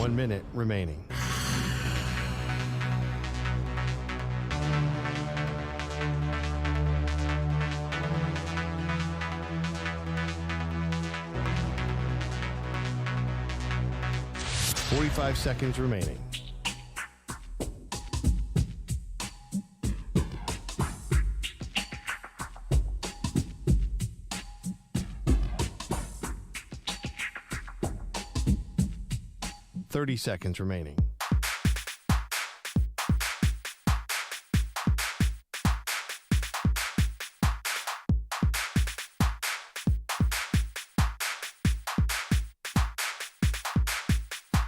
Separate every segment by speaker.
Speaker 1: 1 minute remaining. Forty-five seconds remaining. Seconds remaining.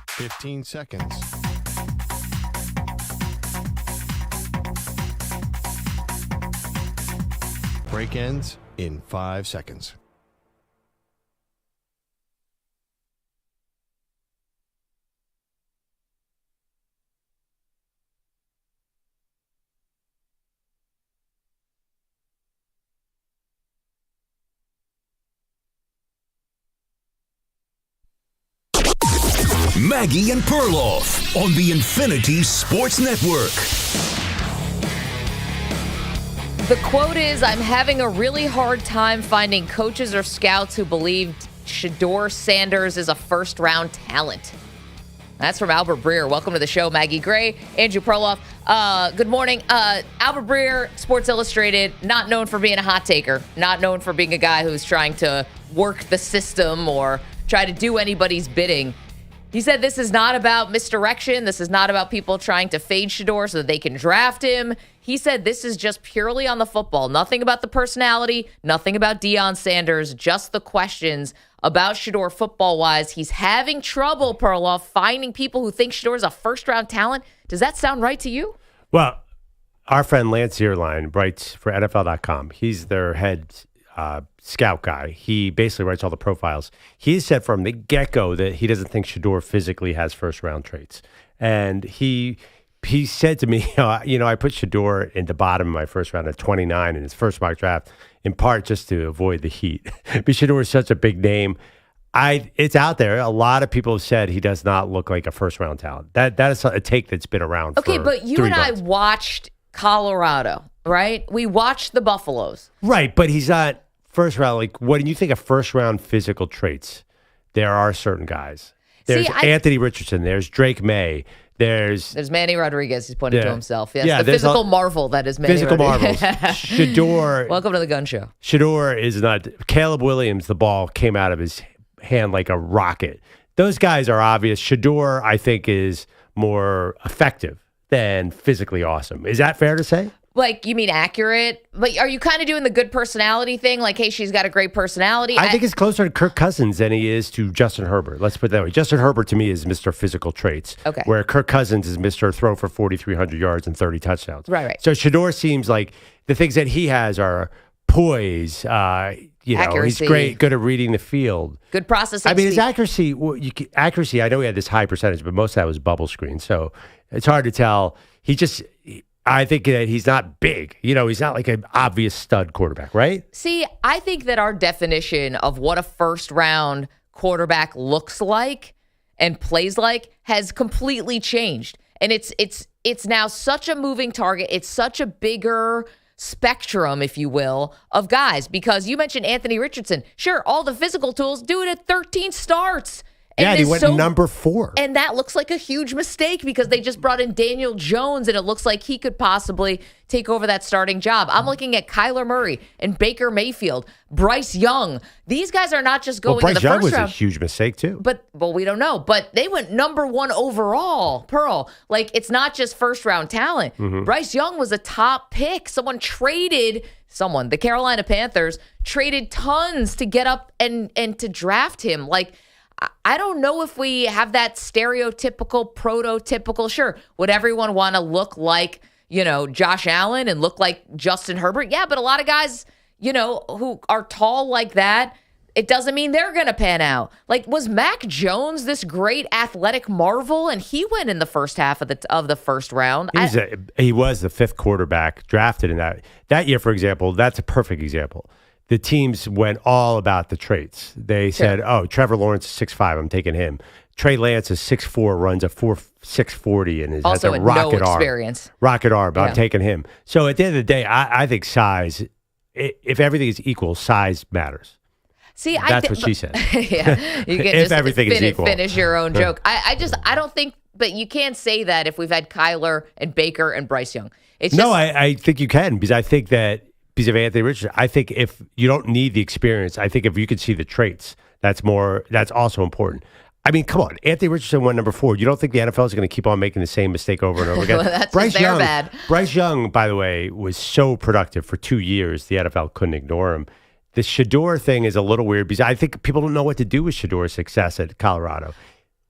Speaker 1: Fifteen seconds. Break ends in 5 seconds.
Speaker 2: Maggie and Perloff on the Infinity Sports Network.
Speaker 3: The quote is, I'm having a really hard time finding coaches or scouts who believed Shedeur Sanders is a first-round talent. That's from Albert Breer. Welcome to the show, Maggie Gray, Andrew Perloff. Good morning. Albert Breer, Sports Illustrated, not known for being a hot taker, not known for being a guy who's trying to work the system or try to do anybody's bidding. He said this is not about misdirection. This is not about people trying to fade Shedeur so that they can draft him. He said this is just purely on the football. Nothing about the personality, nothing about Deion Sanders, just the questions about Shedeur football-wise. He's having trouble, Perloff, finding people who think Shedeur is a first-round talent. Does that sound right to you?
Speaker 4: Well, our friend Lance Zierlein writes for NFL.com. He's their head scout guy. He basically writes all the profiles. He said from the get-go that he doesn't think Shedeur physically has first-round traits. And he said to me, I put Shedeur in the bottom of my first round at 29 in his first mock draft, in part just to avoid the heat. But Shedeur is such a big name. It's out there. A lot of people have said he does not look like a first-round talent. That is a take that's been around for 3 months.
Speaker 3: Okay, but you and I watched Colorado, right? We watched the Buffaloes.
Speaker 4: Right, but he's not first round. Like, what do you think of first-round physical traits? There are certain guys. There's Anthony Richardson. There's Drake May. There's
Speaker 3: Manny Rodriguez. He's pointing to himself. Yes,
Speaker 4: yeah,
Speaker 3: the physical marvel that is Manny
Speaker 4: physical
Speaker 3: Rodriguez.
Speaker 4: marvels. Shedeur.
Speaker 3: Welcome to the gun show.
Speaker 4: Shedeur is not. Caleb Williams, the ball came out of his hand like a rocket. Those guys are obvious. Shedeur, I think, is more effective than physically awesome. Is that fair to say?
Speaker 3: Like, you mean accurate? But are you kind of doing the good personality thing? Like, hey, she's got a great personality.
Speaker 4: I think it's closer to Kirk Cousins than he is to Justin Herbert. Let's put it that way. Justin Herbert, to me, is Mr. Physical Traits.
Speaker 3: Okay.
Speaker 4: Where Kirk Cousins is Mr. Throw for 4,300 yards and 30 touchdowns.
Speaker 3: Right.
Speaker 4: So Shedeur seems like the things that he has are poise. He's good at reading the field.
Speaker 3: Good processing.
Speaker 4: I mean, his
Speaker 3: speed.
Speaker 4: accuracy. Accuracy. I know he had this high percentage, but most of that was bubble screen. So it's hard to tell. I think that he's not big. He's not like an obvious stud quarterback, right?
Speaker 3: See, I think that our definition of what a first-round quarterback looks like and plays like has completely changed. And it's now such a moving target. It's such a bigger spectrum, if you will, of guys. Because you mentioned Anthony Richardson. Sure, all the physical tools, do it at 13 starts.
Speaker 4: And he went number 4.
Speaker 3: And that looks like a huge mistake because they just brought in Daniel Jones, and it looks like he could possibly take over that starting job. I'm looking at Kyler Murray and Baker Mayfield, Bryce Young. These guys are not just going in the first round.
Speaker 4: Bryce Young was a huge mistake, too.
Speaker 3: But we don't know. But they went number 1 overall, Pearl. Like, it's not just first-round talent. Mm-hmm. Bryce Young was a top pick. The Carolina Panthers, traded tons to get up and to draft him. Like, I don't know if we have that stereotypical, prototypical, sure, would everyone want to look like, Josh Allen and look like Justin Herbert? Yeah, but a lot of guys, who are tall like that, it doesn't mean they're going to pan out. Like, was Mac Jones this great athletic marvel? And he went in the first half of the first round.
Speaker 4: He was the 5th quarterback drafted in that year, for example. That's a perfect example. The teams went all about the traits. They said, Trevor Lawrence is 6'5", I'm taking him. Trey Lance is 6'4", runs a 640, and has
Speaker 3: Also
Speaker 4: a
Speaker 3: had
Speaker 4: rocket
Speaker 3: no
Speaker 4: arm.
Speaker 3: experience.
Speaker 4: Rocket arm, but
Speaker 3: Yeah.
Speaker 4: I'm taking him. So at the end of the day, I think size, if everything is equal, size matters.
Speaker 3: See,
Speaker 4: That's what she said.
Speaker 3: Yeah, you can
Speaker 4: If
Speaker 3: just
Speaker 4: everything is equal.
Speaker 3: finish your own joke. I don't think, but you can't say that if we've had Kyler and Baker and Bryce Young. It's
Speaker 4: No,
Speaker 3: just,
Speaker 4: I think you can, because I think that because of Anthony Richardson, I think if you don't need the experience, I think if you can see the traits, that's also important. I mean, come on, Anthony Richardson went number 4. You don't think the NFL is going to keep on making the same mistake over and over again?
Speaker 3: Well, that's just their bad.
Speaker 4: Bryce Young, by the way, was so productive for 2 years. The NFL couldn't ignore him. The Shedeur thing is a little weird because I think people don't know what to do with Shedeur's success at Colorado.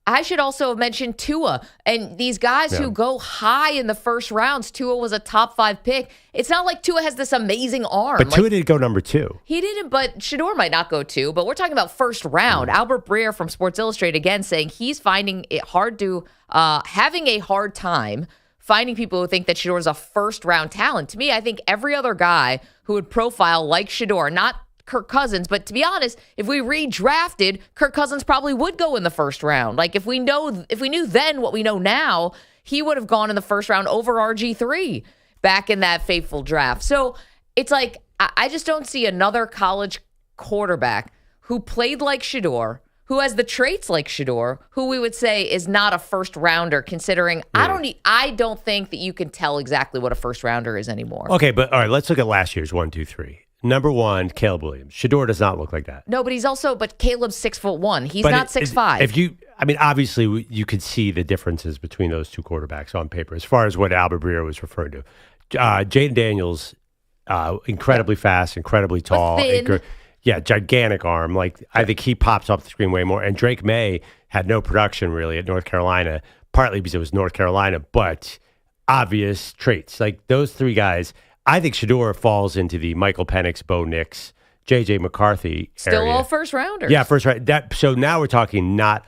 Speaker 3: I should also have mentioned Tua and these guys who go high in the first rounds. Tua was a top 5 pick. It's not like Tua has this amazing arm.
Speaker 4: But Tua didn't go number 2.
Speaker 3: He didn't, but Shedeur might not go 2. But we're talking about first round. Albert Breer from Sports Illustrated again saying he's finding it hard to, having a hard time finding people who think that Shedeur is a first round talent. To me, I think every other guy who would profile like Shedeur, not Kirk Cousins, but to be honest, if we redrafted, Kirk Cousins probably would go in the first round. Like if we knew then what we know now, he would have gone in the first round over RG3 back in that fateful draft. So it's like I just don't see another college quarterback who played like Shedeur, who has the traits like Shedeur, who we would say is not a first rounder. Considering I don't think that you can tell exactly what a first rounder is anymore.
Speaker 4: Okay, but all right, let's look at last year's 1, 2, 3. Number 1, Caleb Williams. Shedeur does not look like that.
Speaker 3: No, but Caleb's 6'1". He's not 6'5".
Speaker 4: Obviously you could see the differences between those two quarterbacks on paper as far as what Albert Breer was referring to. Jaden Daniels, incredibly fast, incredibly tall.
Speaker 3: Thin.
Speaker 4: Gigantic arm. I think he pops off the screen way more. And Drake May had no production really at North Carolina, partly because it was North Carolina, but obvious traits. Like those 3 guys, I think Shedeur falls into the Michael Penix, Bo Nix, J.J. McCarthy
Speaker 3: Still
Speaker 4: area.
Speaker 3: all first rounders.
Speaker 4: Yeah, first round. So now we're talking not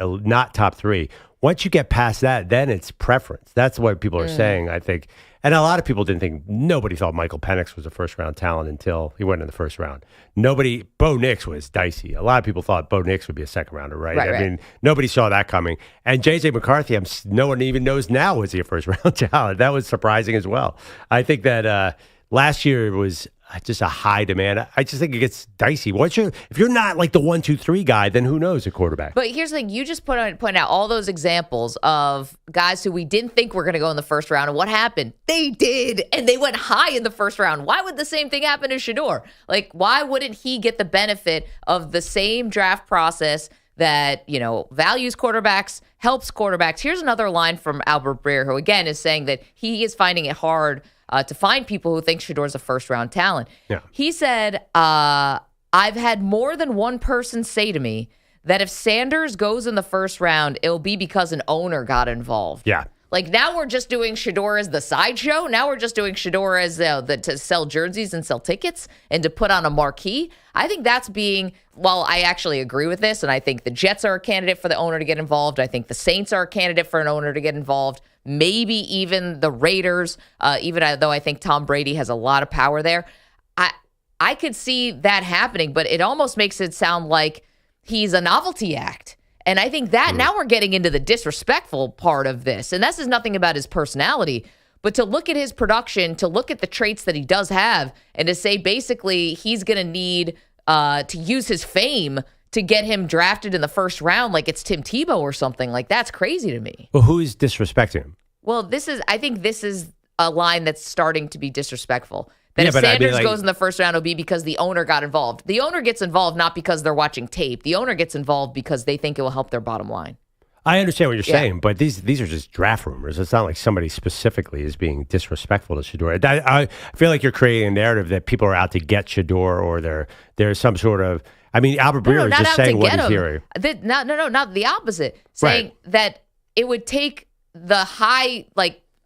Speaker 4: top 3. Once you get past that, then it's preference. That's what people are saying, I think. And a lot of people nobody thought Michael Penix was a first-round talent until he went in the first round. Bo Nix was dicey. A lot of people thought Bo Nix would be a second-rounder, right? I mean, nobody saw that coming. And J.J. McCarthy, no one even knows now was he a first-round talent. That was surprising as well. I think that last year was just a high demand. I just think it gets dicey. If you're not like the 1, 2, 3 guy, then who knows a quarterback?
Speaker 3: But here's the thing: you just point out all those examples of guys who we didn't think were going to go in the first round, and what happened? They did, and they went high in the first round. Why would the same thing happen to Shedeur? Like, why wouldn't he get the benefit of the same draft process that values quarterbacks, helps quarterbacks? Here's another line from Albert Breer, who again is saying that he is finding it hard to find people who think Shedeur is a first-round talent. Yeah. He said, I've had more than one person say to me that if Sanders goes in the first round, it'll be because an owner got involved. Yeah. Like now we're just doing Shedeur as the sideshow. Now we're just doing Shedeur as to sell jerseys and sell tickets and to put on a marquee. I think that's I actually agree with this, and I think the Jets are a candidate for the owner to get involved. I think the Saints are a candidate for an owner to get involved. Maybe even the Raiders, even though I think Tom Brady has a lot of power there. I could see that happening, but it almost makes it sound like he's a novelty act. And I think that now we're getting into the disrespectful part of this. And this is nothing about his personality, but to look at his production, to look at the traits that he does have, and to say basically he's going to need to use his fame to get him drafted in the first round like it's Tim Tebow or something. Like, that's crazy to me.
Speaker 4: Well, who is disrespecting him?
Speaker 3: Well, I think this is a line that's starting to be disrespectful. That if Sanders goes in the first round, it'll be because the owner got involved. The owner gets involved not because they're watching tape. The owner gets involved because they think it will help their bottom line.
Speaker 4: I understand what you're saying, but these are just draft rumors. It's not like somebody specifically is being disrespectful to Shedeur. I feel like you're creating a narrative that people are out to get Shedeur, or there's some sort of. I mean, Albert Breer is just saying what he's hearing.
Speaker 3: Not the opposite. Saying that it would take the high,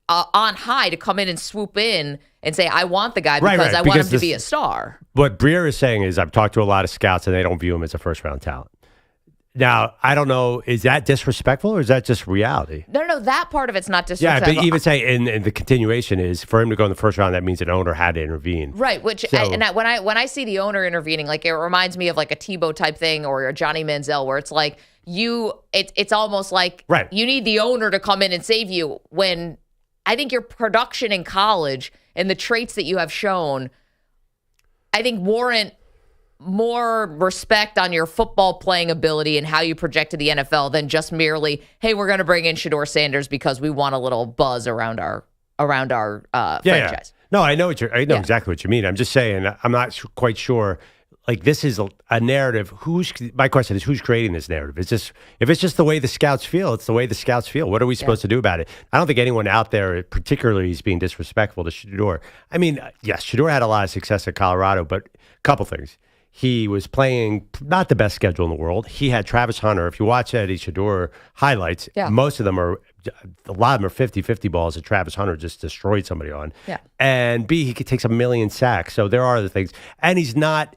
Speaker 3: on high, to come in and swoop in and say, I want the guy because I want him to be a star.
Speaker 4: What Breer is saying is, I've talked to a lot of scouts and they don't view him as a first-round talent. Now, I don't know, is that disrespectful or is that just reality?
Speaker 3: No, that part of it's not disrespectful.
Speaker 4: Yeah, but even say in the continuation is, for him to go in the first round, that means an owner had to intervene.
Speaker 3: Right, when I see the owner intervening, like, it reminds me of like a Tebow type thing or a Johnny Manziel, where it's like, it's almost like
Speaker 4: Right.
Speaker 3: you need the owner to come in and save you, when I think your production in college and the traits that you have shown, I think warrant more respect on your football playing ability and how you project to the NFL than just merely, hey, we're going to bring in Shedeur Sanders because we want a little buzz around our franchise.
Speaker 4: Yeah. No, I know exactly what you mean. I'm just saying, I'm not quite sure. Like, this is a narrative. My question is, who's creating this narrative? If it's just the way the scouts feel, it's the way the scouts feel. What are we supposed to do about it? I don't think anyone out there particularly is being disrespectful to Shedeur. I mean, yes, Shedeur had a lot of success at Colorado, but a couple things. He was playing not the best schedule in the world. He had Travis Hunter. If you watch Eddie Shedeur highlights, most of them a lot of them are 50-50 balls that Travis Hunter just destroyed somebody on.
Speaker 3: Yeah.
Speaker 4: And B, he takes 1 million sacks. So there are other things. And he's not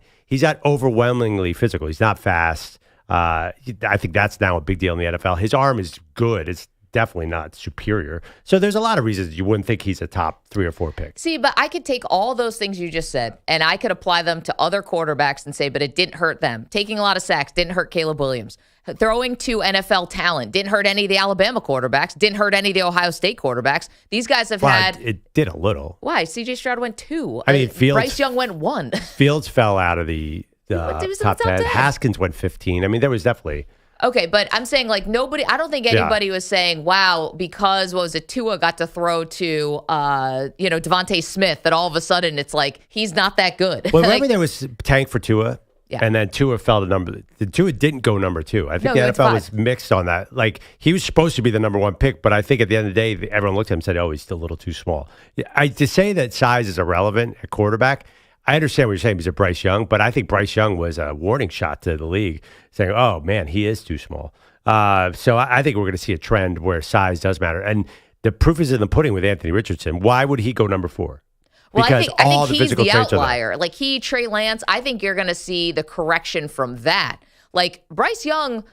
Speaker 4: overwhelmingly physical. He's not fast. I think that's now a big deal in the NFL. His arm is good. It's definitely not superior. So there's a lot of reasons you wouldn't think he's a top 3 or 4 pick.
Speaker 3: See, but I could take all those things you just said, and I could apply them to other quarterbacks and say, but it didn't hurt them. Taking a lot of sacks didn't hurt Caleb Williams. Throwing to NFL talent didn't hurt any of the Alabama quarterbacks, didn't hurt any of the Ohio State quarterbacks. These guys have had...
Speaker 4: It did a little.
Speaker 3: Why? C.J. Stroud went 2.
Speaker 4: I mean,
Speaker 3: Bryce Young went 1.
Speaker 4: Fields fell out of the top 10. Haskins went 15. I mean, there was definitely...
Speaker 3: Okay, but I'm saying, like, nobody, I don't think anybody was saying, wow, because, Tua got to throw to, Devontae Smith, that all of a sudden it's like, he's not that good.
Speaker 4: Well, remember there was tank for Tua?
Speaker 3: Yeah.
Speaker 4: And then Tua fell to Tua didn't go number 2. I think the NFL was mixed on that. Like, he was supposed to be the number 1 pick, but I think at the end of the day, everyone looked at him and said, oh, he's still a little too small. To say that size is irrelevant at quarterback, I understand what you're saying because of Bryce Young, but I think Bryce Young was a warning shot to the league saying, oh, man, he is too small. So I think we're going to see a trend where size does matter. And the proof is in the pudding with Anthony Richardson. Why would he go number 4?
Speaker 3: Well,
Speaker 4: Because
Speaker 3: I think
Speaker 4: the
Speaker 3: he's
Speaker 4: physical
Speaker 3: the
Speaker 4: traits
Speaker 3: outlier. Like Trey Lance, I think you're going to see the correction from that. Like Bryce Young,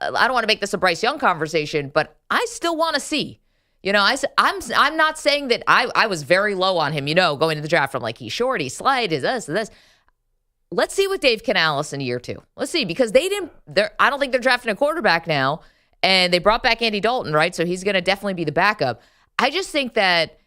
Speaker 3: I don't want to make this a Bryce Young conversation, but I still want to see. I'm not saying that I was very low on him, going to the draft. I'm like, he's short, he's slight, he's this. Let's see with Dave Canales in year 2. Let's see, because I don't think they're drafting a quarterback now, and they brought back Andy Dalton, right? So he's going to definitely be the backup. I just think that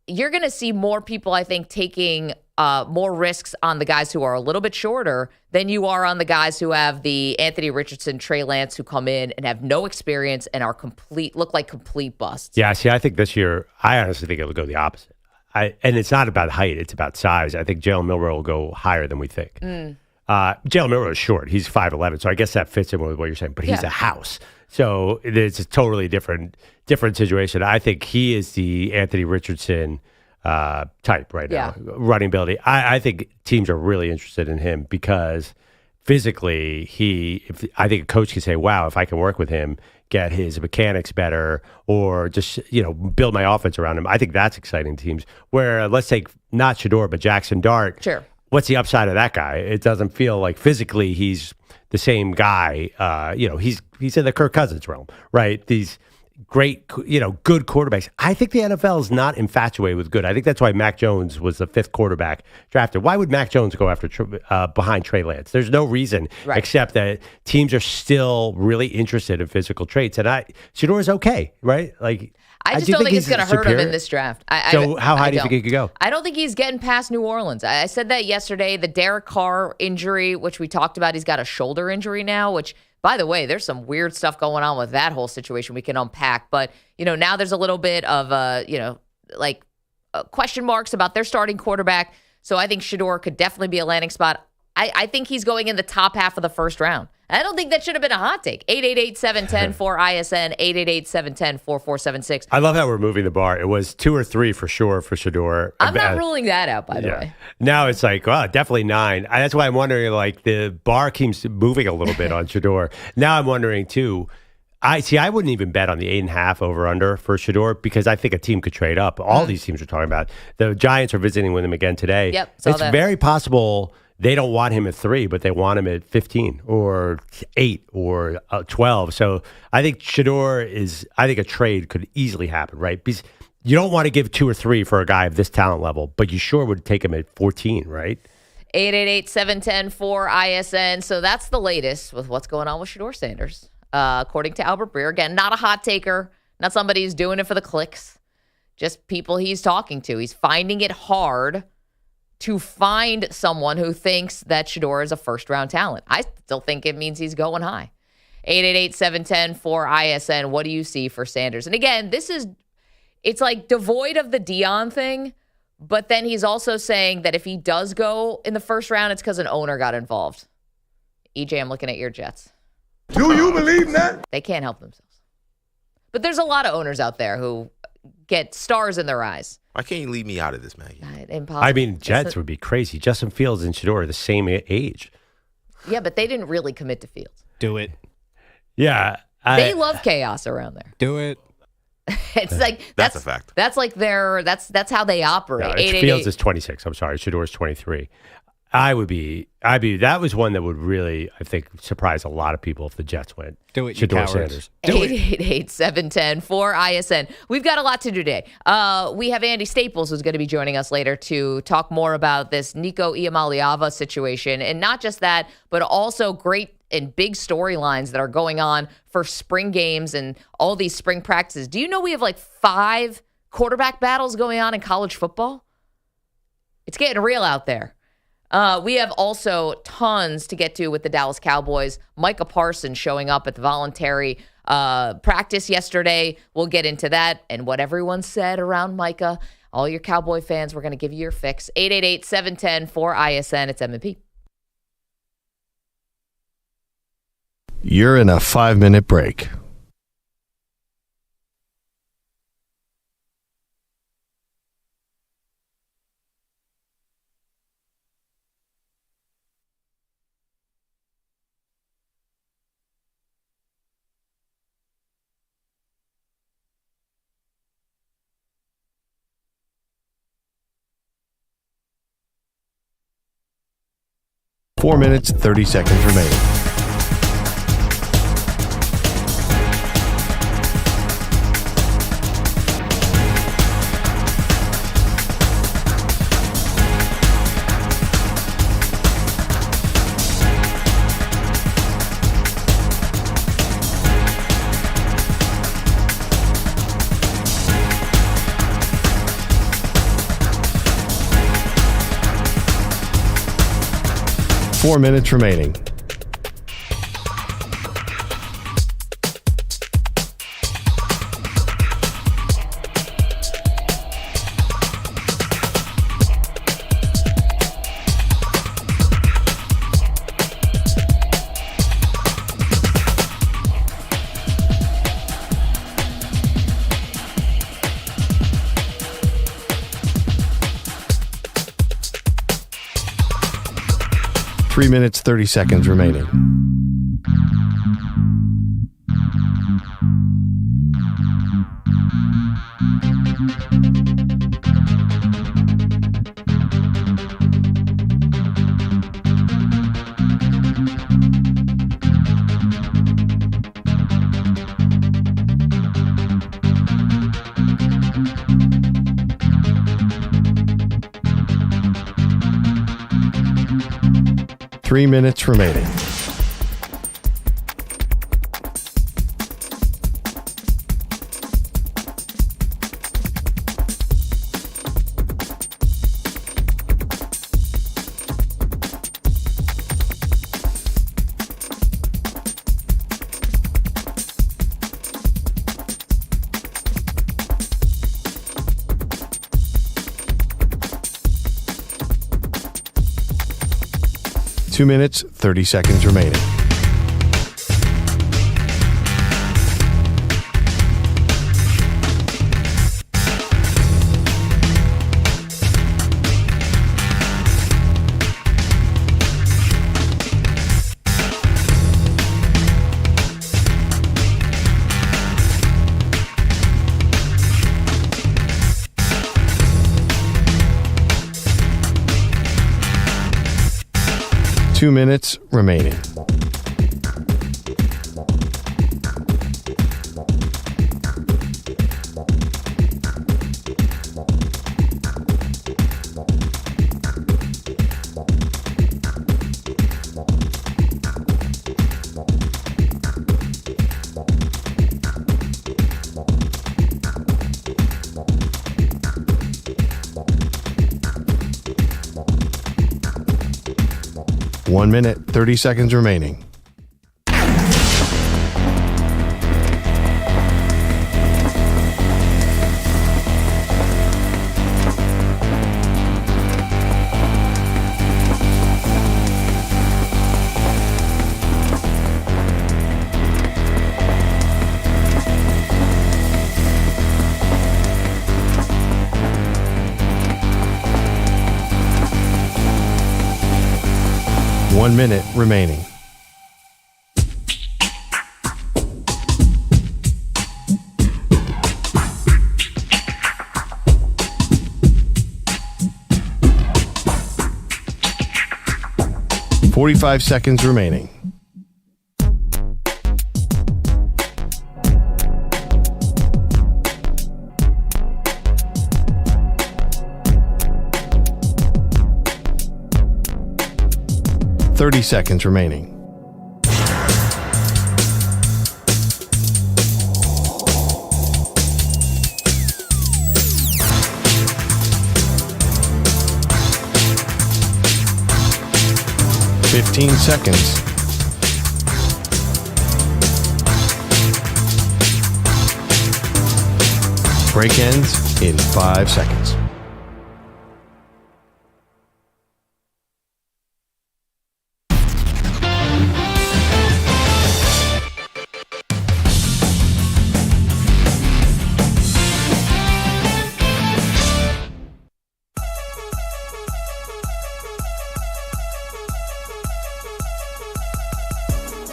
Speaker 3: you're going to see more people, I think, taking more risks on the guys who are a little bit shorter than you are on the guys who have the Anthony Richardson, Trey Lance, who come in and have no experience and are look like complete busts.
Speaker 4: Yeah, see, I think this year, I honestly think it'll go the opposite. And it's not about height, it's about size. I think Jalen Milroe will go higher than we think. Jalen Milroe is short. He's 5'11", so I guess that fits in with what you're saying, but he's a house. So it's a totally different situation. I think he is the Anthody Richardson type right now, running ability. I think teams are really interested in him because physically, I think a coach can say, wow, if I can work with him, get his mechanics better, or just, build my offense around him. I think that's exciting to teams. Where let's take not Shedeur, but Jackson Dart.
Speaker 3: Sure.
Speaker 4: What's the upside of that guy? It doesn't feel like physically he's the same guy. He's in the Kirk Cousins realm, right? These great, good quarterbacks. I think the NFL is not infatuated with good. I think that's why Mac Jones was the 5th quarterback drafted. Why would Mac Jones go after behind Trey Lance? There's no reason except that teams are still really interested in physical traits. And Shedeur is okay, right? Like,
Speaker 3: I just don't think it's going to hurt him in this draft.
Speaker 4: So how high do you think he could go?
Speaker 3: I don't think he's getting past New Orleans. I said that yesterday. The Derek Carr injury, which we talked about, he's got a shoulder injury now, which, by the way, there's some weird stuff going on with that whole situation we can unpack. But, now there's a little bit of, question marks about their starting quarterback. So I think Shedeur could definitely be a landing spot. I think he's going in the top half of the first round. I don't think that should have been a hot take. 888-710-4ISN, 888-710-4476.
Speaker 4: I love how we're moving the bar. It was 2 or 3 for sure for Shedeur.
Speaker 3: I'm not ruling that out, by the way.
Speaker 4: Now it's like, definitely 9. That's why I'm wondering, like, the bar keeps moving a little bit on Shedeur. Now I'm wondering, too, I wouldn't even bet on the 8.5 over-under for Shedeur because I think a team could trade up. All these teams are talking about. The Giants are visiting with him again today.
Speaker 3: Yep,
Speaker 4: it's very possible they don't want him at 3, but they want him at 15 or 8 or 12. So I think a trade could easily happen, right? Because you don't want to give 2 or 3 for a guy of this talent level, but you sure would take him at 14, right?
Speaker 3: 888-710-4ISN. So that's the latest with what's going on with Shedeur Sanders. According to Albert Breer, again, not a hot taker, not somebody who's doing it for the clicks, just people he's talking to. He's finding it hard to find someone who thinks that Shedeur is a first-round talent. I still think it means he's going high. 888-710-4ISN. What do you see for Sanders? And again, it's like devoid of the Deion thing, but then he's also saying that if he does go in the first round, it's because an owner got involved. EJ, I'm looking at your Jets.
Speaker 5: Do you believe that?
Speaker 3: They can't help themselves. But there's a lot of owners out there who get stars in their eyes.
Speaker 6: Why can't you leave me out of this, Maggie?
Speaker 3: Impossible.
Speaker 4: I mean, Jets would be crazy. Justin Fields and Shedeur are the same age.
Speaker 3: Yeah, but they didn't really commit to Fields.
Speaker 7: Do it.
Speaker 4: Yeah.
Speaker 3: They love chaos around there.
Speaker 7: Do it.
Speaker 3: It's like
Speaker 6: that's a fact.
Speaker 3: That's like that's how they operate.
Speaker 4: No, Fields is 26. I'm sorry. Shedeur is 23. That was one that would really, I think, surprise a lot of people if the Jets went.
Speaker 7: Do it, you
Speaker 4: Shedeur
Speaker 7: cowards.
Speaker 4: Sanders.
Speaker 3: 888-710-4ISN. We've got a lot to do today. We have Andy Staples who's going to be joining us later to talk more about this Nico Iamaleava situation. And not just that, but also great and big storylines that are going on for spring games and all these spring practices. Do you know we have like 5 quarterback battles going on in college football? It's getting real out there. We have also tons to get to with the Dallas Cowboys. Micah Parsons showing up at the voluntary practice yesterday. We'll get into that and what everyone said around Micah. All your Cowboy fans, we're going to give you your fix. 888-710-4ISN. It's M&P.
Speaker 1: You're in a 5-minute break. Four minutes, 30 seconds remaining. Four minutes remaining. Three minutes, 30 seconds remaining. Three minutes remaining. Two minutes, 30 seconds remaining. Two minutes remaining. 1 minute, 30 seconds remaining. One minute remaining. $45 seconds remaining. $30 seconds remaining. $15 seconds. Break ends in 5 seconds.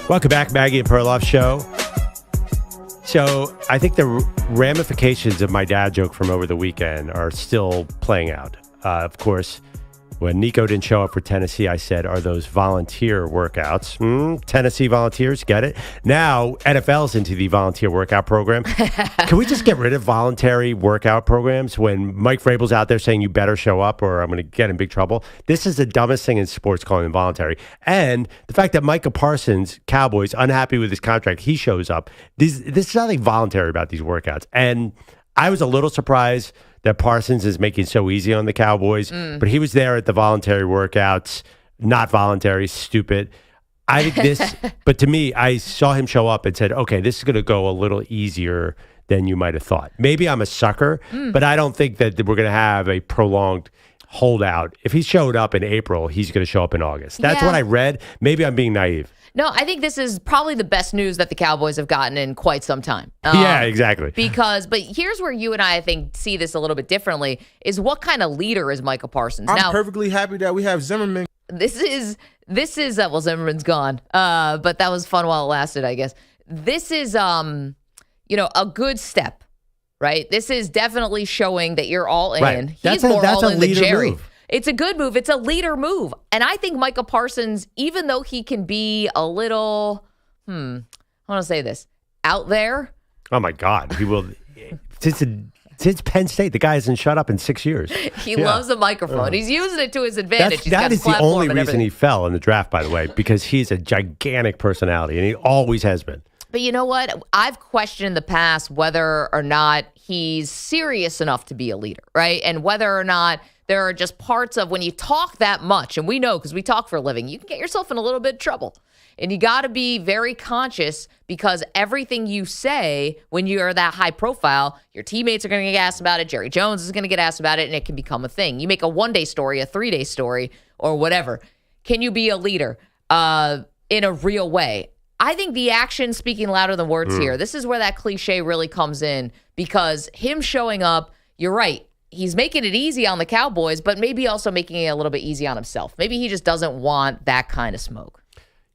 Speaker 4: Welcome back, Maggie and Perloff Show. So I think the ramifications of my dad joke from over the weekend are still playing out. Of course, when Nico didn't show up for Tennessee, I said, are those volunteer workouts? Tennessee Volunteers, get it? Now, NFL's into the volunteer workout program. Can we just get rid of voluntary workout programs when Mike Vrabel's out there saying you better show up or I'm going to get in big trouble? This is the dumbest thing in sports, calling them voluntary. And the fact that Micah Parsons, Cowboys, unhappy with his contract, he shows up. This is nothing voluntary about these workouts. And I was a little surprised that Parsons is making so easy on the Cowboys, but he was there at the voluntary workouts, not voluntary, stupid. I think this, but to me, I saw him show up and said, okay, this is going to go a little easier than you might have thought. Maybe I'm a sucker, but I don't think that we're going to have a prolonged holdout. If he showed up in April, he's going to show up in August. That's what I read. Maybe I'm being naive.
Speaker 3: No, I think this is probably the best news that the Cowboys have gotten in quite some time.
Speaker 4: Yeah, exactly.
Speaker 3: But here's where you and I think, see this a little bit differently, is what kind of leader is Micah Parsons?
Speaker 5: I'm perfectly happy that we have Zimmerman.
Speaker 3: This is well, Zimmerman's gone, but that was fun while it lasted, I guess. This is, a good step, right? This is definitely showing that you're all in.
Speaker 4: Right.
Speaker 3: He's more all in than Jerry.
Speaker 4: Move.
Speaker 3: It's a good move. It's a leader move. And I think Micah Parsons, even though he can be a little, I want to say this, out there.
Speaker 4: Oh, my God. He will. Since Penn State, the guy hasn't shut up in 6 years.
Speaker 3: He loves the microphone. He's using it to his advantage.
Speaker 4: That is the only reason he fell in the draft, by the way, because he's a gigantic personality, and he always has been.
Speaker 3: But you know what? I've questioned in the past whether or not he's serious enough to be a leader, right? And whether or not there are just parts of when you talk that much, and we know because we talk for a living, you can get yourself in a little bit of trouble. And you got to be very conscious because everything you say when you're that high profile, your teammates are going to get asked about it. Jerry Jones is going to get asked about it, and it can become a thing. You make a one-day story, a three-day story, or whatever. Can you be a leader in a real way? I think the action speaking louder than words here. This is where that cliche really comes in because him showing up, you're right. He's making it easy on the Cowboys, but maybe also making it a little bit easy on himself. Maybe he just doesn't want that kind of smoke.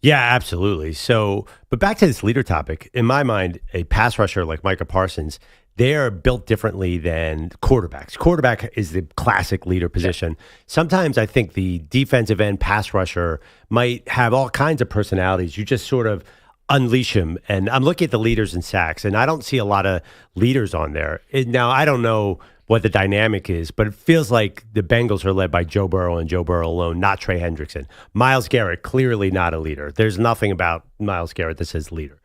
Speaker 4: Yeah, absolutely. So, but back to this leader topic, in my mind, a pass rusher like Micah Parsons, they are built differently than quarterbacks. Quarterback is the classic leader position. Sometimes I think the defensive end pass rusher might have all kinds of personalities. You just sort of unleash him. And I'm looking at the leaders in sacks, and I don't see a lot of leaders on there. Now, I don't know what the dynamic is, but it feels like the Bengals are led by Joe Burrow and Joe Burrow alone, not Trey Hendrickson. Myles Garrett, clearly not a leader. There's nothing about Myles Garrett that says leader.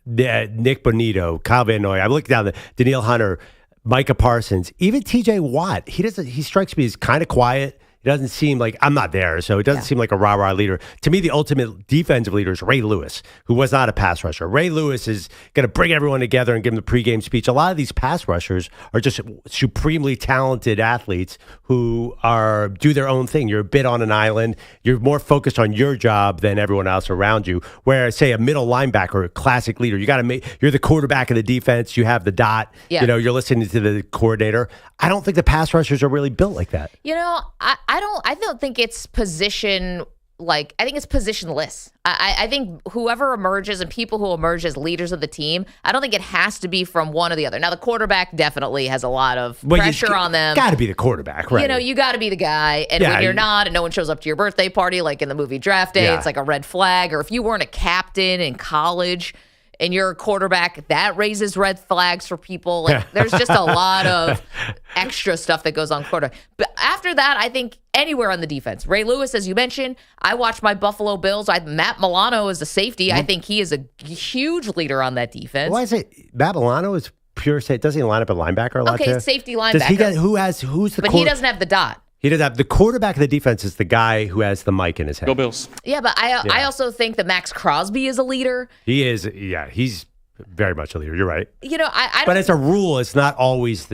Speaker 4: Nick Bonito, Kyle Van Noy. I looked down the Danielle Hunter, Micah Parsons, even TJ Watt. He strikes me as kind of quiet. It doesn't seem like I'm not there, so it doesn't seem like a rah-rah leader. To me, the ultimate defensive leader is Ray Lewis, who was not a pass rusher. Ray Lewis is going to bring everyone together and give them the pregame speech. A lot of these pass rushers are just supremely talented athletes who do their own thing. You're a bit on an island. You're more focused on your job than everyone else around you. Whereas, say, a middle linebacker, a classic leader, you're the quarterback of the defense. You have the dot.
Speaker 3: Yeah.
Speaker 4: You're listening to the coordinator. I don't think the pass rushers are really built like that.
Speaker 3: I don't think it's position. I think it's positionless. I think whoever emerges and people who emerge as leaders of the team, I don't think it has to be from one or the other. Now, the quarterback definitely has a lot of pressure on them.
Speaker 4: Got to be the quarterback, right?
Speaker 3: You got to be the guy. And when you're not and no one shows up to your birthday party, like in the movie Draft Day, it's like a red flag. Or if you weren't a captain in college and you're a quarterback, that raises red flags for people. There's just a lot of extra stuff that goes on quarterback. But after that, I think anywhere on the defense. Ray Lewis, as you mentioned, I watched my Buffalo Bills. Matt Milano is a safety. I think he is a huge leader on that defense.
Speaker 4: Why is it Matt Milano is pure safety? Doesn't he line up a linebacker a lot?
Speaker 3: Okay,
Speaker 4: too?
Speaker 3: Safety linebacker.
Speaker 4: Who's the?
Speaker 3: But he doesn't have the dot.
Speaker 4: He doesn't have the quarterback of the defense is the guy who has the mic in his head.
Speaker 7: Go Bills.
Speaker 3: Yeah, but I also think that Max Crosby is a leader.
Speaker 4: He is. Yeah, he's very much a leader. You're right.
Speaker 3: I
Speaker 4: but as a rule, it's not always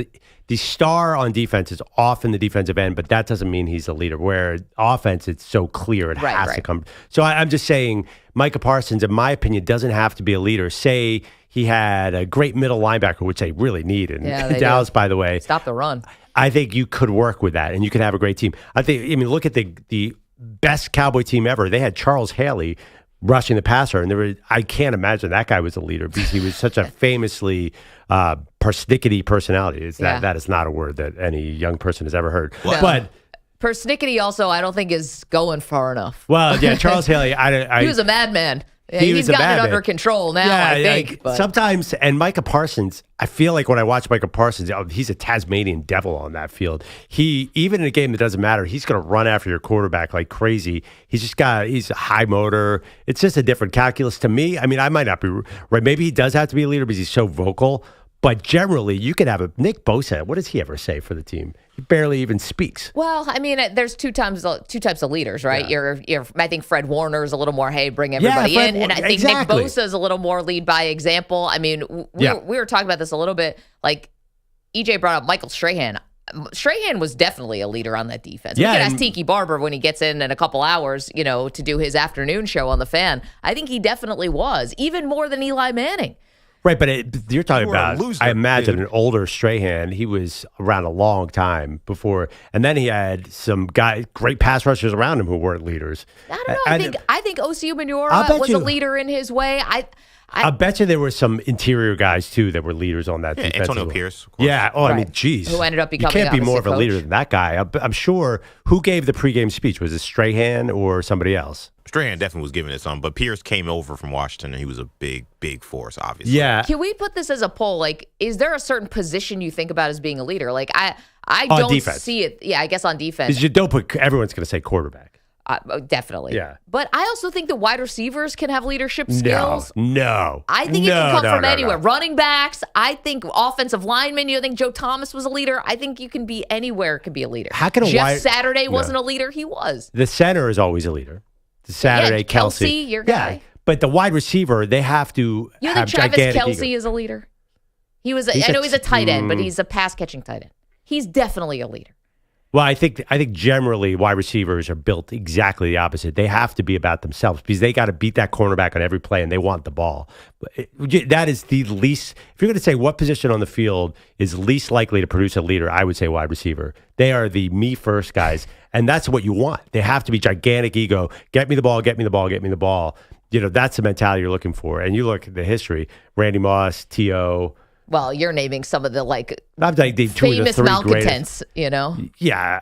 Speaker 4: the star on defense is often the defensive end, but that doesn't mean he's a leader. Where offense, it's so clear it has to come. So I'm just saying, Micah Parsons, in my opinion, doesn't have to be a leader. Say he had a great middle linebacker, which they really need in Dallas, by the way.
Speaker 3: Stop the run.
Speaker 4: I think you could work with that, and you could have a great team. Look at the best Cowboy team ever. They had Charles Haley rushing the passer, and I can't imagine that guy was a leader because he was such a famously persnickety personality. That is not a word that any young person has ever heard.
Speaker 3: No.
Speaker 4: But
Speaker 3: persnickety also, I don't think is going far enough.
Speaker 4: Well, yeah, Charles Haley.
Speaker 3: He was a madman. Yeah, he's gotten it under control now, I think.
Speaker 4: Sometimes, and Micah Parsons, I feel like when I watch Micah Parsons, he's a Tasmanian devil on that field. Even in a game that doesn't matter, he's going to run after your quarterback like crazy. He's a high motor. It's just a different calculus to me. I might not be right. Maybe he does have to be a leader because he's so vocal. But generally, you could have Nick Bosa. What does he ever say for the team? He barely even speaks.
Speaker 3: Well, there's two types of leaders, right? Yeah. I think Fred Warner is a little more, hey, bring everybody in, and I think Nick Bosa is a little more lead by example. We were talking about this a little bit. Like EJ brought up Michael Strahan. Strahan was definitely a leader on that defense. We could ask Tiki Barber when he gets in a couple hours, to do his afternoon show on the Fan. I think he definitely was, even more than Eli Manning.
Speaker 4: Right, but you're talking about, I imagine, an older Strahan. He was around a long time before, and then he had some great pass rushers around him who weren't leaders.
Speaker 3: I don't know. I think Osi Umenyiora was a leader in his way. I
Speaker 4: bet you there were some interior guys, too, that were leaders on that defense.
Speaker 6: Antonio Pierce, of course.
Speaker 4: Yeah, geez.
Speaker 3: Who ended up becoming
Speaker 4: You can't be more of a
Speaker 3: coach.
Speaker 4: leader than that guy. I'm sure. Who gave the pregame speech? Was it Strahan or somebody else?
Speaker 6: Strahan definitely was giving it some, but Pierce came over from Washington, and he was a big, big force, obviously.
Speaker 4: Yeah.
Speaker 3: Can we put this as a poll? Is there a certain position you think about as being a leader? I don't
Speaker 4: defense.
Speaker 3: see it. Yeah, I guess on defense.
Speaker 4: You don't put. Everyone's going to say quarterback.
Speaker 3: Definitely.
Speaker 4: Yeah.
Speaker 3: But I also think the wide receivers can have leadership skills.
Speaker 4: No.
Speaker 3: I think it can come from anywhere. Running backs. I think offensive linemen. You think Joe Thomas was a leader. I think you can be anywhere. Can be a leader.
Speaker 4: How can
Speaker 3: Jeff Saturday wasn't a leader. He was.
Speaker 4: The center is always a leader. Saturday, Kelsey,
Speaker 3: your guy.
Speaker 4: Yeah, but the wide receiver, they have to have
Speaker 3: Travis
Speaker 4: gigantic
Speaker 3: Kelce
Speaker 4: ego.
Speaker 3: is a leader. I know he's a tight end, but he's a pass catching tight end. He's definitely a leader.
Speaker 4: Well, I think generally wide receivers are built exactly the opposite. They have to be about themselves because they got to beat that cornerback on every play, and they want the ball. That is the least. If you're going to say what position on the field is least likely to produce a leader, I would say wide receiver. They are the me first guys, and that's what you want. They have to be gigantic ego. Get me the ball. Get me the ball. Get me the ball. That's the mentality you're looking for. And you look at the history: Randy Moss, T.O.
Speaker 3: Well, you're naming some of the
Speaker 4: famous
Speaker 3: malcontents,
Speaker 4: Yeah,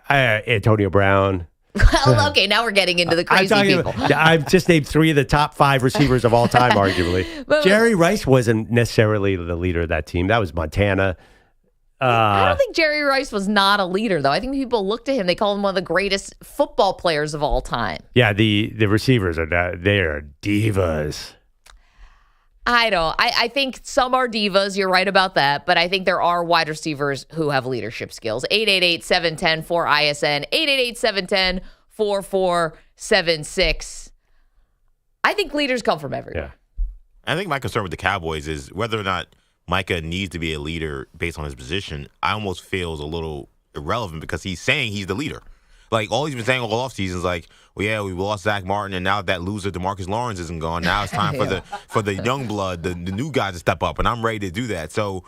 Speaker 4: Antonio Brown.
Speaker 3: Well, okay, now we're getting into the crazy people.
Speaker 4: I've just named 3 of the top 5 receivers of all time, arguably. Jerry Rice wasn't necessarily the leader of that team. That was Montana.
Speaker 3: I don't think Jerry Rice was not a leader, though. I think people look to him. They call him one of the greatest football players of all time.
Speaker 4: Yeah, the receivers they are divas.
Speaker 3: I think some are divas. You're right about that. But I think there are wide receivers who have leadership skills. 888-710-4ISN. 888-710-4476. I think leaders come from everywhere.
Speaker 4: Yeah.
Speaker 6: I think my concern with the Cowboys is whether or not Micah needs to be a leader based on his position. I almost feels a little irrelevant because he's saying he's the leader. Like, all he's been saying all offseason is like, well, yeah, we lost Zach Martin, and now that loser DeMarcus Lawrence isn't gone. Now it's time for the young blood, the new guys to step up, and I'm ready to do that. So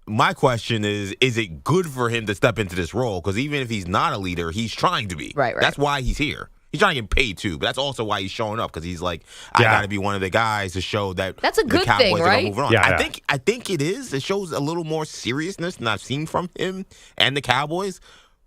Speaker 6: my question is it good for him to step into this role? Because even if he's not a leader, he's trying to be.
Speaker 3: Right.
Speaker 6: That's why he's here. He's trying to get paid too, but that's also why he's showing up, because he's like, I got to be one of the guys to show that
Speaker 3: that's a good
Speaker 6: the Cowboys
Speaker 3: thing,
Speaker 6: are
Speaker 3: right?
Speaker 6: moving on.
Speaker 4: Yeah,
Speaker 6: I think it is. It shows a little more seriousness than I've seen from him and the Cowboys.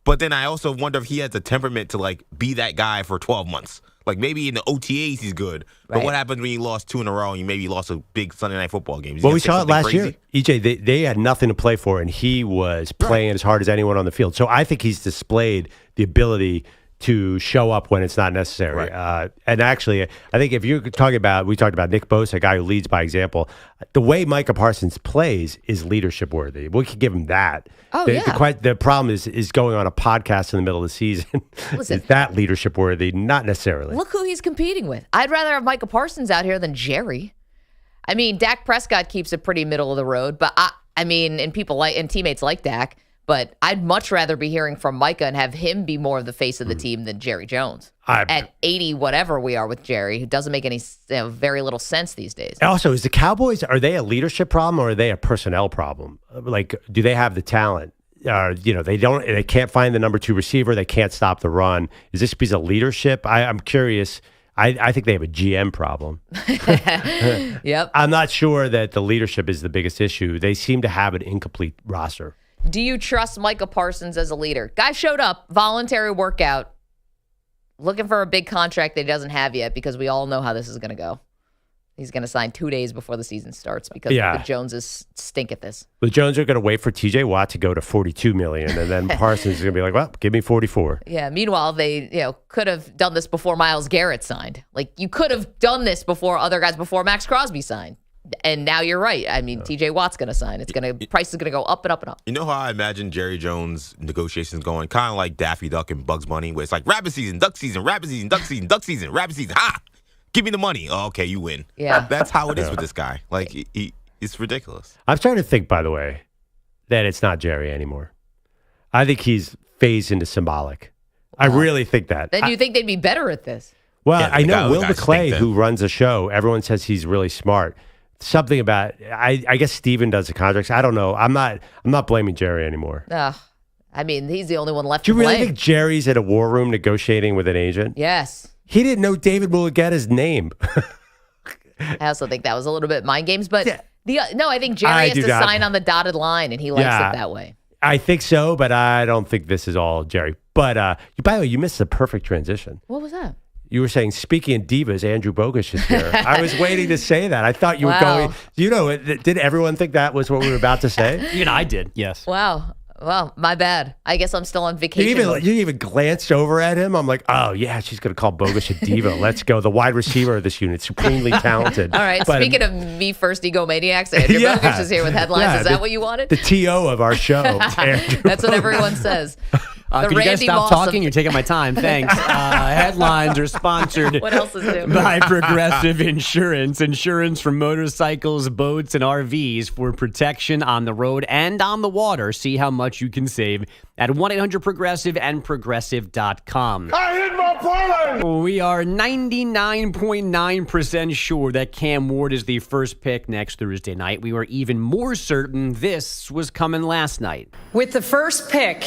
Speaker 6: But then I also wonder if he has the temperament to like be that guy for 12 months. Like, maybe in the OTAs he's good, but what happens when you lost 2 in a row and you maybe lost a big Sunday Night Football game?
Speaker 4: Well, we saw it last year. EJ, they had nothing to play for, and he was playing as hard as anyone on the field. So I think he's displayed the ability to show up when it's not necessary.
Speaker 6: Right.
Speaker 4: And actually, I think if you're talking about, we talked about Nick Bosa, a guy who leads by example. The way Micah Parsons plays is leadership worthy. We could give him that. The problem is going on a podcast in the middle of the season.
Speaker 3: Listen,
Speaker 4: is that leadership worthy? Not necessarily.
Speaker 3: Look who he's competing with. I'd rather have Micah Parsons out here than Jerry. I mean, Dak Prescott keeps it pretty middle of the road, but and people and teammates like Dak. But I'd much rather be hearing from Micah and have him be more of the face of the team than Jerry Jones. At 80, whatever we are with Jerry, who doesn't make any very little sense these days.
Speaker 4: Also, is the Cowboys, are they a leadership problem or are they a personnel problem? Like, do they have the talent? They can't find the number 2 receiver. They can't stop the run. Is this piece of leadership? I'm curious. I think they have a GM problem.
Speaker 3: Yep.
Speaker 4: I'm not sure that the leadership is the biggest issue. They seem to have an incomplete roster.
Speaker 3: Do you trust Micah Parsons as a leader? Guy showed up, voluntary workout, looking for a big contract that he doesn't have yet, because we all know how this is going to go. He's going to sign 2 days before the season starts because the Joneses stink at this.
Speaker 4: The Jones are going to wait for TJ Watt to go to $42 million, and then Parsons is going to be like, well, give me 44.
Speaker 3: Yeah. Meanwhile, they could have done this before Myles Garrett signed. Like, you could have done this before other guys, before Max Crosby signed. And now you're right. I mean, TJ Watt's going to sign. Price is going to go up and up and up.
Speaker 6: You know how I imagine Jerry Jones negotiations going? Kind of like Daffy Duck and Bugs Bunny, where it's like rabbit season, duck season, rabbit season, duck season, duck season, rabbit season. Ha! Give me the money. Oh, okay, you win.
Speaker 3: Yeah.
Speaker 6: That's how it is with this guy. Like, it's ridiculous.
Speaker 4: I'm starting to think, by the way, that it's not Jerry anymore. I think he's phased into symbolic. Wow. I really think that.
Speaker 3: Then you think they'd be better at this?
Speaker 4: Well,
Speaker 6: Yeah,
Speaker 4: I know Will
Speaker 6: guys
Speaker 4: McClay,
Speaker 6: think that.
Speaker 4: who runs the show, everyone says he's really smart. Something about, I guess Steven does the contracts. I don't know. I'm not blaming Jerry anymore.
Speaker 3: I mean, he's the only one left
Speaker 4: Do you
Speaker 3: to
Speaker 4: really
Speaker 3: blame.
Speaker 4: think Jerry's at a war room negotiating with an agent?
Speaker 3: Yes.
Speaker 4: He didn't know David Mulugeta's name.
Speaker 3: I also think that was a little bit mind games, but I think Jerry has to sign on the dotted line, and he likes it that way.
Speaker 4: I think so, but I don't think this is all Jerry. But by the way, you missed the perfect transition.
Speaker 3: What was that?
Speaker 4: You were saying, speaking of divas, Andrew Bogusch is here. I was waiting to say that. I thought you were going, did everyone think that was what we were about to say?
Speaker 7: Even I did, yes.
Speaker 3: Wow. Well, my bad. I guess I'm still on vacation.
Speaker 4: You even glanced over at him. I'm like, oh, yeah, she's going to call Bogusch a diva. Let's go. The wide receiver of this unit, supremely talented.
Speaker 3: All right.
Speaker 4: But,
Speaker 3: speaking of me first egomaniacs, Andrew Bogusch is here with headlines.
Speaker 4: Yeah,
Speaker 3: is that what you wanted?
Speaker 4: The TO of our show, Andrew
Speaker 3: That's what
Speaker 4: Bogusch.
Speaker 3: everyone says.
Speaker 7: Can you guys stop talking? You're taking my time. Thanks. Headlines are sponsored
Speaker 3: What else is new?
Speaker 7: by Progressive Insurance. Insurance for motorcycles, boats, and RVs for protection on the road and on the water. See how much you can save at 1-800-PROGRESSIVE and Progressive.com.
Speaker 5: I hit my parlay!
Speaker 7: We are 99.9% sure that Cam Ward is the first pick next Thursday night. We were even more certain this was coming last night.
Speaker 8: With the first pick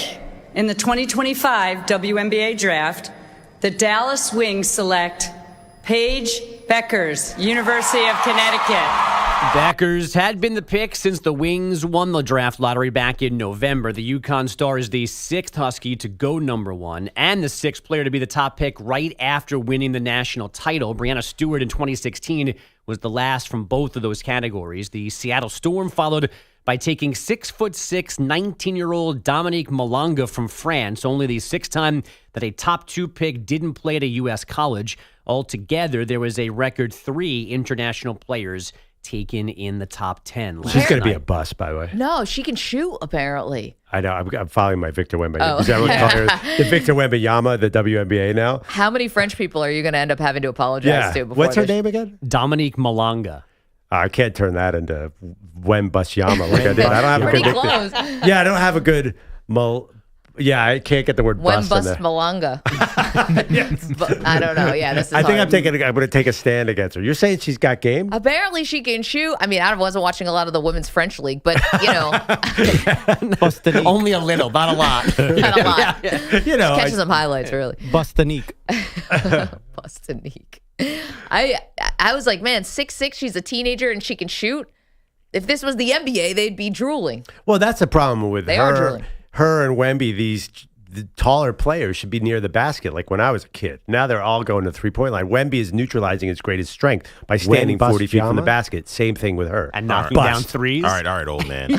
Speaker 8: in the 2025 WNBA draft, the Dallas Wings select Paige Beckers, University of Connecticut.
Speaker 7: Beckers had been the pick since the Wings won the draft lottery back in November. The UConn star is the 6th Husky to go number 1 and the 6th player to be the top pick right after winning the national title. Breanna Stewart in 2016 was the last from both of those categories. The Seattle Storm followed by taking 6'6", 19-year-old Dominique Malonga from France, only the 6th time that a top 2 pick didn't play at a U.S. college. Altogether, there was a record 3 international players taken in the top 10.
Speaker 4: She's going to be a bust, by the way.
Speaker 3: No, she can shoot, apparently.
Speaker 4: I know. I'm following my Victor Wemba.
Speaker 3: Oh.
Speaker 4: Is everyone calling her the Victor Wembanyama, the WNBA now?
Speaker 3: How many French people are you going to end up having to apologize to? Before
Speaker 4: What's her name again?
Speaker 7: Dominique Malanga.
Speaker 4: I can't turn that into Wembusyama like I did. I don't have a
Speaker 3: Pretty
Speaker 4: good
Speaker 3: close.
Speaker 4: Yeah, I don't have a good Yeah, I can't get the word bust in there.
Speaker 3: Malanga. But I don't know. Yeah, this is
Speaker 4: I think
Speaker 3: hard.
Speaker 4: I'm going to take a stand against her. You're saying she's got game?
Speaker 3: Apparently she can shoot. I mean, I wasn't watching a lot of the women's French league, but, you know.
Speaker 7: Only a little, not a lot.
Speaker 3: Not a lot.
Speaker 4: You know,
Speaker 3: Catching some highlights, really.
Speaker 1: Bustanique.
Speaker 3: Bustanique. I was like, man, 6'6", she's a teenager and she can shoot. If this was the NBA, they'd be drooling.
Speaker 4: Well, that's the problem with
Speaker 3: They are
Speaker 4: her.
Speaker 3: drooling.
Speaker 4: Her and Wemby, the taller players should be near the basket like when I was a kid. Now they're all going to the three-point line. Wemby is neutralizing its greatest strength by standing 40 feet from the basket. Same thing with her.
Speaker 7: And knocking down threes.
Speaker 6: All right, old man.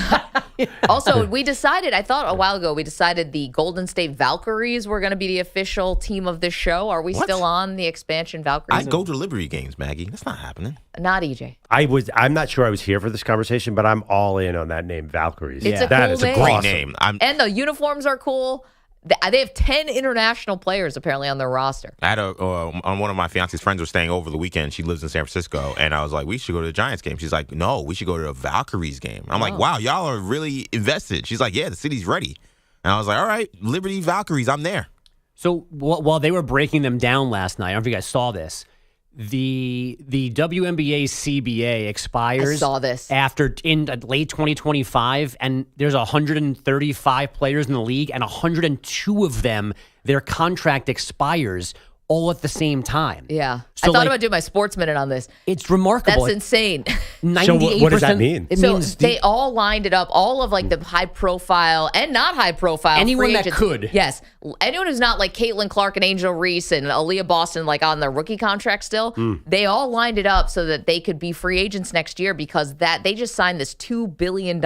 Speaker 3: Also, we decided, I thought a while ago, we decided the Golden State Valkyries were going to be the official team of this show. Are we still on the expansion Valkyries?
Speaker 6: I'd go to Liberty games, Maggie. That's not happening.
Speaker 3: Not EJ.
Speaker 4: I'm not sure I was here for this conversation, but I'm all in on that name, Valkyries.
Speaker 3: It's a
Speaker 4: That
Speaker 3: cool
Speaker 4: is
Speaker 3: name.
Speaker 6: Great
Speaker 4: awesome.
Speaker 6: name.
Speaker 3: And the uniforms are cool. They have 10 international players apparently on their roster.
Speaker 6: I had on one of my fiance's friends was staying over the weekend. She lives in San Francisco, and I was like, "We should go to the Giants game." She's like, "No, we should go to the Valkyries game." I'm like, "Wow, y'all are really invested." She's like, "Yeah, the city's ready," and I was like, "All right, Liberty Valkyries, I'm there."
Speaker 7: So while they were breaking them down last night, I don't know if you guys saw this. The WNBA CBA expires
Speaker 3: I saw this.
Speaker 7: after in late 2025, and there's 135 players in the league, and 102 of them, their contract expires all at the same time.
Speaker 3: Yeah.
Speaker 7: So,
Speaker 3: I thought
Speaker 7: like,
Speaker 3: about doing my sports minute on this.
Speaker 7: It's remarkable.
Speaker 3: That's insane.
Speaker 7: 98%.
Speaker 4: So what does that mean?
Speaker 7: It
Speaker 3: So
Speaker 7: means
Speaker 3: they all lined it up, all of like the high profile and not high profile.
Speaker 7: Anyone
Speaker 3: free
Speaker 7: that
Speaker 3: agents.
Speaker 7: could.
Speaker 3: Yes. Anyone who's not like Caitlin Clark and Angel Reese and Aaliyah Boston like on their rookie contract still, they all lined it up so that they could be free agents next year because that they just signed this $2 billion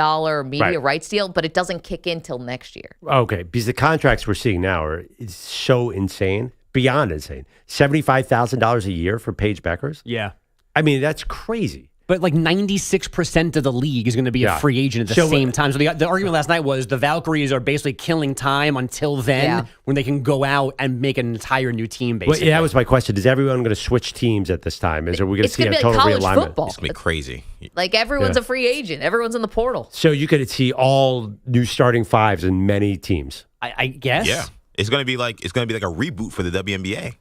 Speaker 3: media rights deal, but it doesn't kick in till next year.
Speaker 4: Okay, because the contracts we're seeing now are so insane, beyond insane. $75,000 a year for Paige Beckers?
Speaker 7: yeah.
Speaker 4: I mean, that's crazy.
Speaker 7: But like 96% of the league is going to be a free agent at the same time. So the argument last night was the Valkyries are basically killing time until then when they can go out and make an entire new team, basically.
Speaker 4: Well, yeah, that was my question. Is everyone going to switch teams at this time? Are we going to
Speaker 3: It's
Speaker 4: see
Speaker 3: going
Speaker 4: a
Speaker 3: to be like
Speaker 4: total
Speaker 3: college
Speaker 4: realignment?
Speaker 3: football.
Speaker 6: It's gonna be crazy.
Speaker 3: Like everyone's a free agent. Everyone's in the portal.
Speaker 4: So you could see all new starting fives in many teams.
Speaker 7: I guess.
Speaker 6: Yeah, it's gonna be like a reboot for the WNBA.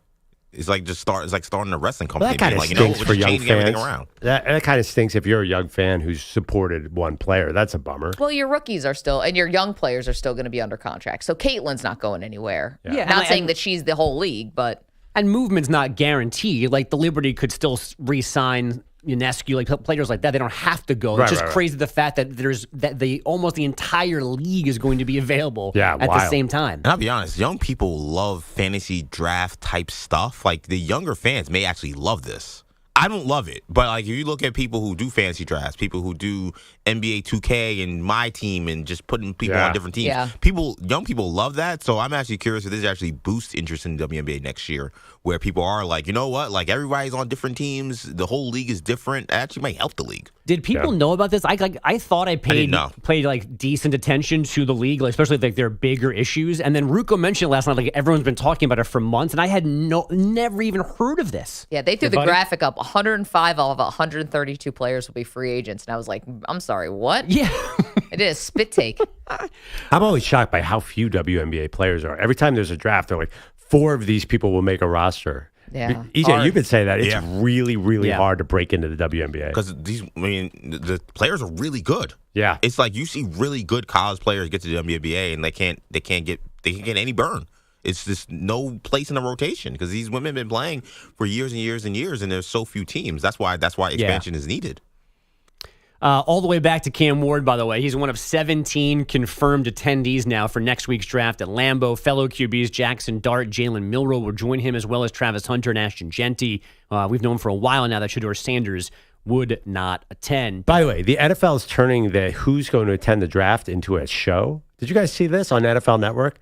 Speaker 6: It's like it's like starting a wrestling company.
Speaker 4: Well, that kind of
Speaker 6: like,
Speaker 4: stinks
Speaker 6: we're
Speaker 4: for
Speaker 6: just
Speaker 4: young
Speaker 6: changing everything
Speaker 4: fans.
Speaker 6: around.
Speaker 4: That kind of stinks if you're a young fan who's supported one player. That's a bummer.
Speaker 3: Well, your rookies are still, and your young players are still going to be under contract. So Caitlin's not going anywhere.
Speaker 7: Yeah.
Speaker 3: Not
Speaker 7: And-
Speaker 3: saying that she's the whole league, but
Speaker 7: And movement's not guaranteed. Like the Liberty could still re-sign Ionescu, like players like that. They don't have to go.
Speaker 4: Right,
Speaker 7: It's just
Speaker 4: right, right.
Speaker 7: crazy the fact that almost the entire league is going to be available at the
Speaker 4: wild.
Speaker 7: same time.
Speaker 6: And I'll be honest, young people love fantasy draft type stuff. Like the younger fans may actually love this. I don't love it, but like if you look at people who do fantasy drafts, people who do NBA 2K and my team and just putting people on different teams, young people love that. So I'm actually curious if this actually boosts interest in the WNBA next year, where people are like, you know what, like everybody's on different teams, the whole league is different. It actually might help the league.
Speaker 7: Did people know about this? I thought I
Speaker 6: didn't know.
Speaker 7: paid like decent attention to the league, like, especially like their bigger issues. And then Ruko mentioned last night, like everyone's been talking about it for months, and I had never even heard of this.
Speaker 3: yeah, they threw the graphic up. 105 of 132 players will be free agents. And I was like, I'm sorry, what?
Speaker 7: Yeah.
Speaker 3: I did a spit take.
Speaker 4: I'm always shocked by how few WNBA players are. Every time there's a draft, they're like, 4 of these people will make a roster.
Speaker 3: Yeah.
Speaker 4: EJ,
Speaker 3: Hard.
Speaker 4: you've been saying that. It's
Speaker 6: Yeah.
Speaker 4: really, really
Speaker 7: Yeah.
Speaker 4: hard to break into the WNBA.
Speaker 6: Because the players are really good.
Speaker 4: Yeah.
Speaker 6: It's like you see really good college players get to the WNBA and they can't get any burn. It's just no place in the rotation because these women have been playing for years and years and years, and there's so few teams. That's why expansion is needed.
Speaker 7: All the way back to Cam Ward, by the way. He's one of 17 confirmed attendees now for next week's draft at Lambeau. Fellow QBs Jackson Dart, Jalen Milroe will join him, as well as Travis Hunter and Ashton Genty. We've known for a while now that Shedeur Sanders would not attend.
Speaker 4: By the way, the NFL is turning the who's going to attend the draft into a show. Did you guys see this on NFL Network?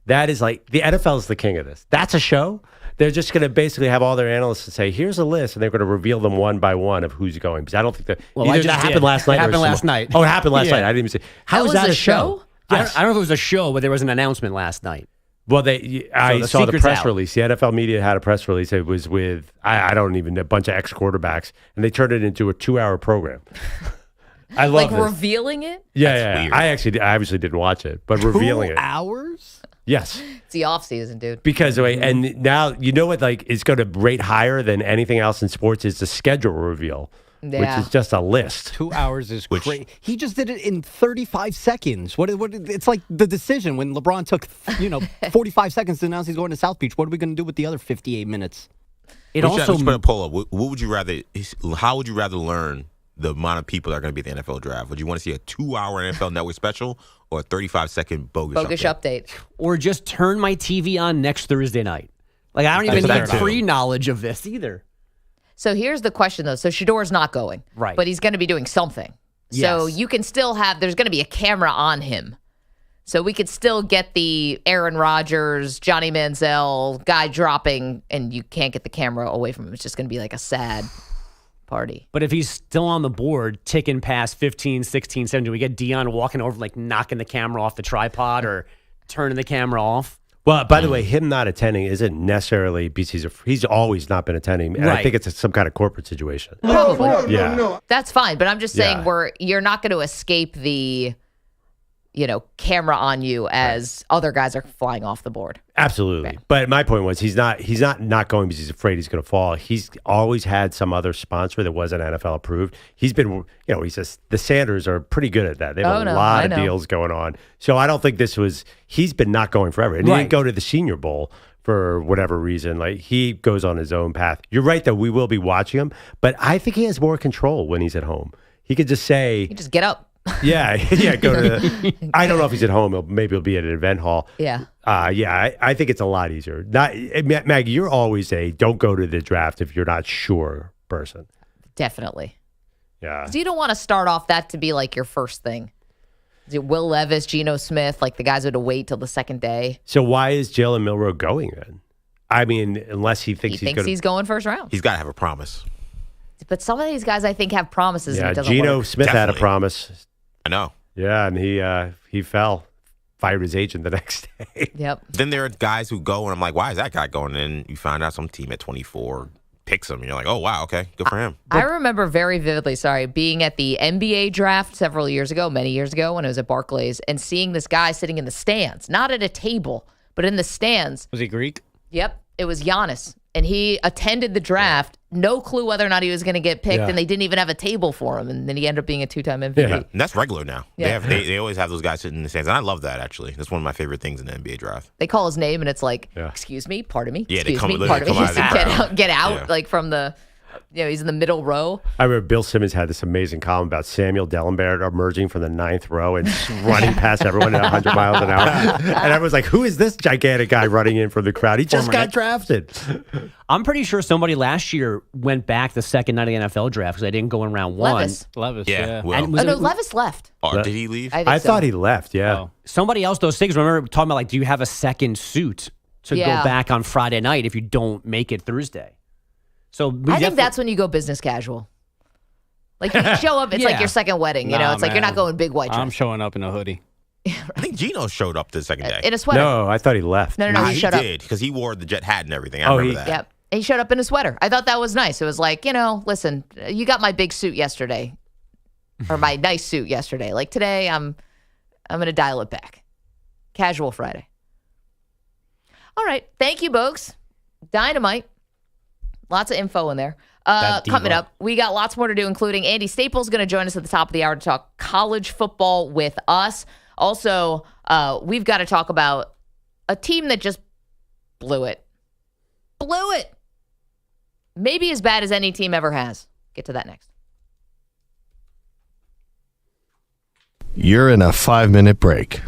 Speaker 4: That is like, the NFL is the king of this. That's a show. They're just going to basically have all their analysts say, here's a list, and they're going to reveal them one by one of who's going. Because I don't think that, that happened last night.
Speaker 7: It happened last night.
Speaker 4: Oh, it happened last night. I didn't even see. How is that a show?
Speaker 7: Yes. I don't know if it was a show, but there was an announcement last night.
Speaker 4: Well, I saw the press release. The NFL media had a press release. It was with, I don't even know, a bunch of ex-quarterbacks, and they turned it into a 2-hour program. I love
Speaker 3: like revealing it?
Speaker 4: Yeah. Weird. I obviously didn't watch it, but revealing it.
Speaker 9: 2 hours?
Speaker 4: Yes.
Speaker 3: It's the off season, dude.
Speaker 4: Because and now you know what is going to rate higher than anything else in sports is the schedule reveal, which is just a list.
Speaker 9: 2 hours is crazy. He just did it in 35 seconds. What? It's like the decision when LeBron took 45 seconds to announce he's going to South Beach. What are we going to do with the other 58 minutes?
Speaker 6: Let's put a poll up. What would you rather? How would you rather learn the amount of people that are going to be at the NFL draft? Would you want to see a 2-hour NFL Network special or a 35-second bogus
Speaker 3: update?
Speaker 7: Or just turn my TV on next Thursday night? Like, I don't even need pre-knowledge of this either.
Speaker 3: So here's the question, though. So Shedeur's not going.
Speaker 7: Right.
Speaker 3: But he's going to be doing something.
Speaker 7: Yes.
Speaker 3: So you can still there's going to be a camera on him. So we could still get the Aaron Rodgers, Johnny Manziel guy dropping, and you can't get the camera away from him. It's just going to be like a sad party.
Speaker 7: But if he's still on the board, ticking past 15, 16, 17, we get Deion walking over, like knocking the camera off the tripod or turning the camera off.
Speaker 4: Well, by the way, him not attending isn't necessarily because he's always not been attending. And
Speaker 7: Right.
Speaker 4: I think it's some kind of corporate situation.
Speaker 3: Probably.
Speaker 4: Yeah.
Speaker 3: That's fine. But I'm just saying you're not going to escape the, camera on you as other guys are flying off the board.
Speaker 4: Absolutely.
Speaker 3: Okay.
Speaker 4: But my point was he's not going because he's afraid he's going to fall. He's always had some other sponsor that wasn't NFL approved. He's been, he says the Sanders are pretty good at that. They have a lot of deals going on. So I don't think he's been not going forever. And he didn't go to the Senior Bowl for whatever reason. Like, he goes on his own path. You're right, though. We will be watching him. But I think he has more control when he's at home. He could just say,
Speaker 3: You just get up.
Speaker 4: go to I don't know if he's at home. Maybe he'll be at an event hall.
Speaker 3: Yeah.
Speaker 4: I think it's a lot easier. Maggie, you're always don't go to the draft if you're not sure person.
Speaker 3: Definitely.
Speaker 4: Yeah.
Speaker 3: So you don't want to start off that to be like your first thing. Is it Will Levis, Geno Smith, like the guys who had to wait till the second day?
Speaker 4: So why is Jalen Milroe going then? I mean, unless he thinks
Speaker 3: he's going first round.
Speaker 6: He's got to have a promise.
Speaker 3: But some of these guys, I think, have promises. And it doesn't
Speaker 4: Geno
Speaker 3: work.
Speaker 4: Smith had a promise.
Speaker 6: I know.
Speaker 4: Yeah, and he fell. Fired his agent the next day.
Speaker 3: Yep.
Speaker 6: Then there are guys who go, and I'm like, why is that guy going? And you find out some team at 24 picks him. And you're like, oh, wow, okay, good for him.
Speaker 3: I remember very vividly, being at the NBA draft many years ago when I was at Barclays, and seeing this guy sitting in the stands, not at a table, but in the stands.
Speaker 9: Was he Greek?
Speaker 3: Yep. It was Giannis. And he attended the draft, no clue whether or not he was going to get picked, and they didn't even have a table for him. And then he ended up being a 2-time MVP.
Speaker 6: Yeah. And that's regular now. Yeah. They always have those guys sitting in the stands. And I love that, actually. That's one of my favorite things in the NBA draft.
Speaker 3: They call his name, and it's like, excuse me, pardon me,
Speaker 6: Yeah,
Speaker 3: excuse me,
Speaker 6: they
Speaker 3: pardon me.
Speaker 6: come out
Speaker 3: Get out, like from the, he's in the middle row.
Speaker 4: I remember Bill Simmons had this amazing column about Samuel Dellenberg emerging from the 9th row and running past everyone at 100 miles an hour. And everyone's like, who is this gigantic guy running in from the crowd? He just got drafted.
Speaker 7: I'm pretty sure somebody last year went back the second night of the NFL draft because I didn't go in round one.
Speaker 9: Levis,
Speaker 6: yeah. Well.
Speaker 7: And
Speaker 3: Levis left.
Speaker 6: Oh, did he leave?
Speaker 3: I
Speaker 4: thought he left, yeah.
Speaker 7: Oh. Somebody else, those things, remember talking about, like, do you have a second suit to go back on Friday night if you don't make it Thursday? So
Speaker 3: I think that's when you go business casual. Like, you show up, it's like your second wedding, it's like you're not going big white dress.
Speaker 9: I'm showing up in a hoodie.
Speaker 6: I think Geno showed up the second day.
Speaker 3: In a sweater.
Speaker 4: No, I thought he left.
Speaker 3: No, he showed up.
Speaker 6: He did, because he wore the jet hat and everything. I remember that.
Speaker 3: Yep. He showed up in a sweater. I thought that was nice. It was like, listen, you got my big suit yesterday, or my nice suit yesterday. Like, today, I'm going to dial it back. Casual Friday. All right. Thank you, Bogusch. Dynamite. Lots of info in there. Coming up, we got lots more to do, including Andy Staples going to join us at the top of the hour to talk college football with us. Also, we've got to talk about a team that just blew it. Blew it. Maybe as bad as any team ever has. Get to that next.
Speaker 1: You're in a 5-minute break.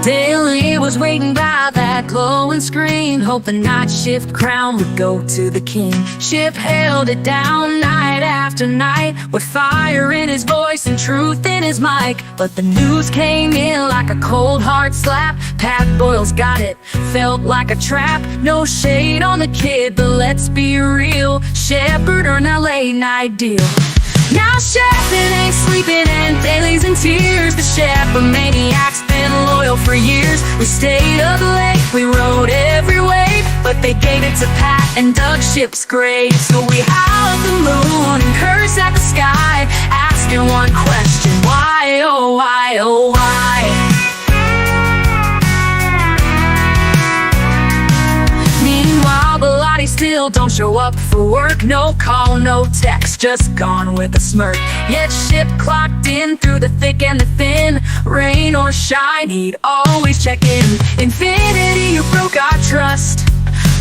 Speaker 10: Daily was waiting by that glowing screen, hoping night shift crown would go to the king. Chip held it down night after night, with fire in his voice and truth in his mic. But the news came in like a cold hard slap. Pat Boyle's got it, felt like a trap. No shade on the kid, but let's be real, Shepard earned a late night deal. Now Shepard ain't sleeping and Bailey's in tears. The Shepard maniac's been loyal for years. We stayed up late, we rode every wave, but they gave it to Pat and dug Ship's grave. So we howled the moon and cursed at the sky, asking one question: why, oh why, oh why? Still don't show up for work, no call, no text, just gone with a smirk. Yet Ship clocked in through the thick and the thin, rain or shine, he'd always check in. Infinity, you broke our trust.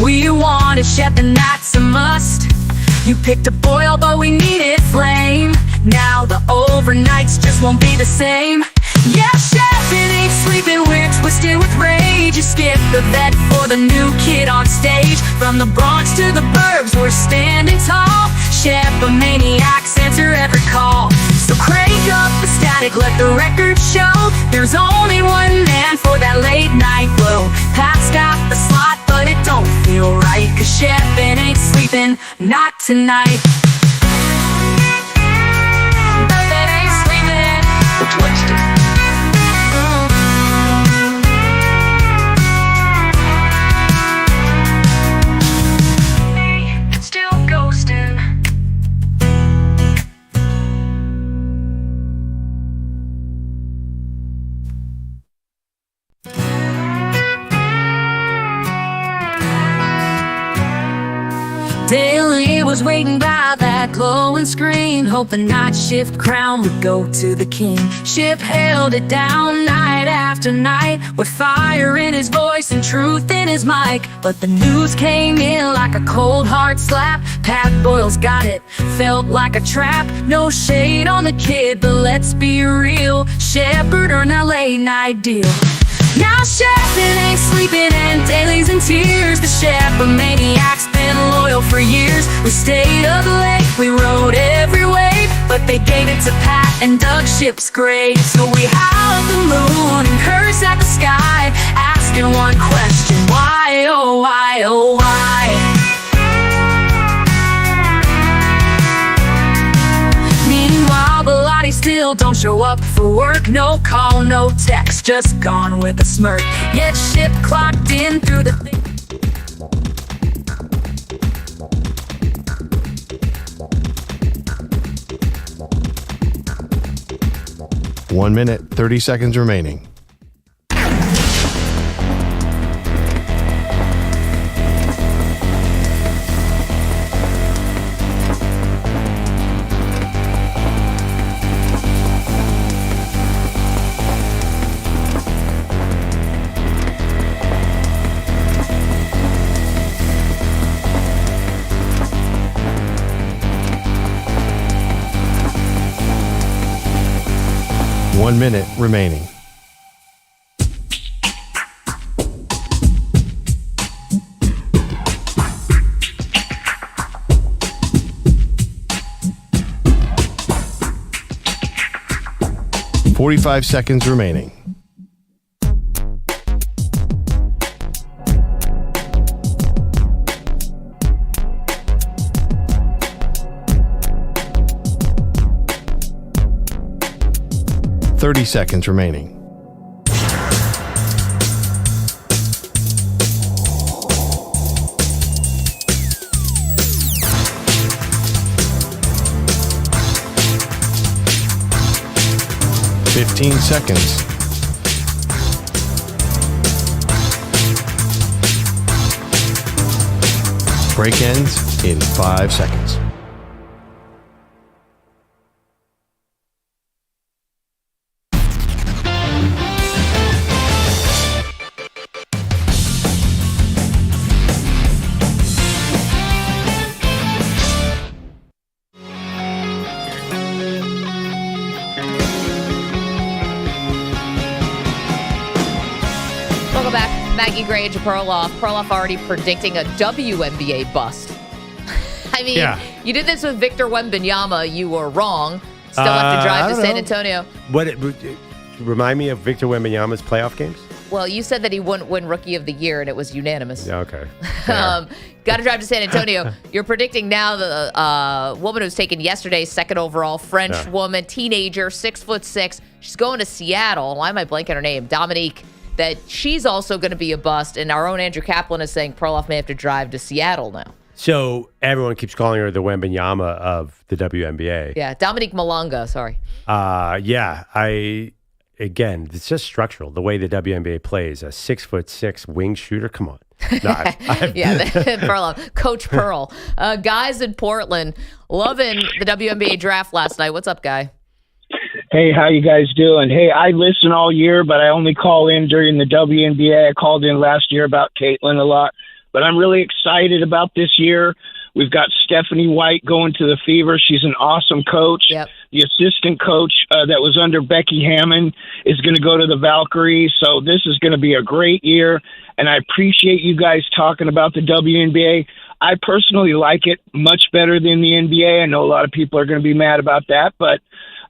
Speaker 10: We wanted Shep and that's a must. You picked a Boyle, but we needed flame. Now the overnights just won't be the same. Yeah, Shepard ain't sleeping, we're twisted with rage. You skipped the vet for the new kid on stage. From the Bronx to the burbs, we're standing tall. Shepard maniacs answer every call. So crank up the static, let the record show there's only one man for that late night blow. Pat's got the slot, but it don't feel right, 'cause Shepard ain't sleeping, not tonight. Shepard ain't sleeping, we're twisted. Daily was waiting by that glowing screen, hoping night shift crown would go to the king. Ship held it down night after night, with fire in his voice and truth in his mic. But the news came in like a cold hard slap. Pat Boyle's got it, felt like a trap. No shade on the kid, but let's be real, Shepard earned a late night deal. Now Shepard ain't sleeping and Daly's in tears. The Shepard maniac's been loyal for years. We stayed up late, we rode every wave, but they gave it to Pat and dug Ship's grave. So we howled the moon and cursed at the sky, asking one question: why, oh why, oh why? Still don't show up for work, no call, no text, just gone with a smirk. Yet Ship clocked in through the thing.
Speaker 1: One minute, 30 seconds remaining. One minute remaining. $45 seconds remaining. $30 seconds remaining. $15 seconds. Break ends in 5 seconds.
Speaker 3: Maggie Perloff. Perloff already predicting a WNBA bust. I mean, you did this with Victor Wembanyama. You were wrong. Still have to drive to San Antonio.
Speaker 4: Remind me of Victor Wembanyama's playoff games?
Speaker 3: Well, you said that he wouldn't win Rookie of the Year, and it was unanimous.
Speaker 4: Yeah, okay.
Speaker 3: Got to drive to San Antonio. You're predicting now the woman who was taken yesterday, second overall, French woman, teenager, 6'6". She's going to Seattle. Why am I blanking her name? Dominique. That she's also going to be a bust, and our own Andrew Kaplan is saying Perloff may have to drive to Seattle now.
Speaker 4: So everyone keeps calling her the Wembanyama of the WNBA.
Speaker 3: Yeah, Dominique Malonga, sorry.
Speaker 4: Again, it's just structural. The way the WNBA plays, a 6'6" wing shooter. Come on. No,
Speaker 3: Perloff, Coach Pearl. Guys in Portland, loving the WNBA draft last night. What's up, Guy?
Speaker 5: Hey, how you guys doing? Hey, I listen all year, but I only call in during the WNBA. I called in last year about Caitlin a lot, but I'm really excited about this year. We've got Stephanie White going to the Fever. She's an awesome coach.
Speaker 3: Yep.
Speaker 5: The assistant coach that was under Becky Hammond is going to go to the Valkyries. So this is going to be a great year, and I appreciate you guys talking about the WNBA. I personally like it much better than the NBA. I know a lot of people are going to be mad about that, but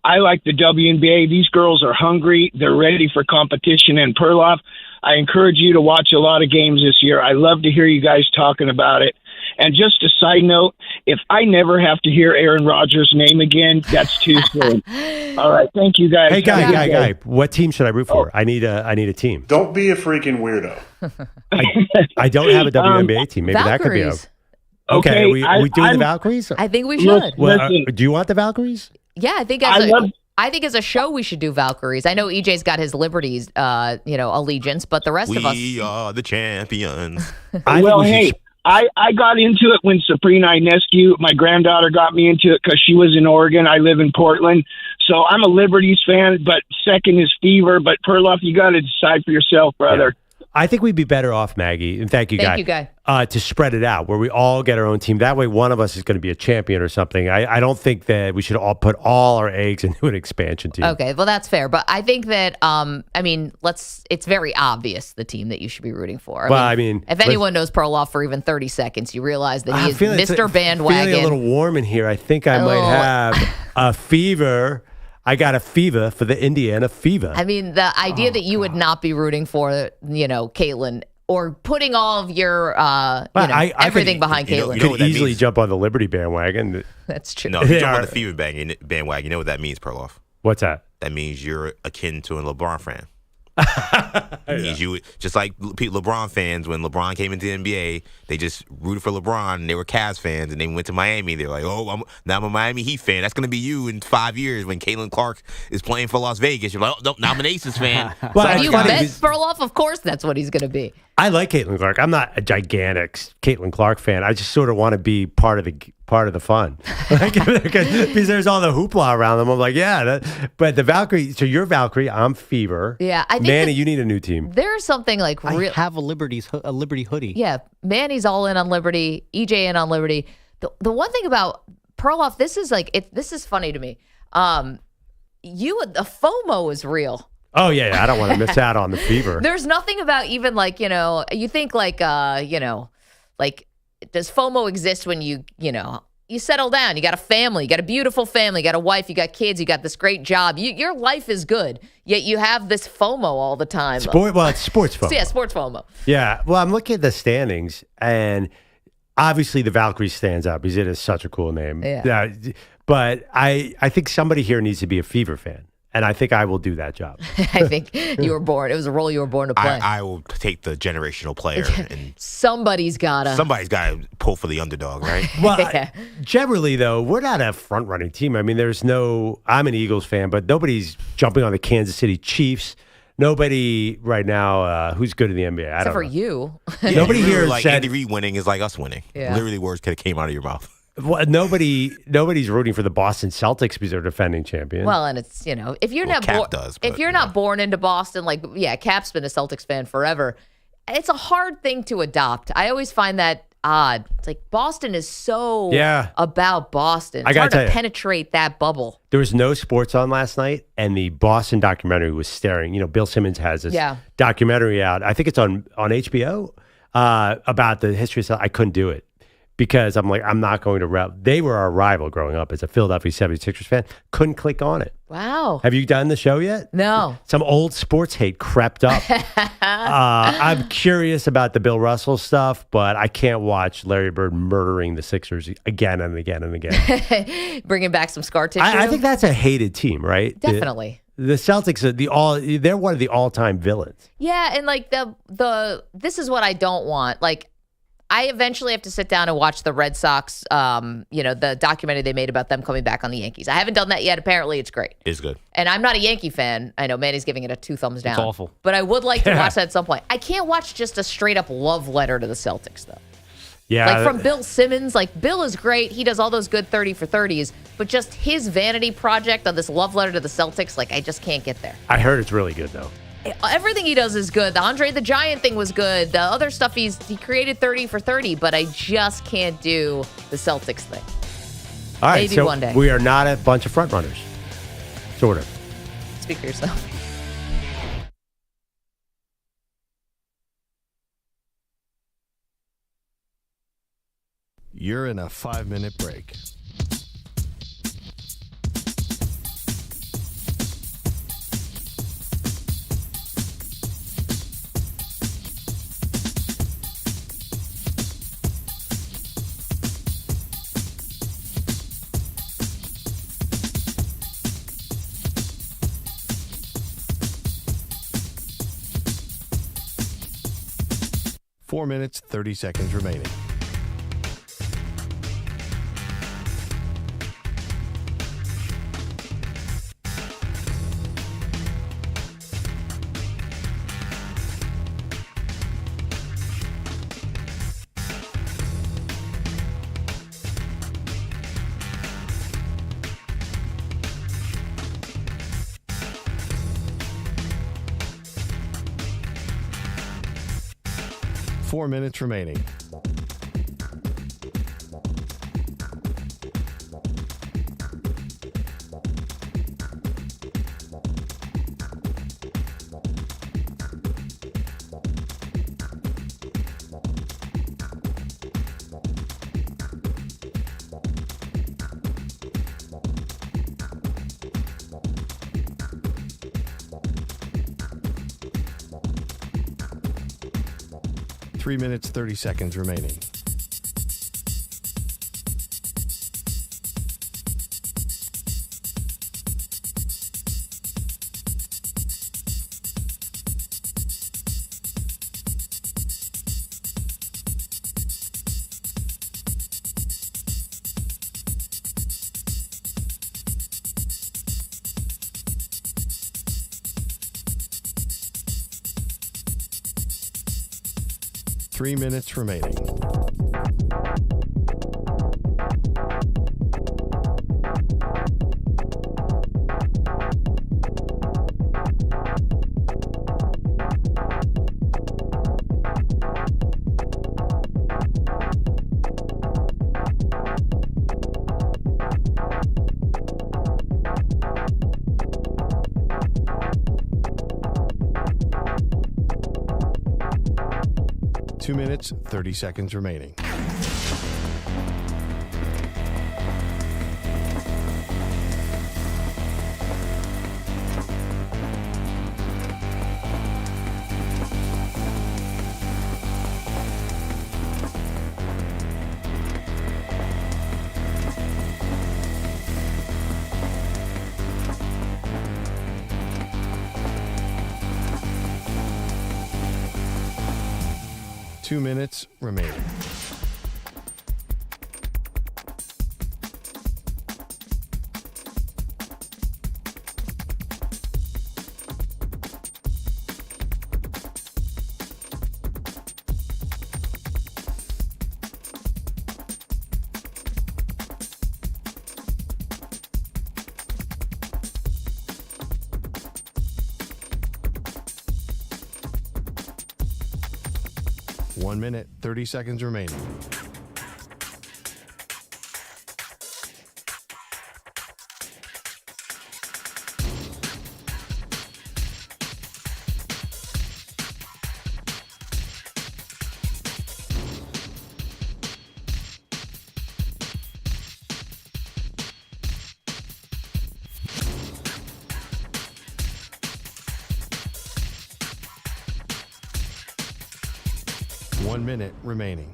Speaker 5: I like the WNBA. These girls are hungry. They're ready for competition. And Perloff, I encourage you to watch a lot of games this year. I love to hear you guys talking about it. And just a side note, if I never have to hear Aaron Rodgers' name again, that's too soon. All right. Thank you, guys.
Speaker 4: Hey, Guy. What team should I root for? I need a team.
Speaker 11: Don't be a freaking weirdo.
Speaker 4: I don't have a WNBA team. Maybe
Speaker 3: Valkyries.
Speaker 4: That could be Okay, are we doing the Valkyries?
Speaker 3: I think we should.
Speaker 4: Do you want the Valkyries?
Speaker 3: Yeah, I think as a show we should do Valkyries. I know EJ's got his Liberties, allegiance, but the rest of us,
Speaker 6: we are the champions.
Speaker 5: I got into it when Sabrina Ionescu, my granddaughter, got me into it because she was in Oregon. I live in Portland. So I'm a Liberties fan, but second is Fever. But Perloff, you got to decide for yourself, brother.
Speaker 4: Yeah. I think we'd be better off, Maggie, and thank you, Guy, to spread it out where we all get our own team. That way one of us is going to be a champion or something. I don't think that we should all put all our eggs into an expansion team.
Speaker 3: Okay, well, that's fair. But I think that, it's very obvious the team that you should be rooting for. If anyone knows Perloff for even 30 seconds, you realize that he is Mr. Bandwagon.
Speaker 4: Feeling a little warm in here. I think I might have a fever. I got a fever for the Indiana Fever.
Speaker 3: I mean, the idea that you would not be rooting for, Caitlin, or putting all of your, everything behind Caitlin.
Speaker 4: You could easily jump on the Liberty bandwagon.
Speaker 3: That's true.
Speaker 6: No, if you jump on the Fever bandwagon, you know what that means, Perloff?
Speaker 4: What's that?
Speaker 6: That means you're akin to a LeBron fan. Means you, just like LeBron fans, when LeBron came into the NBA, they just rooted for LeBron and they were Cavs fans, and they went to Miami. They're like, now I'm a Miami Heat fan. That's going to be you in 5 years when Caitlin Clark is playing for Las Vegas. You're like, now I'm an Aces fan.
Speaker 3: Have you met Perloff? Of course that's what he's going to be.
Speaker 4: I like Caitlin Clark. I'm not a gigantic Caitlin Clark fan. I just sort of want to be part of the fun, because there's all the hoopla around them. I'm like, but the Valkyrie. So you're Valkyrie. I'm Fever.
Speaker 3: Yeah, I think
Speaker 4: Manny, you need a new team.
Speaker 3: There's something like
Speaker 9: I have a Liberty hoodie.
Speaker 3: Yeah, Manny's all in on Liberty. EJ in on Liberty. The one thing about Perloff, this is funny to me. The FOMO is real.
Speaker 4: Oh, yeah. I don't want to miss out on the Fever.
Speaker 3: There's nothing about even you think does FOMO exist when you settle down? You got a family, you got a beautiful family, you got a wife, you got kids, you got this great job. Your life is good, yet you have this FOMO all the time.
Speaker 4: It's sports FOMO.
Speaker 3: Yeah, sports FOMO.
Speaker 4: Yeah. Well, I'm looking at the standings, and obviously the Valkyrie stands up because it is such a cool name.
Speaker 3: Yeah.
Speaker 4: But I think somebody here needs to be a Fever fan. And I think I will do that job.
Speaker 3: I think you were born. It was a role you were born to play.
Speaker 6: I will take the generational player. And
Speaker 3: somebody's got to
Speaker 6: pull for the underdog, right?
Speaker 4: Well, generally, though, we're not a front-running team. I mean, I'm an Eagles fan, but nobody's jumping on the Kansas City Chiefs. Nobody right now who's good in the NBA.
Speaker 3: Except for you.
Speaker 6: Nobody here said Andy Reid winning is like us winning. Yeah. Literally, words could have came out of your mouth.
Speaker 4: Well, nobody's rooting for the Boston Celtics because they're defending champion.
Speaker 3: Well, and it's if you're not born into Boston, Cap's been a Celtics fan forever. It's a hard thing to adopt. I always find that odd. It's like Boston is so about Boston.
Speaker 4: I
Speaker 3: It's
Speaker 4: gotta
Speaker 3: hard
Speaker 4: tell
Speaker 3: to
Speaker 4: you.
Speaker 3: penetrate that bubble.
Speaker 4: There was no sports on last night, and the Boston documentary was staring. You know, Bill Simmons has this documentary out. I think it's on HBO about the history of. I couldn't do it because I'm like, I'm not going to. They were our rival growing up as a Philadelphia 76ers fan. Couldn't click on it.
Speaker 3: Wow.
Speaker 4: Have you done the show yet?
Speaker 3: No.
Speaker 4: Some old sports hate crept up. I'm curious about the Bill Russell stuff, but I can't watch Larry Bird murdering the Sixers again and again and again.
Speaker 3: Bringing back some scar tissue.
Speaker 4: I think that's a hated team, right?
Speaker 3: Definitely.
Speaker 4: The Celtics are they're one of the all-time villains.
Speaker 3: Yeah, and like this is what I don't want. Like, I eventually have to sit down and watch the Red Sox, the documentary they made about them coming back on the Yankees. I haven't done that yet. Apparently, it's great.
Speaker 6: It's good.
Speaker 3: And I'm not a Yankee fan. I know Manny's giving it a 2 thumbs down.
Speaker 7: It's awful.
Speaker 3: But I would like to watch that at some point. I can't watch just a straight-up love letter to the Celtics, though.
Speaker 4: Yeah.
Speaker 3: Like from Bill Simmons. Like, Bill is great. He does all those good 30 for 30s. But just his vanity project on this love letter to the Celtics, like, I just can't get there.
Speaker 4: I heard it's really good, though.
Speaker 3: Everything he does is good. The Andre the Giant thing was good. The other stuff he created 30 for 30, but I just can't do the Celtics thing.
Speaker 4: All right,
Speaker 3: Maybe
Speaker 4: so
Speaker 3: one day.
Speaker 4: we are not a bunch of front runners. Sort of.
Speaker 3: Speak for yourself.
Speaker 1: You're in a 5-minute break. Four minutes, 30 seconds remaining. Four minutes remaining. Three minutes, 30 seconds remaining. Three minutes remaining. Two minutes, 30 seconds remaining. Two minutes remaining. 1 minute, 30 seconds remaining. One minute remaining.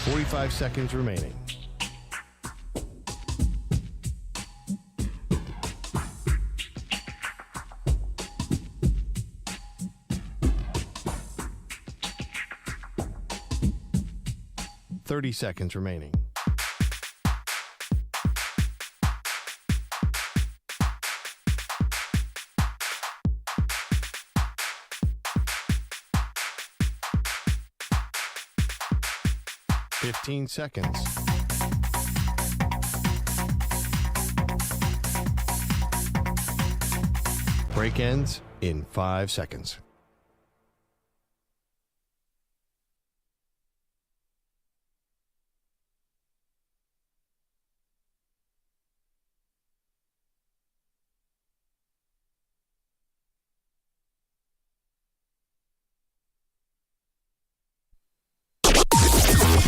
Speaker 1: Forty-five seconds remaining. Thirty seconds remaining. Fifteen seconds. Break ends in 5 seconds.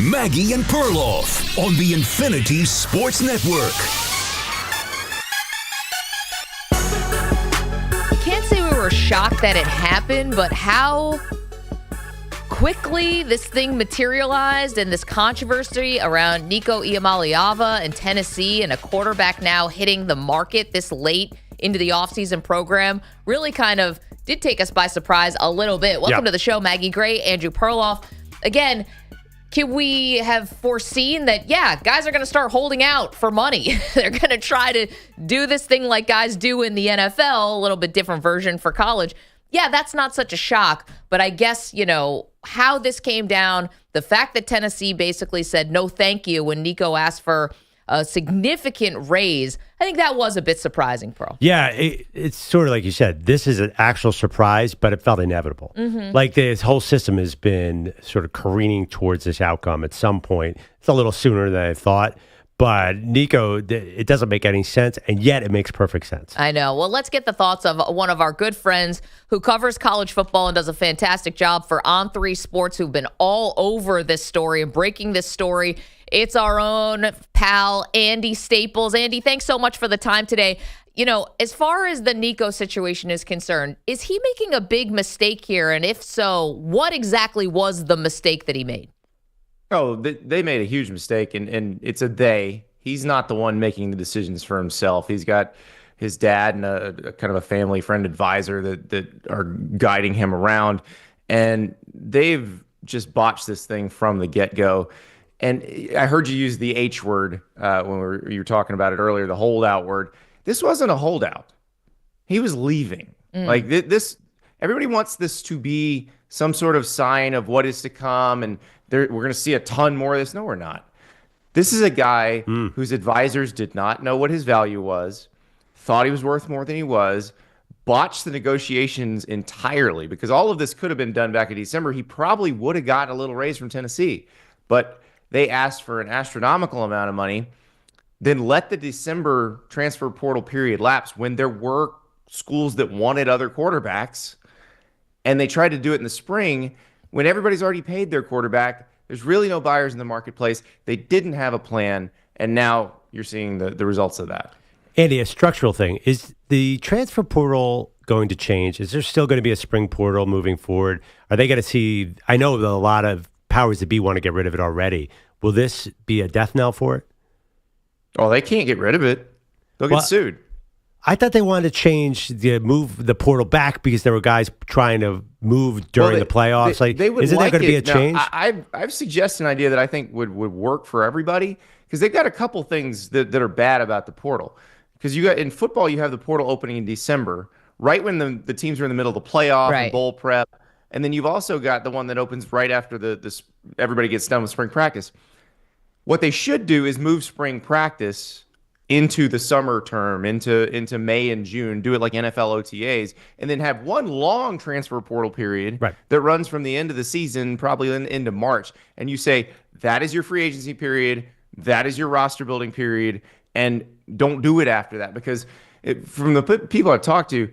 Speaker 2: Maggie and Perloff on the Infinity Sports Network.
Speaker 3: Can't say we were shocked that it happened, but how quickly this thing materialized and this controversy around Nico Iamaleava and Tennessee and a quarterback now hitting the market this late into the offseason program really kind of did take us by surprise a little bit. Welcome to the show, Maggie Gray, Andrew Perloff. Again, can we have foreseen that, guys are going to start holding out for money? They're going to try to do this thing like guys do in the NFL, a little bit different version for college. Yeah, that's not such a shock. But I guess, how this came down, the fact that Tennessee basically said no thank you when Nico asked for a significant raise, I think that was a bit surprising, Pro.
Speaker 4: Yeah, it's sort of like you said, this is an actual surprise, but it felt inevitable. Mm-hmm. Like this whole system has been sort of careening towards this outcome at some point. It's a little sooner than I thought. But Nico, it doesn't make any sense, and yet it makes perfect sense.
Speaker 3: I know. Well, let's get the thoughts of one of our good friends who covers college football and does a fantastic job for On3 Sports, who've been all over this story and breaking this story. It's our own pal, Andy Staples. Andy, thanks so much for the time today. As far as the Nico situation is concerned, is he making a big mistake here? And if so, what exactly was the mistake that he made?
Speaker 11: Oh, they made a huge mistake, and it's a they. He's not the one making the decisions for himself. He's got his dad and a kind of a family friend advisor that are guiding him around, and they've just botched this thing from the get-go. And I heard you use the H word when you were talking about it earlier, the holdout word. This wasn't a holdout. He was leaving. Like this, everybody wants this to be some sort of sign of what is to come, and we're going to see a ton more of this. No, we're not. This is a guy whose advisors did not know what his value was, thought he was worth more than he was, botched the negotiations entirely, because all of this could have been done back in December. He probably would have gotten a little raise from Tennessee, but they asked for an astronomical amount of money, then let the December transfer portal period lapse when there were schools that wanted other quarterbacks, and they tried to do it in the spring when everybody's already paid their quarterback. There's really no buyers in the marketplace. They didn't have a plan, and now you're seeing the results of that.
Speaker 4: Andy, a structural thing. Is the transfer portal going to change? Is there still going to be a spring portal moving forward? Are they going to see – I know that a lot of powers that be want to get rid of it already. Will this be a death knell for it?
Speaker 11: Oh, they can't get rid of it. They'll get sued.
Speaker 4: I thought they wanted to move the portal back because there were guys trying to move during the playoffs. Isn't that going to be a change?
Speaker 11: I've suggested an idea that I think would work for everybody, because they've got a couple things that are bad about the portal. Because in football, you have the portal opening in December, right when the teams are in the middle of the playoff and bowl prep. And then you've also got the one that opens right after everybody gets done with spring practice. What they should do is move spring practice into the summer term, into May and June, do it like NFL OTAs, and then have one long transfer portal period that runs from the end of the season, probably into March. And you say, that is your free agency period, that is your roster building period, and don't do it after that. Because from the people I've talked to,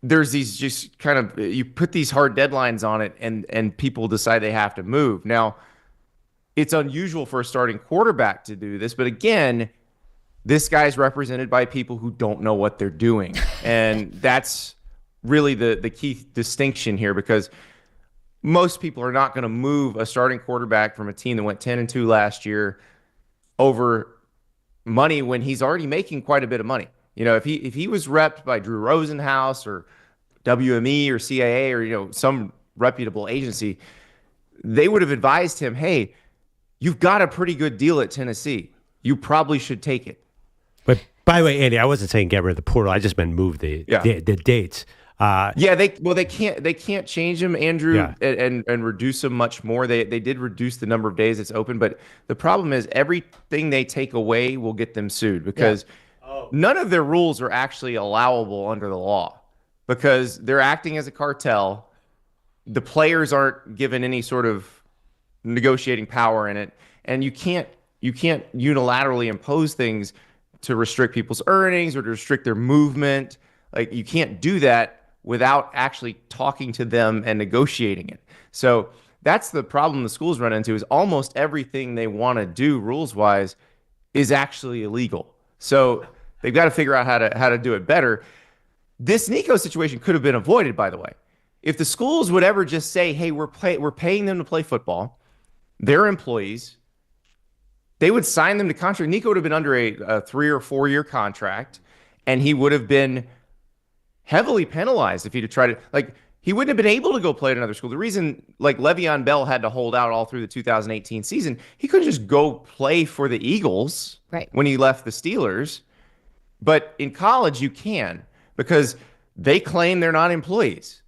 Speaker 11: there's these just kind of, you put these hard deadlines on it, and people decide they have to move. Now, it's unusual for a starting quarterback to do this, but again, this guy's represented by people who don't know what they're doing. And that's really the key distinction here, because most people are not going to move a starting quarterback from a team that went 10-2 last year over money when he's already making quite a bit of money. You know, if he was repped by Drew Rosenhaus or WME or CIA or, you know, some reputable agency, they would have advised him, hey, you've got a pretty good deal at Tennessee. You probably should take it.
Speaker 4: But by the way, Andy, I wasn't saying get rid of the portal. I just meant move the dates.
Speaker 11: They can't change them, Andrew, and reduce them much more. They did reduce the number of days it's open, but the problem is everything they take away will get them sued, because none of their rules are actually allowable under the law, because they're acting as a cartel. The players aren't given any sort of negotiating power in it, and you can't unilaterally impose things to restrict people's earnings or to restrict their movement. Like, you can't do that without actually talking to them and negotiating it. So that's the problem the schools run into, is almost everything they want to do rules-wise is actually illegal. So they've got to figure out how to do it better. This Nico situation could have been avoided, by the way. If the schools would ever just say, hey, we're paying them to play football, they're employees, they would sign them to contract. Nico would have been under a 3 or 4 year contract, and he would have been heavily penalized if he'd have tried to, like, he wouldn't have been able to go play at another school. The reason, like, Le'Veon Bell had to hold out all through the 2018 season, he couldn't just go play for the Eagles when he left the Steelers. But in college, you can, because they claim they're not employees,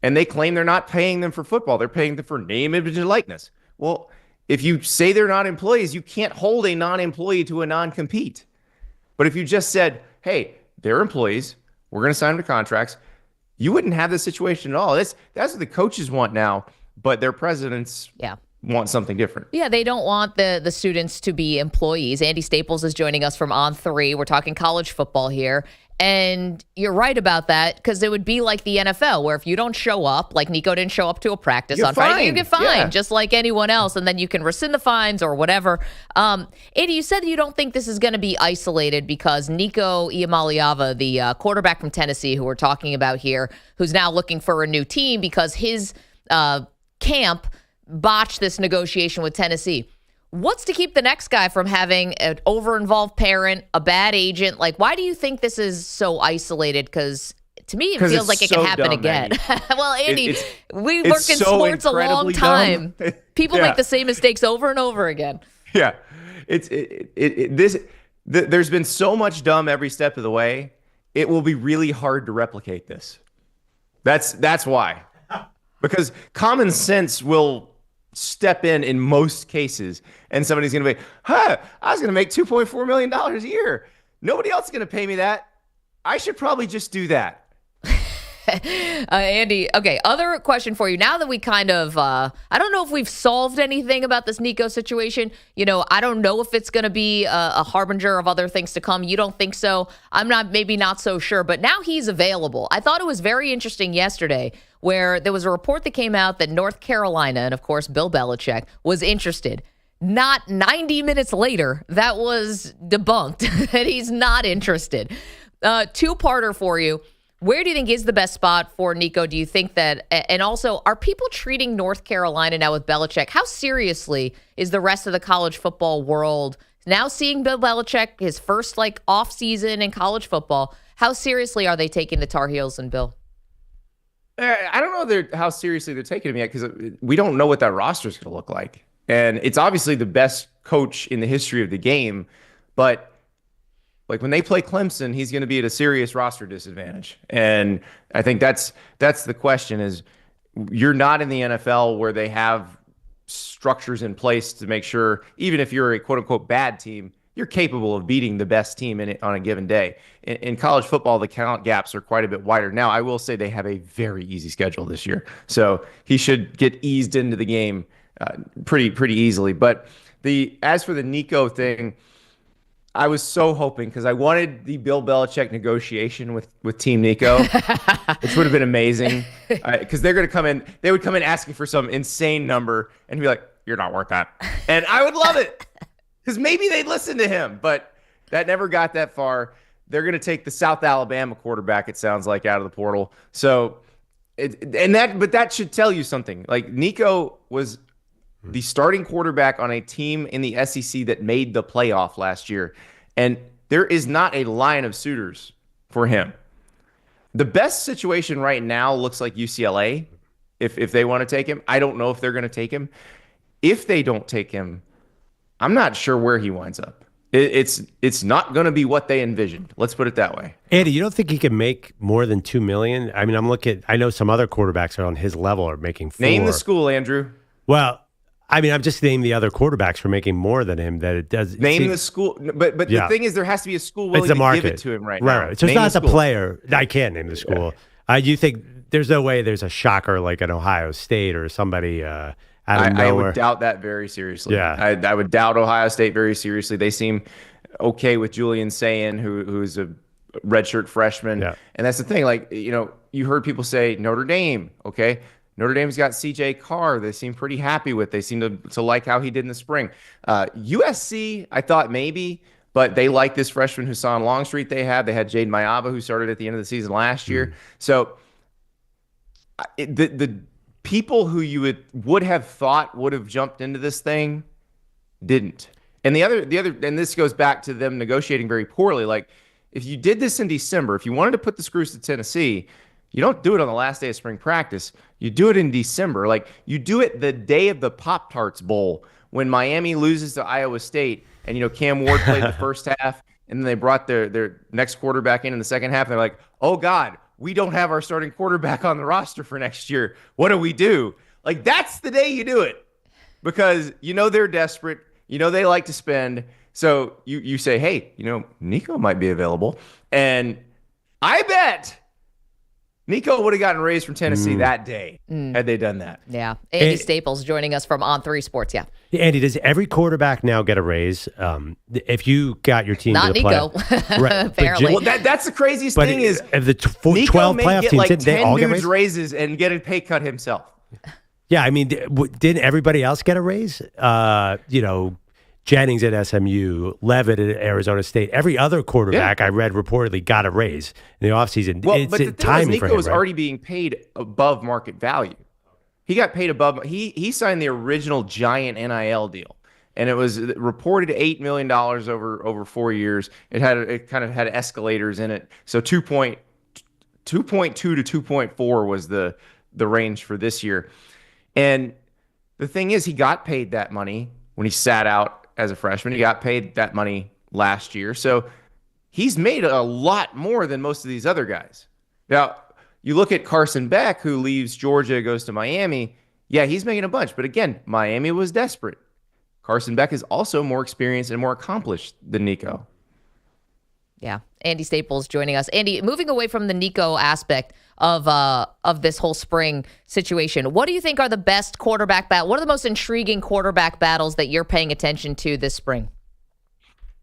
Speaker 11: and they claim they're not paying them for football. They're paying them for name, image, and likeness. Well, if you say they're not employees, you can't hold a non-employee to a non-compete. But if you just said, hey, they're employees, we're going to sign them to contracts, you wouldn't have this situation at all. That's what the coaches want now, but their presidents want something different.
Speaker 3: Yeah, they don't want the students to be employees. Andy Staples is joining us from On3. We're talking college football here. And you're right about that, because it would be like the NFL, where if you don't show up, like Nico didn't show up to a practice on Friday, you get fined, just like anyone else, and then you can rescind the fines or whatever. Andy, you said you don't think this is going to be isolated, because Nico Iamaleava, the quarterback from Tennessee who we're talking about here, who's now looking for a new team because his camp botched this negotiation with Tennessee. What's to keep the next guy from having an over-involved parent, a bad agent? Like, why do you think this is so isolated? Because to me, it feels like it can happen again. Well, Andy, we work in sports a long time. People make the same mistakes over and over again.
Speaker 11: Yeah, there's been so much dumb every step of the way. It will be really hard to replicate this. That's why, because common sense will step in most cases, and somebody's going to be, I was going to make $2.4 million a year. Nobody else is going to pay me that. I should probably just do that.
Speaker 3: Andy, okay, other question for you. Now that we kind of, I don't know if we've solved anything about this Nico situation. You know, I don't know if it's going to be a harbinger of other things to come. You don't think so? I'm maybe not so sure, but now he's available. I thought it was very interesting yesterday where there was a report that came out that North Carolina, and of course Bill Belichick, was interested. Not 90 minutes later, that was debunked, that he's not interested. Two-parter for you. Where do you think is the best spot for Nico? Do you think that, and also, are people treating North Carolina now with Belichick? How seriously is the rest of the college football world now seeing Bill Belichick, his first off season in college football? How seriously are they taking the Tar Heels and Bill?
Speaker 11: I don't know how seriously they're taking him yet, because we don't know what that roster is going to look like. And it's obviously the best coach in the history of the game, but when they play Clemson, he's going to be at a serious roster disadvantage. And I think that's the question is, you're not in the NFL where they have structures in place to make sure, even if you're a quote unquote bad team, you're capable of beating the best team on a given day. In college football, the talent gaps are quite a bit wider. Now, I will say they have a very easy schedule this year, so he should get eased into the game pretty easily. But as for the Nico thing, I was so hoping, because I wanted the Bill Belichick negotiation with Team Nico, which would have been amazing. Because they're going to come in, they would come in asking for some insane number and be like, "You're not worth that," and I would love it. Because maybe they'd listen to him, but that never got that far. They're going to take the South Alabama quarterback, it sounds like, out of the portal. So, but that should tell you something. Like, Nico was the starting quarterback on a team in the SEC that made the playoff last year, and there is not a line of suitors for him. The best situation right now looks like UCLA, if they want to take him. I don't know if they're going to take him. If they don't take him, I'm not sure where he winds up. It's not going to be what they envisioned. Let's put it that way.
Speaker 4: Andy, you don't think he can make more than $2 million? I mean, I know some other quarterbacks are on his level are making $4 million.
Speaker 11: Name the school, Andrew.
Speaker 4: Well, I mean, I'm just naming the other quarterbacks for making more than him. That it does
Speaker 11: name the school, but the thing is, there has to be a school willing to give it to him right now.
Speaker 4: Right. So it's not the player. I can't name the school. You think there's no way there's a shocker like an Ohio State or somebody out of nowhere?
Speaker 11: I would doubt that very seriously.
Speaker 4: Yeah,
Speaker 11: I would doubt Ohio State very seriously. They seem okay with Julian Sayin, who's a redshirt freshman, and that's the thing. Like, you heard people say Notre Dame. Okay. Notre Dame's got C.J. Carr. They seem pretty happy with. They seem to like how he did in the spring. USC, I thought maybe, but they like this freshman Hassan Longstreet they had. They had Jaden Mayava, who started at the end of the season last year. So the people who you would have thought would have jumped into this thing didn't. And the other, and this goes back to them negotiating very poorly. Like, if you did this in December, if you wanted to put the screws to Tennessee, you don't do it on the last day of spring practice. You do it in December. Like, you do it the day of the Pop-Tarts Bowl when Miami loses to Iowa State and, Cam Ward played the first half and then they brought their next quarterback in the second half. And they're like, oh, God, we don't have our starting quarterback on the roster for next year. What do we do? Like, that's the day you do it because, they're desperate. They like to spend. So you say, hey, Nico might be available. And I bet Nico would have gotten raised from Tennessee that day had they done that.
Speaker 3: Yeah. Andy Staples joining us from On3 Sports. Yeah.
Speaker 4: Andy, does every quarterback now get a raise? If you got your team
Speaker 3: not
Speaker 4: to the
Speaker 3: Nico,
Speaker 4: right,
Speaker 3: apparently.
Speaker 11: Well, that's the craziest thing is
Speaker 4: of the 12
Speaker 11: Nico
Speaker 4: playoff
Speaker 11: get
Speaker 4: teams,
Speaker 11: like
Speaker 4: didn't they
Speaker 11: 10
Speaker 4: all get
Speaker 11: dudes
Speaker 4: raises?
Speaker 11: raises and get a pay cut himself.
Speaker 4: Yeah, I mean, didn't everybody else get a raise? Jennings at SMU, Levitt at Arizona State. Every other quarterback I read reportedly got a raise in the offseason.
Speaker 11: Well,
Speaker 4: it's
Speaker 11: but the thing is, Nico was already being paid above market value. He got paid above. He signed the original giant NIL deal, and it was reported $8 million over 4 years. It kind of had escalators in it. So 2.2 to 2.4 was the range for this year. And the thing is, he got paid that money when he sat out as a freshman. He got paid that money last year. So he's made a lot more than most of these other guys. Now, you look at Carson Beck, who leaves Georgia, goes to Miami. Yeah, he's making a bunch. But again, Miami was desperate. Carson Beck is also more experienced and more accomplished than Nico.
Speaker 3: Yeah. Andy Staples joining us. Andy, moving away from the Nico aspect of this whole spring situation, what do you think are the best quarterback battles? What are the most intriguing quarterback battles that you're paying attention to this spring?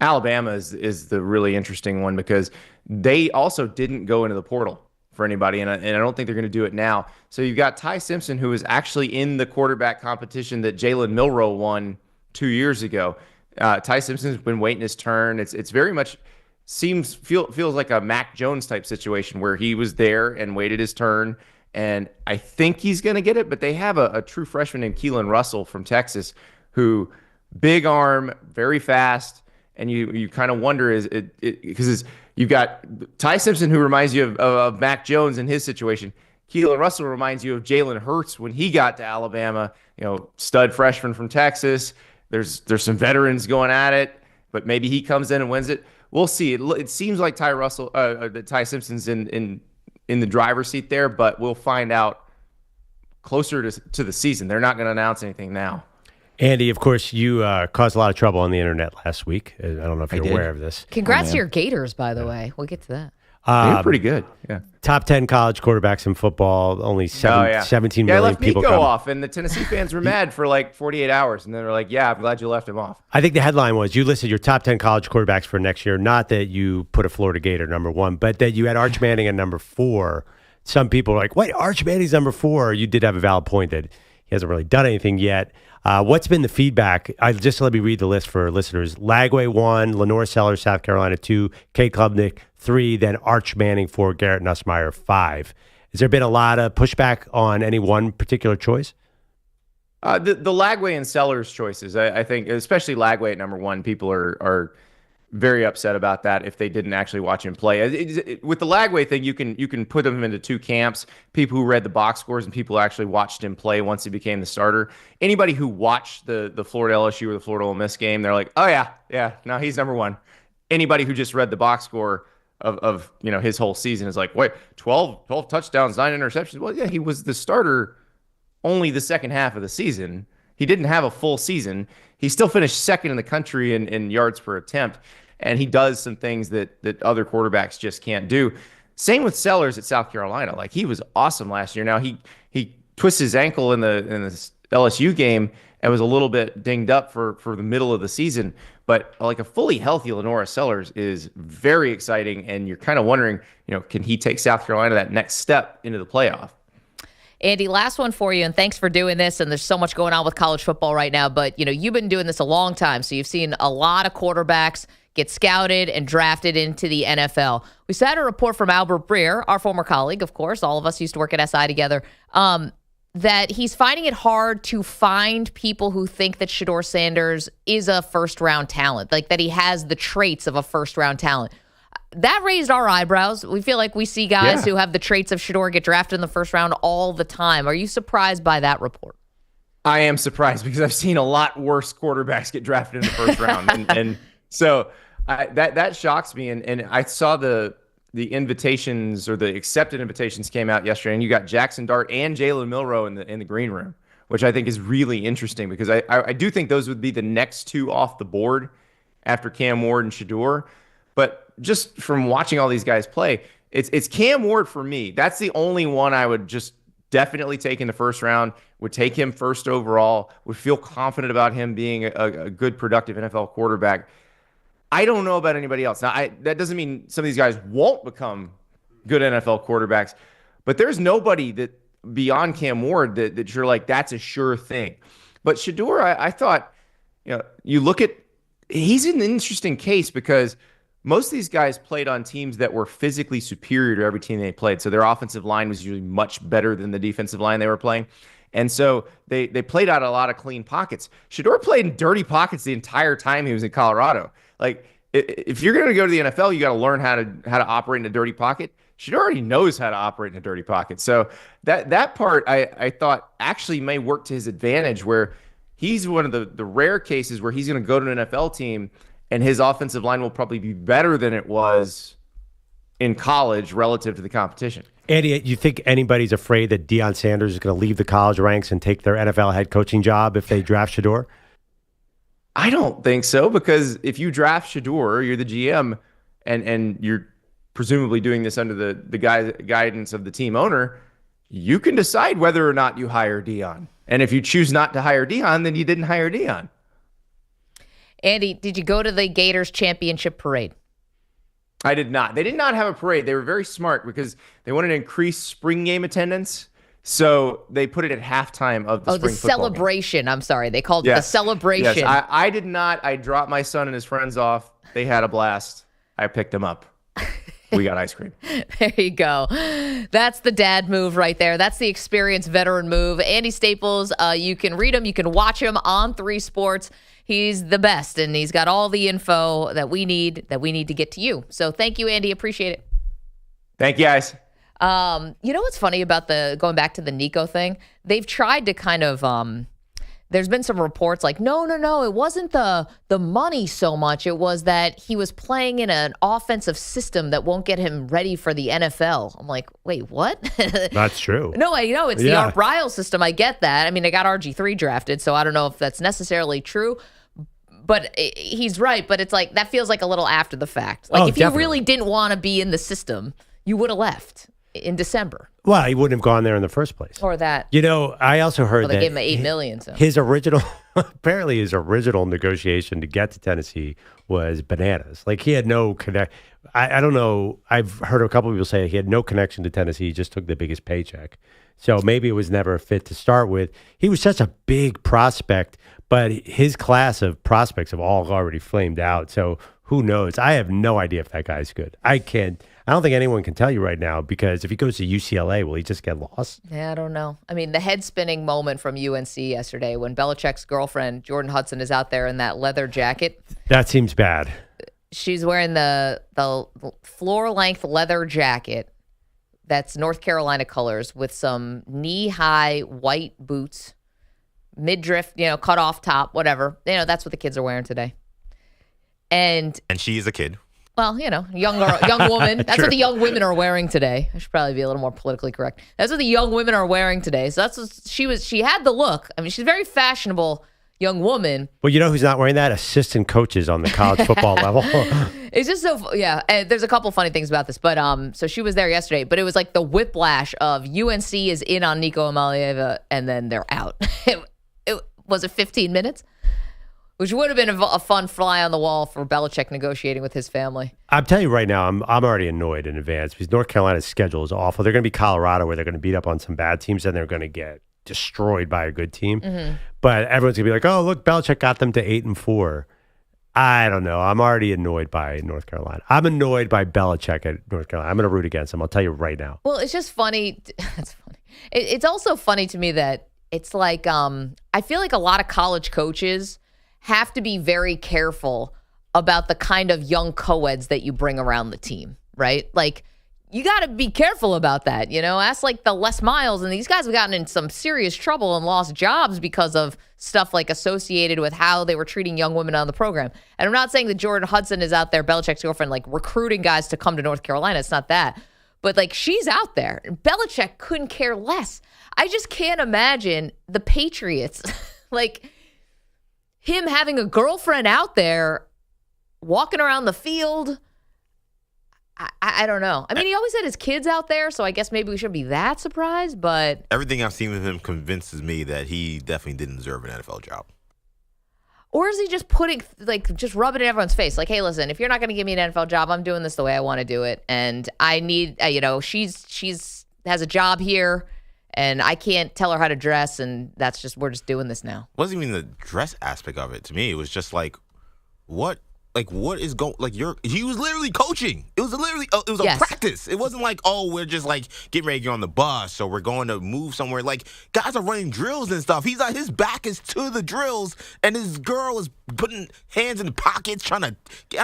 Speaker 11: Alabama is the really interesting one because they also didn't go into the portal for anybody, and I don't think they're going to do it now. So you've got Ty Simpson, who was actually in the quarterback competition that Jalen Milroe won 2 years ago. Ty Simpson's been waiting his turn. It's very much feels like a Mac Jones type situation where he was there and waited his turn, and I think he's going to get it. But they have a true freshman named Keelan Russell from Texas, who big arm, very fast, and you kind of wonder because you've got Ty Simpson, who reminds you of Mac Jones in his situation. Keelan Russell reminds you of Jalen Hurts when he got to Alabama. Stud freshman from Texas. There's some veterans going at it, but maybe he comes in and wins it. We'll see. It seems like Ty Simpson's in the driver's seat there, but we'll find out closer to the season. They're not going to announce anything now.
Speaker 4: Andy, of course, you caused a lot of trouble on the internet last week. I don't know if you're aware of this.
Speaker 3: Congrats to your Gators, by the way. We'll get to that.
Speaker 11: They're pretty good. Yeah.
Speaker 4: Top 10 college quarterbacks in football. Only 17 million
Speaker 11: I left
Speaker 4: people
Speaker 11: Nico
Speaker 4: come.
Speaker 11: off, and the Tennessee fans were mad for like 48 hours, and then they're like, "Yeah, I'm glad you left him off."
Speaker 4: I think the headline was you listed your top 10 college quarterbacks for next year. Not that you put a Florida Gator number 1, but that you had Arch Manning at number 4. Some people are like, "Wait, Arch Manning's number 4." You did have a valid point that he hasn't really done anything yet. What's been the feedback? Just let me read the list for listeners. Lagway 1, Lenore Sellers, South Carolina 2, Kate Klubnik 3, then Arch Manning 4, Garrett Nussmeier 5. Has there been a lot of pushback on any one particular choice?
Speaker 11: The Lagway and Sellers choices, I think, especially Lagway at number 1, people are very upset about that if they didn't actually watch him play. With the Lagway thing, you can put them into two camps: people who read the box scores and people who actually watched him play once he became the starter. Anybody who watched the Florida LSU or the Florida Ole Miss game, they're like, "Oh yeah, no, he's number 1." Anybody who just read the box score of his whole season is like, "Wait, 12 touchdowns, 9 interceptions." Well, yeah, he was the starter only the second half of the season. He didn't have a full season. He still finished second in the country in yards per attempt, and he does some things that other quarterbacks just can't do. Same with Sellers at South Carolina. Like, he was awesome last year. Now he twisted his ankle in the LSU game and was a little bit dinged up for the middle of the season. But like, a fully healthy Lenora Sellers is very exciting, and you're kind of wondering, can he take South Carolina that next step into the playoff?
Speaker 3: Andy, last one for you, and thanks for doing this. And there's so much going on with college football right now, but you've been doing this a long time, so you've seen a lot of quarterbacks get scouted and drafted into the NFL. We saw a report from Albert Breer, our former colleague, of course. All of us used to work at SI together. That he's finding it hard to find people who think that Shedeur Sanders is a first-round talent, like that he has the traits of a first-round talent. That raised our eyebrows. We feel like we see guys who have the traits of Shedeur get drafted in the first round all the time. Are you surprised by that report?
Speaker 11: I am surprised, because I've seen a lot worse quarterbacks get drafted in the first round. And so that shocks me. And I saw the invitations, or the accepted invitations, came out yesterday, and you got Jackson Dart and Jalen Milroe in the green room, which I think is really interesting, because I do think those would be the next two off the board after Cam Ward and Shedeur. But just from watching all these guys play, it's Cam Ward for me. That's the only one I would just definitely take in the first round, would take him first overall, would feel confident about him being a good, productive NFL quarterback. I don't know about anybody else. Now, that doesn't mean some of these guys won't become good NFL quarterbacks, but there's nobody that beyond Cam Ward that you're like, that's a sure thing. But Shedeur, I thought, you look at, he's an interesting case, because most of these guys played on teams that were physically superior to every team they played. So their offensive line was usually much better than the defensive line they were playing. And so they played out a lot of clean pockets. Shedeur played in dirty pockets the entire time he was in Colorado. Like, if you're going to go to the NFL, you got to learn how to operate in a dirty pocket. Shedeur already knows how to operate in a dirty pocket. So that part I thought actually may work to his advantage, where he's one of the rare cases where he's going to go to an NFL team and his offensive line will probably be better than it was in college relative to the competition.
Speaker 4: Andy, you think anybody's afraid that Deion Sanders is going to leave the college ranks and take their NFL head coaching job if they draft Shedeur?
Speaker 11: I don't think so, because if you draft Shedeur, you're the GM, and you're presumably doing this under the guidance of the team owner, you can decide whether or not you hire Deion. And if you choose not to hire Deion, then you didn't hire Deion.
Speaker 3: Andy, did you go to the Gators championship parade?
Speaker 11: I did not. They did not have a parade. They were very smart, because they wanted to increase spring game attendance. So they put it at halftime of the spring football
Speaker 3: celebration.
Speaker 11: Game.
Speaker 3: I'm sorry. They called it the celebration.
Speaker 11: Yes, I did not. I dropped my son and his friends off. They had a blast. I picked them up. We got ice cream.
Speaker 3: There you go. That's the dad move right there. That's the experienced veteran move. Andy Staples, you can read him. You can watch him on 3 Sports. He's the best, and he's got all the info that we need to get to you. So thank you, Andy. Appreciate it.
Speaker 11: Thank you, guys.
Speaker 3: You know what's funny about going back to the Nico thing? They've tried to kind of there's been some reports like, no, it wasn't the money so much. It was that he was playing in an offensive system that won't get him ready for the NFL. I'm like, wait, what?
Speaker 4: That's true.
Speaker 3: No, I know it's the Art Briles system. I get that. I mean, I got RG3 drafted, so I don't know if that's necessarily true. But he's right. But it's like, that feels like a little after the fact. Like, if you really didn't want to be in the system, you would have left in December.
Speaker 4: Well, he wouldn't have gone there in the first place.
Speaker 3: Or that.
Speaker 4: I also heard that
Speaker 3: they gave him $8 million. So.
Speaker 4: His original, apparently his original negotiation to get to Tennessee was bananas. Like, he had no connect. I don't know. I've heard a couple of people say he had no connection to Tennessee. He just took the biggest paycheck. So maybe it was never a fit to start with. He was such a big prospect, but his class of prospects have all already flamed out. So who knows? I have no idea if that guy's good. I don't think anyone can tell you right now, because if he goes to UCLA, will he just get lost?
Speaker 3: Yeah, I don't know. I mean, the head-spinning moment from UNC yesterday when Belichick's girlfriend, Jordan Hudson, is out there in that leather jacket.
Speaker 4: That seems bad.
Speaker 3: She's wearing the floor-length leather jacket that's North Carolina colors with some knee-high white boots, midriff, cut off top, whatever. That's what the kids are wearing today. And
Speaker 6: she is a kid.
Speaker 3: Well, young woman. That's what the young women are wearing today. I should probably be a little more politically correct. That's what the young women are wearing today. So that's what she had the look. I mean, she's a very fashionable young woman.
Speaker 4: Well, you know who's not wearing that? Assistant coaches on the college football level.
Speaker 3: It's just so, yeah. And there's a couple funny things about this. But so she was there yesterday, but it was like the whiplash of UNC is in on Nico Iamaleava and then they're out. Was it 15 minutes? Which would have been a fun fly on the wall for Belichick negotiating with his family.
Speaker 4: I'm telling you right now, I'm already annoyed in advance because North Carolina's schedule is awful. They're going to be Colorado, where they're going to beat up on some bad teams, and they're going to get destroyed by a good team. Mm-hmm. But everyone's going to be like, "Oh, look, Belichick got them to 8-4." I don't know. I'm already annoyed by North Carolina. I'm annoyed by Belichick at North Carolina. I'm going to root against him. I'll tell you right now.
Speaker 3: Well, it's just funny. It's funny. It's also funny to me that it's like I feel like a lot of college coaches have to be very careful about the kind of young co-eds that you bring around the team, right? Like, you got to be careful about that, Ask like the Les Miles, and these guys have gotten in some serious trouble and lost jobs because of stuff like associated with how they were treating young women on the program. And I'm not saying that Jordan Hudson is out there, Belichick's girlfriend, like recruiting guys to come to North Carolina. It's not that. But like, she's out there. Belichick couldn't care less. I just can't imagine the Patriots, like, him having a girlfriend out there walking around the field. I don't know. I mean, he always had his kids out there, so I guess maybe we shouldn't be that surprised, but
Speaker 6: everything I've seen with him convinces me that he definitely didn't deserve an NFL job.
Speaker 3: Or is he just just rubbing it in everyone's face? Like, hey, listen, if you're not going to give me an NFL job, I'm doing this the way I want to do it. And I need, she's has a job here. And I can't tell her how to dress, and we're just doing this now.
Speaker 6: It wasn't even the dress aspect of it to me. It was just like, what is going, he was literally coaching. It was literally, it was a practice. It wasn't like, oh, we're just like getting ready to get on the bus or we're going to move somewhere. Like, guys are running drills and stuff. His back is to the drills, and his girl is putting hands in the pockets trying to get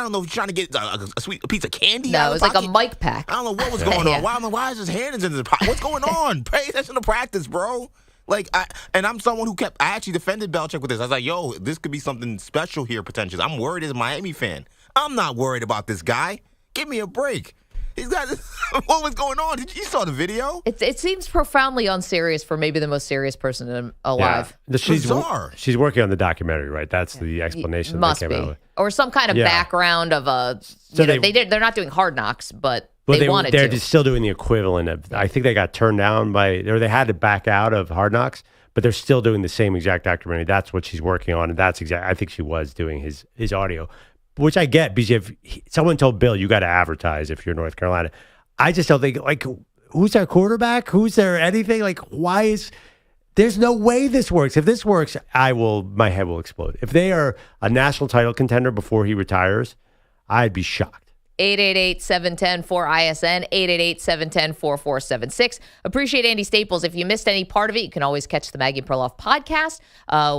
Speaker 6: a sweet piece of candy.
Speaker 3: No, it was like a mic pack.
Speaker 6: I don't know what was going on. Why is his hands in his pocket? What's going on? Pay attention to practice, bro. Like, I'm someone who I actually defended Belichick with this. I was like, yo, this could be something special here, potentially. I'm worried as a Miami fan. I'm not worried about this guy. Give me a break. He's got, what was going on? You saw the video?
Speaker 3: It seems profoundly unserious for maybe the most serious person alive.
Speaker 4: Yeah. She's working on the documentary, right? That's the explanation.
Speaker 3: Must
Speaker 4: that
Speaker 3: be.
Speaker 4: Came out with.
Speaker 3: Or some kind of background of they're not doing Hard Knocks, but they wanted to.
Speaker 4: They're still doing the equivalent of, I think they got turned down or they had to back out of Hard Knocks, but they're still doing the same exact documentary. That's what she's working on, and I think she was doing his audio, which I get, because if someone told Bill, you got to advertise if you're North Carolina. I just don't think, like, who's their quarterback? Who's their anything? Like, there's no way this works. If this works, my head will explode. If they are a national title contender before he retires, I'd be shocked.
Speaker 3: 888-710-4ISN, 888-710-4476. Appreciate Andy Staples. If you missed any part of it, you can always catch the Maggie Perloff podcast,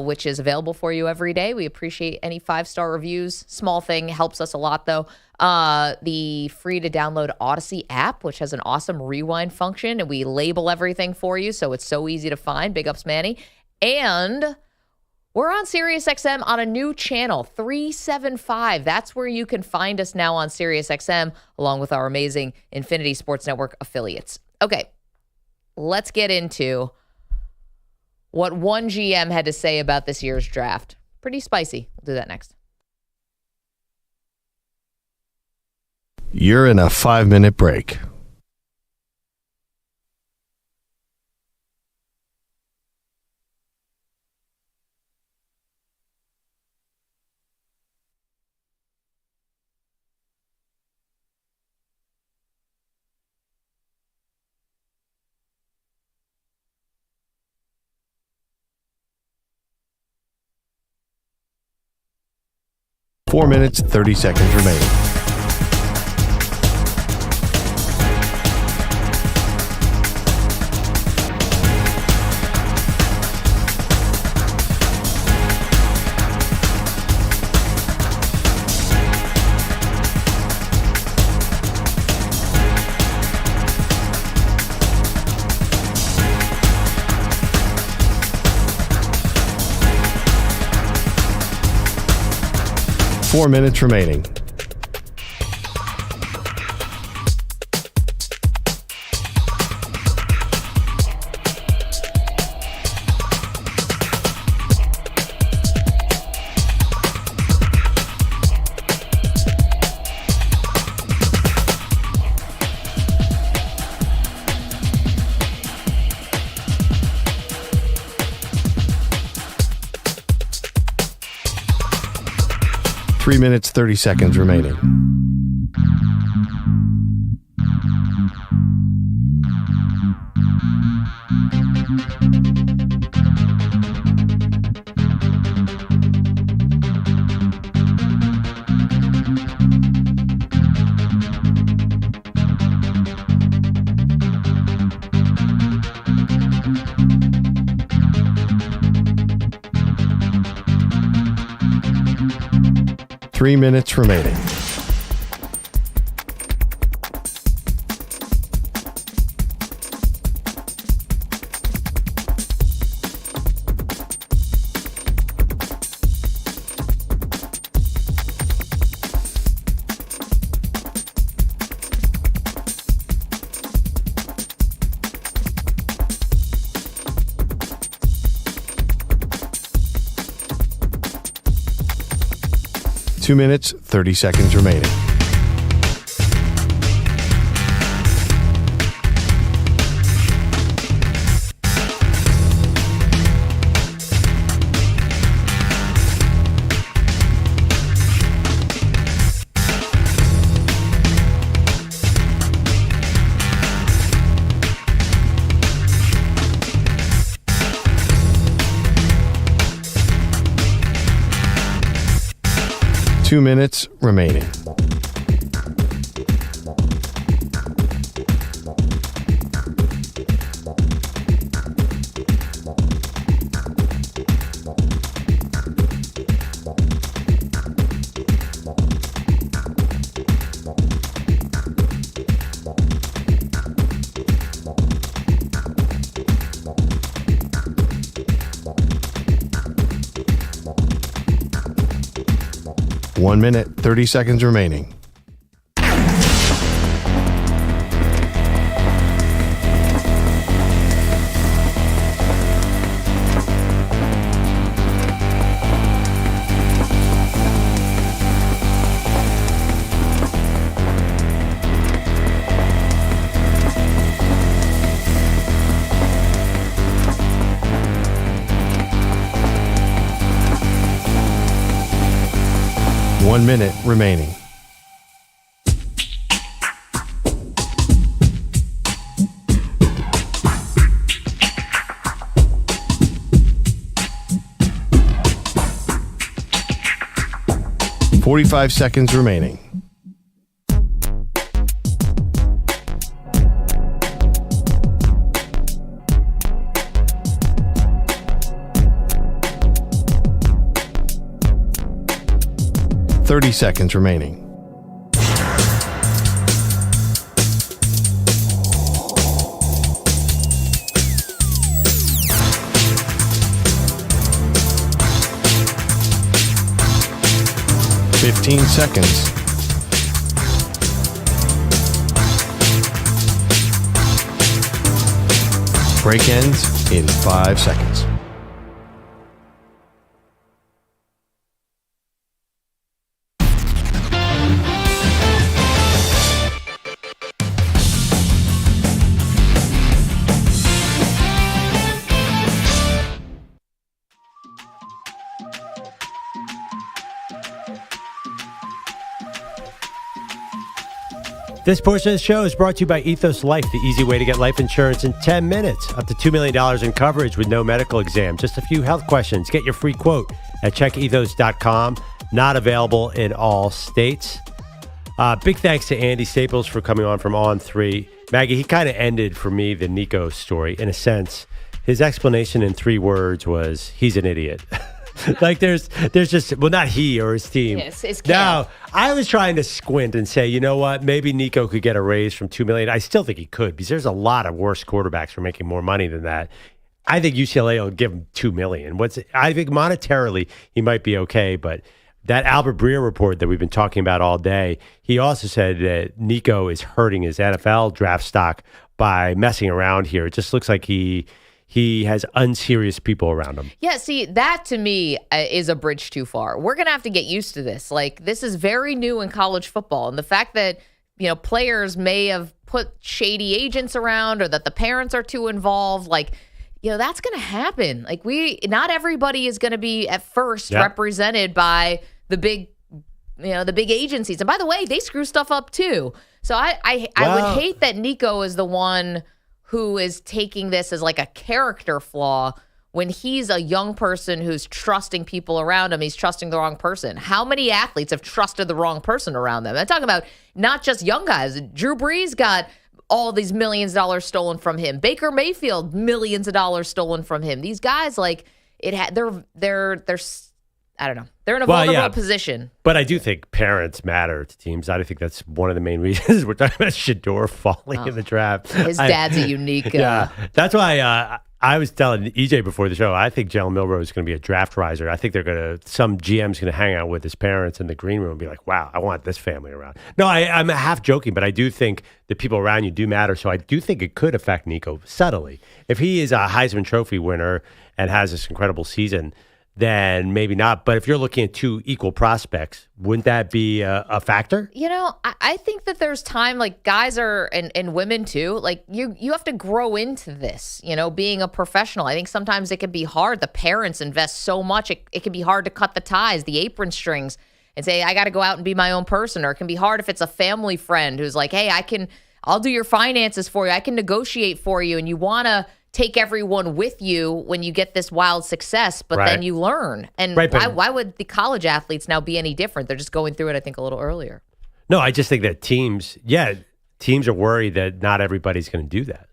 Speaker 3: which is available for you every day. We appreciate any 5-star reviews. Small thing, helps us a lot, though. The free-to-download Odyssey app, which has an awesome rewind function, and we label everything for you, so it's so easy to find. Big ups, Manny. And We're on SiriusXM on a new channel, 375. That's where you can find us now on SiriusXM, along with our amazing Infinity Sports Network affiliates. Okay, let's get into what one GM had to say about this year's draft. Pretty spicy. We'll do that next.
Speaker 1: You're in a 5-minute break. Four minutes, 30 seconds remaining. Four minutes remaining. Three minutes, 30 seconds remaining. Three minutes remaining. Two minutes, 30 seconds remaining. Two minutes remaining. One minute, 30 seconds remaining. One minute remaining. .45 seconds remaining. .30 seconds remaining. 15 seconds. Break ends in 5 seconds.
Speaker 4: This portion of the show is brought to you by Ethos Life, the easy way to get life insurance in 10 minutes. Up to $2 million in coverage with no medical exam. Just a few health questions. Get your free quote at checkethos.com. Not available in all states. Big thanks to Andy Staples for coming on from On3. Maggie, he kind of ended for me the Nico story in a sense. His explanation in 3 words was, he's an idiot. Like there's just, well, not he or his team.
Speaker 3: Yes, his kid.
Speaker 4: Now, I was trying to squint and say, you know what, maybe Nico could get a raise from $2 million. I still think he could because there's a lot of worse quarterbacks for making more money than that. I think UCLA will give him $2 million. I think monetarily he might be okay, but that Albert Breer report that we've been talking about all day, he also said that Nico is hurting his NFL draft stock by messing around here. It just looks like he has unserious people around him.
Speaker 3: Yeah, see, that to me is a bridge too far. We're going to have to get used to this. Like, this is very new in college football. And the fact that, players may have put shady agents around or that the parents are too involved, that's going to happen. Like, not everybody is going to be at first represented by the big agencies. And by the way, they screw stuff up too. So I would hate that Nico is the one who is taking this as like a character flaw when he's a young person who's trusting people around him. He's trusting the wrong person. How many athletes have trusted the wrong person around them? I'm talking about not just young guys. Drew Brees got all these millions of dollars stolen from him. Baker Mayfield, millions of dollars stolen from him. These guys, they're I don't know. They're in a vulnerable position.
Speaker 4: But I do think parents matter to teams. I think that's one of the main reasons we're talking about Shedeur falling in the draft.
Speaker 3: His dad's a unique.
Speaker 4: Yeah, that's why I was telling EJ before the show, I think Jalen Milroe is going to be a draft riser. I think some GM's going to hang out with his parents in the green room and be like, wow, I want this family around. No, I'm half joking, but I do think the people around you do matter. So I do think it could affect Nico subtly. If he is a Heisman Trophy winner and has this incredible season, then maybe not. But if you're looking at 2 equal prospects, wouldn't that be a factor?
Speaker 3: I think that there's time, like guys are, and women too, like you have to grow into this, being a professional. I think sometimes it can be hard. The parents invest so much. It can be hard to cut the ties, the apron strings, and say, I got to go out and be my own person. Or it can be hard if it's a family friend who's like, hey, I'll do your finances for you. I can negotiate for you. And you want to take everyone with you when you get this wild success, but then you learn. And why would the college athletes now be any different? They're just going through it, I think, a little earlier.
Speaker 4: No, I just think that teams are worried that not everybody's going to do that.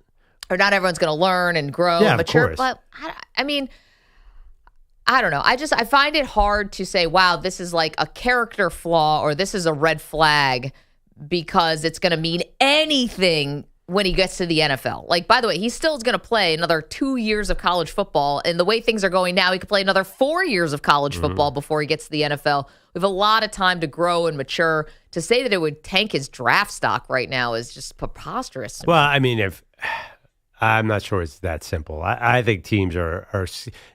Speaker 3: Or not everyone's going to learn and grow and mature.
Speaker 4: Of course.
Speaker 3: But, I don't know. I find it hard to say, wow, this is like a character flaw or this is a red flag because it's going to mean anything when he gets to the NFL. Like, by the way, he still is going to play another 2 years of college football. And the way things are going now, he could play another 4 years of college football before he gets to the NFL. We have a lot of time to grow and mature. To say that it would tank his draft stock right now is just preposterous.
Speaker 4: Well, I mean, I'm not sure it's that simple. I think teams are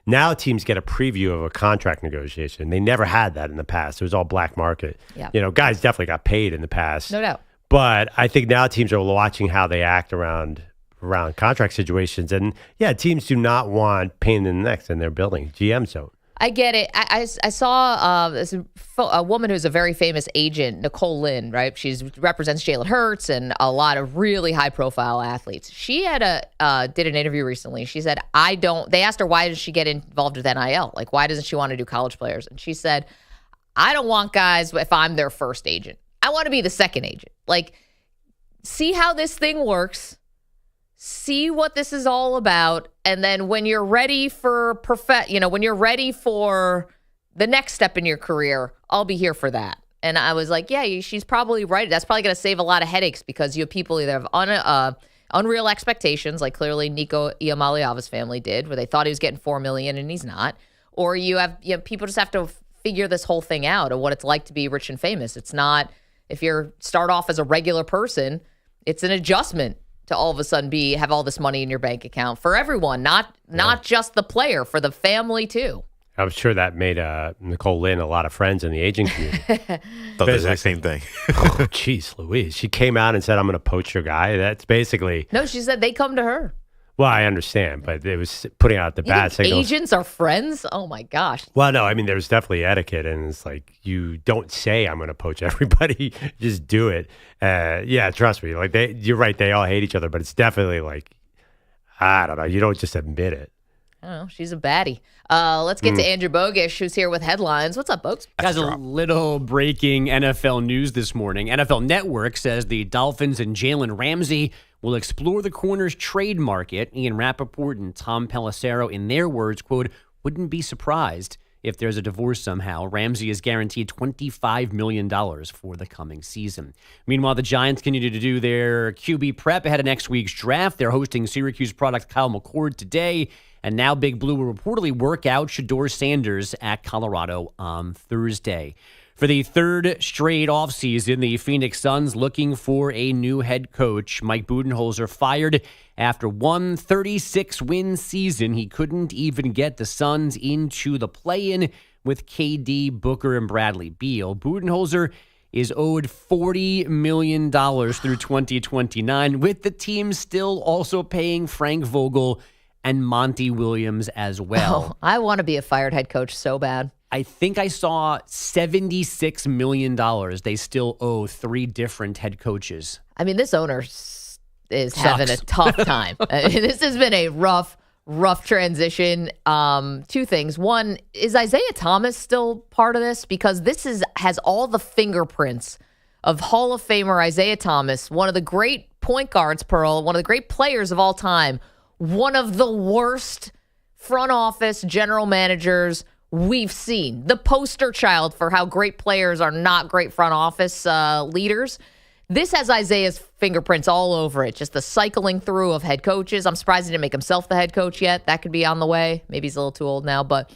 Speaker 4: now teams get a preview of a contract negotiation. They never had that in the past. It was all black market.
Speaker 3: Yeah.
Speaker 4: Guys definitely got paid in the past.
Speaker 3: No doubt.
Speaker 4: But I think now teams are watching how they act around contract situations. And, teams do not want pain in the neck in their building. GMs don't.
Speaker 3: I get it. I saw a woman who's a very famous agent, Nicole Lynn, right? She represents Jalen Hurts and a lot of really high-profile athletes. She did an interview recently. She said, they asked her why does she get involved with NIL? Like, why doesn't she want to do college players? And she said, I don't want guys if I'm their first agent. I want to be the second agent. Like, see how this thing works. See what this is all about. And then when you're ready for when you're ready for the next step in your career, I'll be here for that. And I was like, yeah, she's probably right. That's probably going to save a lot of headaches because you have people either have unreal expectations, like clearly Nico Iamaleava's family did, where they thought he was getting $4 million and he's not. Or you have people just have to figure this whole thing out of what it's like to be rich and famous. It's not, if you start off as a regular person, it's an adjustment to all of a sudden have all this money in your bank account for everyone, not just the player, for the family too.
Speaker 4: I'm sure that made Nicole Lynn a lot of friends in the agent community.
Speaker 6: Thought the exact same thing.
Speaker 4: Oh, jeez, Louise. She came out and said, I'm going to poach your guy. That's basically...
Speaker 3: No, she said they come to her.
Speaker 4: Well, I understand, but it was putting out the bad signals.
Speaker 3: Agents are friends? Oh, my gosh.
Speaker 4: Well, no, I mean, there's definitely etiquette, and it's like, you don't say I'm going to poach everybody. Just do it. Yeah, trust me. Like, you're right. They all hate each other, but it's definitely like, I don't know. You don't just admit it.
Speaker 3: I don't know. She's a baddie. Let's get to Andrew Bogusch, who's here with headlines. What's up, Bogusch?
Speaker 7: Guys, a little breaking NFL news this morning. NFL Network says the Dolphins and Jalen Ramsey will explore the corner's trade market. Ian Rappaport and Tom Pelissero, in their words, quote, wouldn't be surprised if there's a divorce somehow. Ramsey is guaranteed $25 million for the coming season. Meanwhile, the Giants continue to do their QB prep ahead of next week's draft. They're hosting Syracuse product Kyle McCord today. And now Big Blue will reportedly work out Shedeur Sanders at Colorado on Thursday. For the third straight offseason, the Phoenix Suns looking for a new head coach. Mike Budenholzer fired after one 36-win season. He couldn't even get the Suns into the play-in with KD, Booker, and Bradley Beal. Budenholzer is owed $40 million through 2029, with the team still also paying Frank Vogel and Monty Williams as well.
Speaker 3: Oh, I want to be a fired head coach so bad.
Speaker 7: I think I saw $76 million they still owe three different head coaches.
Speaker 3: I mean, this owner is having a tough time. This has been a rough transition. Two things. One, is Isaiah Thomas still part of this? Because this has all the fingerprints of Hall of Famer Isaiah Thomas, one of the great point guards, Pearl, one of the great players of all time, one of the worst front office general managers we've seen. The poster child for how great players are not great front office leaders. This has Isaiah's fingerprints all over it. Just the cycling through of head coaches. I'm surprised he didn't make himself the head coach yet. That could be on the way. Maybe he's a little too old now, but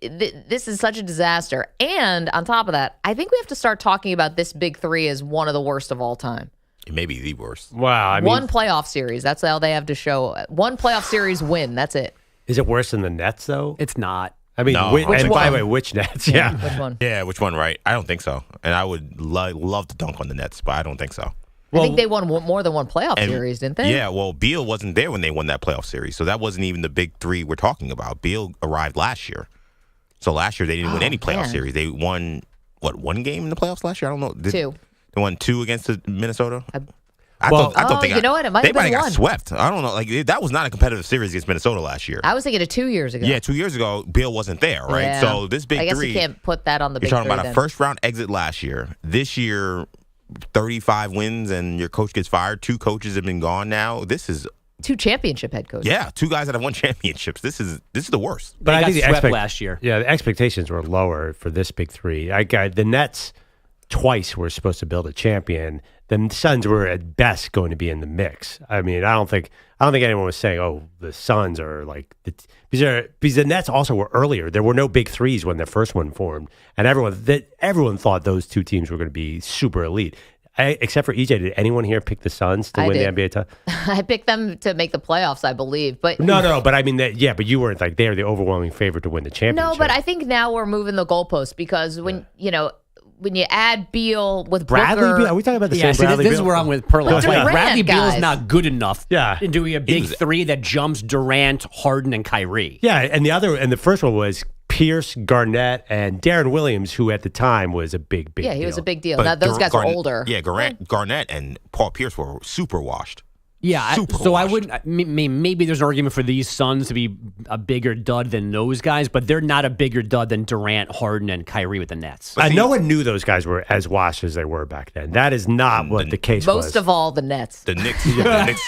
Speaker 3: this is such a disaster. And on top of that, I think we have to start talking about this big three as one of the worst of all time.
Speaker 6: It may be the worst.
Speaker 4: Wow. I mean,
Speaker 3: one playoff series. That's all they have to show. One playoff series win. That's it.
Speaker 4: Is it worse than the Nets, though?
Speaker 7: It's not.
Speaker 4: I mean,
Speaker 6: No.
Speaker 4: and by the way, which Nets? Yeah.
Speaker 3: Which one?
Speaker 6: Yeah, which one, right? I don't think so. And I would love to dunk on the Nets, but I don't think so.
Speaker 3: I think they won more than one playoff series, didn't they?
Speaker 6: Yeah, well, Beal wasn't there when they won that playoff series, so that wasn't even the big three we're talking about. Beal arrived last year. So last year they didn't win any playoff series. They won, one game in the playoffs last year? I don't know.
Speaker 3: Two.
Speaker 6: They won two against Minnesota? I
Speaker 3: know what? It might
Speaker 6: they
Speaker 3: have
Speaker 6: might
Speaker 3: been
Speaker 6: have got
Speaker 3: one.
Speaker 6: swept. I don't know. Like that was not a competitive series against Minnesota last year.
Speaker 3: I was thinking of 2 years ago.
Speaker 6: Yeah, 2 years ago, Beal wasn't there, right?
Speaker 3: Yeah.
Speaker 6: So this big
Speaker 3: I guess
Speaker 6: three.
Speaker 3: you can't put that on the big
Speaker 6: You're talking
Speaker 3: three
Speaker 6: about
Speaker 3: then.
Speaker 6: a first round exit last year. This year, 35 wins and your coach gets fired. Two coaches have been gone now. This is
Speaker 3: two championship head coaches.
Speaker 6: Yeah, two guys that have won championships. This is the worst.
Speaker 4: But I think
Speaker 7: swept last year.
Speaker 4: Yeah, the expectations were lower for this big three. The Nets twice were supposed to build a champion. The Suns were at best going to be in the mix. I mean, I don't think anyone was saying, "Oh, the Suns are like," because the Nets also were earlier. There were no big threes when the first one formed, and everyone thought those two teams were going to be super elite. Except for EJ, did anyone here pick the Suns to win the NBA title?
Speaker 3: I picked them to make the playoffs, I believe. But
Speaker 4: no, but I mean, but you weren't like they're the overwhelming favorite to win the championship.
Speaker 3: No, but I think now we're moving the goalposts because when you add Beal with
Speaker 4: Bradley
Speaker 3: Booker,
Speaker 4: Beal, are we talking about the same
Speaker 7: See,
Speaker 4: Bradley
Speaker 7: this
Speaker 4: Beal?
Speaker 7: is where I'm with Perloff.
Speaker 3: Durant,
Speaker 7: Bradley Beal's
Speaker 3: guys.
Speaker 7: not good enough.
Speaker 4: Yeah.
Speaker 7: To be a big three that jumps Durant, Harden, and Kyrie.
Speaker 4: Yeah, and the first one was Pierce, Garnett, and Darren Williams, who at the time was a big deal.
Speaker 3: Yeah, he was a big deal.
Speaker 6: But
Speaker 3: Now those guys are older.
Speaker 6: Yeah, Garnett and Paul Pierce were super washed.
Speaker 7: Yeah,
Speaker 6: Super
Speaker 7: so I
Speaker 6: washed.
Speaker 7: wouldn't. Maybe there's an argument for these Suns to be a bigger dud than those guys, but they're not a bigger dud than Durant, Harden, and Kyrie with the Nets.
Speaker 4: No one knew those guys were as washed as they were back then. That is not what the case was.
Speaker 3: Most of all, the Nets.
Speaker 6: The Knicks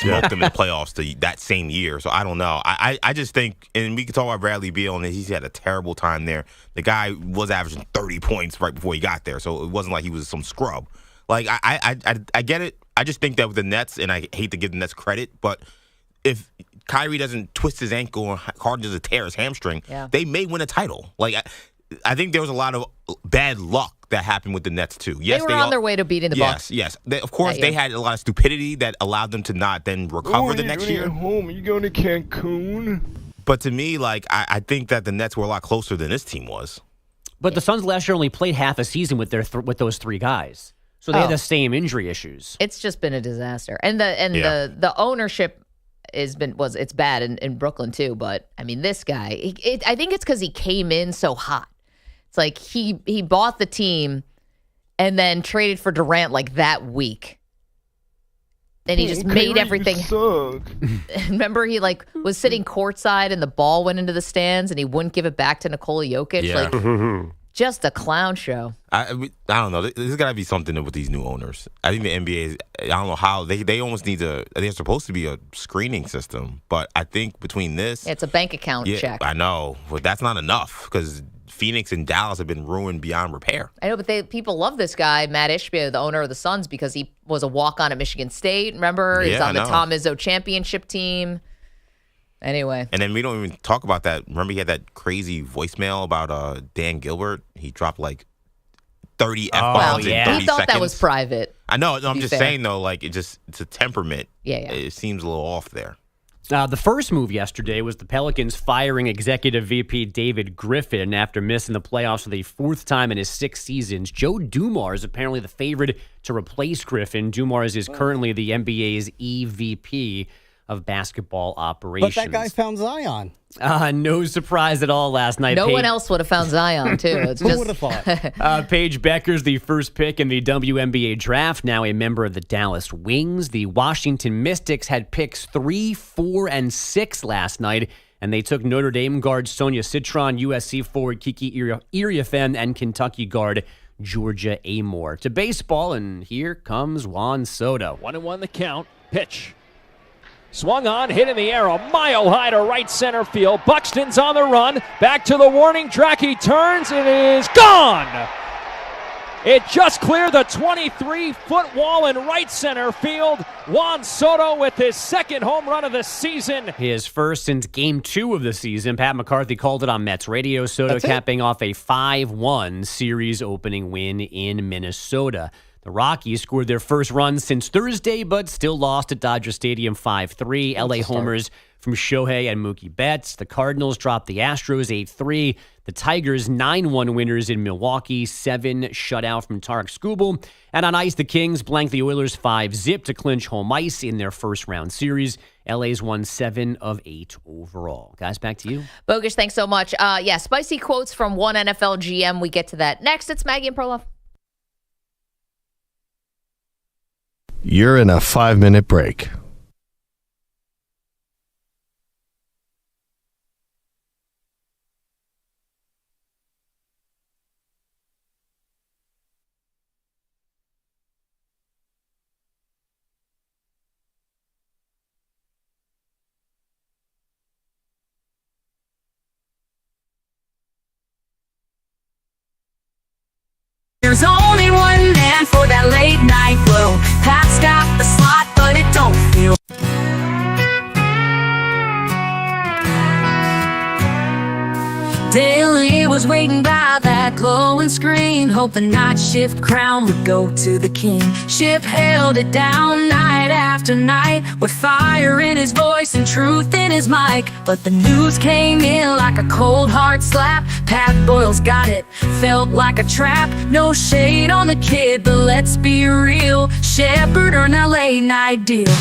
Speaker 6: smoked them in the playoffs that same year. So I don't know. I just think, and we can talk about Bradley Beal, and he's had a terrible time there. The guy was averaging 30 points right before he got there, so it wasn't like he was some scrub. Like I get it. I just think that with the Nets, and I hate to give the Nets credit, but if Kyrie doesn't twist his ankle or Harden doesn't tear his hamstring, they may win a title. Like I think there was a lot of bad luck that happened with the Nets too. Yes,
Speaker 3: they were on their way to beating the Bucks.
Speaker 6: Yes. Of course, they had a lot of stupidity that allowed them to not then recover the next year.
Speaker 12: Home? Are you going to Cancun?
Speaker 6: But to me, like I think that the Nets were a lot closer than this team was.
Speaker 7: But the Suns last year only played half a season with with those three guys, so they had the same injury issues.
Speaker 3: It's just been a disaster, and the ownership it's bad in Brooklyn too. But I mean, this guy, I think it's because he came in so hot. It's like he bought the team and then traded for Durant like that week. And he just made everything. Remember, he was sitting courtside and the ball went into the stands and he wouldn't give it back to Nikola Jokic.
Speaker 6: Yeah.
Speaker 3: Just a clown show.
Speaker 6: I don't know. There's got to be something with these new owners. I think the NBA is, I don't know how, they almost need they're supposed to be a screening system. But I think between this.
Speaker 3: It's a bank account check.
Speaker 6: I know. But that's not enough because Phoenix and Dallas have been ruined beyond repair.
Speaker 3: I know, but people love this guy, Matt Ishbia, the owner of the Suns, because he was a walk-on at Michigan State. Remember? He's on the Tom Izzo championship team. Anyway.
Speaker 6: And then we don't even talk about that. Remember he had that crazy voicemail about Dan Gilbert? He dropped 30 F-bombs in 30 seconds.
Speaker 3: He thought that was private.
Speaker 6: I know. No, I'm just saying, though, it's a temperament.
Speaker 3: Yeah.
Speaker 6: It seems a little off there.
Speaker 7: The first move yesterday was the Pelicans firing executive VP David Griffin after missing the playoffs for the fourth time in his 6 seasons. Joe Dumars is apparently the favorite to replace Griffin. Dumars is currently the NBA's EVP of basketball operations.
Speaker 9: But that guy found Zion.
Speaker 7: No surprise at all last night.
Speaker 3: No one else would have found Zion, too.
Speaker 9: Who would have thought?
Speaker 7: Paige Becker's the first pick in the WNBA draft, now a member of the Dallas Wings. The Washington Mystics had picks 3, 4, and 6 last night, and they took Notre Dame guard Sonia Citron, USC forward Kiki Iriafen, and Kentucky guard Georgia Amore. To baseball, and here comes Juan Soto.
Speaker 13: 1-1 the count. Pitch. Swung on, hit in the air, a mile high to right center field. Buxton's on the run, back to the warning track, he turns, it is gone! It just cleared the 23-foot wall in right center field. Juan Soto with his second home run of the season.
Speaker 7: His first since Game 2 of the season. Pat McCarthy called it on Mets radio. Soto capping off a 5-1 series opening win in Minnesota. The Rockies scored their first run since Thursday, but still lost at Dodger Stadium 5-3. LA homers from Shohei and Mookie Betts. The Cardinals dropped the Astros 8-3. The Tigers 9-1 winners in Milwaukee, 7 shutout from Tarek Skubal. And on ice, the Kings blanked the Oilers 5-0 to clinch home ice in their first round series. LA's won 7 of 8 overall. Guys, back to you.
Speaker 3: Bogusch, thanks so much. Spicy quotes from one NFL GM. We get to that next. It's Maggie and Perloff.
Speaker 1: You're in a 5-minute break.
Speaker 10: There's only one man for that late night blow. Passed out the slot, but it don't feel. Daly was waiting by that glowing screen, hoping night shift crown would go to the king. Ship held it down night after night, with fire in his voice and truth in his mic. But the news came in like a cold hard slap. Pat Boyle's got it, felt like a trap. No shade on the kid, but let's be real. Shepard earned a late night deal.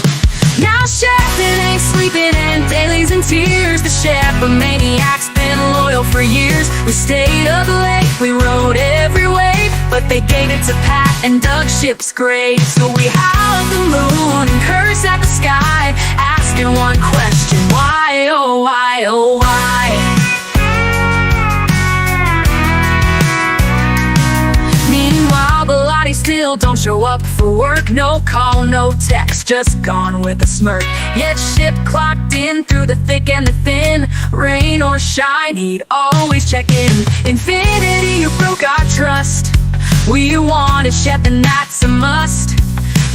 Speaker 10: Now Shepard ain't sleeping and Daly's in tears. The Shepard maniac's been loyal for years. We stayed up late, we rode every wave, but they gave it to Pat and dug Ship's grave. So we howled the moon and cursed at the sky, asking one question: why, oh why, oh why? Meanwhile, Bilotti still don't show up for work. No call, no text, just gone with a smirk. Yet Ship clocked in through the thick and the thin. Rain or shine, he'd always check in. Infinity, you broke our trust. We wanted Shep and that's a must.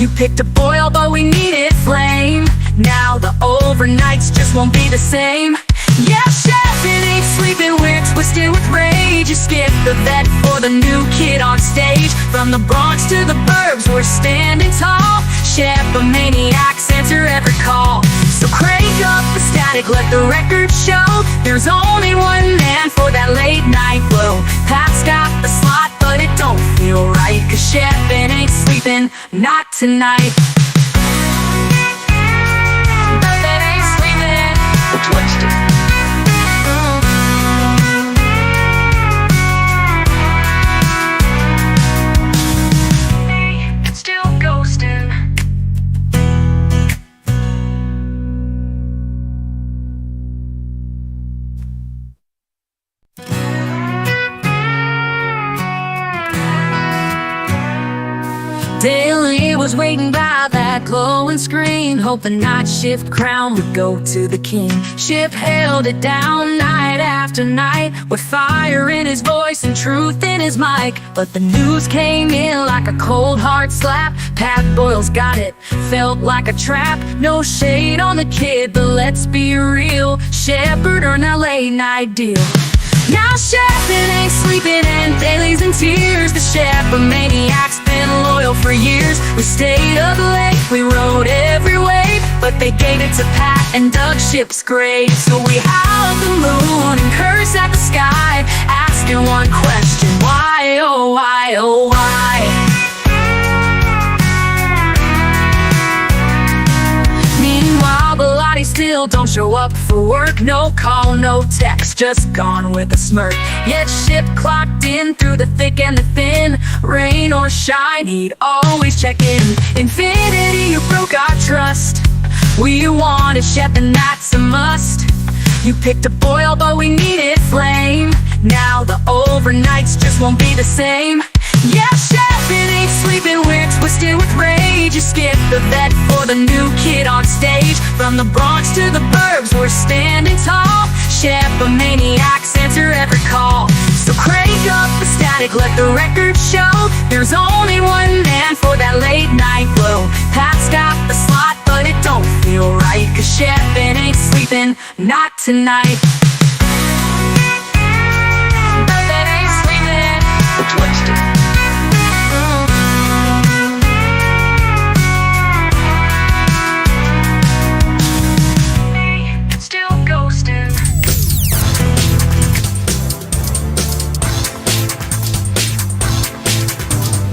Speaker 10: You picked a Boyle, but we needed flame. Now the overnights just won't be the same. Yeah, Chef, it ain't sleeping, we're twisted with rage. You skip the vet for the new kid on stage. From the Bronx to the burbs, we're standing tall. Chef, a maniacs, answer every call. So crank up the static, let the record show. There's only one man for that late night blow. Pat's got the slot, but it don't feel right. Cause Chef, it ain't sleeping, not tonight. But it ain't sleeping, we're twisted. Still ghosting. Daily was waiting by that glowing screen, hoping night shift crown would go to the king. Ship held it down night after night, with fire in his voice and truth in his mic. But the news came in like a cold hard slap. Pat Boyle's got it, felt like a trap. No shade on the kid, but let's be real, Shepard earned a late night deal. Now Chef, it ain't sleeping and Daly's in tears. The Chef, a maniac's been loyal for years. We stayed up late, we rode every wave, but they gave it to Pat and dug Ship's grave. So we howl at the moon and curse at the sky, asking one question, why, oh why, oh why? Meanwhile, Bellotti still don't show up for work. No call, no text, just gone with a smirk. Yet Ship clocked in through the thick and the thin. Rain or shine, he'd always check in. Infinity, you broke our trust. We wanted Shep and that's a must. You picked a Boyle, but we needed flame. Now the overnights just won't be the same. Yeah, Chef, it ain't sleeping, we're twisted with rage. You skip the vet for the new kid on stage. From the Bronx to the burbs, we're standing tall. Chef, a maniac's, answer every call. So crank up the static, let the record show. There's only one man for that late night blow. Pat's got the slot, but it don't feel right. Cause Chef, it ain't sleeping, not tonight. But it ain't sleeping, we're twisted. Still ghosting.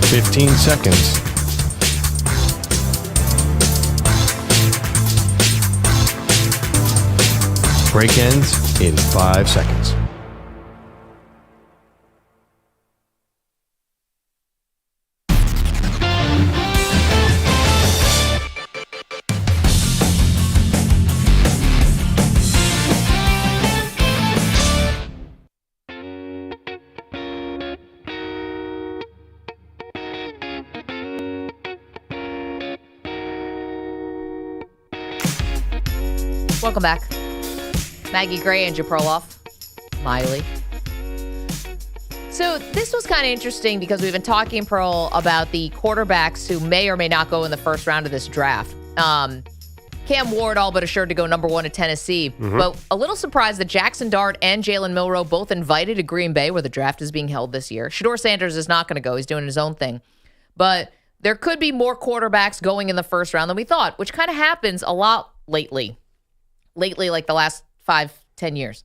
Speaker 1: 15 seconds. Break ends in 5 seconds.
Speaker 3: Welcome back. Maggie Gray and Perloff. Miley. So this was kind of interesting because we've been talking, Pearl, about the quarterbacks who may or may not go in the first round of this draft. Cam Ward all but assured to go number 1 at Tennessee. Mm-hmm. But a little surprised that Jackson Dart and Jalen Milroe both invited to Green Bay, where the draft is being held this year. Shedeur Sanders is not going to go. He's doing his own thing. But there could be more quarterbacks going in the first round than we thought, which kind of happens a lot lately, like the last 5-10 years.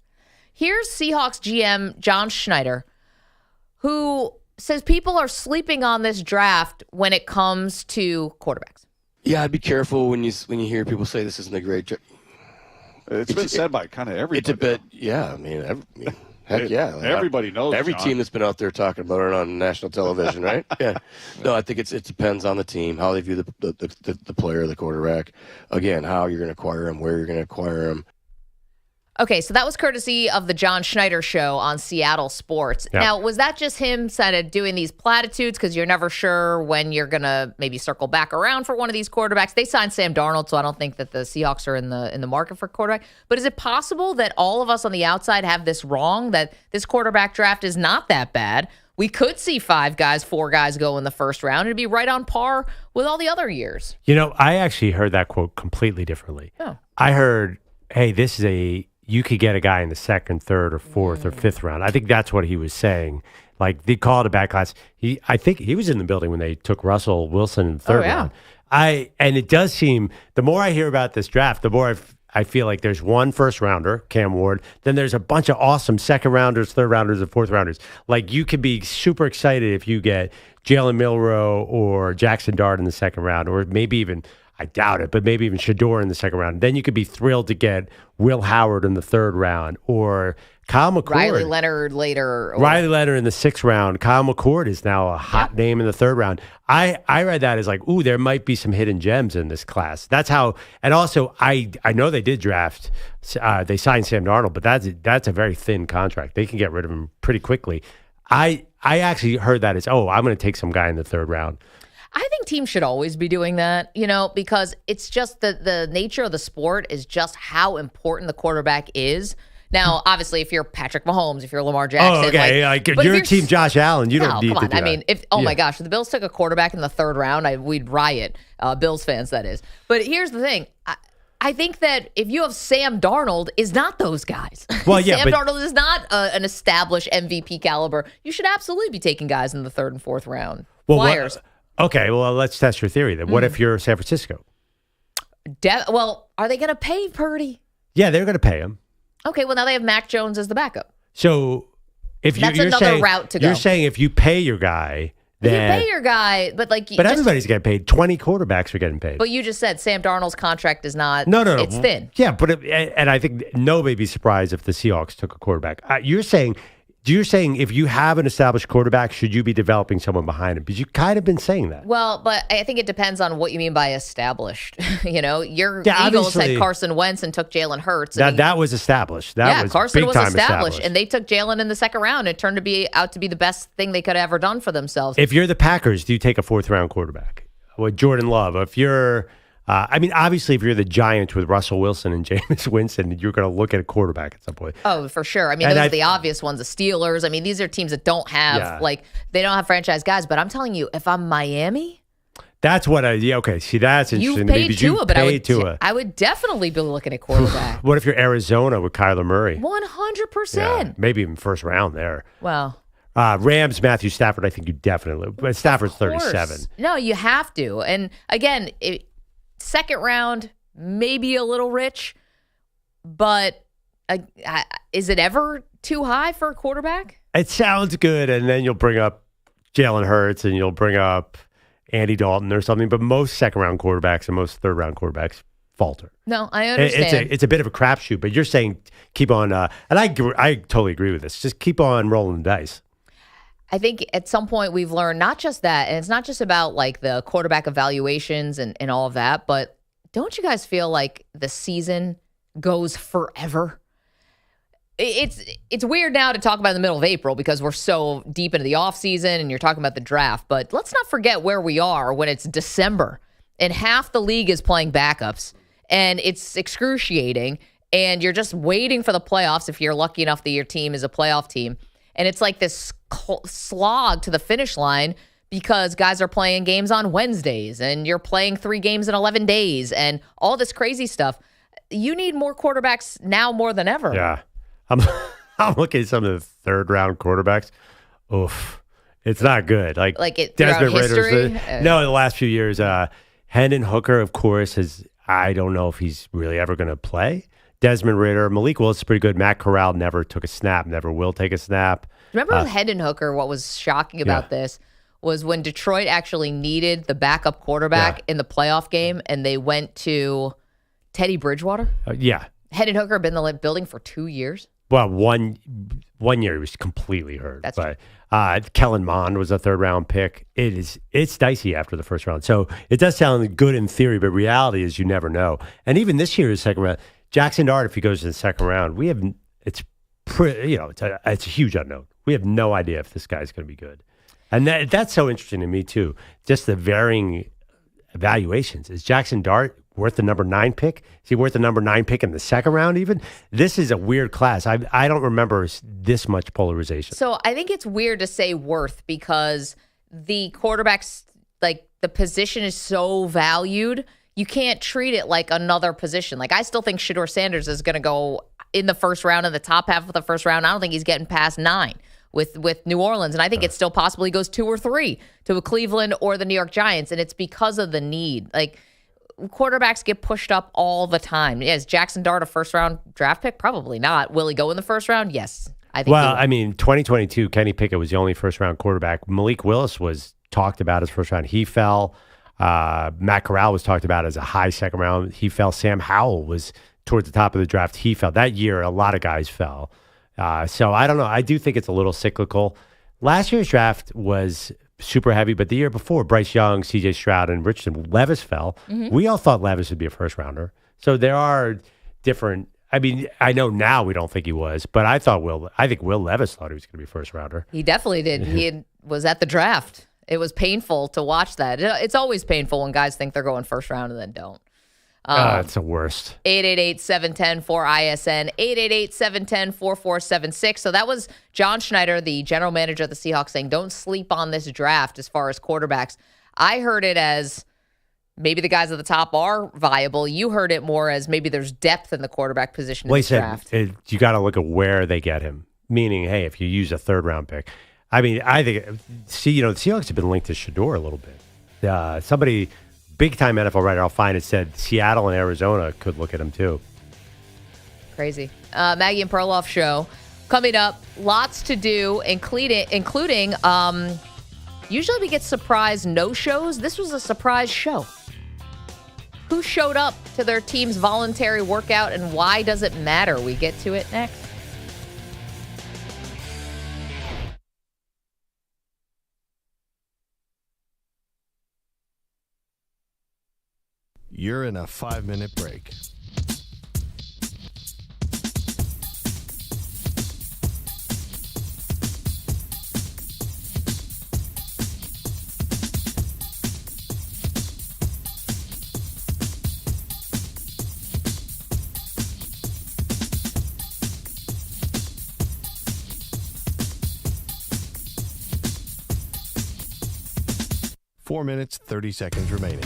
Speaker 3: Here's Seahawks GM John Schneider, who says people are sleeping on this draft when it comes to quarterbacks.
Speaker 14: Yeah, I'd be careful when you hear people say this isn't a great draft.
Speaker 15: It's been said by kind of everybody.
Speaker 14: It's a bit, yeah. Heck yeah.
Speaker 15: Everybody knows.
Speaker 14: Every
Speaker 15: John.
Speaker 14: team that's been out there talking about it on national television, right? Yeah. No, I think it depends on the team, how they view the player, the quarterback. Again, how you're going to acquire him, where you're going to acquire him.
Speaker 3: Okay, so that was courtesy of the John Schneider show on Seattle Sports.
Speaker 4: Yeah.
Speaker 3: Now, was that just him kind of doing these platitudes because you're never sure when you're going to maybe circle back around for one of these quarterbacks? They signed Sam Darnold, so I don't think that the Seahawks are in the market for quarterback. But is it possible that all of us on the outside have this wrong, that this quarterback draft is not that bad? We could see 4 guys go in the first round. It'd be right on par with all the other years.
Speaker 4: You know, I actually heard that quote completely differently.
Speaker 3: Oh.
Speaker 4: I heard, hey, this is a you could get a guy in the second, third, or fourth, or fifth round. I think that's what he was saying. Like, they called it a bad class. I think he was in the building when they took Russell Wilson in the third round. And it does seem, the more I hear about this draft, the more I feel like there's one first rounder, Cam Ward. Then there's a bunch of awesome second rounders, third rounders, and fourth rounders. Like, you could be super excited if you get Jalen Milroe or Jackson Dart in the second round, or maybe even, I doubt it, but maybe even Shedeur in the second round. Then you could be thrilled to get Will Howard in the third round, or Kyle McCord.
Speaker 3: Riley Leonard later.
Speaker 4: Riley Leonard in the sixth round. Kyle McCord is now a hot name in the third round. I read that as like, ooh, there might be some hidden gems in this class. That's how. And also, I know they did draft. They signed Sam Darnold, but that's a very thin contract. They can get rid of him pretty quickly. I actually heard that as, I'm going to take some guy in the third round.
Speaker 3: I think teams should always be doing that, because it's just the nature of the sport is just how important the quarterback is. Now, obviously, if you're Patrick Mahomes, if you're Lamar Jackson,
Speaker 4: like you're Team Josh Allen, you don't need to do that.
Speaker 3: I mean, my gosh, if the Bills took a quarterback in the third round, we'd riot. Bills fans, that is. But here's the thing. I think that if you have Sam Darnold, is not those guys.
Speaker 4: Well, yeah,
Speaker 3: Sam Darnold is not an established MVP caliber. You should absolutely be taking guys in the third and fourth round. Flyers.
Speaker 4: Okay, well, let's test your theory then. What if you're San Francisco?
Speaker 3: Are they going to pay Purdy?
Speaker 4: Yeah, they're going to pay him.
Speaker 3: Okay, well, now they have Mac Jones as the backup.
Speaker 4: So if
Speaker 3: that's
Speaker 4: you're
Speaker 3: another
Speaker 4: saying,
Speaker 3: route to go.
Speaker 4: You're saying if you pay your guy, then
Speaker 3: if you pay your guy, but
Speaker 4: everybody's getting paid. 20 quarterbacks are getting paid.
Speaker 3: But you just said Sam Darnold's contract is not.
Speaker 4: No.
Speaker 3: It's thin.
Speaker 4: Yeah, but and I think nobody would be surprised if the Seahawks took a quarterback. You're saying if you have an established quarterback, should you be developing someone behind him? Because you've kind of been saying that.
Speaker 3: Well, but I think it depends on what you mean by established. Your Eagles
Speaker 4: obviously,
Speaker 3: had Carson Wentz and took Jalen Hurts.
Speaker 4: That was established.
Speaker 3: Carson was
Speaker 4: established.
Speaker 3: And they took Jalen in the second round. It turned out to be the best thing they could have ever done for themselves.
Speaker 4: If you're the Packers, do you take a fourth round quarterback? With Jordan Love. If you're obviously, if you're the Giants with Russell Wilson and Jameis Winston, you're going to look at a quarterback at some point.
Speaker 3: Oh, for sure. Those are the obvious ones. The Steelers. These are teams that don't have they don't have franchise guys. But I'm telling you, if I'm Miami,
Speaker 4: that's what okay. See, that's interesting.
Speaker 3: You paid Tua, but
Speaker 4: I
Speaker 3: would definitely be looking at quarterback.
Speaker 4: What if you're Arizona with Kyler Murray?
Speaker 3: 100%.
Speaker 4: Maybe even first round there.
Speaker 3: Well.
Speaker 4: Rams, Matthew Stafford. I think you definitely. But Stafford's 37.
Speaker 3: No, you have to. And again, second round, maybe a little rich, but is it ever too high for a quarterback?
Speaker 4: It sounds good, and then you'll bring up Jalen Hurts and you'll bring up Andy Dalton or something, but most second-round quarterbacks and most third-round quarterbacks falter.
Speaker 3: No, I understand.
Speaker 4: It's a bit of a crapshoot, but you're saying keep on, and I totally agree with this, just keep on rolling the dice.
Speaker 3: I think at some point we've learned not just that, and it's not just about like the quarterback evaluations and all of that, but don't you guys feel like the season goes forever? It's weird now to talk about in the middle of April because we're so deep into the offseason and you're talking about the draft, but let's not forget where we are when it's December and half the league is playing backups and it's excruciating and you're just waiting for the playoffs if you're lucky enough that your team is a playoff team. And it's like this slog to the finish line because guys are playing games on Wednesdays and you're playing 3 games in 11 days and all this crazy stuff. You need more quarterbacks now more than ever.
Speaker 4: Yeah. I'm looking at some of the third round quarterbacks. Oof. It's not good.
Speaker 3: Desmond Ridder.
Speaker 4: No, the last few years, Hendon Hooker, of course, I don't know if he's really ever going to play. Desmond Ridder, Malik Willis is pretty good. Matt Corral never took a snap, never will take a snap.
Speaker 3: Remember with Hendon Hooker, what was shocking about this was when Detroit actually needed the backup quarterback in the playoff game and they went to Teddy Bridgewater. Hendon Hooker had been in the building for 2 years.
Speaker 4: Well, one year he was completely hurt.
Speaker 3: That's
Speaker 4: but Kellen Mond was a third round pick. It's dicey after the first round. So it does sound good in theory, but reality is you never know. And even this year's second round, Jackson Dart, if he goes to the second round, it's a huge unknown. We have no idea if this guy's going to be good. And that's so interesting to me too. Just the varying evaluations. Is Jackson Dart worth the number 9 pick? Is he worth the number 9 pick in the second round even? This is a weird class. I don't remember this much polarization.
Speaker 3: So I think it's weird to say worth because the quarterbacks, like the position is so valued. You can't treat it like another position. Like I still think Shedeur Sanders is going to go in the first round, in the top half of the first round. I don't think he's getting past 9 with New Orleans. And I think it's still possible he goes 2 or 3 to a Cleveland or the New York Giants. And it's because of the need. Like, quarterbacks get pushed up all the time. Is Jackson Dart a first-round draft pick? Probably not. Will he go in the first round? Yes. I think.
Speaker 4: Well, I mean, 2022, Kenny Pickett was the only first-round quarterback. Malik Willis was talked about as first round. He fell. Matt Corral was talked about as a high second round. He fell. Sam Howell was towards the top of the draft. He fell. That year, a lot of guys fell. So I don't know. I do think it's a little cyclical. Last year's draft was super heavy, but the year before, Bryce Young, C.J. Stroud, and Richardson, Levis fell. Mm-hmm. We all thought Levis would be a first-rounder. So there are different – I mean, I know now we don't think he was, but I think Will Levis thought he was going to be a first-rounder.
Speaker 3: He definitely did. He was at the draft. It was painful to watch that. It's always painful when guys think they're going first round and then don't.
Speaker 4: It's the worst.
Speaker 3: 888-710-4ISN, 888-710-4476. So that was John Schneider, the general manager of the Seahawks, saying don't sleep on this draft as far as quarterbacks. I heard it as maybe the guys at the top are viable. You heard it more as maybe there's depth in the quarterback position in the draft.
Speaker 4: You got to look at where they get him. Meaning, hey, if you use a third-round pick. I mean, I think, the Seahawks have been linked to Shedeur a little bit. Somebody... big-time NFL writer, I'll find it, said Seattle and Arizona could look at him too.
Speaker 3: Crazy. Maggie and Perloff show coming up. Lots to do, including usually we get surprise no-shows. This was a surprise show. Who showed up to their team's voluntary workout and why does it matter? We get to it next.
Speaker 1: You're in a 5-minute break. Four minutes, 30 seconds remaining.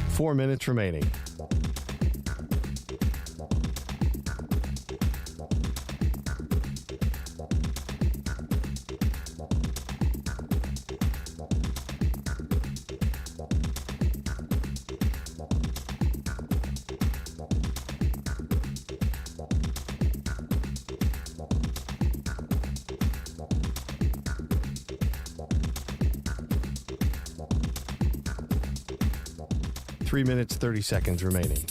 Speaker 1: Four minutes remaining. Three minutes, 30 seconds remaining.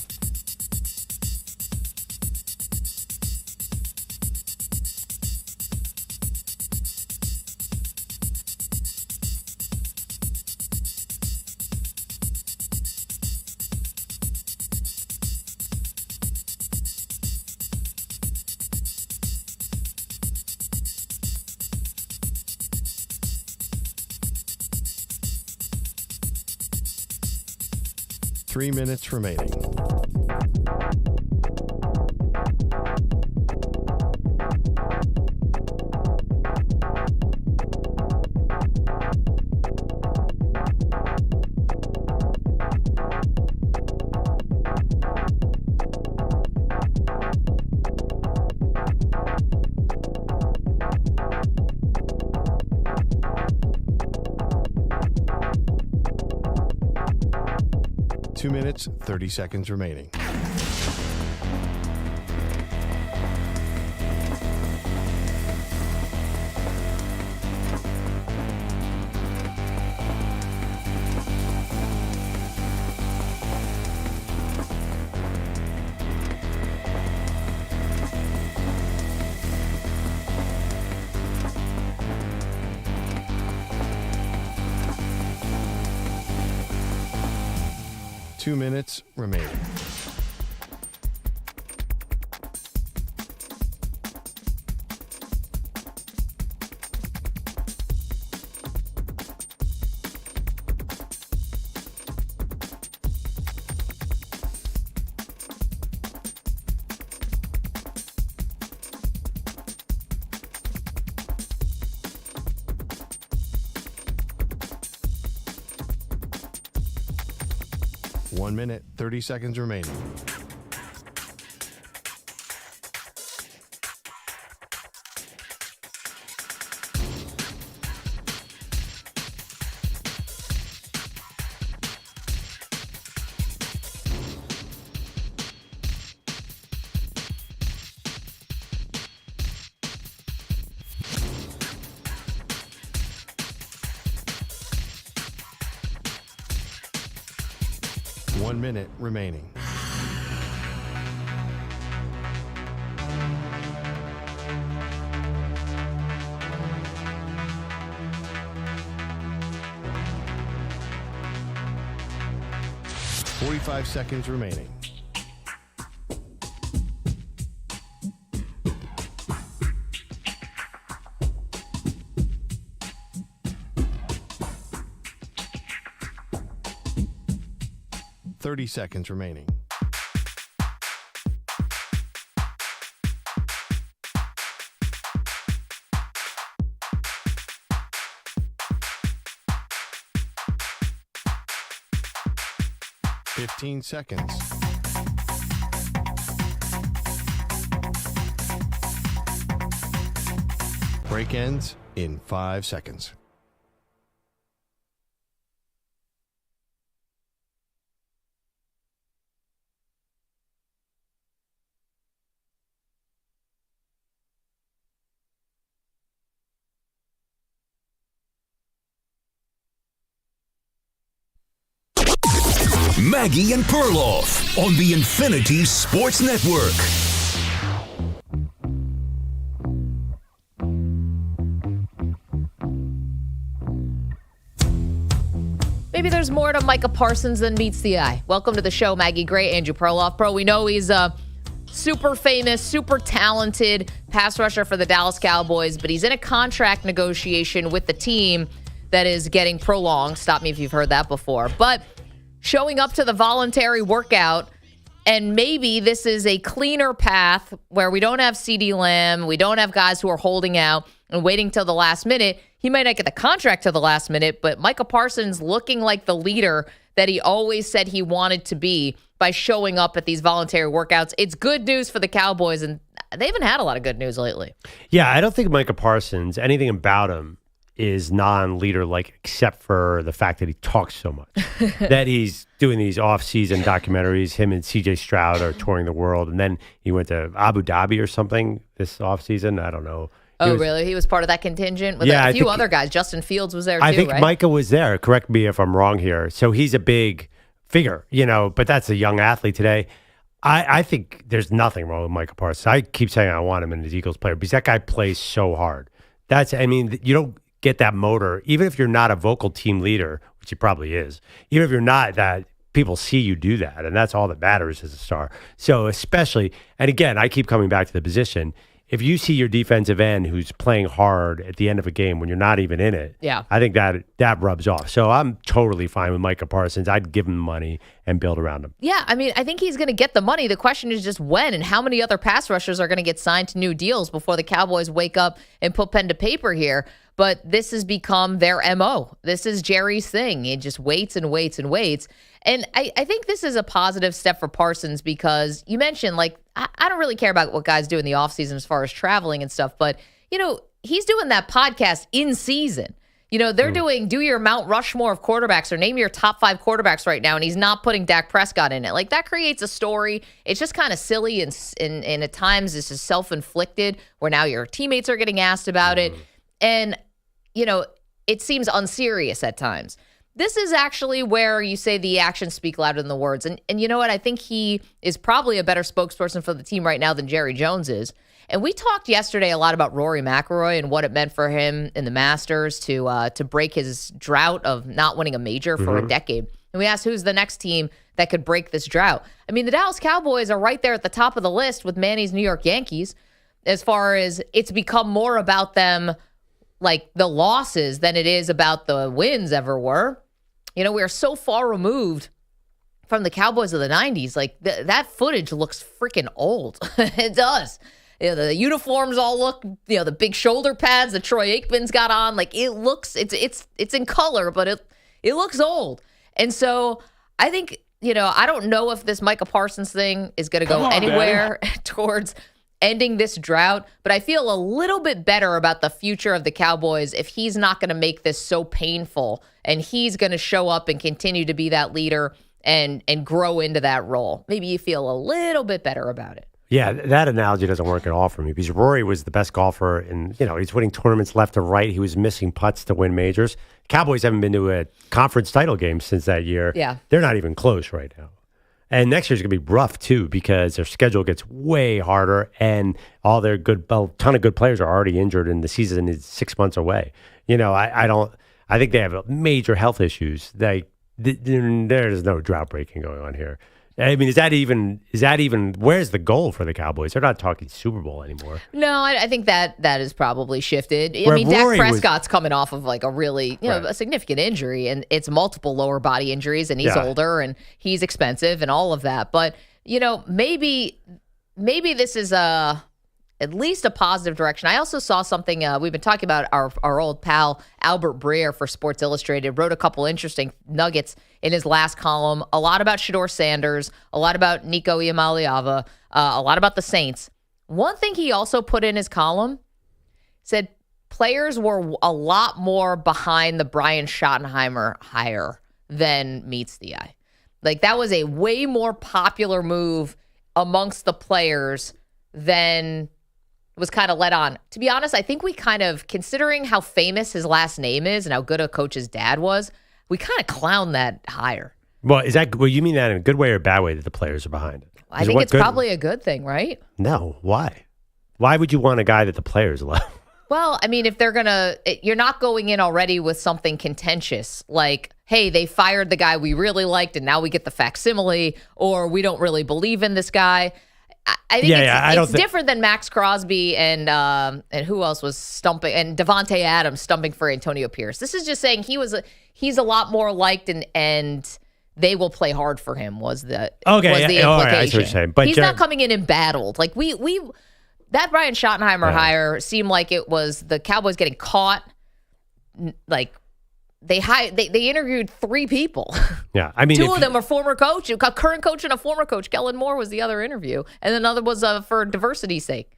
Speaker 1: Three minutes remaining. Two minutes, 30 seconds remaining. Two minutes remaining. 1 minute, 30 seconds remaining. One minute remaining. Forty-five seconds remaining. Seconds remaining. Fifteen seconds. Break ends in 5 seconds.
Speaker 2: Maggie and Perloff on the Infinity Sports Network.
Speaker 3: Maybe there's more to Micah Parsons than meets the eye. Welcome to the show, Maggie Gray, Andrew Perloff. Bro, we know he's a super famous, super talented pass rusher for the Dallas Cowboys, but he's in a contract negotiation with the team that is getting prolonged. Stop me if you've heard that before. But showing up to the voluntary workout, and maybe this is a cleaner path where we don't have CeeDee Lamb, we don't have guys who are holding out and waiting till the last minute. He might not get the contract till the last minute, but Micah Parsons looking like the leader that he always said he wanted to be by showing up at these voluntary workouts. It's good news for the Cowboys, and they haven't had a lot of good news lately.
Speaker 4: Yeah, I don't think Micah Parsons, anything about him is non-leader like, except for the fact that he talks so much. That he's doing these off-season documentaries. Him and CJ Stroud are touring the world, and then he went to Abu Dhabi or something this off-season. I don't know.
Speaker 3: Really? He was part of that contingent with a few other guys. Justin Fields was there too,
Speaker 4: I think
Speaker 3: right?
Speaker 4: Micah was there. Correct me if I'm wrong here. So he's a big figure, but that's a young athlete today. I think there's nothing wrong with Micah Parsons. I keep saying I want him in as Eagles player because that guy plays so hard. You don't get that motor, even if you're not a vocal team leader, which he probably is, even if you're not that, people see you do that, and that's all that matters as a star. So especially, and again, I keep coming back to the position, if you see your defensive end who's playing hard at the end of a game when you're not even in it, I think that rubs off. So I'm totally fine with Micah Parsons. I'd give him money and build around him.
Speaker 3: Yeah, I think he's going to get the money. The question is just when and how many other pass rushers are going to get signed to new deals before the Cowboys wake up and put pen to paper here. But this has become their MO. This is Jerry's thing. He just waits and waits and waits. And I think this is a positive step for Parsons because you mentioned, I don't really care about what guys do in the offseason as far as traveling and stuff, but, he's doing that podcast in season. They're doing do your Mount Rushmore of quarterbacks or name your top 5 quarterbacks right now, and he's not putting Dak Prescott in it. That creates a story. It's just kind of silly, and at times this is self-inflicted where now your teammates are getting asked about it. And, it seems unserious at times. This is actually where you say the actions speak louder than the words. And you know what? I think he is probably a better spokesperson for the team right now than Jerry Jones is. And we talked yesterday a lot about Rory McIlroy and what it meant for him in the Masters to break his drought of not winning a major for a decade. And we asked who's the next team that could break this drought. The Dallas Cowboys are right there at the top of the list with Manny's New York Yankees as far as it's become more about them the losses than it is about the wins ever were. We are so far removed from the Cowboys of the 90s. That footage looks freaking old. It does. The uniforms all look, the big shoulder pads that Troy Aikman's got on. It looks, it's in color, but it looks old. And so I think I don't know if this Micah Parsons thing is going to go anywhere towards ending this drought, but I feel a little bit better about the future of the Cowboys if he's not going to make this so painful and he's going to show up and continue to be that leader and grow into that role. Maybe you feel a little bit better about it.
Speaker 4: Yeah, that analogy doesn't work at all for me because Rory was the best golfer and, he's winning tournaments left and right. He was missing putts to win majors. Cowboys haven't been to a conference title game since that year.
Speaker 3: Yeah.
Speaker 4: They're not even close right now. And next year's going to be rough, too, because their schedule gets way harder and all their ton of good players are already injured and the season is 6 months away. I think they have major health issues. There's no drought breaking going on here. I mean, is that even, where's the goal for the Cowboys? They're not talking Super Bowl anymore.
Speaker 3: No, I think that has probably shifted. Dak Prescott's coming off of like a really, a significant injury, and it's multiple lower body injuries, and he's older and he's expensive and all of that. But, maybe this is at least a positive direction. I also saw something, we've been talking about our old pal, Albert Breer for Sports Illustrated, wrote a couple interesting nuggets in his last column, a lot about Shedeur Sanders, a lot about Nico Iamaleava, a lot about the Saints. One thing he also put in his column said players were a lot more behind the Brian Schottenheimer hire than meets the eye. Like that was a way more popular move amongst the players than was kind of let on. To be honest, I think we kind of, considering how famous his last name is and how good a coach's dad was, we kind of clown that hire.
Speaker 4: Well, you mean that in a good way or a bad way that the players are behind it?
Speaker 3: I think it's probably a good thing, right?
Speaker 4: No, why? Why would you want a guy that the players love?
Speaker 3: Well, I mean, if they're you're not going in already with something contentious, like, hey, they fired the guy we really liked and now we get the facsimile, or we don't really believe in this guy. I think it's different than Max Crosby and who else was stumping, and Devontae Adams stumping for Antonio Pierce. This is just saying he's a lot more liked and they will play hard for him was the implication.
Speaker 4: All right, I see what you're saying. But
Speaker 3: he's not coming in embattled. Like we that Brian Schottenheimer hire seemed like it was the Cowboys getting caught. Like they interviewed 3 people.
Speaker 4: Yeah, I mean,
Speaker 3: 2 of them are former coach, a current coach and a former coach. Kellen Moore was the other interview, and another was for diversity's sake.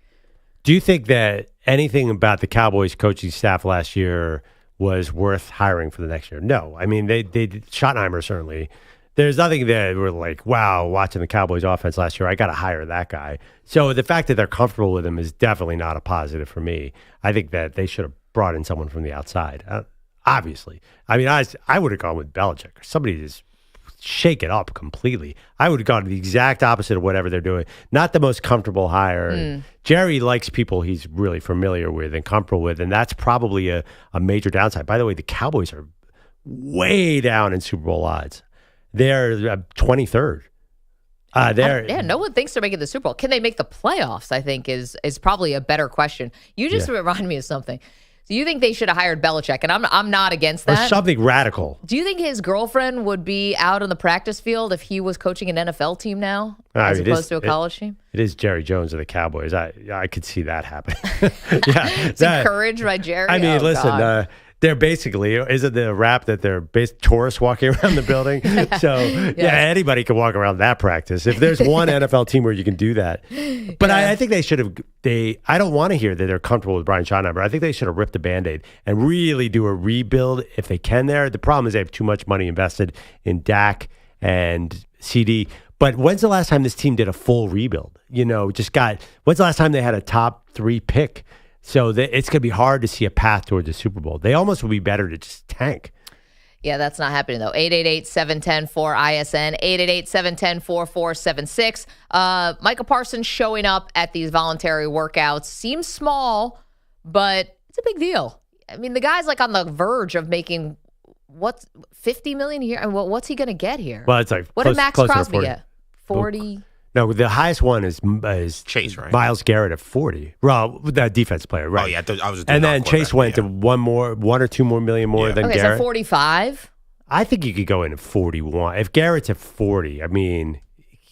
Speaker 4: Do you think that anything about the Cowboys coaching staff last year was worth hiring for the next year? No. I mean, they Schottenheimer certainly. There's nothing that we're like, wow, watching the Cowboys offense last year, I got to hire that guy. So the fact that they're comfortable with him is definitely not a positive for me. I think that they should have brought in someone from the outside. Obviously. I mean, I would have gone with Belichick or somebody to just shake it up completely. I would have gone to the exact opposite of whatever they're doing. Not the most comfortable hire. Jerry likes people he's really familiar with and comfortable with, and that's probably a major downside. By the way, the Cowboys are way down in Super Bowl odds. They're 23rd.
Speaker 3: No one thinks they're making the Super Bowl. Can they make the playoffs, I think, is probably a better question. You just remind me of something. Do you think they should have hired Belichick? And I'm not against that.
Speaker 4: Or something radical.
Speaker 3: Do you think his girlfriend would be out on the practice field if he was coaching an NFL team now as opposed to a college team?
Speaker 4: It is Jerry Jones of the Cowboys. I could see that happening.
Speaker 3: It's encouraged by Jerry.
Speaker 4: I mean, listen, they're basically, isn't the rap that they're tourists walking around the building? So, anybody can walk around that practice. If there's one NFL team where you can do that. But I think they should have, I don't want to hear that they're comfortable with Brian Schottenheimer. I think they should have ripped the Band-Aid and really do a rebuild if they can there. The problem is they have too much money invested in Dak and CD. But when's the last time this team did a full rebuild? When's the last time they had a top 3 pick? So it's going to be hard to see a path towards the Super Bowl. They almost would be better to just tank.
Speaker 3: Yeah, that's not happening, though. 888-710-4ISN, 888-710-4476. Micah Parsons showing up at these voluntary workouts seems small, but it's a big deal. I mean, the guy's like on the verge of making, $50 million a year? I mean, what's he going to get here?
Speaker 4: Well, it's like
Speaker 3: what did Max Crosby get? 40?
Speaker 4: No, the highest one is
Speaker 6: Chase, right?
Speaker 4: Myles Garrett at 40. Well, that defense player, right?
Speaker 6: Oh yeah, I was.
Speaker 4: And then Chase went to $1 or $2 more million more than Garrett.
Speaker 3: So 45.
Speaker 4: I think you could go in at 41. If Garrett's at 40, I mean,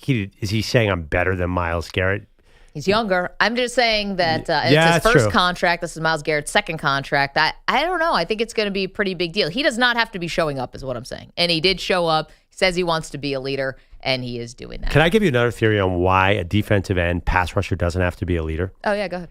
Speaker 4: is he saying I'm better than Myles Garrett?
Speaker 3: He's younger. I'm just saying that it's his first contract. This is Myles Garrett's second contract. I don't know. I think it's going to be a pretty big deal. He does not have to be showing up, is what I'm saying. And he did show up. says he wants to be a leader, and he is doing that.
Speaker 4: Can I give you another theory on why a defensive end pass rusher doesn't have to be a leader?
Speaker 3: Oh, yeah, go ahead.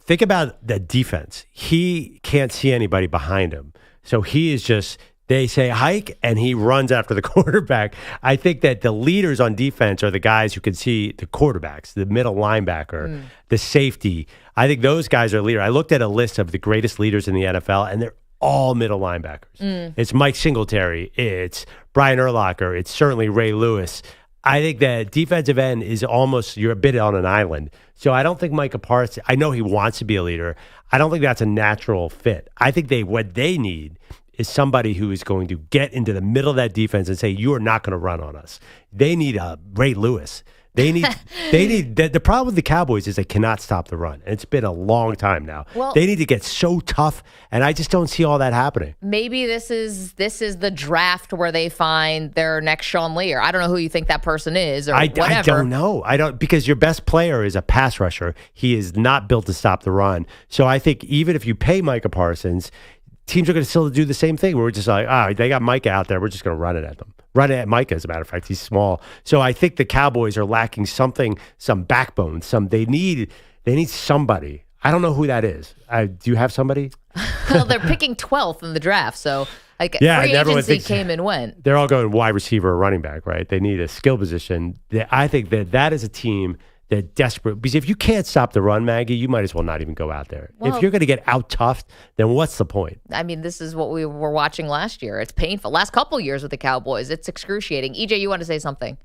Speaker 4: Think about the defense. He can't see anybody behind him. So he is just, they say hike, and he runs after the quarterback. I think that the leaders on defense are the guys who can see the quarterbacks, the middle linebacker, the safety. I think those guys are leaders. I looked at a list of the greatest leaders in the NFL, and they're all middle linebackers. It's Mike Singletary. It's Brian Urlacher. It's certainly Ray Lewis. I think that defensive end is almost, you're a bit on an island. So I don't think Micah Parsons, I know he wants to be a leader. I don't think that's a natural fit. I think what they need is somebody who is going to get into the middle of that defense and say, you are not going to run on us. They need a Ray Lewis. They need the problem with the Cowboys is they cannot stop the run. And it's been a long time now.
Speaker 3: Well,
Speaker 4: they need to get so tough, and I just don't see all that happening.
Speaker 3: Maybe this is the draft where they find their next Sean Lee, or I don't know who you think that person is, or whatever.
Speaker 4: I don't know. Because your best player is a pass rusher. He is not built to stop the run. So I think even if you pay Micah Parsons, teams are going to still do the same thing. We're just like, they got Micah out there. We're just going to run it at them. Run it at Micah, as a matter of fact. He's small. So I think the Cowboys are lacking something, some backbone. They need somebody. I don't know who that is. Do you have somebody?
Speaker 3: Well, they're picking 12th in the draft. So free agency came and went.
Speaker 4: They're all going wide receiver or running back, right? They need a skill position. I think that is a team they're desperate. Because if you can't stop the run, Maggie, you might as well not even go out there. Well, if you're going to get out-toughed, then what's the point?
Speaker 3: I mean, this is what we were watching last year. It's painful. Last couple years with the Cowboys, it's excruciating. EJ, you want to say something?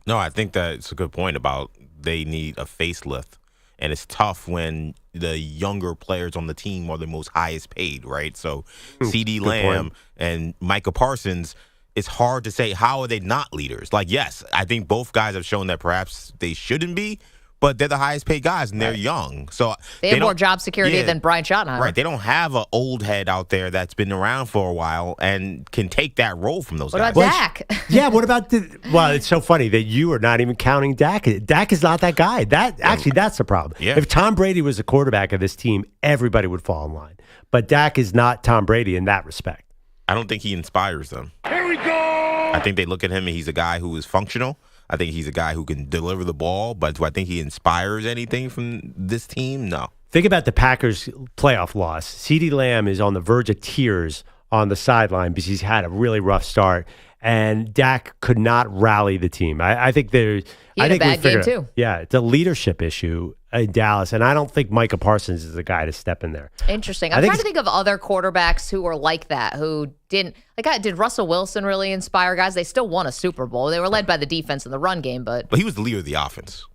Speaker 6: No, I think that it's a good point about they need a facelift. And it's tough when the younger players on the team are the most highest paid, right? So CD Lamb and Micah Parsons, it's hard to say how are they not leaders. Like, yes, I think both guys have shown that perhaps they shouldn't be, but they're the highest paid guys and they're young. So
Speaker 3: they have more job security than Brian Schottenheimer.
Speaker 6: Right. They don't have an old head out there that's been around for a while and can take that role from those guys.
Speaker 3: What about Dak?
Speaker 4: Yeah, what about it's so funny that you are not even counting Dak. Dak is not that guy. That's the problem.
Speaker 6: Yeah.
Speaker 4: If Tom Brady was the quarterback of this team, everybody would fall in line. But Dak is not Tom Brady in that respect.
Speaker 6: I don't think he inspires them.
Speaker 12: Here we go!
Speaker 6: I think they look at him and he's a guy who is functional. I think he's a guy who can deliver the ball, but do I think he inspires anything from this team? No.
Speaker 4: Think about the Packers' playoff loss. CeeDee Lamb is on the verge of tears on the sideline because he's had a really rough start, and Dak could not rally the team. I think there's...
Speaker 3: He had a bad game, too.
Speaker 4: Yeah, it's a leadership issue in Dallas, and I don't think Micah Parsons is the guy to step in there.
Speaker 3: Interesting. I'm trying to think of other quarterbacks who were like that, who didn't... did Russell Wilson really inspire guys? They still won a Super Bowl. They were led by the defense in the run game, but
Speaker 6: he was the leader of the offense.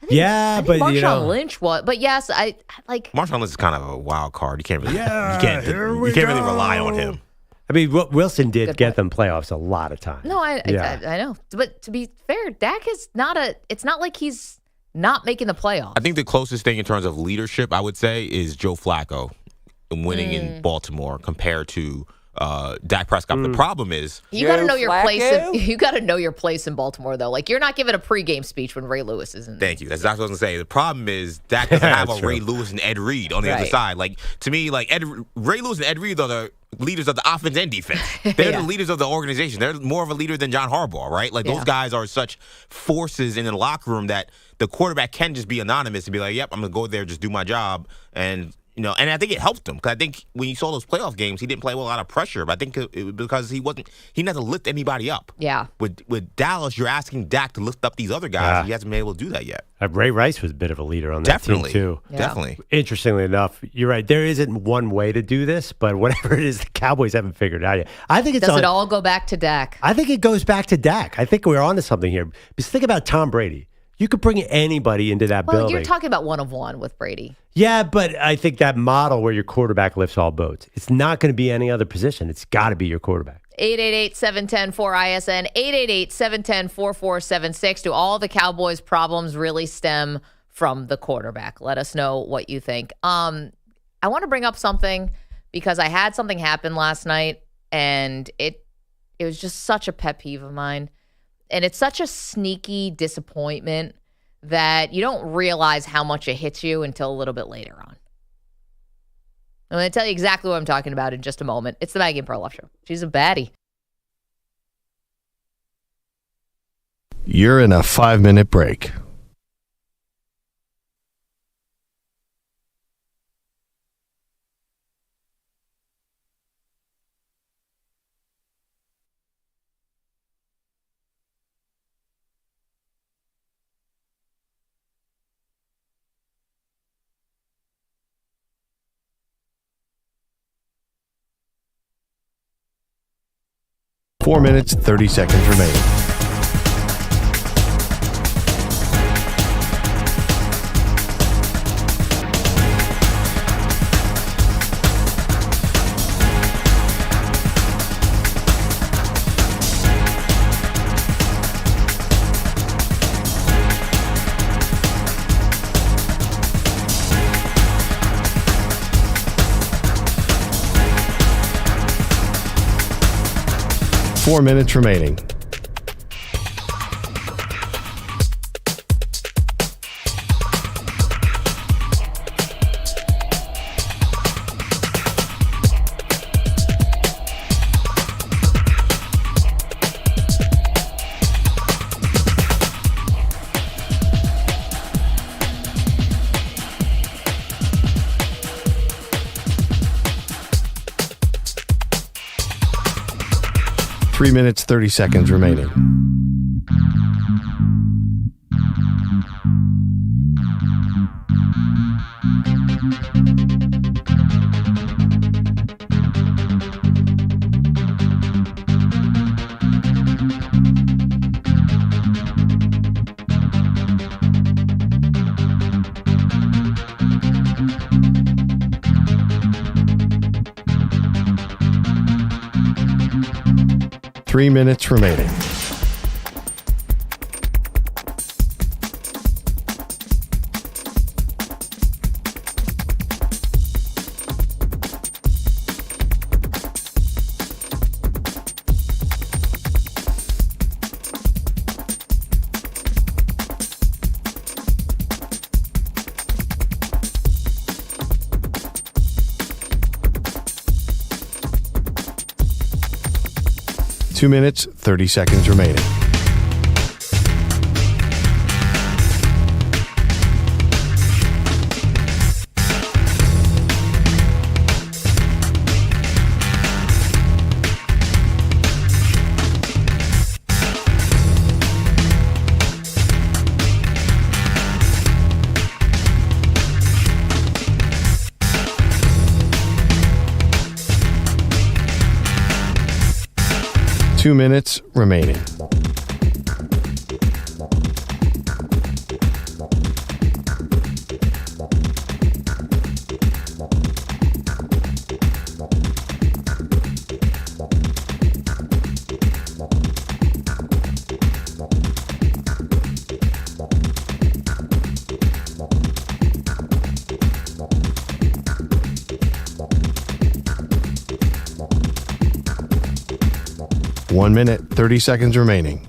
Speaker 4: I think
Speaker 3: Marshawn Lynch was, but yes, I like...
Speaker 6: Marshawn Lynch is kind of a wild card. You can't really really rely on him.
Speaker 4: I mean, Wilson did get them playoffs a lot of times.
Speaker 3: No, I know. But to be fair, Dak is it's not like he's not making the playoffs.
Speaker 6: I think the closest thing in terms of leadership, I would say, is Joe Flacco winning in Baltimore compared to Dak Prescott. The problem is
Speaker 3: you got to know your place. You got to know your place in Baltimore, though. Like, you're not giving a pregame speech when Ray Lewis isn't.
Speaker 6: Thank you. That's what I was going to say. The problem is Dak doesn't have a Ray Lewis and Ed Reed on the other side. Like, to me, like Ray Lewis and Ed Reed are the leaders of the offense and defense. They're the leaders of the organization. They're more of a leader than John Harbaugh, right? Like, those guys are such forces in the locker room that the quarterback can just be anonymous and be like, "Yep, I'm going to go there, just do my job," and. And I think it helped him because I think when you saw those playoff games, he didn't play with a lot of pressure. But I think it was because he didn't have to lift anybody up.
Speaker 3: Yeah.
Speaker 6: With Dallas, you're asking Dak to lift up these other guys. He hasn't been able to do that yet.
Speaker 4: Ray Rice was a bit of a leader on that team too.
Speaker 3: Yeah.
Speaker 6: Definitely.
Speaker 4: Interestingly enough, you're right. There isn't one way to do this, but whatever it is, the Cowboys haven't figured it out yet. I think
Speaker 3: Does it all go back to Dak?
Speaker 4: I think it goes back to Dak. I think we're onto something here. Because think about Tom Brady. You could bring anybody into that building.
Speaker 3: You're talking about one-of-one with Brady.
Speaker 4: Yeah, but I think that model where your quarterback lifts all boats, it's not going to be any other position. It's got to be your quarterback.
Speaker 3: 888-710-4ISN, 888-710-4476. Do all the Cowboys' problems really stem from the quarterback? Let us know what you think. I want to bring up something because I had something happen last night, and it was just such a pet peeve of mine. And it's such a sneaky disappointment that you don't realize how much it hits you until a little bit later on. I'm going to tell you exactly what I'm talking about in just a moment. It's the Maggie Perloff Show. She's a baddie.
Speaker 1: You're in a 5-minute break. Four minutes, 30 seconds remaining. Four minutes remaining. Three minutes, 30 seconds remaining. Three minutes remaining. Two minutes, 30 seconds remaining. Two minutes remaining. One minute, 30 seconds remaining.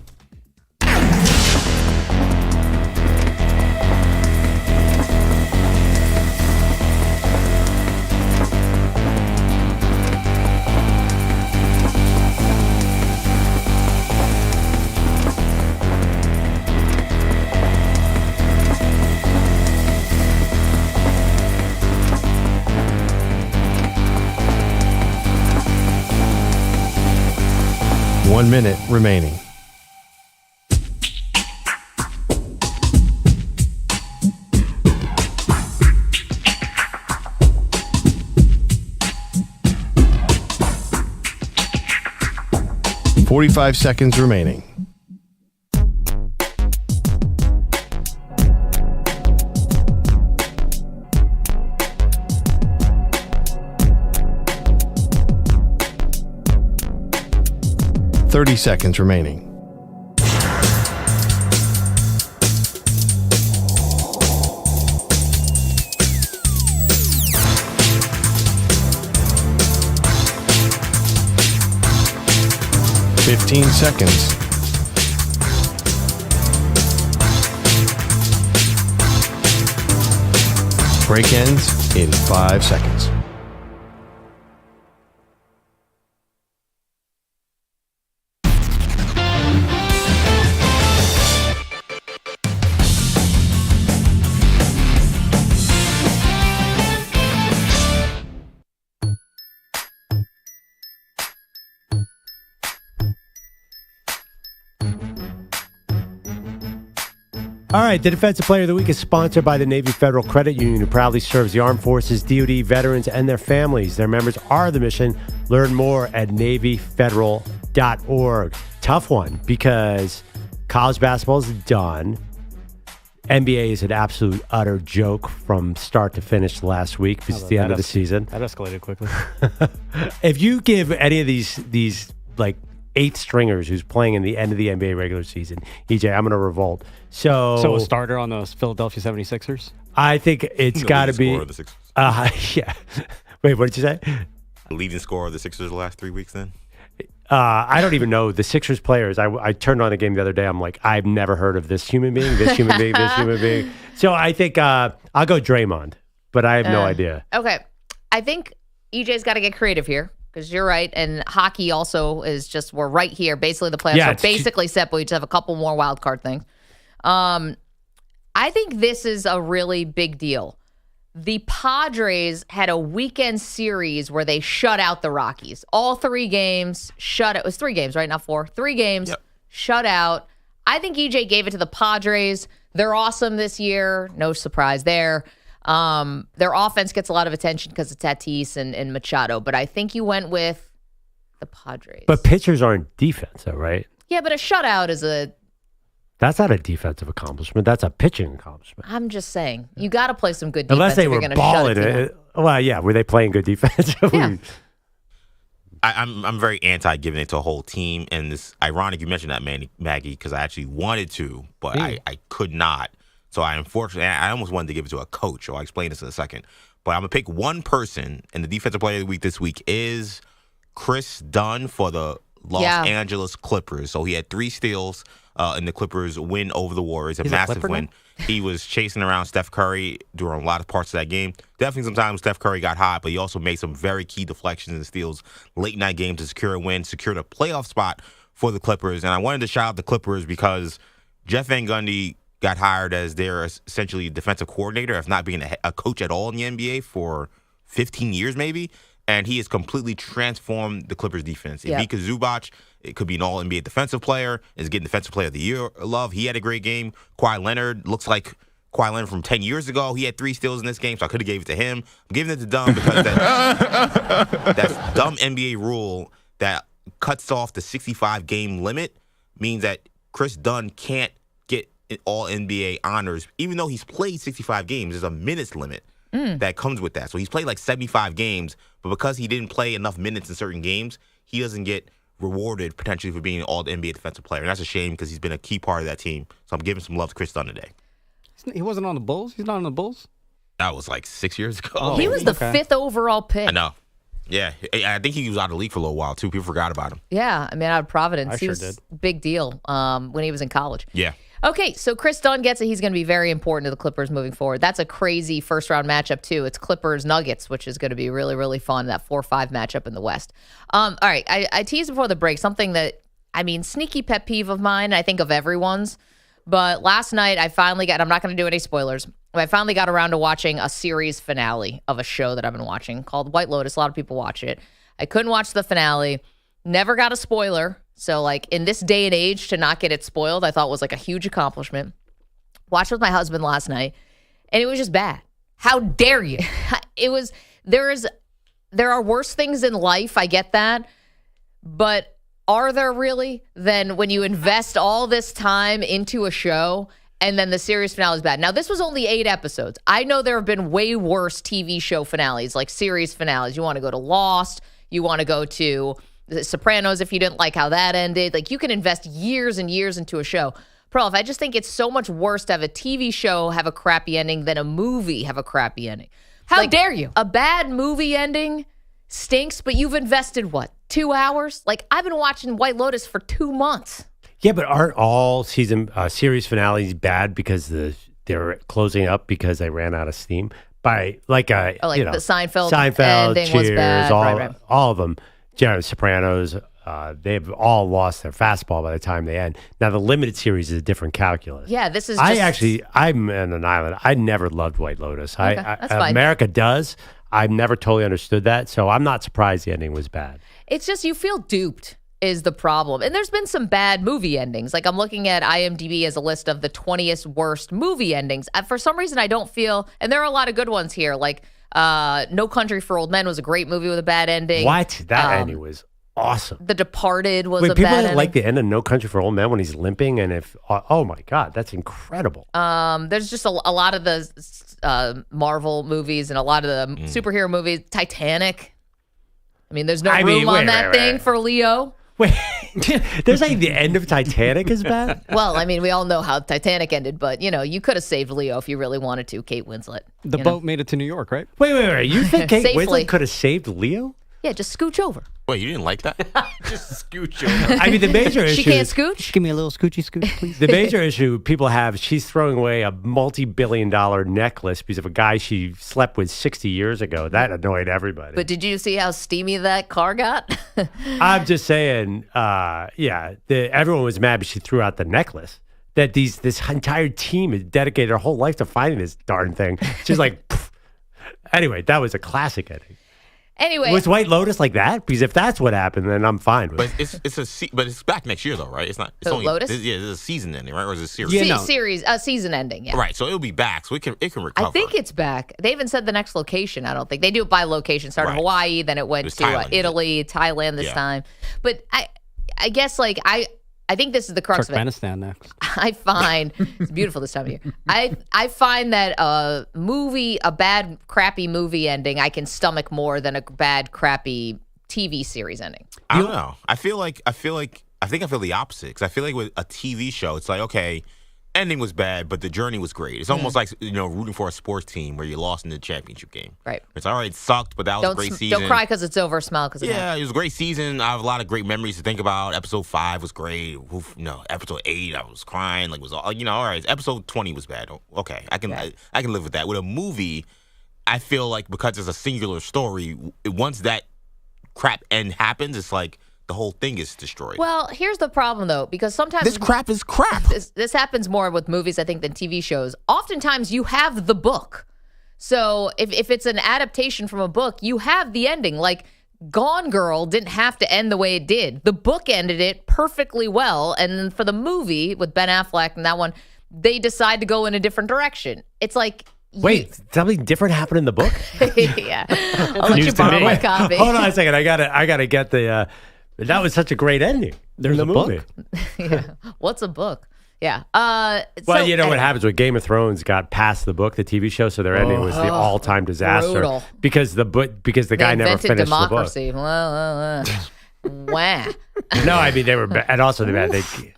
Speaker 1: One minute remaining. .45 seconds remaining. .30 seconds remaining. .15 seconds. Break ends in 5 seconds.
Speaker 4: All right, the Defensive Player of the Week is sponsored by the Navy Federal Credit Union, who proudly serves the Armed Forces, DoD, veterans, and their families. Their members are the mission. Learn more at NavyFederal.org. Tough one because college basketball is done. NBA is an absolute utter joke from start to finish last week because it's the end of the season.
Speaker 9: That escalated quickly.
Speaker 4: If you give any of these like 8 stringers who's playing in the end of the NBA regular season, EJ, I'm going to revolt. So
Speaker 9: a starter on the Philadelphia 76ers?
Speaker 4: I think it's got to be.
Speaker 6: Leading scorer of the Sixers.
Speaker 4: Yeah. Wait, what did you say?
Speaker 6: Leading scorer of the Sixers the last 3 weeks then?
Speaker 4: I don't even know the Sixers players. I turned on the game the other day. I'm like, I've never heard of this human being, this human being, this human being. So I think I'll go Draymond, but I have no idea.
Speaker 3: Okay. I think EJ's got to get creative here because you're right. And hockey also is just, we're right here. Basically, the playoffs are basically set, but we just have a couple more wild card things. I think this is a really big deal. The Padres had a weekend series where they shut out the Rockies. All 3 games, it was 3 games, right? Not 4. 3 games, shut out. I think EJ gave it to the Padres. They're awesome this year. No surprise there. Their offense gets a lot of attention because it's Tatis and Machado, but I think you went with the Padres.
Speaker 4: But pitchers aren't defense, though, right?
Speaker 3: Yeah, but a shutout is a...
Speaker 4: That's not a defensive accomplishment. That's a pitching accomplishment.
Speaker 3: I'm just saying. You got to play some good defense.
Speaker 4: Unless they
Speaker 3: if
Speaker 4: were
Speaker 3: you're
Speaker 4: balling it. Well, yeah. Were they playing good defense?
Speaker 3: Yeah.
Speaker 6: I'm very anti giving it to a whole team. And it's ironic you mentioned that, Maggie, because I actually wanted to, but I could not. So I almost wanted to give it to a coach. So I'll explain this in a second. But I'm going to pick one person, and the Defensive Player of the Week this week is Chris Dunn for the Los Angeles Clippers. So he had 3 steals in the Clippers win over the Warriors, a massive win. He was chasing around Steph Curry during a lot of parts of that game. Definitely sometimes Steph Curry got hot, but he also made some very key deflections and steals late night games to secure a win, secured a playoff spot for the Clippers. And I wanted to shout out the Clippers because Jeff Van Gundy got hired as their essentially defensive coordinator, if not being a coach at all in the NBA for 15 years maybe. And he has completely transformed the Clippers defense. Ivica Zubac, it could be an all-NBA defensive player, is getting Defensive Player of the Year love. He had a great game. Kawhi Leonard looks like Kawhi Leonard from 10 years ago. He had 3 steals in this game, so I could have gave it to him. I'm giving it to Dumb because that dumb NBA rule that cuts off the 65-game limit means that Chris Dunn can't get all-NBA honors. Even though he's played 65 games, there's a minutes limit that comes with that. So he's played like 75 games, but because he didn't play enough minutes in certain games, he doesn't get rewarded potentially for being an all-NBA defensive player. And that's a shame because he's been a key part of that team. So I'm giving some love to Chris Dunn today.
Speaker 9: He wasn't on the Bulls? He's not on the Bulls?
Speaker 6: That was like 6 years ago.
Speaker 3: Oh, he was the 5th overall pick.
Speaker 6: I know. Yeah. I think he was out of the league for a little while, too. People forgot about him.
Speaker 3: Yeah. I mean, out of Providence.
Speaker 9: I
Speaker 3: he
Speaker 9: sure
Speaker 3: was
Speaker 9: did.
Speaker 3: Big deal when he was in college.
Speaker 6: Yeah.
Speaker 3: Okay, so Chris Dunn gets it. He's going to be very important to the Clippers moving forward. That's a crazy first-round matchup, too. It's Clippers-Nuggets, which is going to be really, really fun, that 4-5 matchup in the West. All right, I teased before the break something that, I mean, sneaky pet peeve of mine, I think of everyone's. But last night, I finally got, I'm not going to do any spoilers, but I finally got around to watching a series finale of a show that I've been watching called White Lotus. A lot of people watch it. I couldn't watch the finale. Never got a spoiler. So, like, in this day and age, to not get it spoiled, I thought was, like, a huge accomplishment. Watched with my husband last night, and it was just bad. How dare you? There are worse things in life, I get that, but are there really? Then when you invest all this time into a show, and then the series finale is bad. Now, this was only 8 episodes. I know there have been way worse TV show finales, like series finales. You want to go to Lost, you want to go to The Sopranos if you didn't like how that ended. Like, you can invest years and years into a show. Perloff, I just think it's so much worse to have a TV show have a crappy ending than a movie have a crappy ending.
Speaker 16: How dare you?
Speaker 3: A bad movie ending stinks, but you've invested, 2 hours? Like, I've been watching White Lotus for 2 months.
Speaker 4: Yeah, but aren't all season series finales bad because they're closing up because they ran out of steam? By the
Speaker 3: Seinfeld ending
Speaker 4: Cheers,
Speaker 3: was bad.
Speaker 4: all of them. Sopranos, they've all lost their fastball by the time they end. Now, the limited series is a different calculus.
Speaker 3: Yeah, this is
Speaker 4: I'm in an island. I never loved White Lotus.
Speaker 3: Okay, that's fine.
Speaker 4: America does. I've never totally understood that, so I'm not surprised the ending was bad.
Speaker 3: It's just you feel duped. is the problem. And there's been some bad movie endings. Like I'm looking at IMDb as a list of the 20th worst movie endings. For some reason, I don't feel, and there are a lot of good ones here. Like No Country for Old Men was a great movie with a bad ending.
Speaker 4: What? That ending was awesome.
Speaker 3: The Departed was
Speaker 4: Wait,
Speaker 3: a
Speaker 4: people
Speaker 3: bad
Speaker 4: didn't
Speaker 3: ending.
Speaker 4: like the end of No Country for Old Men when he's limping, and oh my God, that's incredible.
Speaker 3: There's just a lot of the Marvel movies and a lot of the superhero movies. Titanic. I mean, there's no room on that thing for Leo.
Speaker 4: Wait, they're saying the end of Titanic is bad?
Speaker 3: Well, I mean, we all know how Titanic ended, but, you could have saved Leo if you really wanted to, Kate Winslet.
Speaker 9: The boat made it to New York, right?
Speaker 4: Wait. You think Kate
Speaker 3: Safely.
Speaker 4: Winslet could have saved Leo?
Speaker 3: Yeah, just scooch over.
Speaker 6: Wait, you didn't like that?
Speaker 7: Just scooch over.
Speaker 4: I mean, the major issue.
Speaker 3: She can't scooch?
Speaker 9: Just give me a little scoochy scooch, please.
Speaker 4: The major issue people have, she's throwing away a multi-billion-dollar necklace because of a guy she slept with 60 years ago. That annoyed everybody.
Speaker 3: But did you see how steamy that car got?
Speaker 4: I'm just saying, everyone was mad because she threw out the necklace. That this entire team has dedicated their whole life to finding this darn thing. She's like, pff. Anyway, that was a classic ending.
Speaker 3: Anyway,
Speaker 4: Was White Lotus like that? Because if that's what happened, then I'm fine with it.
Speaker 6: But it's back next year though, right? It's not. It's
Speaker 3: The
Speaker 6: only
Speaker 3: Lotus?
Speaker 6: It's a season ending, right? Or is it a series?
Speaker 3: season ending, yeah.
Speaker 6: Right, so it'll be back, so it can recover.
Speaker 3: I think it's back. They haven't said the next location, I don't think. They do it by location. Started in
Speaker 6: Right.
Speaker 3: Hawaii, then it went
Speaker 6: was
Speaker 3: to
Speaker 6: Thailand,
Speaker 3: Italy, Thailand this
Speaker 6: Yeah.
Speaker 3: time. But I guess, like, I think this is the crux of it.
Speaker 9: Turkmenistan next.
Speaker 3: I find it's beautiful this time of year. I find that a bad, crappy movie ending, I can stomach more than a bad, crappy TV series ending.
Speaker 6: I don't know. I feel the opposite because I feel like with a TV show, it's like, okay, ending was bad, but the journey was great. It's almost like rooting for a sports team where you lost in the championship game.
Speaker 3: Right.
Speaker 6: It's all right. It sucked, but that was a great season.
Speaker 3: Don't cry because it's over. Smile because it's
Speaker 6: Yeah, it was a great season. I have a lot of great memories to think about. Episode 5 was great. Episode 8, I was crying. Like, it was all right. Episode 20 was bad. Okay, I can live with that. With a movie, I feel like because it's a singular story, once that crap end happens, it's like the whole thing is destroyed.
Speaker 3: Well, here's the problem, though, because sometimes
Speaker 6: this crap is crap.
Speaker 3: This happens more with movies, I think, than TV shows. Oftentimes, you have the book. So if it's an adaptation from a book, you have the ending. Like, Gone Girl didn't have to end the way it did. The book ended it perfectly well. And then for the movie with Ben Affleck and that one, they decide to go in a different direction. It's like...
Speaker 4: Wait, something different happened in the book?
Speaker 3: Yeah. I'll let you borrow my copy.
Speaker 4: Hold on a second. I gotta get the... that was such a great ending.
Speaker 9: There's
Speaker 4: in the
Speaker 9: a book?
Speaker 4: movie.
Speaker 3: Yeah. What's a book? Yeah.
Speaker 4: Well, you know what happens when Game of Thrones got past the book, the TV show, so their ending was the all-time disaster
Speaker 3: brutal.
Speaker 4: because the guy never
Speaker 3: invented
Speaker 4: finished
Speaker 3: democracy.
Speaker 4: the book.
Speaker 3: Wah.
Speaker 4: No, I mean they were, and also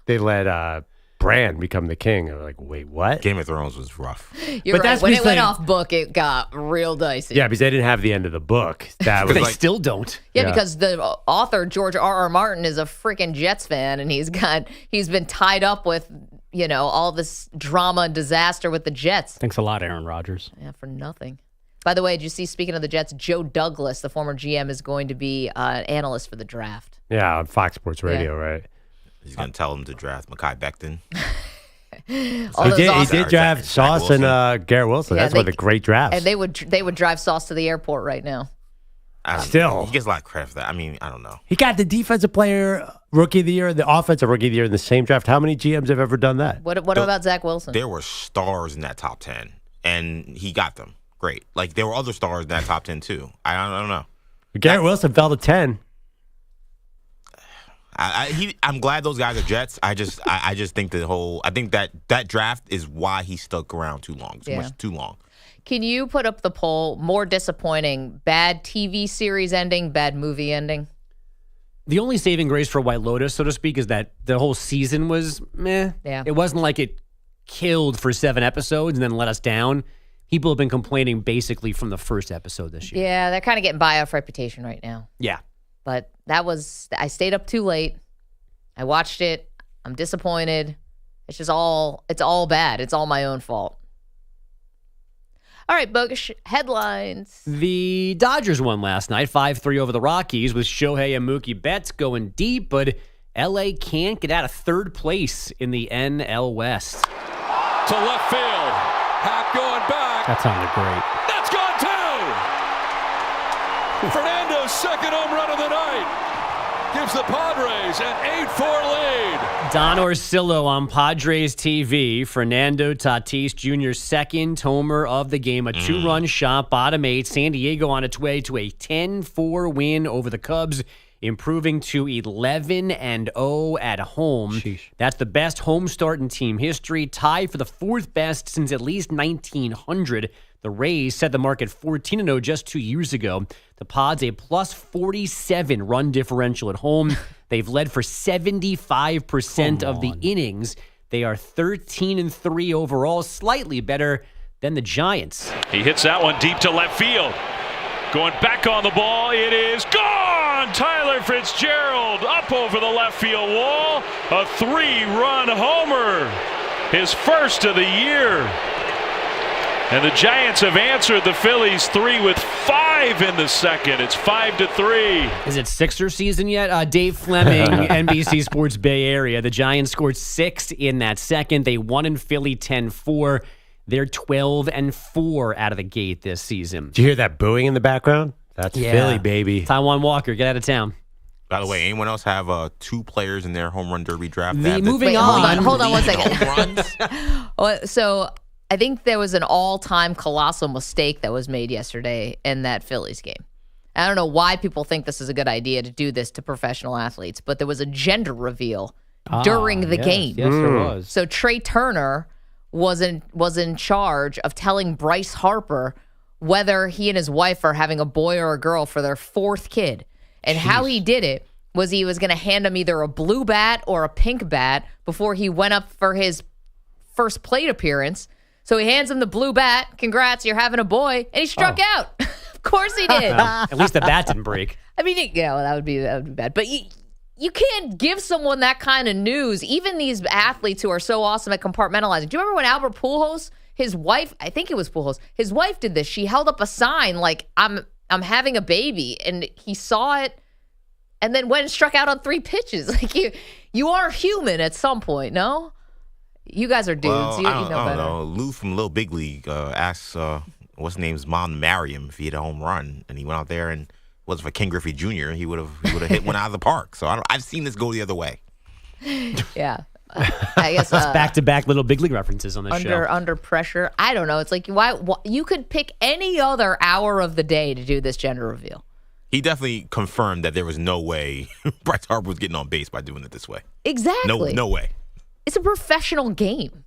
Speaker 4: they let Bran become the king. They were like, wait, what?
Speaker 6: Game of Thrones was rough.
Speaker 3: You're
Speaker 4: But
Speaker 3: right.
Speaker 4: that's
Speaker 3: When it
Speaker 4: because
Speaker 3: went
Speaker 4: they-
Speaker 3: off book, it got real dicey.
Speaker 4: Yeah, because they didn't have the end of the book. That was
Speaker 7: They still don't.
Speaker 3: Yeah, because the author George R.R. Martin is a freaking Jets fan, and he's been tied up with all this drama and disaster with the Jets.
Speaker 9: Thanks a lot, Aaron Rodgers.
Speaker 3: Yeah, for nothing. By the way, did you see? Speaking of the Jets, Joe Douglas, the former GM, is going to be an analyst for the draft.
Speaker 4: Yeah, on Fox Sports Radio, right?
Speaker 6: He's gonna tell him to draft Mekhi Becton.
Speaker 4: He did draft Sauce and Garrett Wilson.
Speaker 3: Yeah,
Speaker 4: That's one of the great drafts.
Speaker 3: And they would drive Sauce to the airport right now.
Speaker 4: Still.
Speaker 6: He gets a lot of credit for that. I mean, I don't know.
Speaker 4: He got the defensive player rookie of the year and the offensive rookie of the year in the same draft. How many GMs have ever done that?
Speaker 3: What about Zach Wilson?
Speaker 6: There were stars in that top 10, and he got them. Great. Like, there were other stars in that top 10, too. I don't know.
Speaker 4: Garrett Wilson fell to 10.
Speaker 6: I'm glad those guys are Jets. I just think I think that draft is why he stuck around too long. Much too long.
Speaker 3: Can you put up the poll? More disappointing: bad TV series ending, bad movie ending.
Speaker 7: The only saving grace for White Lotus, so to speak, is that the whole season was meh.
Speaker 3: Yeah.
Speaker 7: It wasn't like it killed for 7 episodes and then let us down. People have been complaining basically from the first episode this year.
Speaker 3: Yeah, they're kind of getting by off reputation right now.
Speaker 7: Yeah.
Speaker 3: But I stayed up too late. I watched it. I'm disappointed. It's all bad. It's all my own fault. All right, Bogusch, headlines.
Speaker 7: The Dodgers won last night, 5-3 over the Rockies, with Shohei and Mookie Betts going deep, but LA can't get out of third place in the NL West.
Speaker 13: To left field. Hack going back.
Speaker 9: That sounded great.
Speaker 13: That's gone too. Fernando's second home run of the night. gives the Padres an 8-4 lead.
Speaker 7: Don Orsillo on Padres TV. Fernando Tatis Jr. second homer of the game. A 2-run shot, bottom 8. San Diego on its way to a 10-4 win over the Cubs, improving to 11-0 at home.
Speaker 9: Sheesh.
Speaker 7: That's the best home start in team history, tied for the fourth best since at least 1900. The Rays set the mark at 14-0 just 2 years ago. The Pods a plus 47 run differential at home. They've led for 75% of the innings. They are 13-3 overall, slightly better than the Giants.
Speaker 13: He hits that one deep to left field. Going back on the ball, it is gone! Tyler Fitzgerald up over the left field wall. A 3-run homer. His first of the year. And the Giants have answered the Phillies 3 with 5 in the second. It's 5-3.
Speaker 7: Is it Sixer season yet? Dave Fleming, NBC Sports Bay Area. The Giants scored 6 in that second. They won in Philly 10-4. They're 12-4 out of the gate this season.
Speaker 4: Did you hear that booing in the background? That's Philly, baby.
Speaker 7: Taiwan Walker, get out of town.
Speaker 6: By the way, anyone else have 2 players in their home run derby draft?
Speaker 7: Moving
Speaker 3: on.
Speaker 7: on.
Speaker 3: Hold on 1 second.
Speaker 6: Home runs?
Speaker 3: So I think there was an all-time colossal mistake that was made yesterday in that Phillies game. I don't know why people think this is a good idea to do this to professional athletes, but there was a gender reveal during the game.
Speaker 9: Yes, there was.
Speaker 3: So Trey Turner was in charge of telling Bryce Harper whether he and his wife are having a boy or a girl for their 4th kid. And how he did it was he was going to hand him either a blue bat or a pink bat before he went up for his first plate appearance. So he hands him the blue bat. Congrats, you're having a boy. And he struck out. Of course he did.
Speaker 7: At least the bat didn't break.
Speaker 3: I mean, that would be bad. But you can't give someone that kind of news. Even these athletes who are so awesome at compartmentalizing. Do you remember when Albert Pujols, his wife, I think it was Pujols, his wife did this. She held up a sign like, I'm having a baby. And he saw it and then went and struck out on 3 pitches. Like you are human at some point, no? You guys are dudes.
Speaker 6: Well,
Speaker 3: you
Speaker 6: I don't
Speaker 3: better.
Speaker 6: know. Lou from Little Big League asked what's his name's mom to marry him if he had a home run, and he went out there and was for Ken Griffey Jr. He would have hit one out of the park. So I've seen this go the other way.
Speaker 3: Yeah, I guess
Speaker 7: It's back-to-back Little Big League references on this show.
Speaker 3: Under pressure. I don't know. It's like why you could pick any other hour of the day to do this gender reveal.
Speaker 6: He definitely confirmed that there was no way Bryce Harper was getting on base by doing it this way.
Speaker 3: Exactly.
Speaker 6: No way. It's
Speaker 3: a professional game.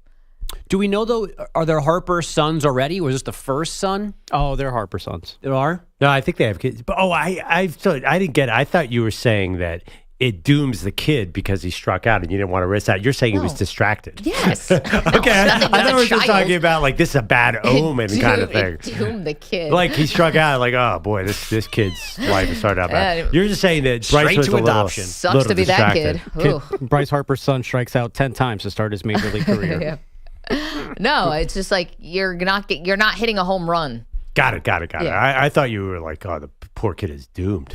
Speaker 7: Do we know, though, are there Harper sons already? Was this the first son?
Speaker 9: Oh, they're Harper sons.
Speaker 7: There are?
Speaker 4: No, I think they have kids. But I didn't get it. I thought you were saying that it dooms the kid because he struck out and you didn't want to risk that. You're saying he was distracted.
Speaker 3: Yes.
Speaker 4: Okay, I thought we were just talking about like this is a bad omen kind of thing.
Speaker 3: It doomed the kid.
Speaker 4: Like he struck out, like, oh boy, this kid's life has started out bad. You're just saying that Bryce was a little
Speaker 3: Sucks to be
Speaker 4: distracted.
Speaker 3: that kid.
Speaker 9: Bryce Harper's son strikes out 10 times to start his major league career.
Speaker 3: Yeah. No, it's just like you're not hitting a home run.
Speaker 4: Got it.
Speaker 3: Yeah.
Speaker 4: I thought you were like, oh, the poor kid is doomed.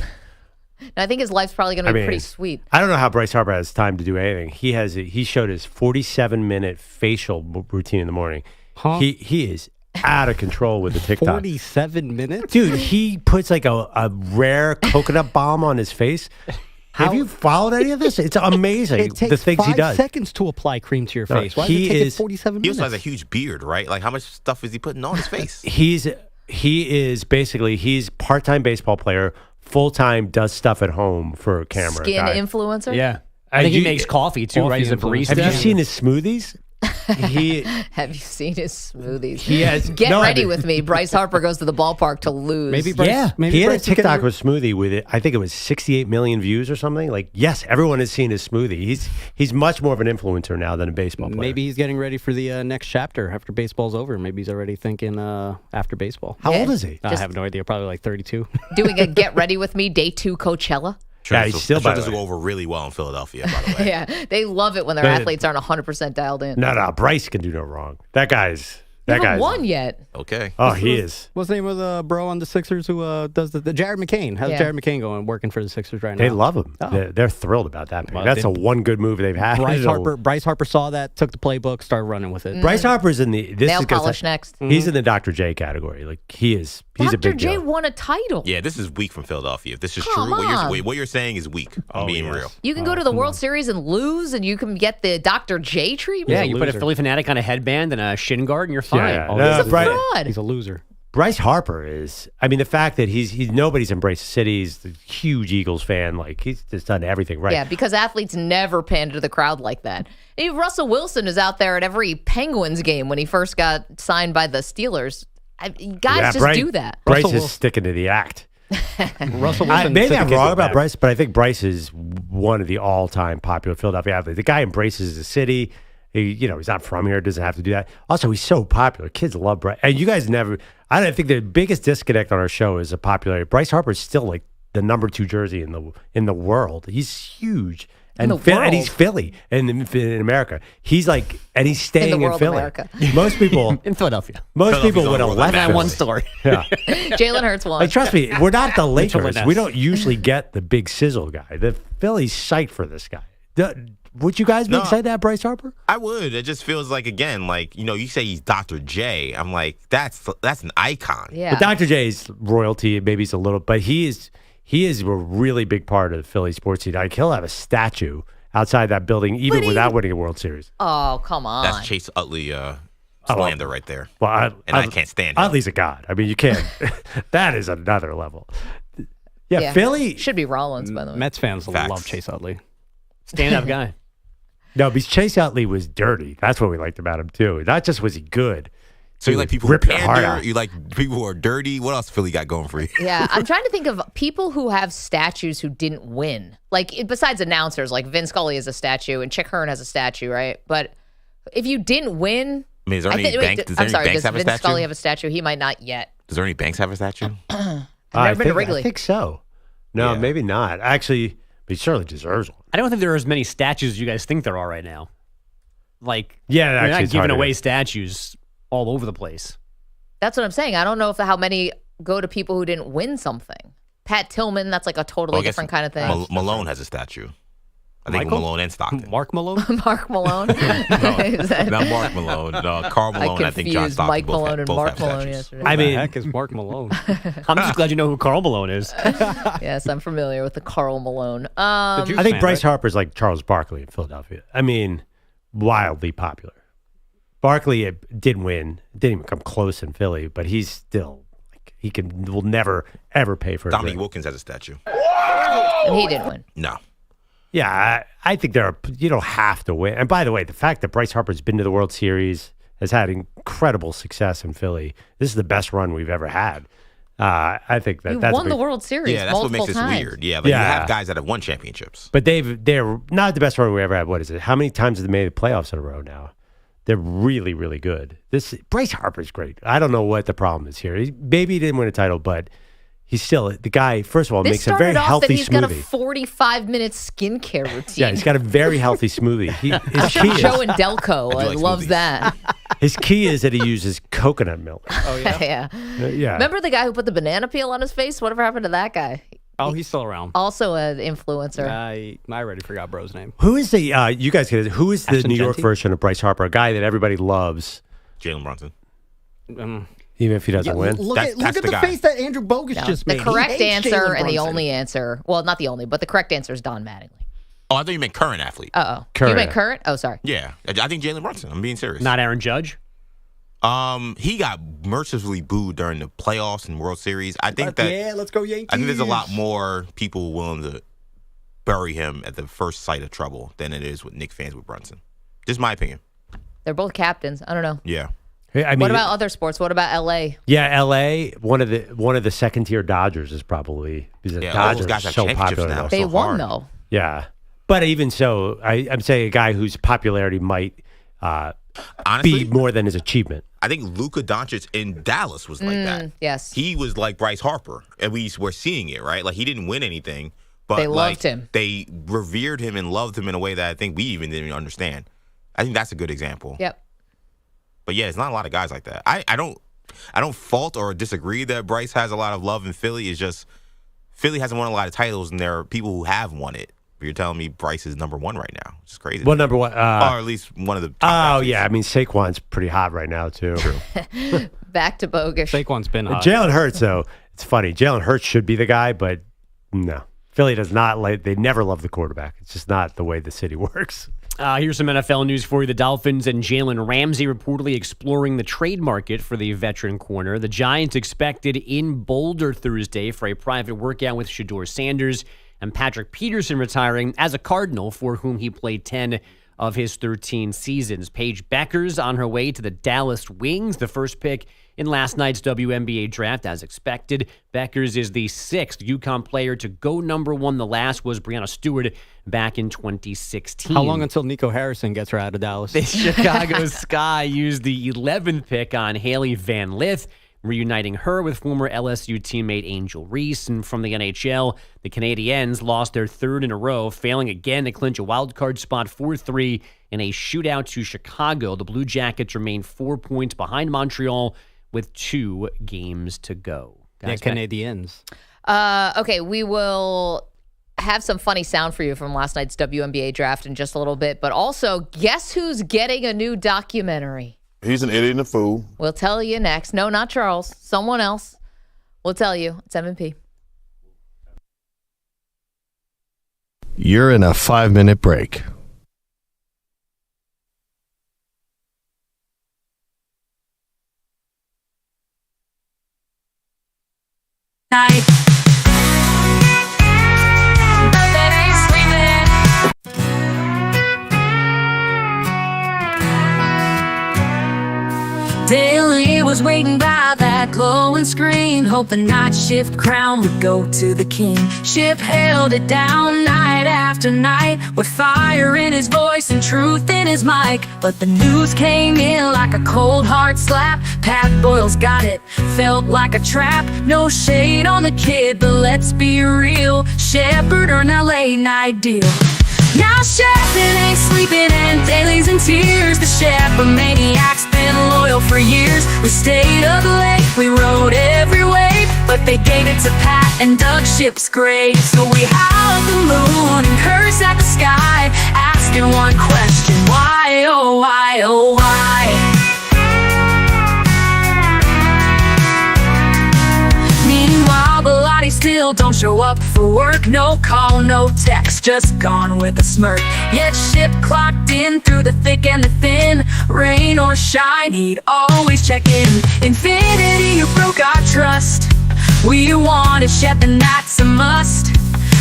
Speaker 3: And I think his life's probably going to be pretty sweet.
Speaker 4: I don't know how Bryce Harper has time to do anything. He showed his 47-minute facial routine in the morning.
Speaker 9: Huh?
Speaker 4: He is out of control with the TikTok.
Speaker 9: 47 minutes?
Speaker 4: Dude, he puts like a rare coconut bomb on his face. Have you followed any of this? It's amazing.
Speaker 9: It takes
Speaker 4: the things he does.
Speaker 9: 5 seconds to apply cream to your face. Why does it take 47
Speaker 6: He
Speaker 9: minutes?
Speaker 6: also has a huge beard, right? Like how much stuff is he putting on his face?
Speaker 4: He is basically he's part-time baseball player, full-time does stuff at home for a camera.
Speaker 3: Skin influencer?
Speaker 7: Yeah. I think he makes coffee too, right? He's a barista.
Speaker 4: Have you seen his smoothies?
Speaker 3: Have you seen his smoothies?
Speaker 4: He has.
Speaker 3: Get ready with me. Bryce Harper goes to the ballpark to lose.
Speaker 4: He had a TikTok with smoothie with it. I think it was 68 million views or something. Like, yes, everyone has seen his smoothie. He's much more of an influencer now than a baseball player.
Speaker 9: Maybe he's getting ready for the next chapter after baseball's over. Maybe he's already thinking after baseball.
Speaker 4: How old is he?
Speaker 9: I have no idea. Probably like 32.
Speaker 3: Doing a Get Ready With Me Day 2 Coachella.
Speaker 4: Yeah, he's still
Speaker 6: this will go over really well in Philadelphia, by the way.
Speaker 3: Yeah, they love it when their athletes aren't 100% dialed in.
Speaker 4: No, Bryce can do no wrong. That guy's
Speaker 3: He
Speaker 4: That
Speaker 3: haven't
Speaker 4: guy's
Speaker 3: won yet.
Speaker 6: Okay.
Speaker 4: Oh, he is.
Speaker 9: What's the name of the bro on the Sixers who does the Jared McCain? How's
Speaker 3: Yeah.
Speaker 9: Jared McCain going working for the Sixers right now?
Speaker 4: They love him.
Speaker 9: Oh.
Speaker 4: They're thrilled about that.
Speaker 9: Well,
Speaker 4: That's the one good move they've had.
Speaker 9: Bryce Harper saw that, took the playbook, started running with it.
Speaker 4: Bryce Harper's in the
Speaker 3: Nail polish next.
Speaker 4: He's in the Dr. J category. Like he is. He's a
Speaker 3: Dr.
Speaker 4: big
Speaker 3: J
Speaker 4: deal.
Speaker 3: won a title.
Speaker 6: Yeah, this is weak from Philadelphia. If this is
Speaker 3: Come
Speaker 6: true,
Speaker 3: on.
Speaker 6: what you're saying is weak. I'm being real.
Speaker 3: You can go to the World Series and lose, and you can get the Dr. J treatment.
Speaker 7: Yeah, you put a Philly fanatic on a headband and a shin guard, and you're fine.
Speaker 4: Yeah,
Speaker 3: He's a
Speaker 4: Bryce-
Speaker 3: fraud.
Speaker 9: He's a loser.
Speaker 4: Bryce Harper is. I mean, the fact that he's nobody's embraced the city. He's a huge Eagles fan. Like he's just done everything right.
Speaker 3: Yeah, because athletes never pander to the crowd like that. Hey, Russell Wilson is out there at every Penguins game when he first got signed by the Steelers. Guys just do that.
Speaker 4: Bryce is sticking to the act.
Speaker 9: Russell Wilson.
Speaker 4: Maybe I'm wrong about
Speaker 9: back.
Speaker 4: Bryce, but I think Bryce is one of the all-time popular Philadelphia athletes. The guy embraces the city. He's not from here. Doesn't have to do that. Also, he's so popular. Kids love Bryce. And you guys never. I don't think the biggest disconnect on our show is the popularity. Bryce Harper is still like the number 2 jersey in the world. He's huge. And, and he's Philly and in America. He's like, and he's staying in,
Speaker 3: world,
Speaker 4: Philly.
Speaker 3: America.
Speaker 4: Most people
Speaker 7: in Philadelphia.
Speaker 4: Most people would have left
Speaker 7: that
Speaker 4: Philly.
Speaker 7: one story.
Speaker 4: Yeah.
Speaker 3: Jalen Hurts won.
Speaker 4: Like, trust me, we're not the
Speaker 7: Mitchell
Speaker 4: Lakers.
Speaker 7: Vaness.
Speaker 4: We don't usually get the big sizzle guy. The Philly's psyched for this guy. Would you guys be excited to have Bryce Harper?
Speaker 6: I would. It just feels like, again, like, you say he's Dr. J. I'm like, that's an icon.
Speaker 3: Yeah.
Speaker 4: But Dr. J's royalty, maybe he's a little, but he is a really big part of the Philly sports scene. Like, he'll have a statue outside that building, even without winning a World Series.
Speaker 3: Oh, come on.
Speaker 6: That's Chase Utley slander right there.
Speaker 4: Well,
Speaker 6: I can't stand him.
Speaker 4: Utley's a god. I mean, you can't. That is another level. Yeah, Philly
Speaker 3: should be Rollins, by the way.
Speaker 9: Mets fans love Chase Utley.
Speaker 7: Stand-up guy.
Speaker 4: No, because Chase Utley was dirty. That's what we liked about him too. Not just was he good.
Speaker 6: So
Speaker 4: he
Speaker 6: you like
Speaker 4: would
Speaker 6: people who
Speaker 4: rip your heart
Speaker 6: pander?
Speaker 4: out.
Speaker 6: You like people who are dirty? What else Philly got going for you?
Speaker 3: Yeah, I'm trying to think of people who have statues who didn't win. Like, besides announcers, like Vin Scully has a statue and Chick Hearn has a statue, right? But if you didn't win...
Speaker 6: I mean, is there any Banks, does
Speaker 3: I'm sorry,
Speaker 6: Banks
Speaker 3: does
Speaker 6: have a
Speaker 3: Vin
Speaker 6: statue?
Speaker 3: Scully have a statue? He might not yet.
Speaker 6: Does Ernie Banks have a statue?
Speaker 3: I've never been to Wrigley.
Speaker 4: I think so. No, maybe not. Actually, but he certainly deserves one.
Speaker 7: I don't think there are as many statues as you guys think there are right now. Like,
Speaker 4: Yeah,
Speaker 7: you're
Speaker 4: actually,
Speaker 7: not
Speaker 4: it's hard
Speaker 7: giving
Speaker 4: to
Speaker 7: away
Speaker 4: do.
Speaker 7: statues all over the place.
Speaker 3: That's what I'm saying. I don't know how many go to people who didn't win something. Pat Tillman, that's like a totally different kind of thing.
Speaker 6: Malone has a statue. I think
Speaker 9: Michael?
Speaker 6: Malone and Stockton.
Speaker 9: Mark Malone?
Speaker 3: Mark Malone?
Speaker 6: Not Mark Malone. No, Carl Malone. I think John
Speaker 3: confused
Speaker 6: Stockton.
Speaker 3: Mike
Speaker 6: both
Speaker 3: Malone
Speaker 6: have,
Speaker 3: and
Speaker 6: both
Speaker 3: Mark
Speaker 6: have
Speaker 3: Malone
Speaker 6: statues.
Speaker 3: yesterday.
Speaker 9: I mean, the heck is Mark Malone?
Speaker 7: I'm just glad you know who Carl Malone is.
Speaker 3: Yes, I'm familiar with the Carl Malone.
Speaker 4: I think Bryce Harper's like Charles Barkley in Philadelphia. I mean, wildly popular. Barkley didn't win, didn't even come close in Philly, but he's still like will never ever pay for a
Speaker 6: Dominique
Speaker 4: drink.
Speaker 6: Wilkins has a statue.
Speaker 3: And he didn't win.
Speaker 6: No.
Speaker 4: Yeah, I think you don't have to win. And by the way, the fact that Bryce Harper's been to the World Series, has had incredible success in Philly. This is the best run we've ever had. I think
Speaker 3: You
Speaker 4: that's
Speaker 3: won the World Series.
Speaker 6: Yeah, that's what
Speaker 3: multiple
Speaker 6: makes this
Speaker 3: times.
Speaker 6: weird. Yeah, like you have guys that have won championships.
Speaker 4: But they're not the best run we ever had. What is it? How many times have they made the playoffs in a row now? They're really, really good. Bryce Harper's great. I don't know what the problem is here. Maybe he didn't win a title, but he's still the guy. First of all,
Speaker 3: This
Speaker 4: makes a
Speaker 3: started
Speaker 4: very
Speaker 3: off
Speaker 4: healthy
Speaker 3: that he's got a
Speaker 4: smoothie.
Speaker 3: 45-minute skincare routine.
Speaker 4: Yeah, he's got a very healthy smoothie.
Speaker 3: I'm sure Joe and Delco loves that.
Speaker 4: His key is that he uses coconut milk.
Speaker 9: Oh,
Speaker 3: yeah.
Speaker 4: Yeah.
Speaker 3: Remember the guy who put the banana peel on his face? Whatever happened to that guy?
Speaker 9: Oh, he's still around.
Speaker 3: Also an influencer.
Speaker 9: I already forgot bro's name.
Speaker 4: Who is the you guys get it? Who is the
Speaker 9: Ashton
Speaker 4: New York
Speaker 9: Genty?
Speaker 4: version of Bryce Harper? A guy that everybody loves,
Speaker 6: Jalen Brunson.
Speaker 4: even if he doesn't win.
Speaker 9: Look at the face that Andrew Bogusch just
Speaker 3: the
Speaker 9: made. He
Speaker 3: correct
Speaker 9: hates
Speaker 3: answer
Speaker 9: Jalen
Speaker 3: and the
Speaker 9: Brunson.
Speaker 3: only answer, well, not the only, but the correct answer is Don Mattingly.
Speaker 6: Oh, I thought you meant current athlete.
Speaker 3: Uh-oh.
Speaker 4: Current.
Speaker 3: You meant current? Oh, sorry.
Speaker 6: Yeah, I think Jalen Brunson. I'm being serious.
Speaker 7: Not Aaron Judge.
Speaker 6: He got mercifully booed during the playoffs and World Series. I think
Speaker 9: let's go Yankees.
Speaker 6: I think there's a lot more people willing to bury him at the first sight of trouble than it is with Knicks fans with Brunson. Just my opinion.
Speaker 3: They're both captains. I don't know.
Speaker 6: Yeah.
Speaker 4: I mean,
Speaker 3: What about other sports? What about L.A.?
Speaker 4: Yeah, L.A. One of the second tier Dodgers is probably because the
Speaker 6: Yeah, all those
Speaker 4: Dodgers
Speaker 6: guys
Speaker 4: are
Speaker 6: have
Speaker 4: so
Speaker 6: championships
Speaker 4: popular
Speaker 6: now.
Speaker 4: now.
Speaker 3: They
Speaker 6: so
Speaker 3: won,
Speaker 6: hard.
Speaker 3: though.
Speaker 4: Yeah, but even so, I'm saying a guy whose popularity might
Speaker 6: Honestly,
Speaker 4: be more than his achievement.
Speaker 6: I think Luka Doncic in Dallas was like that.
Speaker 3: Yes.
Speaker 6: He was like Bryce Harper, and we're seeing it, right? Like he didn't win anything, but
Speaker 3: They
Speaker 6: like,
Speaker 3: loved him.
Speaker 6: They revered him and loved him in a way that I think we even didn't understand. I think that's a good example.
Speaker 3: Yep.
Speaker 6: But yeah, it's not a lot of guys like that. I don't fault or disagree that Bryce has a lot of love in Philly. It's just Philly hasn't won a lot of titles, and there are people who have won it. But you're telling me Bryce is number one right now, which is crazy.
Speaker 4: Well, number one,
Speaker 6: or at least one of the top guys.
Speaker 4: Yeah, I mean Saquon's pretty hot right now too.
Speaker 6: True.
Speaker 3: Back to Bogusch.
Speaker 9: Saquon's been hot.
Speaker 4: Jalen Hurts, though, it's funny. Jalen Hurts should be the guy, but no. Philly does not like, they never love the quarterback. It's just not the way the city works.
Speaker 7: Here's some NFL news for you. The Dolphins and Jalen Ramsey reportedly exploring the trade market for the veteran corner. The Giants expected in Boulder Thursday for a private workout with Shedeur Sanders and Patrick Peterson retiring as a Cardinal, for whom he played 10 of his 13 seasons. Paige Becker's on her way to the Dallas Wings, the first pick in last night's WNBA draft, as expected. Becker's is the 6th UConn player to go number 1. The last was Breanna Stewart back in 2016.
Speaker 9: How long until Nico Harrison gets her out of Dallas?
Speaker 7: The Chicago Sky used the 11th pick on Haley Van Lith, reuniting her with former LSU teammate Angel Reese. And from the NHL, the Canadiens lost their 3rd in a row, failing again to clinch a wildcard spot 4-3 in a shootout to Chicago. The Blue Jackets remain 4 points behind Montreal with 2 games to go.
Speaker 9: Guys, the Canadiens.
Speaker 3: Okay, we will have some funny sound for you from last night's WNBA draft in just a little bit, but also, guess who's getting a new documentary?
Speaker 16: He's an idiot and a fool.
Speaker 3: We'll tell you next. No, not Charles. Someone else. We'll tell you. It's M&P.
Speaker 1: You're in a 5-minute break.
Speaker 10: Night. Daily was waiting by that glowing screen, hoping night shift crown would go to the king. Ship held it down night after night, with fire in his voice and truth in his mic. But the news came in like a cold hard slap. Pat Boyle's got it, felt like a trap. No shade on the kid, but let's be real, Shepherd earned a late night deal. Now Shepard ain't sleeping and Daly's in tears. The Shepherd maniac's been loyal for years. We stayed up late, we rode every wave, but they gave it to Pat and dug ship's grave. So we howled the moon and cursed at the sky, asking one question: why, oh why, oh why? Meanwhile, Bilotti still don't show up for work. No call, no text, just gone with a smirk. Yet ship clocked in through the thick and the thin. Rain or shine, he'd always check in. Infinity, you broke our trust. We wanted Shep and that's a must.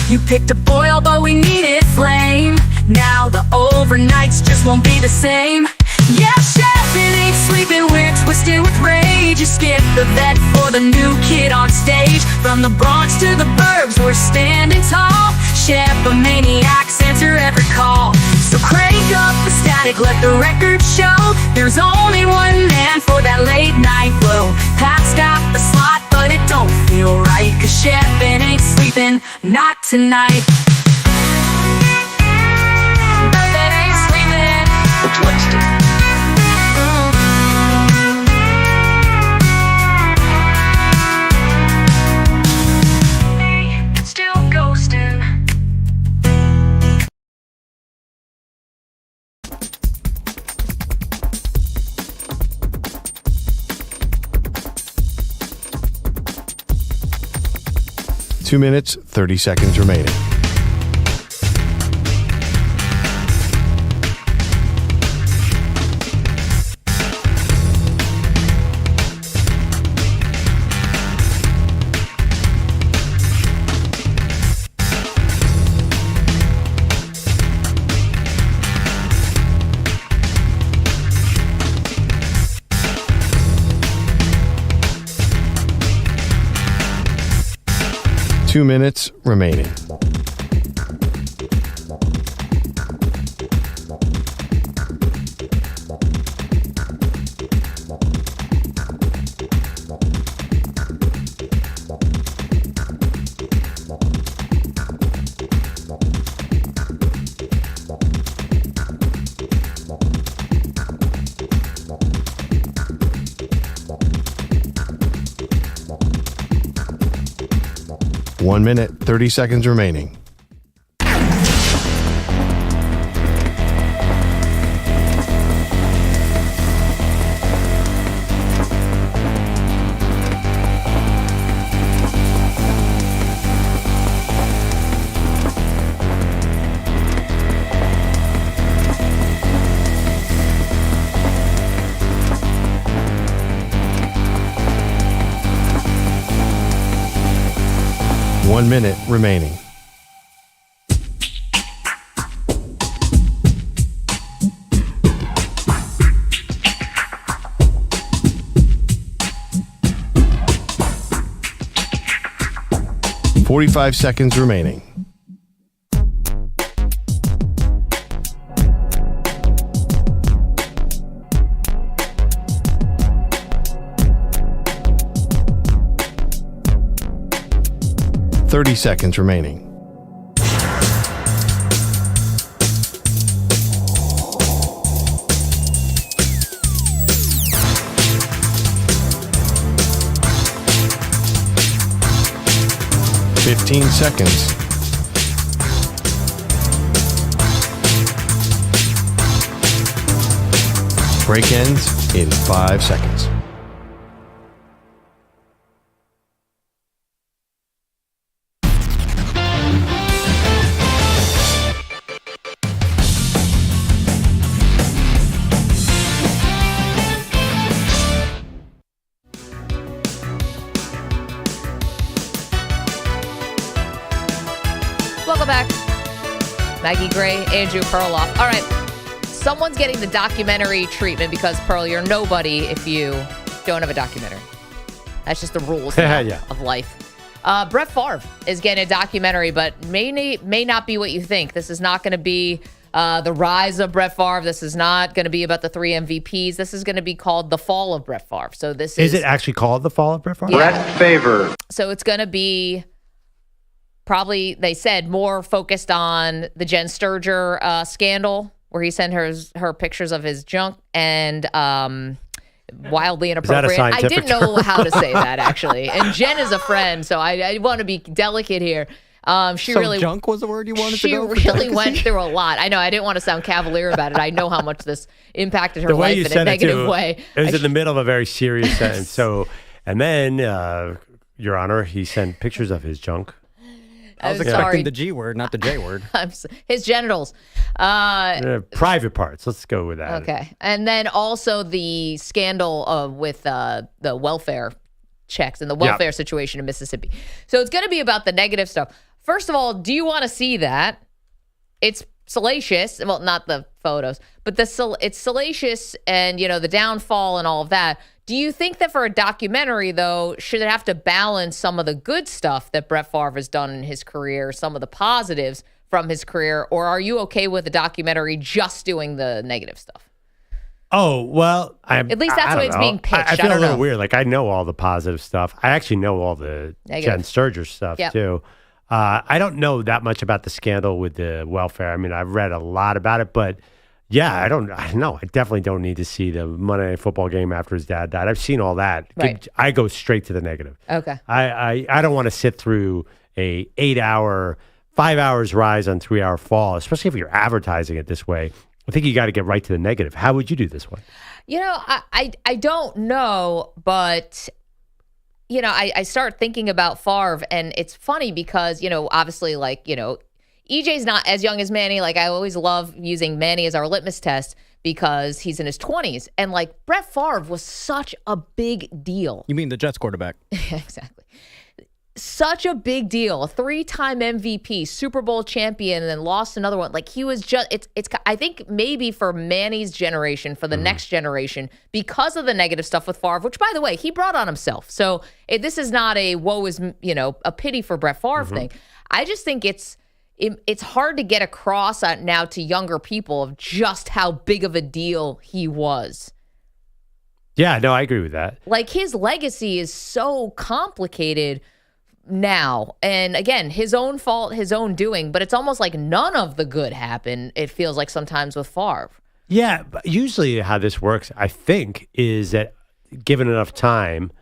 Speaker 10: You picked a Boyle, but we needed flame. Now the overnights just won't be the same. Yeah, Shep, it ain't sleeping, we're twisted with rage. You skipped the vet for the new kid on stage. From the Bronx to the burbs, we're standing tall. Shep, a maniac's answer every call. So crank up the static, let the record show there's only one man for that late night blow. Pat's got the slot, but it don't feel right, 'cause Shep, it ain't sleeping, not tonight. It ain't sleeping, we're twisted.
Speaker 1: Two minutes, 30 seconds remaining. Two minutes remaining. 1 minute, 30 seconds remaining. One minute remaining. $45 seconds remaining. $30 seconds remaining. $15 seconds. Break ends in 5 seconds.
Speaker 3: Welcome back. Maggie Gray, Andrew Perloff. All right. Someone's getting the documentary treatment because, Pearl, you're nobody if you don't have a documentary. That's just the rules of life. Brett Favre is getting a documentary, but may not be what you think. This is not going to be the rise of Brett Favre. This is not going to be about the 3 MVPs. This is going to be called The Fall of Brett Favre. So this is
Speaker 4: it actually called The Fall of Brett Favre?
Speaker 3: Yeah.
Speaker 11: Brett Favre.
Speaker 3: So it's going to be probably, they said, more focused on the Jen Sturger scandal, where he sent her pictures of his junk and wildly inappropriate. I didn't know how to say that, actually. And Jen is a friend, so I want to be delicate here.
Speaker 9: Junk was the word you wanted to go for?
Speaker 3: She really went through a lot. I know. I didn't want to sound cavalier about it. I know how much this impacted her life in a negative way.
Speaker 4: It was in the middle of a very serious sentence. So, and then, Your Honor, he sent pictures of his junk.
Speaker 9: I was expecting the G word, not the J word.
Speaker 3: His genitals.
Speaker 4: Private parts. Let's go with that.
Speaker 3: Okay. And then also the scandal with the welfare checks and the welfare situation in Mississippi. So it's going to be about the negative stuff. First of all, do you want to see that? It's salacious. Well, not the photos, but it's salacious and, the downfall and all of that. Do you think that for a documentary, though, should it have to balance some of the good stuff that Brett Favre has done in his career, some of the positives from his career, or are you okay with a documentary just doing the negative stuff?
Speaker 4: Oh, well,
Speaker 3: at least that's the way it's being pitched.
Speaker 4: I feel a little weird. Like, I know all the positive stuff. I actually know all the Jen Sturger stuff, too. I don't know that much about the scandal with the welfare. I mean, I've read a lot about it, but yeah, I definitely don't need to see the Monday Night Football game after his dad died. I've seen all that.
Speaker 3: Right.
Speaker 4: I go straight to the negative.
Speaker 3: Okay.
Speaker 4: I don't want to sit through a 8-hour, 5 hours rise on 3-hour fall, especially if you're advertising it this way. I think you got to get right to the negative. How would you do this one?
Speaker 3: I don't know, but I start thinking about Favre, and it's funny because, obviously, EJ's not as young as Manny. Like, I always love using Manny as our litmus test because he's in his 20s. And, Brett Favre was such a big deal.
Speaker 9: You mean the Jets quarterback?
Speaker 3: Exactly. Such a big deal. A 3-time MVP, Super Bowl champion, and then lost another one. He was just, it's. I think maybe for Manny's generation, for the next generation, because of the negative stuff with Favre, which, by the way, he brought on himself. So this is not a woe is, a pity for Brett Favre thing. I just think it's hard to get across now to younger people of just how big of a deal he was.
Speaker 4: Yeah, no, I agree with that.
Speaker 3: His legacy is so complicated now. And again, his own fault, his own doing, but it's almost like none of the good happened, it feels like sometimes with Favre.
Speaker 4: Yeah, but usually how this works, I think, is that given enough time,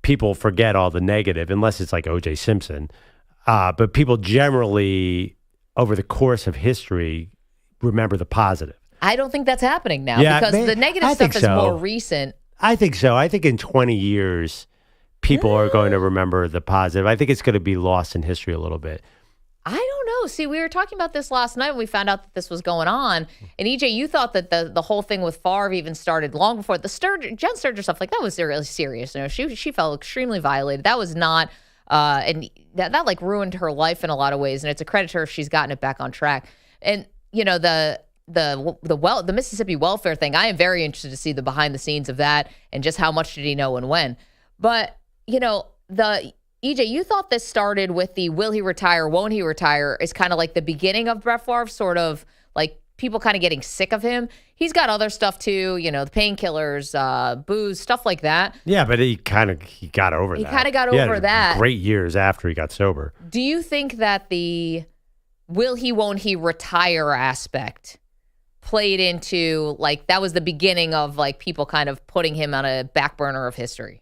Speaker 4: people forget all the negative, unless it's like O.J. Simpson. But people generally, over the course of history, remember the positive.
Speaker 3: I don't think that's happening now because the negative
Speaker 4: I
Speaker 3: stuff
Speaker 4: think
Speaker 3: is
Speaker 4: so.
Speaker 3: more recent.
Speaker 4: I think so. I think in 20 years, people are going to remember the positive. I think it's going to be lost in history a little bit.
Speaker 3: I don't know. See, we were talking about this last night when we found out that this was going on. And EJ, you thought that the whole thing with Favre even started long before the Jen Sturger stuff. Like that was really serious. You know, she felt extremely violated. That was not, and that like ruined her life in a lot of ways. And it's a credit to her if she's gotten it back on track. And you know the Mississippi welfare thing. I am very interested to see the behind the scenes of that and just how much did he know and when. But you know EJ, you thought this started with the will he retire, won't he retire is kind of like the beginning of Brett Favre, sort of like people kind of getting sick of him. He's got other stuff too, you know, the painkillers, booze, stuff like that.
Speaker 4: Yeah, but he got over that.
Speaker 3: He kind of got over that.
Speaker 4: Great years after he got sober.
Speaker 3: Do you think that the will he, won't he retire aspect played into like that was the beginning of like people kind of putting him on a back burner of history?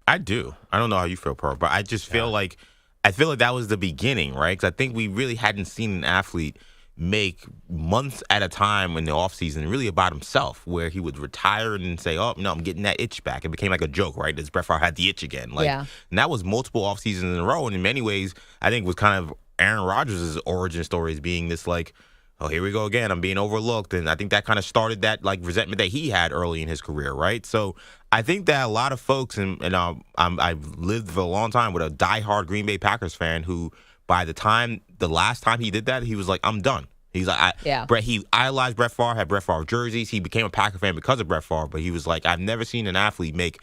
Speaker 6: I do. I don't know how you feel, Pearl, but I just feel like that was the beginning, right? Because I think we really hadn't seen an athlete make months at a time in the offseason really about himself, where he would retire and say, oh, no, I'm getting that itch back. It became like a joke, right? As Brett Favre had the itch again. And that was multiple offseasons in a row. And in many ways, I think it was kind of Aaron Rodgers' origin story as being this like, oh, here we go again. I'm being overlooked. And I think that kind of started that like resentment that he had early in his career, right? So I think that a lot of folks, and I've lived for a long time with a diehard Green Bay Packers fan who by the last time he did that, he was like, I'm done. He's like, he idolized Brett Favre, had Brett Favre jerseys. He became a Packer fan because of Brett Favre, but he was like, I've never seen an athlete make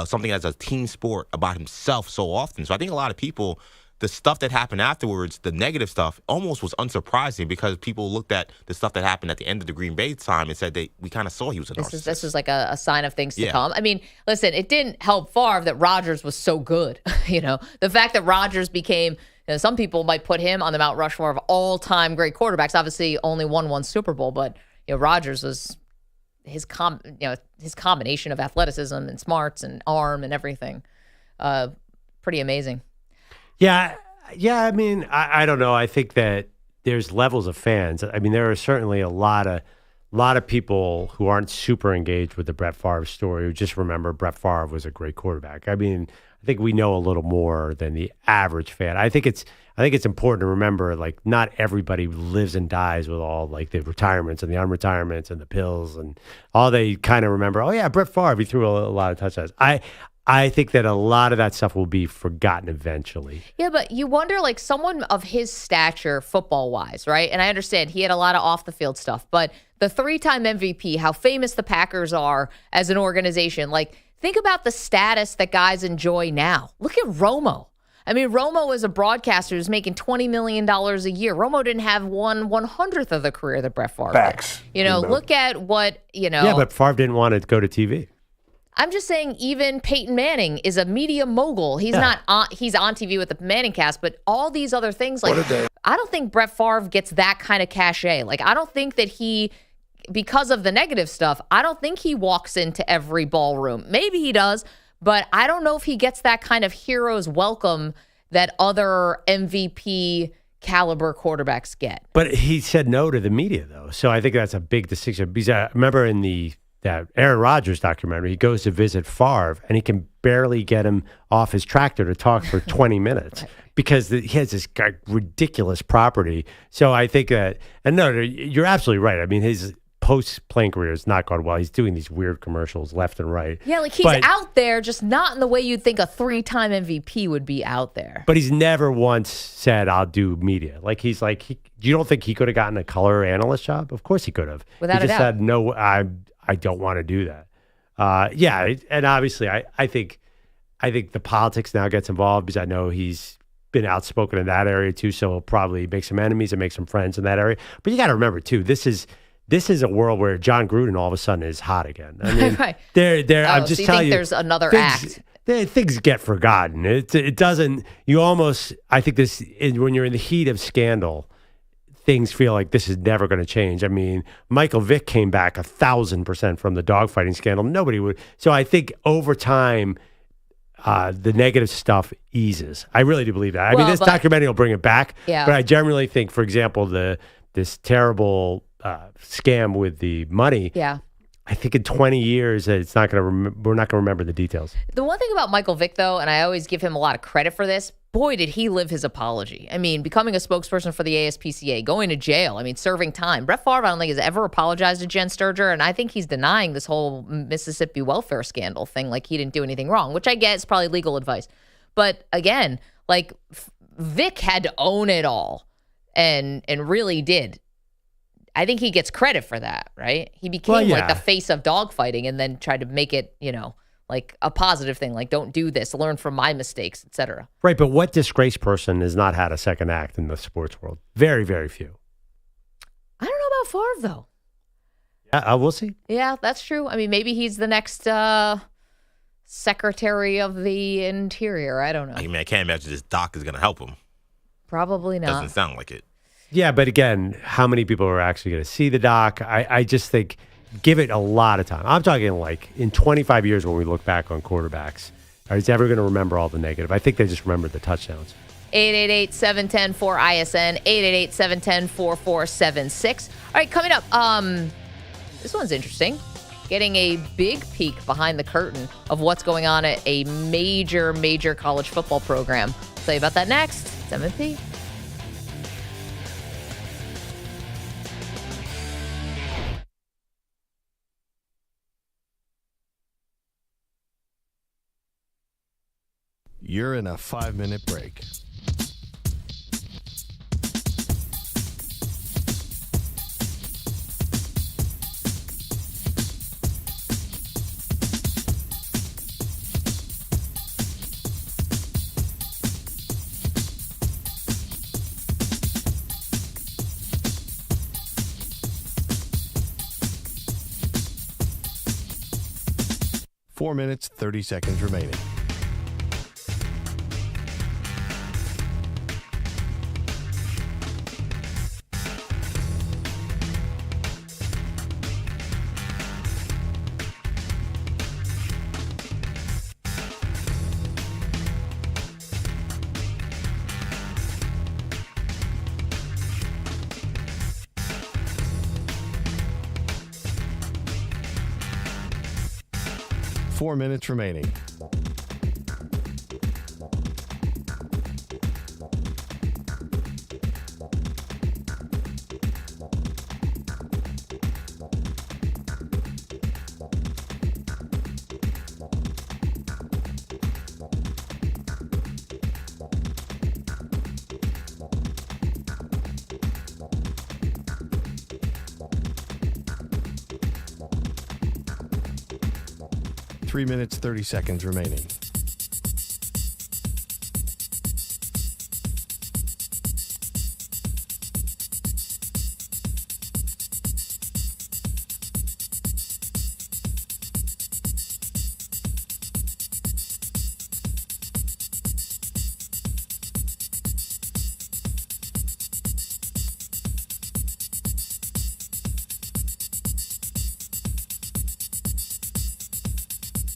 Speaker 6: something as a team sport about himself so often. So I think a lot of people, the stuff that happened afterwards, the negative stuff, almost was unsurprising because people looked at the stuff that happened at the end of the Green Bay time and said we kind of saw he was a narcissist.
Speaker 3: This was like a sign of things to come. I mean, listen, it didn't help Favre that Rodgers was so good. You know, the fact that Rodgers became, you know, some people might put him on the Mount Rushmore of all-time great quarterbacks. Obviously, only won one Super Bowl, but you know, Rodgers was his combination of athleticism and smarts and arm and everything, pretty amazing.
Speaker 4: Yeah. I mean, I don't know. I think that there's levels of fans. I mean, there are certainly a lot of people who aren't super engaged with the Brett Favre story who just remember Brett Favre was a great quarterback. I mean, I think we know a little more than the average fan. I think it's important to remember, like, not everybody lives and dies with all like the retirements and the unretirements and the pills and all. They kind of remember, oh yeah, Brett Favre, he threw a lot of touchdowns. I think that a lot of that stuff will be forgotten eventually.
Speaker 3: Yeah, but you wonder, like, someone of his stature, football-wise, right? And I understand he had a lot of off-the-field stuff, but the 3-time MVP, how famous the Packers are as an organization, like, think about the status that guys enjoy now. Look at Romo. I mean, Romo is a broadcaster who's making $20 million a year. Romo didn't have 1/100th of the career that Brett Favre
Speaker 15: Facts.
Speaker 3: did. You know, look at what, you know.
Speaker 4: Yeah, but Favre didn't want to go to TV.
Speaker 3: I'm just saying, even Peyton Manning is a media mogul. He's not on, he's on TV with the Manning cast, but all these other things, like, I don't think Brett Favre gets that kind of cachet. Like, I don't think that he, because of the negative stuff, I don't think he walks into every ballroom. Maybe he does, but I don't know if he gets that kind of hero's welcome that other MVP caliber quarterbacks get.
Speaker 4: But he said no to the media, though. So I think that's a big distinction. Because I remember in that Aaron Rodgers documentary, he goes to visit Favre, and he can barely get him off his tractor to talk for 20 minutes because he has this ridiculous property. So I think that, and no, you're absolutely right. I mean, his post-playing career has not gone well. He's doing these weird commercials left and right.
Speaker 3: Yeah, like he's out there, just not in the way you'd think a 3-time MVP would be out there.
Speaker 4: But he's never once said, I'll do media. Like, he's like, you don't think he could have gotten a color analyst job? Of course he could have.
Speaker 3: Without a doubt.
Speaker 4: He just said, no, I don't want to do that. Yeah, and obviously I think the politics now gets involved because I know he's been outspoken in that area too, so he'll probably make some enemies and make some friends in that area. But you got to remember too, this is a world where John Gruden all of a sudden is hot again. I mean,
Speaker 3: right.
Speaker 4: I'm just telling you,
Speaker 3: there's another act.
Speaker 4: Things get forgotten. It doesn't. You almost. I think when you're in the heat of scandal, things feel like this is never going to change. I mean, Michael Vick came back 1,000% from the dogfighting scandal. Nobody would. So I think over time, the negative stuff eases. I really do believe that. I mean, this documentary will bring it back.
Speaker 3: Yeah.
Speaker 4: But I generally think, for example, this terrible scam with the money.
Speaker 3: Yeah.
Speaker 4: I think in 20 years, it's not going to. We're not going to remember the details.
Speaker 3: The one thing about Michael Vick, though, and I always give him a lot of credit for this, boy, did he live his apology. I mean, becoming a spokesperson for the ASPCA, going to jail, I mean, serving time. Brett Favre, I don't think, has ever apologized to Jen Sturger, and I think he's denying this whole Mississippi welfare scandal thing, like he didn't do anything wrong, which I get is probably legal advice. But again, like Vick had to own it all and really did. I think he gets credit for that, right? He became like the face of dogfighting and then tried to make it, like a positive thing, like don't do this, learn from my mistakes, etc.
Speaker 4: Right, but what disgraced person has not had a second act in the sports world? Very, very few.
Speaker 3: I don't know about Favre, though.
Speaker 4: Yeah, we'll see.
Speaker 3: Yeah, that's true. I mean, maybe he's the next Secretary of the Interior. I don't know.
Speaker 6: I mean, I can't imagine this doc is going to help him.
Speaker 3: Probably not.
Speaker 6: Doesn't sound like it.
Speaker 4: Yeah, but again, how many people are actually going to see the doc? I just think give it a lot of time. I'm talking like in 25 years when we look back on quarterbacks, are they ever going to remember all the negative? I think they just remember the touchdowns.
Speaker 3: 888-710-4ISN, 888-710-4476. All right, coming up, this one's interesting. Getting a big peek behind the curtain of what's going on at a major, major college football program. I'll tell you about that next. It's M&P.
Speaker 1: You're in a 5-minute break. Four minutes, 30 seconds remaining. Four minutes remaining. Three minutes, 30 seconds remaining.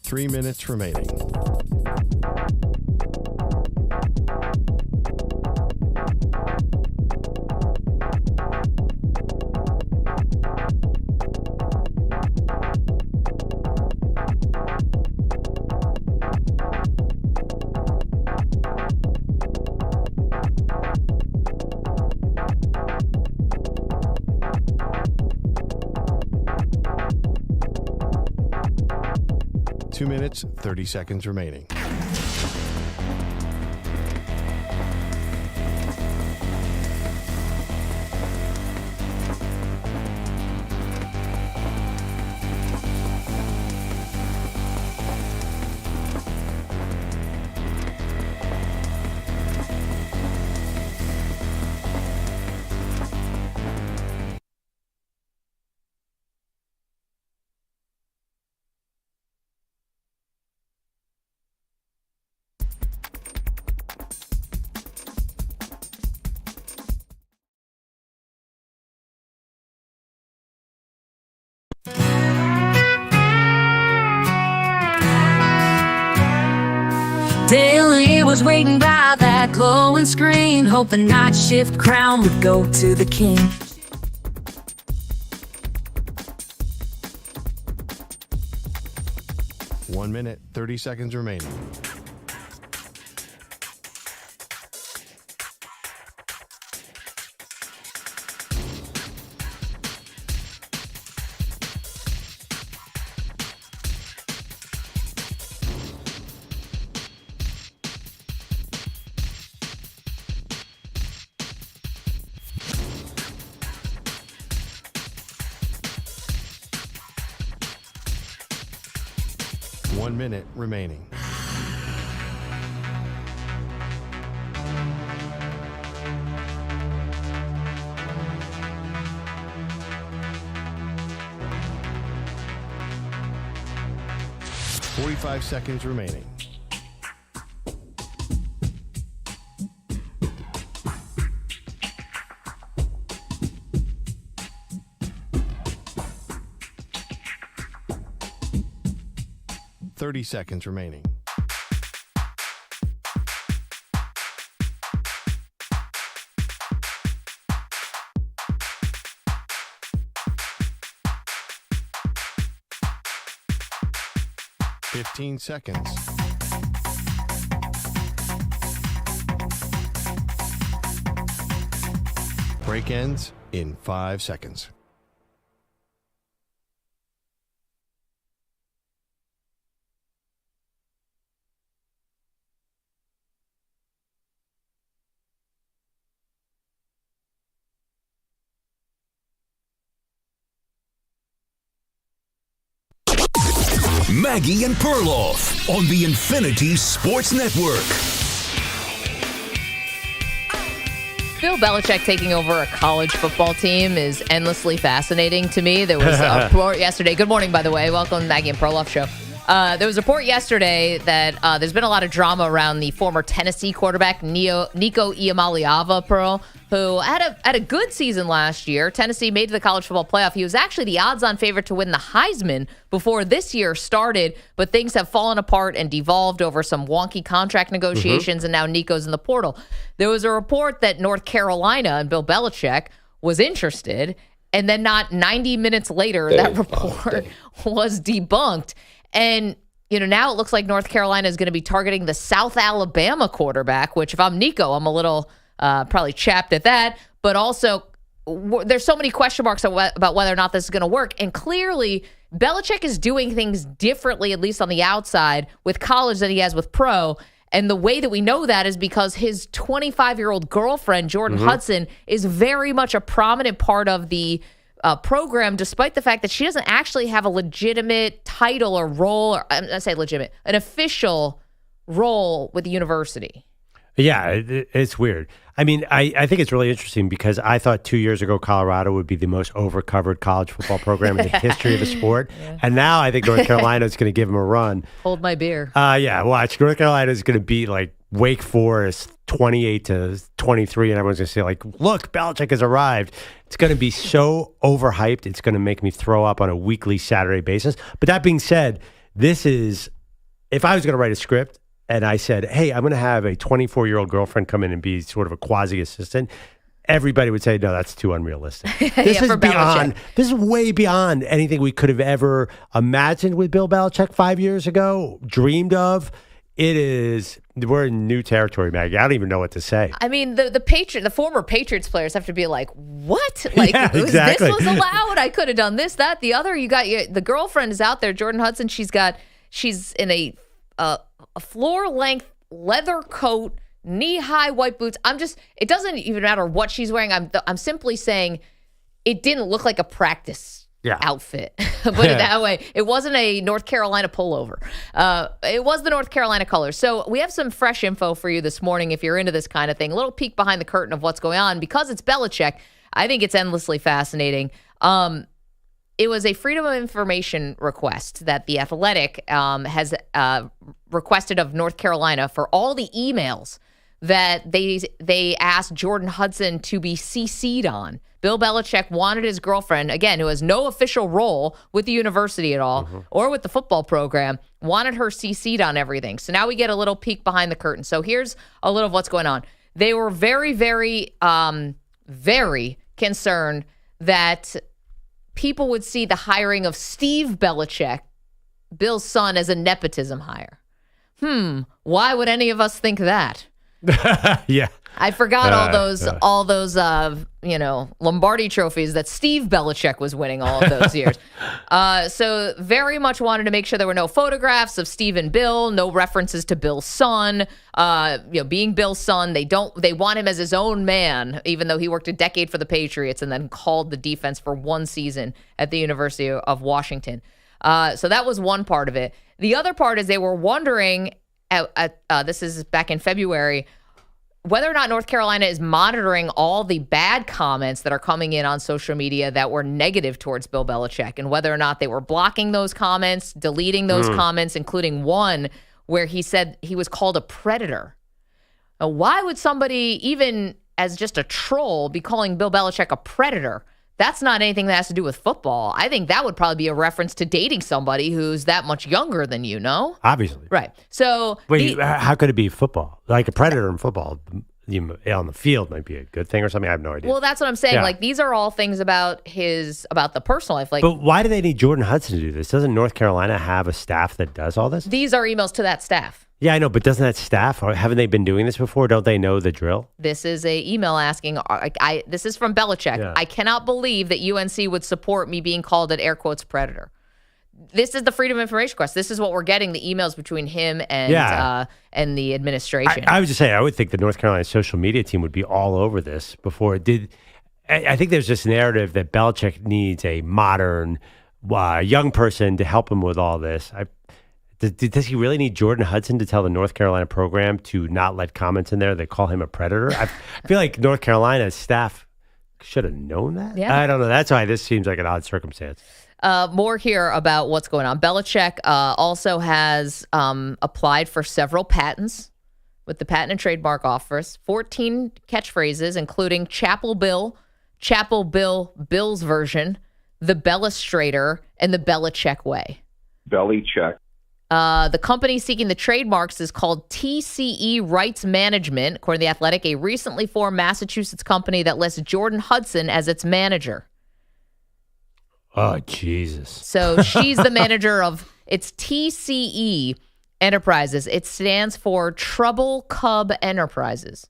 Speaker 1: Three minutes remaining. Two minutes, 30 seconds remaining.
Speaker 10: was waiting by that glowing screen, hoping night shift crown would go to the king.
Speaker 1: One minute, 30 seconds remaining. One minute remaining. Forty-five seconds remaining. Thirty seconds remaining. Fifteen seconds. Break ends in 5 seconds.
Speaker 2: Maggie and Perloff on the Infinity Sports Network.
Speaker 3: Bill Belichick taking over a college football team is endlessly fascinating to me. There was a report yesterday. Good morning, by the way. Welcome to Maggie and Perloff show. There was a report yesterday that there's been a lot of drama around the former Tennessee quarterback, Nico Iamaleava, Pearl, who had a good season last year. Tennessee made the college football playoff. He was actually the odds-on favorite to win the Heisman before this year started, but things have fallen apart and devolved over some wonky contract negotiations, and now Nico's in the portal. There was a report that North Carolina and Bill Belichick was interested, and then not 90 minutes later, that report was debunked. And, now it looks like North Carolina is going to be targeting the South Alabama quarterback, which if I'm Nico, I'm a little probably chapped at that. But also, there's so many question marks about whether or not this is going to work. And clearly, Belichick is doing things differently, at least on the outside, with college than he has with pro. And the way that we know that is because his 25-year-old girlfriend, Jordan Hudson, is very much a prominent part of the program, despite the fact that she doesn't actually have a legitimate title or role, or I say legitimate, an official role with the university.
Speaker 4: Yeah, it's weird. I mean, I think it's really interesting because I thought 2 years ago Colorado would be the most overcovered college football program in the history of the sport. Yeah. And now I think North Carolina is going to give them a run.
Speaker 3: Hold my beer.
Speaker 4: Yeah, watch. North Carolina is going to beat like Wake Forest 28-23, and everyone's going to say like, look, Belichick has arrived. It's going to be so overhyped. It's going to make me throw up on a weekly Saturday basis. But that being said, this is, if I was going to write a script, and I said, hey, I'm going to have a 24-year-old girlfriend come in and be sort of a quasi-assistant, everybody would say, no, that's too unrealistic. This is beyond. This is way beyond anything we could have ever imagined with Bill Belichick 5 years ago, dreamed of. It is, we're in new territory, Maggie. I don't even know what to say.
Speaker 3: I mean, the former Patriots players have to be like, what? Like,
Speaker 4: yeah, exactly.
Speaker 3: This was allowed? I could have done this, that, the other. You got the girlfriend is out there, Jordan Hudson. She's in a floor-length leather coat, knee-high white boots. It doesn't even matter what she's wearing. I'm simply saying it didn't look like a practice outfit. Put it that way. It wasn't a North Carolina pullover. It was the North Carolina colors. So we have some fresh info for you this morning if you're into this kind of thing. A little peek behind the curtain of what's going on. Because it's Belichick, I think it's endlessly fascinating. It was a Freedom of Information request that The Athletic has requested of North Carolina for all the emails that they asked Jordan Hudson to be CC'd on Bill Belichick wanted his girlfriend, again, who has no official role with the university at all or with the football program, wanted her CC'd on everything. So now we get a little peek behind the curtain. So here's a little of what's going on. They were very, very, very concerned that people would see the hiring of Steve Belichick, Bill's son, as a nepotism hire. Why would any of us think that?
Speaker 4: Yeah.
Speaker 3: I forgot all those Lombardi trophies that Steve Belichick was winning all of those years. So very much wanted to make sure there were no photographs of Steve and Bill, no references to Bill's son. Being Bill's son, they want him as his own man, even though he worked a decade for the Patriots and then called the defense for one season at the University of Washington. So that was one part of it. The other part is they were wondering, this is back in February, whether or not North Carolina is monitoring all the bad comments that are coming in on social media that were negative towards Bill Belichick, and whether or not they were blocking those comments, deleting those comments, including one where he said he was called a predator. Now, why would somebody, even as just a troll, be calling Bill Belichick a predator? That's not anything that has to do with football. I think that would probably be a reference to dating somebody who's that much younger than you, no?
Speaker 4: Obviously.
Speaker 3: Right. So
Speaker 4: wait, how could it be football? Like a predator in football on the field might be a good thing or something? I have no idea.
Speaker 3: Well, that's what I'm saying.
Speaker 4: Yeah.
Speaker 3: Like, these are all things about the personal life. Like,
Speaker 4: but why do they need Jordan Hudson to do this? Doesn't North Carolina have a staff that does all this?
Speaker 3: These are emails to that staff.
Speaker 4: Yeah, I know, but doesn't that staff, or haven't they been doing this before? Don't they know the drill?
Speaker 3: This is a email asking, this is from Belichick.
Speaker 4: Yeah.
Speaker 3: I cannot believe that UNC would support me being called an air quotes predator. This is the Freedom of Information request. This is what we're getting, the emails between him and the administration.
Speaker 4: I was just saying, I would think the North Carolina social media team would be all over this before it did. I think there's this narrative that Belichick needs a modern, young person to help him with all this. Does he really need Jordan Hudson to tell the North Carolina program to not let comments in there that call him a predator? I feel like North Carolina's staff should have known that.
Speaker 3: Yeah.
Speaker 4: I don't know. That's why this seems like an odd circumstance.
Speaker 3: More here about what's going on. Belichick also has applied for several patents with the Patent and Trademark Office, 14 catchphrases, including Chapel Bill, Bill's version, the Bellistrator, and the Belichick way.
Speaker 16: Belichick.
Speaker 3: The company seeking the trademarks is called TCE Rights Management, according to The Athletic, a recently formed Massachusetts company that lists Jordan Hudson as its manager.
Speaker 4: Oh, Jesus.
Speaker 3: So she's the manager of, it's TCE Enterprises. It stands for Trouble Cub Enterprises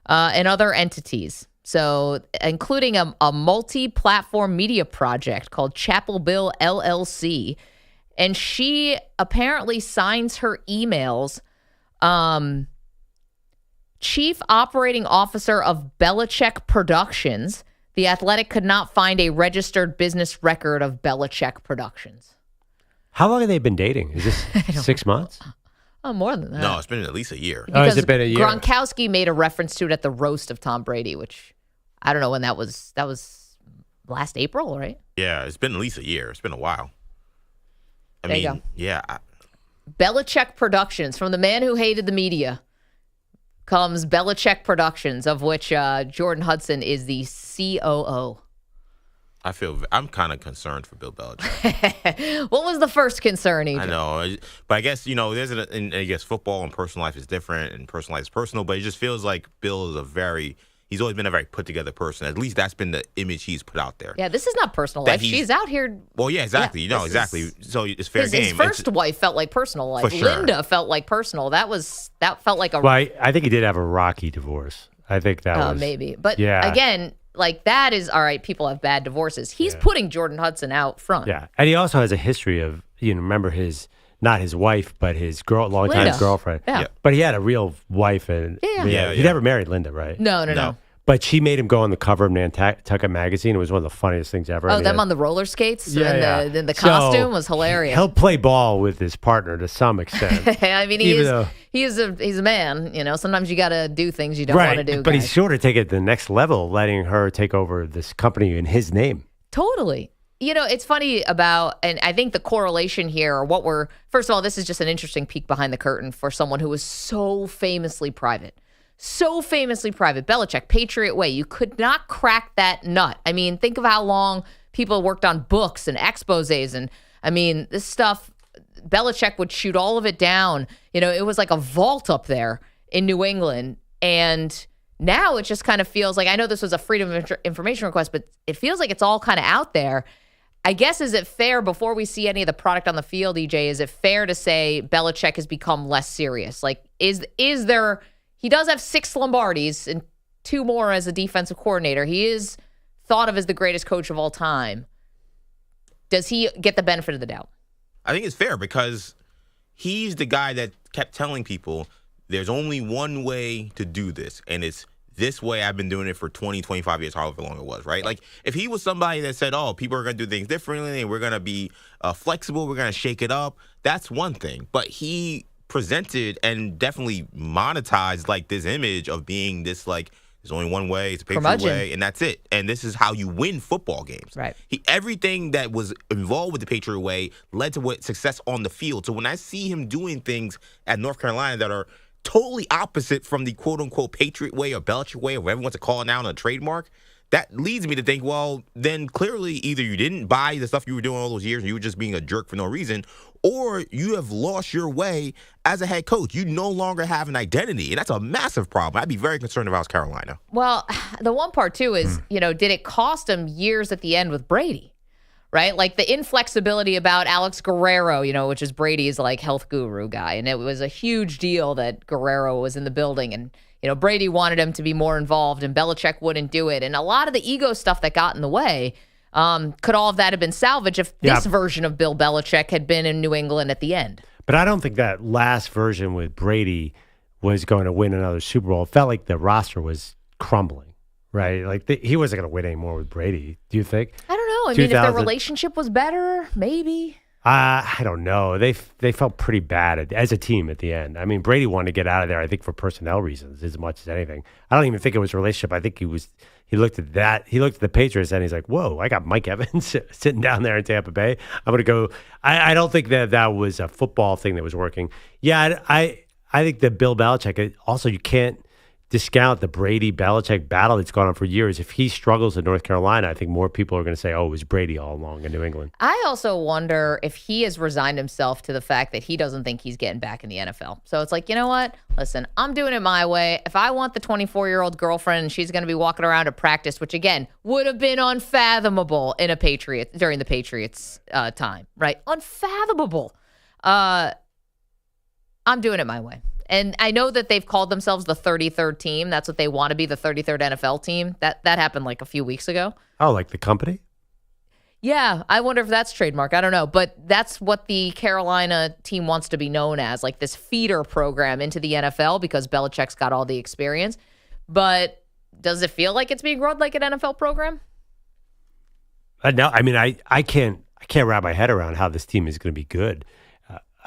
Speaker 3: and other entities. So including a multi-platform media project called Chapel Bill LLC. And she apparently signs her emails, Chief Operating Officer of Belichick Productions. The Athletic could not find a registered business record of Belichick Productions.
Speaker 4: How long have they been dating? Is this 6 months?
Speaker 3: Oh, more than that.
Speaker 6: No, it's been at least a year.
Speaker 3: Because
Speaker 4: has it been a year?
Speaker 3: Gronkowski made a reference to it at the roast of Tom Brady, which I don't know when that was. That was last April, right?
Speaker 6: Yeah, it's been at least a year. It's been a while.
Speaker 3: There you go.
Speaker 6: Yeah.
Speaker 3: Belichick Productions, from the man who hated the media, comes Belichick Productions, of which Jordan Hudson is the COO.
Speaker 6: I'm kind of concerned for Bill Belichick.
Speaker 3: What was the first concern, Egypt?
Speaker 6: I know, but I guess, I guess football and personal life is different, and personal life is personal, but it just feels like Bill is he's always been a very put-together person. At least that's been the image he's put out there.
Speaker 3: Yeah, this is not personal life. She's out here.
Speaker 6: Well, yeah, exactly.
Speaker 3: Yeah,
Speaker 6: exactly. So it's fair game.
Speaker 3: His first wife felt like personal life.
Speaker 6: For sure.
Speaker 3: Linda felt like personal. That felt like a.
Speaker 4: Well, I think he did have a rocky divorce. I think that was.
Speaker 3: Maybe. But
Speaker 4: yeah.
Speaker 3: Again, like that is, all right, people have bad divorces. He's putting Jordan Hudson out front.
Speaker 4: Yeah. And he also has a history of, remember not his wife, but his longtime
Speaker 3: Linda.
Speaker 4: girlfriend.
Speaker 3: Yeah.
Speaker 4: But he had a real wife. And he never married Linda, right?
Speaker 3: No.
Speaker 4: But she made him go on the cover of Nantucket magazine. It was one of the funniest things ever.
Speaker 3: Oh, them on the roller skates?
Speaker 4: Yeah,
Speaker 3: and the costume was hilarious.
Speaker 4: He'll play ball with his partner to some extent.
Speaker 3: I mean, he's a man. Sometimes you got to do things you don't want to do.
Speaker 4: But
Speaker 3: guys.
Speaker 4: he's sort of taking it to the next level, letting her take over this company in his name.
Speaker 3: Totally. It's funny and I think the correlation here, or first of all, this is just an interesting peek behind the curtain for someone who was so famously private. so famously private. Belichick, Patriot way. You could not crack that nut. I mean, think of how long people worked on books and exposés. And I mean, this stuff, Belichick would shoot all of it down. You know, it was like a vault up there in New England. And now it just kind of feels like, I know this was a freedom of information request, but it feels like it's all kind of out there. I guess, is it fair, before we see any of the product on the field, EJ, is it fair to say Belichick has become less serious? Like, is there, he does have 6 Lombardis and 2 more as a defensive coordinator. He is thought of as the greatest coach of all time. Does he get the benefit of the doubt?
Speaker 6: I think it's fair because he's the guy that kept telling people there's only one way to do this, and it's this way. I've been doing it for 20, 25 years, however long it was, right? Like, if he was somebody that said, oh, people are going to do things differently and we're going to be flexible, we're going to shake it up, that's one thing. But he presented and definitely monetized, like, this image of being this, like, there's only one way, it's a Patriot way, and that's it. And this is how you win football games.
Speaker 3: Right.
Speaker 6: Everything that was involved with the Patriot way led to success on the field. So when I see him doing things at North Carolina that are totally opposite from the quote-unquote Patriot way or Belichick way, or whatever wants to call it now, on a trademark, that leads me to think, well, then clearly either you didn't buy the stuff you were doing all those years and you were just being a jerk for no reason, or you have lost your way as a head coach. You no longer have an identity, and that's a massive problem. I'd be very concerned if I was Carolina.
Speaker 3: Well, the one part, too, is, you know, did it cost him years at the end with Brady? Right? Like the inflexibility about Alex Guerrero, you know, which is Brady's like health guru guy. And it was a huge deal that Guerrero was in the building. And, you know, Brady wanted him to be more involved and Belichick wouldn't do it. And a lot of the ego stuff that got in the way, could all of that have been salvaged if this version of Bill Belichick had been in New England at the end?
Speaker 4: But I don't think that last version with Brady was going to win another Super Bowl. It felt like the roster was crumbling, right? Like he wasn't going to win anymore with Brady. Do you think?
Speaker 3: I don't know. I mean, if their relationship was better, maybe.
Speaker 4: I don't know. They felt pretty bad as a team at the end. I mean, Brady wanted to get out of there, I think, for personnel reasons as much as anything. I don't even think it was a relationship. I think he looked at that. He looked at the Patriots and he's like, whoa, I got Mike Evans sitting down there in Tampa Bay. I'm going to go. I don't think that was a football thing that was working. Yeah, I think that Bill Belichick, also you can't discount the Brady-Belichick battle that's gone on for years. If he struggles in North Carolina, I think more people are going to say, oh, it was Brady all along in New England.
Speaker 3: I also wonder if he has resigned himself to the fact that he doesn't think he's getting back in the NFL. So it's like, you know what? Listen, I'm doing it my way. If I want the 24-year-old girlfriend and she's going to be walking around at practice, which, again, would have been unfathomable in during the Patriots time, right? Unfathomable. I'm doing it my way. And I know that they've called themselves the 33rd team. That's what they want to be, the 33rd NFL team. That happened like a few weeks ago.
Speaker 4: Oh, like the company?
Speaker 3: Yeah, I wonder if that's trademark. I don't know. But that's what the Carolina team wants to be known as, like this feeder program into the NFL because Belichick's got all the experience. But does it feel like it's being run like an NFL program?
Speaker 4: No, I mean, I can't wrap my head around how this team is going to be good.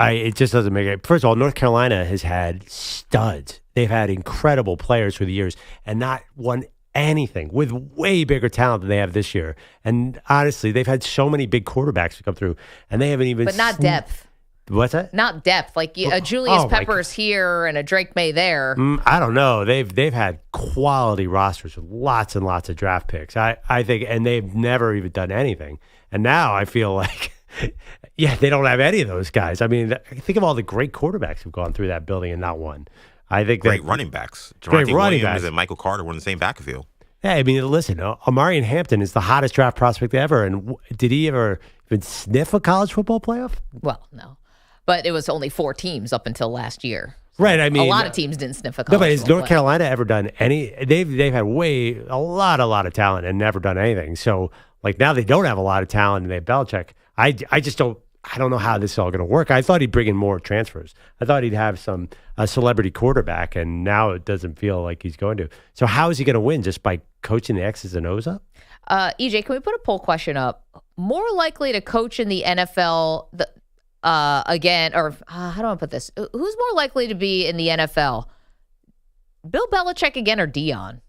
Speaker 4: It just doesn't make it. First of all, North Carolina has had studs. They've had incredible players through the years and not won anything with way bigger talent than they have this year. And honestly, they've had so many big quarterbacks to come through, and they haven't even.
Speaker 3: But not depth.
Speaker 4: What's that?
Speaker 3: Not depth. Like a Julius Peppers here and a Drake May there.
Speaker 4: I don't know. They've had quality rosters with lots and lots of draft picks. I think, and they've never even done anything. And now I feel like. Yeah, they don't have any of those guys. I mean, think of all the great quarterbacks who've gone through that building and not won. I think
Speaker 6: great running backs.
Speaker 4: Great running backs.
Speaker 6: And Michael Carter were in the same backfield.
Speaker 4: Yeah, I mean, listen, Amarian Hampton is the hottest draft prospect ever. And did he ever even sniff a college football playoff?
Speaker 3: Well, no. But it was only 4 teams up until last year. So
Speaker 4: right, I mean.
Speaker 3: A lot of teams didn't sniff a college
Speaker 4: No, but has North
Speaker 3: playoff.
Speaker 4: Carolina ever done any? They've had a lot of talent and never done anything. So, like, now they don't have a lot of talent and they have Belichick. I just don't. I don't know how this is all going to work. I thought he'd bring in more transfers. I thought he'd have a celebrity quarterback, and now it doesn't feel like he's going to. So how is he going to win? Just by coaching the X's and O's up?
Speaker 3: EJ, can we put a poll question up? More likely to coach in the NFL again, or how do I put this? Who's more likely to be in the NFL? Bill Belichick again or Deion?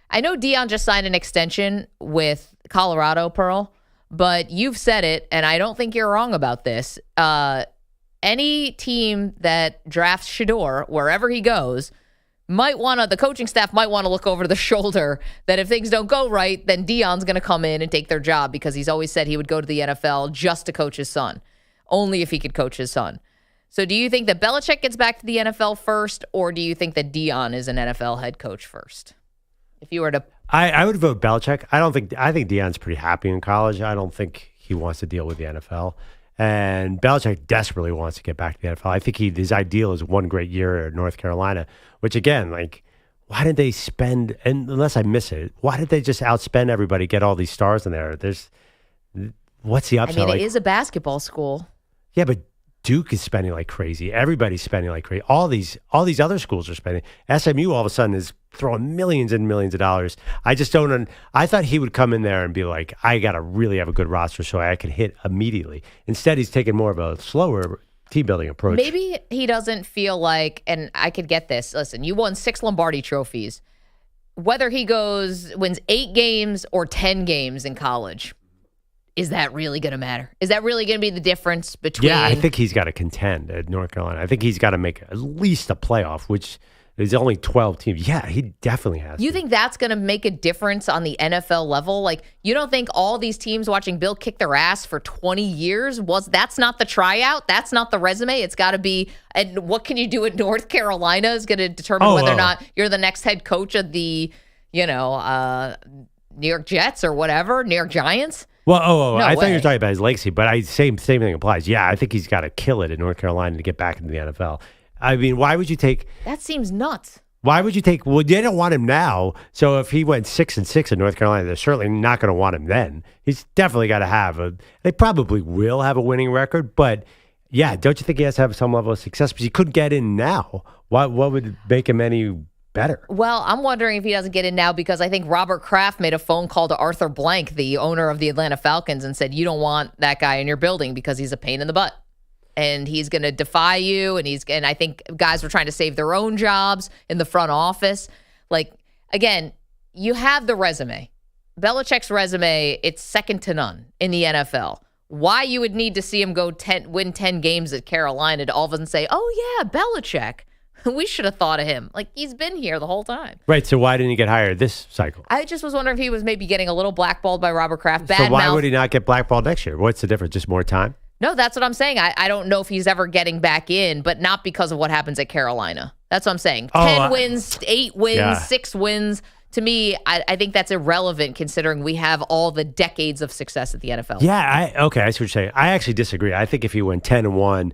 Speaker 3: I know Deion just signed an extension with Colorado, Pearl. But you've said it, and I don't think you're wrong about this. any team that drafts Shedeur, wherever he goes, the coaching staff might want to look over the shoulder that if things don't go right, then Deion's going to come in and take their job because he's always said he would go to the NFL just to coach his son, only if he could coach his son. So do you think that Belichick gets back to the NFL first, or do you think that Deion is an NFL head coach first? If you were to...
Speaker 4: I would vote Belichick. I think Deion's pretty happy in college. I don't think he wants to deal with the NFL. And Belichick desperately wants to get back to the NFL. I think his ideal is one great year at North Carolina, which again, like, why did they spend, and unless I miss it, why did they just outspend everybody, get all these stars in there? What's the upside?
Speaker 3: it is a basketball school.
Speaker 4: Yeah, but Duke is spending like crazy. Everybody's spending like crazy. All these other schools are spending. SMU all of a sudden is throwing millions and millions of dollars. I just don't. I thought he would come in there and be like, I got to really have a good roster so I can hit immediately. Instead, he's taking more of a slower team building approach.
Speaker 3: Maybe he doesn't feel like, and I could get this. Listen, you won 6 Lombardi trophies. Whether he wins 8 games or 10 games in college, is that really going to matter? Is that really going to be the difference between...
Speaker 4: Yeah, I think he's got to contend at North Carolina. I think he's got to make at least a playoff, which is only 12 teams. Yeah, he definitely has.
Speaker 3: You think that's going to make a difference on the NFL level? Like, you don't think all these teams watching Bill kick their ass for 20 years that's not the tryout? That's not the resume? It's got to be... And what can you do at North Carolina is going to determine whether or not you're the next head coach of the, New York Jets or whatever, New York Giants?
Speaker 4: Well,
Speaker 3: No
Speaker 4: I thought you
Speaker 3: way.
Speaker 4: were talking about his legacy, but same thing applies. Yeah, I think he's got to kill it in North Carolina to get back into the NFL. I mean, why would you take?
Speaker 3: That seems nuts.
Speaker 4: Why would you take? Well, they don't want him now. So if he went 6-6 in North Carolina, they're certainly not going to want him then. He's definitely got to have They probably will have a winning record, but yeah, don't you think he has to have some level of success? Because he couldn't get in now. What would make him any better?
Speaker 3: Well, I'm wondering if he doesn't get in now because I think Robert Kraft made a phone call to Arthur Blank, the owner of the Atlanta Falcons, and said, you don't want that guy in your building because he's a pain in the butt. And he's going to defy you. And I think guys were trying to save their own jobs in the front office. Like, again, you have the resume. Belichick's resume, it's second to none in the NFL. Why you would need to see him win 10 games at Carolina to all of a sudden say, oh, yeah, Belichick. We should have thought of him. Like, he's been here the whole time.
Speaker 4: Right, so why didn't he get hired this cycle?
Speaker 3: I just was wondering if he was maybe getting a little blackballed by Robert Kraft.
Speaker 4: So why would he not get blackballed next year? What's the difference? Just more time?
Speaker 3: No, that's what I'm saying. I don't know if he's ever getting back in, but not because of what happens at Carolina. That's what I'm saying. 10 wins, 8 wins, 6 wins. To me, I think that's irrelevant considering we have all the decades of success at the NFL.
Speaker 4: Yeah, I see what you're saying. I actually disagree. I think if he went 10-1,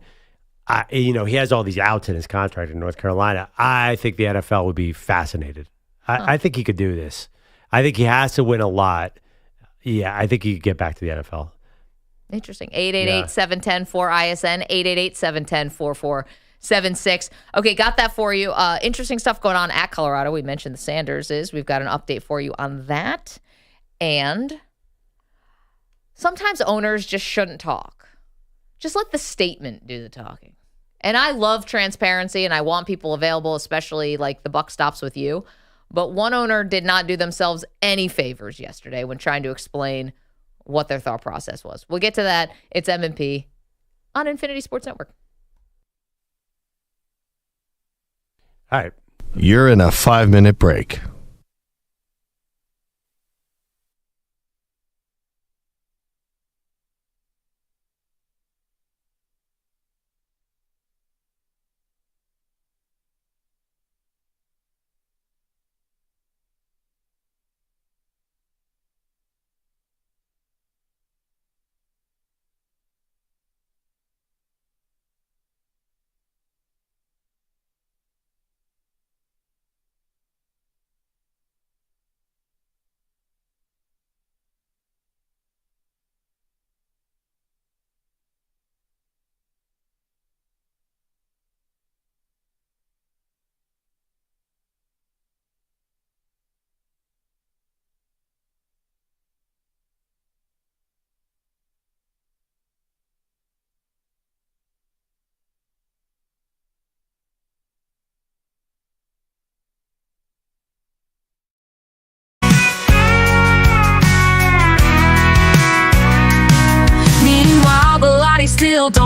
Speaker 4: he has all these outs in his contract in North Carolina. I think the NFL would be fascinated. I think he could do this. I think he has to win a lot. Yeah, I think he could get back to the NFL.
Speaker 3: Interesting. 888-710-4ISN, 888-710-4476. Okay, got that for you. Interesting stuff going on at Colorado. We mentioned the Sanderses. We've got an update for you on that. And sometimes owners just shouldn't talk. Just let the statement do the talking. And I love transparency, and I want people available, especially like the buck stops with you. But one owner did not do themselves any favors yesterday when trying to explain what their thought process was. We'll get to that. It's M&P on Infinity Sports Network.
Speaker 4: All right.
Speaker 1: You're in a 5-minute break.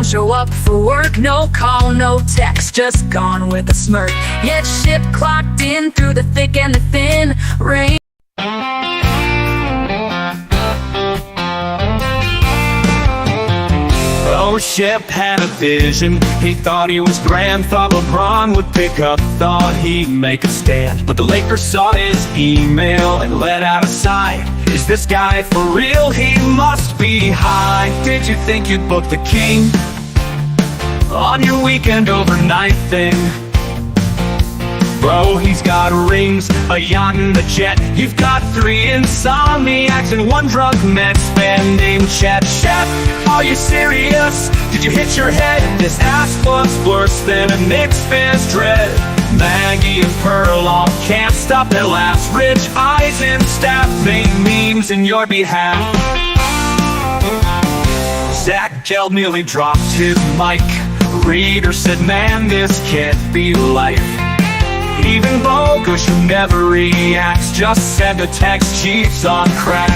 Speaker 10: show up for work, no call, no text, just gone with a smirk. Yet ship clocked in through the thick and the thin rain.
Speaker 16: Oh, Shep had a vision. He thought he was grand, thought LeBron would pick up, thought he'd make a stand. But the Lakers saw his email and let out a sigh. Is this guy for real? He must be high. Did you think you'd book the king on your weekend overnight thing? Bro, he's got rings, a yacht and a jet. You've got 3 insomniacs and 1 drunk Mets fan named Chet. Shep, are you serious? Did you hit your head? This ass was worse than a Knicks fan's dread. Maggie and Perloff can't stop their laughs. Rich eyes and staff make memes in your behalf. Zach Geld nearly dropped his mic. Reader said, man, this can't be life. Even Bogusch, who never reacts, just sent a text, Chiefs on crack.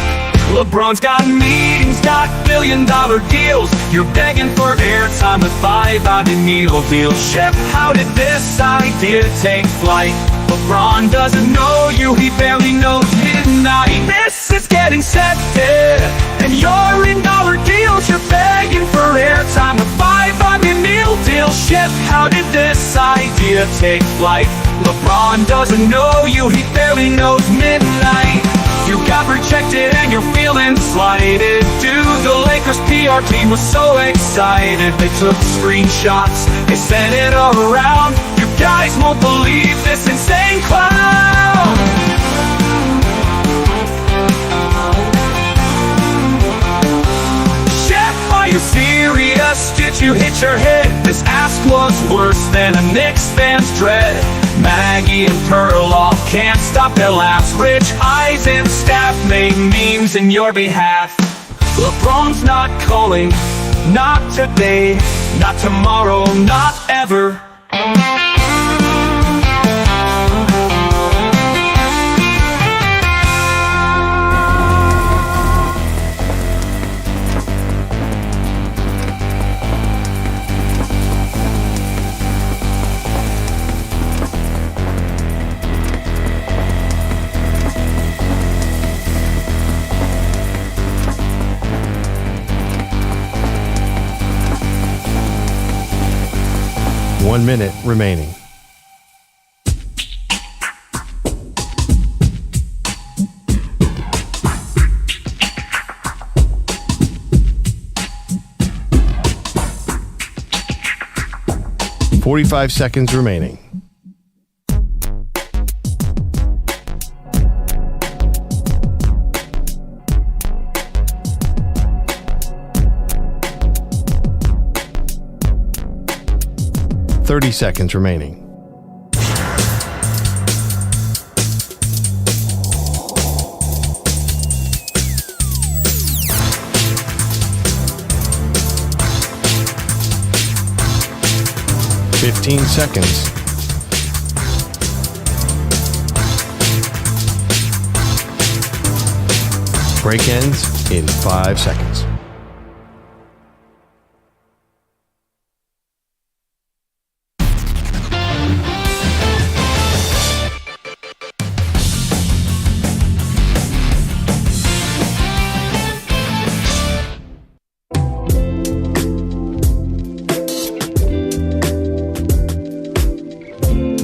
Speaker 16: LeBron's got meetings, got billion-dollar deals. You're begging for airtime with 5 out in needle deals. Shep, how did this idea take flight? LeBron doesn't know you, he barely knows midnight. This is getting set, and you're in dollar deals. You're begging for airtime with 5 out in needle deals. Shep, how did this idea take flight? LeBron doesn't know you, he barely knows midnight. You got rejected and you're feeling slighted. Dude, the Lakers PR team was so excited. They took screenshots, they sent it all around. You guys won't believe this insane clown. Shep, are you serious? Did you hit your head? This ask was worse than a Knicks fan's dread. Maggie and Perloff can't stop their laughs. Rich eyes and staff make memes in your behalf. LeBron's not calling, not today, not tomorrow, not ever.
Speaker 1: One minute remaining. $45 seconds remaining. $30 seconds remaining. $15 seconds. Break ends in 5 seconds.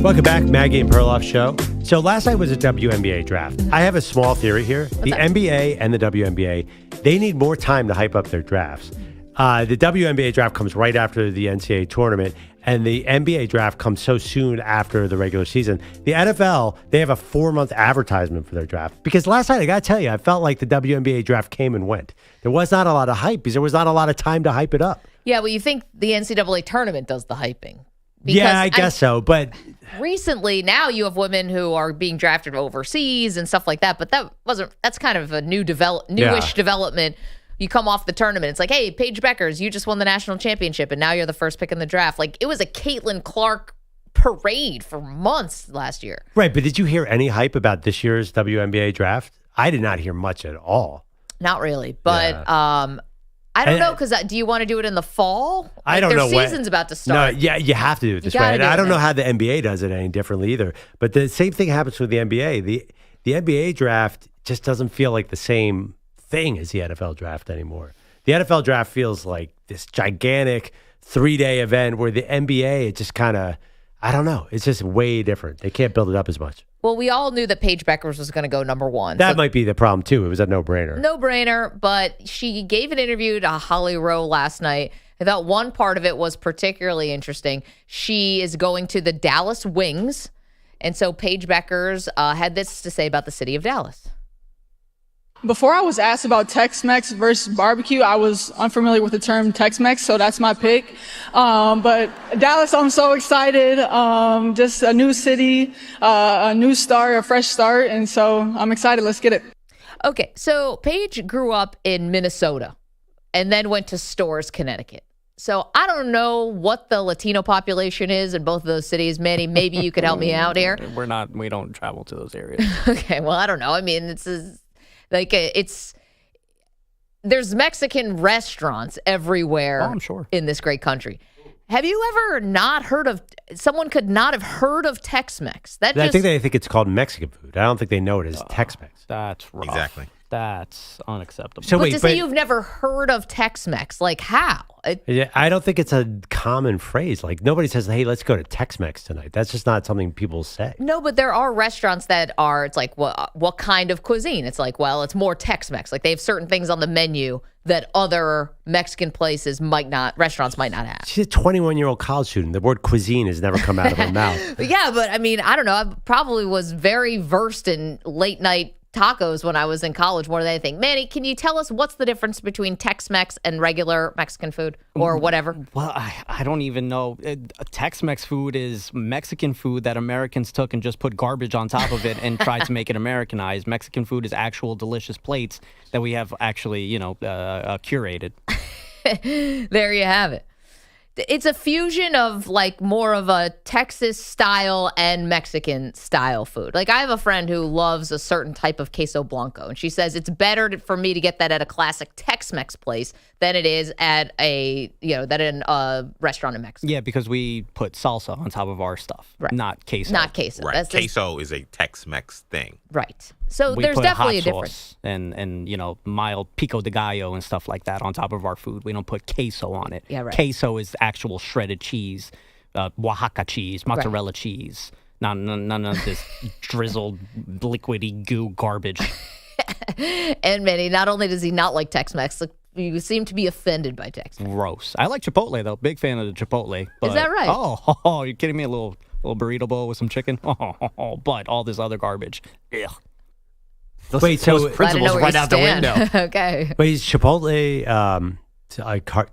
Speaker 4: Welcome back, Maggie and Perloff Show. So last night was a WNBA draft. I have a small theory here. The NBA and the WNBA, they need more time to hype up their drafts. The WNBA draft comes right after the NCAA tournament, and the NBA draft comes so soon after the regular season. The NFL, they have a 4-month advertisement for their draft. Because last night, I got to tell you, I felt like the WNBA draft came and went. There was not a lot of hype because there was not a lot of time to hype it up.
Speaker 3: Yeah, well, you think the NCAA tournament does the hyping.
Speaker 4: Yeah, I guess so, but
Speaker 3: recently now you have women who are being drafted overseas and stuff like that, but that's kind of a newish development. You come off the tournament, it's like, hey, Paige Beckers, you just won the national championship and now you're the first pick in the draft. Like, it was a Caitlin Clark parade for months last year.
Speaker 4: Right, but did you hear any hype about this year's WNBA draft? I did not hear much at all.
Speaker 3: Not really, but I don't know, because do you want to do it in the fall?
Speaker 4: I don't know.
Speaker 3: Their season's about to start.
Speaker 4: No, yeah, you have to do it this way. And I don't know how the NBA does it any differently either. But the same thing happens with the NBA. The NBA draft just doesn't feel like the same thing as the NFL draft anymore. The NFL draft feels like this gigantic 3-day event where the NBA, it just kind of, I don't know. It's just way different. They can't build it up as much.
Speaker 3: Well, we all knew that Paige Beckers was going to go number one.
Speaker 4: That might be the problem, too. It was a no-brainer.
Speaker 3: No-brainer, but she gave an interview to Holly Rowe last night. I thought one part of it was particularly interesting. She is going to the Dallas Wings, and so Paige Beckers had this to say about the city of Dallas.
Speaker 17: Before I was asked about Tex-Mex versus barbecue, I was unfamiliar with the term Tex-Mex, so that's my pick. But Dallas, I'm so excited. Just a new city, a new start, a fresh start, and so I'm excited. Let's get it.
Speaker 3: Okay, so Paige grew up in Minnesota and then went to Storrs, Connecticut. So I don't know what the Latino population is in both of those cities. Manny, maybe you could help me out here.
Speaker 9: We don't travel to those areas.
Speaker 3: Okay, well, I don't know. I mean, there's Mexican restaurants everywhere.
Speaker 9: I'm sure.
Speaker 3: In this great country. Have you ever not heard of, someone could not have heard of Tex-Mex?
Speaker 4: I think they think it's called Mexican food. I don't think they know it as Tex-Mex.
Speaker 9: That's rough.
Speaker 6: Exactly.
Speaker 9: That's unacceptable.
Speaker 4: So
Speaker 3: to say you've never heard of Tex-Mex, like how?
Speaker 4: Yeah, I don't think it's a common phrase. Like nobody says, "Hey, let's go to Tex-Mex tonight." That's just not something people say.
Speaker 3: No, but there are restaurants that are. It's like, what kind of cuisine? It's like, well, it's more Tex-Mex. Like they have certain things on the menu that other Mexican restaurants might not have.
Speaker 4: She's a 21-year-old college student. The word cuisine has never come out of her mouth.
Speaker 3: Yeah, but I mean, I don't know. I probably was very versed in late night tacos when I was in college more than anything. Manny, can you tell us what's the difference between Tex-Mex and regular Mexican food or whatever?
Speaker 9: Well, I don't even know. Tex-Mex food is Mexican food that Americans took and just put garbage on top of it and tried to make it Americanized. Mexican food is actual delicious plates that we have actually, curated.
Speaker 3: There you have it. It's a fusion of like more of a Texas style and Mexican style food. Like I have a friend who loves a certain type of queso blanco, and she says it's better for me to get that at a classic Tex-Mex place than it is at a restaurant in Mexico.
Speaker 9: Yeah, because we put salsa on top of our stuff, right. Not queso.
Speaker 3: Not queso.
Speaker 6: Right. Queso is a Tex-Mex thing.
Speaker 3: Right. So
Speaker 9: we
Speaker 3: there's
Speaker 9: put
Speaker 3: definitely
Speaker 9: hot
Speaker 3: a difference.
Speaker 9: And mild pico de gallo and stuff like that on top of our food. We don't put queso on it.
Speaker 3: Yeah, right.
Speaker 9: Queso is actual shredded cheese, Oaxaca cheese, mozzarella cheese. None of this drizzled liquidy goo garbage.
Speaker 3: And Manny, not only does he not like Tex-Mex, you seem to be offended by Tex-Mex.
Speaker 9: Gross. I like Chipotle though. Big fan of the Chipotle.
Speaker 3: Is that right?
Speaker 9: Oh, you're kidding me? A little burrito bowl with some chicken. But all this other garbage. Ugh.
Speaker 4: Wait, so
Speaker 9: principles right out the window.
Speaker 3: Okay.
Speaker 4: Wait, is Chipotle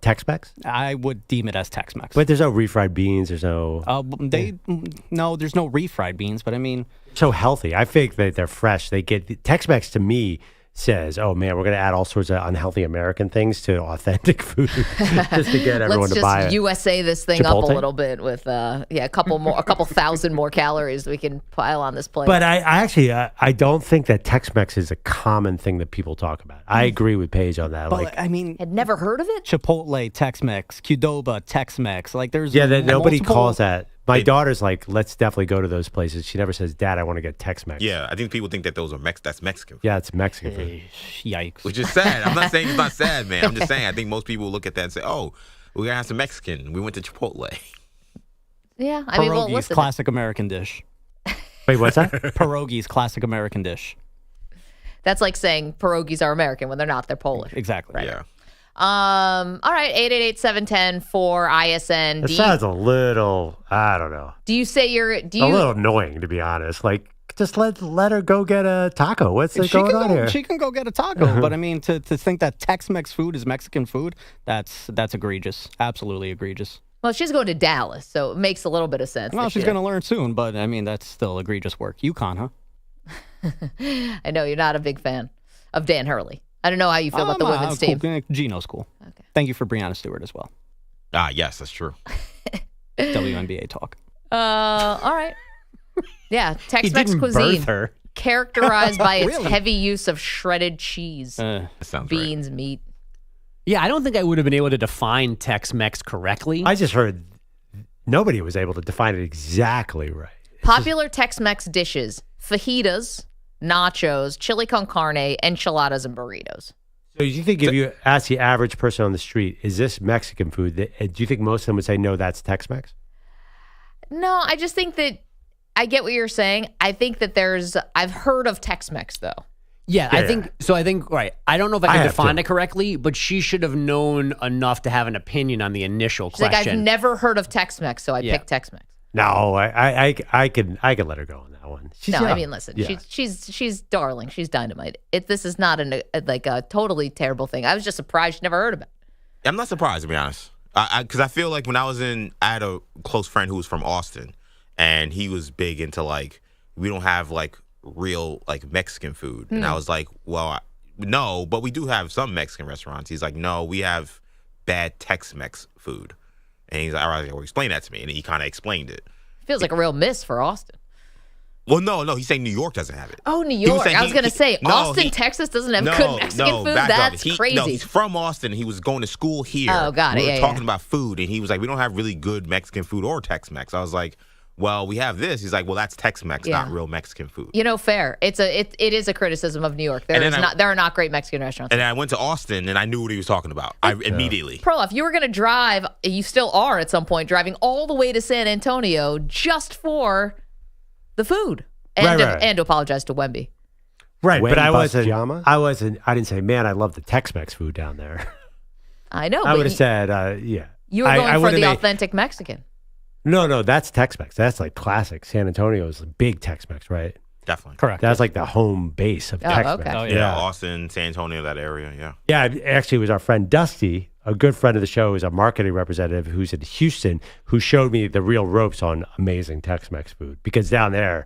Speaker 4: Tex-Mex?
Speaker 9: I would deem it as Tex-Mex.
Speaker 4: But there's no refried beans. There's no.
Speaker 9: No, there's no refried beans. But I mean,
Speaker 4: so healthy. I think that they're fresh. They get Tex-Mex to me says, "Oh man, we're going to add all sorts of unhealthy American things to authentic food just to get everyone to buy it."
Speaker 3: Let's just USA this thing
Speaker 4: Chipotle?
Speaker 3: up a little bit with a couple thousand more calories we can pile on this plate.
Speaker 4: But I actually don't think that Tex-Mex is a common thing that people talk about. I agree with Paige on that.
Speaker 9: But I mean,
Speaker 3: had never heard of it.
Speaker 9: Chipotle Tex-Mex, Qdoba Tex-Mex. Like there's
Speaker 4: nobody
Speaker 9: multiple...
Speaker 4: calls that. My daughter's like, let's definitely go to those places. She never says, "Dad, I want to get Tex-Mex."
Speaker 6: Yeah, I think people think that those are that's Mexican food.
Speaker 4: Yeah, it's Mexican food.
Speaker 9: Yikes.
Speaker 6: Which is sad. I'm not saying it's not sad, man. I'm just saying I think most people look at that and say, "Oh, we're gonna have some Mexican. We went to Chipotle."
Speaker 3: Yeah, I mean, well, listen.
Speaker 9: Classic American dish.
Speaker 4: Wait, what's that?
Speaker 9: Pierogies, classic American dish.
Speaker 3: That's like saying pierogies are American when they're not. They're Polish.
Speaker 9: Exactly.
Speaker 6: Right? Yeah.
Speaker 3: All right, 888-710-4ISN.
Speaker 4: It sounds a little, I don't know.
Speaker 3: Do you say
Speaker 4: a little annoying, to be honest. Like, just let her go get a taco. What's going on here?
Speaker 9: She can go get a taco, but I mean, to think that Tex-Mex food is Mexican food, that's egregious. Absolutely egregious.
Speaker 3: Well, she's going to Dallas, so it makes a little bit of sense.
Speaker 9: Well, she's going to learn soon, but I mean, that's still egregious work. UConn, huh?
Speaker 3: I know you're not a big fan of Dan Hurley. I don't know how you feel about the women's team.
Speaker 9: Gino's cool.
Speaker 3: Okay.
Speaker 9: Thank you for Breanna Stewart as well.
Speaker 6: Yes, that's true.
Speaker 9: WNBA talk.
Speaker 3: All right. Yeah, Tex-Mex cuisine
Speaker 9: Her.
Speaker 3: characterized by its heavy use of shredded cheese,
Speaker 6: That sounds
Speaker 3: beans, meat.
Speaker 7: Yeah, I don't think I would have been able to define Tex-Mex correctly.
Speaker 4: I just heard nobody was able to define it exactly right.
Speaker 3: Popular Tex-Mex dishes: fajitas, nachos, chili con carne, enchiladas, and burritos.
Speaker 4: So do you think if you ask the average person on the street, is this Mexican food? Do you think most of them would say, no, that's Tex-Mex?
Speaker 3: No, I just think that I get what you're saying. I think that I've heard of Tex-Mex though.
Speaker 7: Yeah, I think, right. I don't know if I can define
Speaker 4: to.
Speaker 7: it correctly, but she should have known enough to have an opinion on the initial
Speaker 3: She's
Speaker 7: question.
Speaker 3: like, I've never heard of Tex-Mex, so I picked Tex-Mex.
Speaker 4: No, I can let her go on that one. She's young.
Speaker 3: I mean, listen, she's darling. She's dynamite. This is not a totally terrible thing. I was just surprised she never heard of it.
Speaker 6: I'm not surprised, to be honest. Because I feel like when I had a close friend who was from Austin, and he was big into, like, we don't have, like, real, like, Mexican food. And I was like, well, no, but we do have some Mexican restaurants. He's like, no, we have bad Tex-Mex food. And he's like, all right, well, explain that to me. And he kind of explained it.
Speaker 3: Feels like a real miss for Austin.
Speaker 6: Well, no, he's saying New York doesn't have it.
Speaker 3: Oh, New York. I was going to say, Austin, Texas doesn't have good Mexican food? That's crazy.
Speaker 6: No, he's from Austin. He was going to school here.
Speaker 3: Oh, got it.
Speaker 6: We were talking about food, and he was like, we don't have really good Mexican food or Tex-Mex. I was like, well, we have this. He's like, well, that's Tex-Mex, not real Mexican food.
Speaker 3: Fair. It is a criticism of New York. There are not great Mexican restaurants.
Speaker 6: And I went to Austin, and I knew what he was talking about. Immediately.
Speaker 3: Perloff, you were going to drive, you still are at some point, driving all the way to San Antonio just for the food. And, and to apologize to Wemby.
Speaker 4: Right, but I didn't say, man, I love the Tex-Mex food down there.
Speaker 3: I know.
Speaker 4: I would have said, yeah.
Speaker 3: You were going for the authentic Mexican.
Speaker 4: No, that's Tex-Mex. That's like classic. San Antonio is a big Tex-Mex, right?
Speaker 6: Definitely.
Speaker 4: Correct. That's like the home base of Tex-Mex.
Speaker 3: Okay.
Speaker 6: Oh, yeah, Austin, San Antonio, that area, yeah.
Speaker 4: Yeah, actually, it was our friend Dusty, a good friend of the show, is a marketing representative who's in Houston, who showed me the real ropes on amazing Tex-Mex food. Because down there,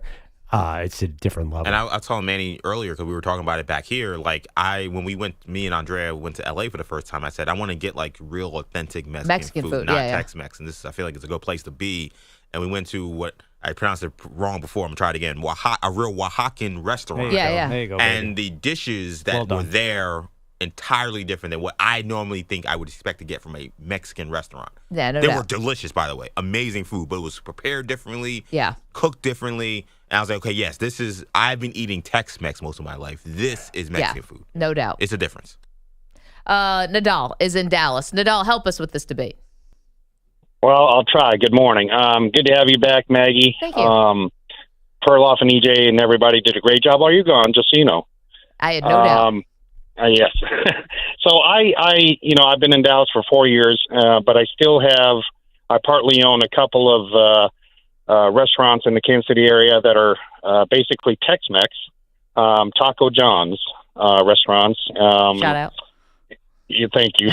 Speaker 4: it's a different level.
Speaker 6: And I was telling Manny earlier, because we were talking about it back here, like when me and Andrea went to LA for the first time, I said, I want to get like real authentic Mexican food, not Tex-Mex. And I feel like it's a good place to be. And we went to what I pronounced it wrong before. I'm going to try it again. a real Oaxacan restaurant.
Speaker 9: There you go.
Speaker 6: And the dishes that were there entirely different than what I normally think I would expect to get from a Mexican restaurant.
Speaker 3: Yeah,
Speaker 6: They were delicious, by the way. Amazing food, but it was prepared differently, cooked differently. And I was like, okay, yes, I've been eating Tex-Mex most of my life. This is Mexican food.
Speaker 3: No doubt.
Speaker 6: It's a difference.
Speaker 3: Nadal is in Dallas. Nadal, help us with this debate.
Speaker 18: Well, I'll try. Good morning. Good to have you back, Maggie.
Speaker 3: Thank you.
Speaker 18: Perloff and EJ and everybody did a great job while you're gone, just so you know.
Speaker 3: I had no doubt.
Speaker 18: Yes. So I've been in Dallas for 4 years, but I partly own a couple of restaurants in the Kansas City area that are basically Tex-Mex, Taco John's restaurants.
Speaker 3: Shout out.
Speaker 18: Thank you.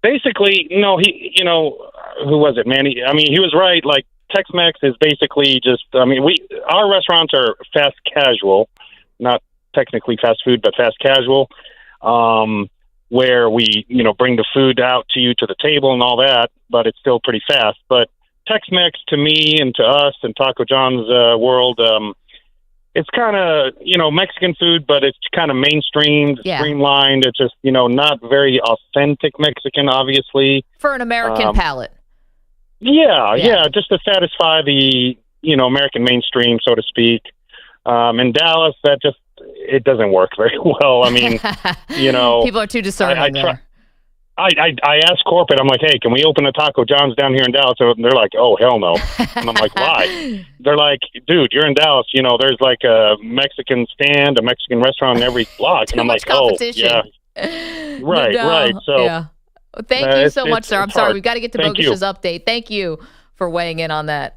Speaker 18: Basically, who was it, man? He was right. Like, Tex-Mex is basically just, our restaurants are fast casual, not technically fast food, but fast casual, where we, bring the food out to you to the table and all that, but it's still pretty fast. But Tex-Mex, to me and to us and Taco John's world, it's kind of, Mexican food, but it's kind of mainstream, streamlined. It's just, not very authentic Mexican, obviously.
Speaker 3: For an American palate.
Speaker 18: Yeah, just to satisfy the, American mainstream, so to speak. In Dallas, it doesn't work very well.
Speaker 3: People are too discerning there.
Speaker 18: I asked corporate, I'm like, hey, can we open a Taco John's down here in Dallas? And they're like, oh, hell no. And I'm like, why? They're like, dude, you're in Dallas. There's like a Mexican stand, a Mexican restaurant in every block. And I'm like, oh, yeah. Right. So,
Speaker 3: thank you so much, sir. I'm sorry. We've got to get to Bogusch's update. Thank you for weighing in on that.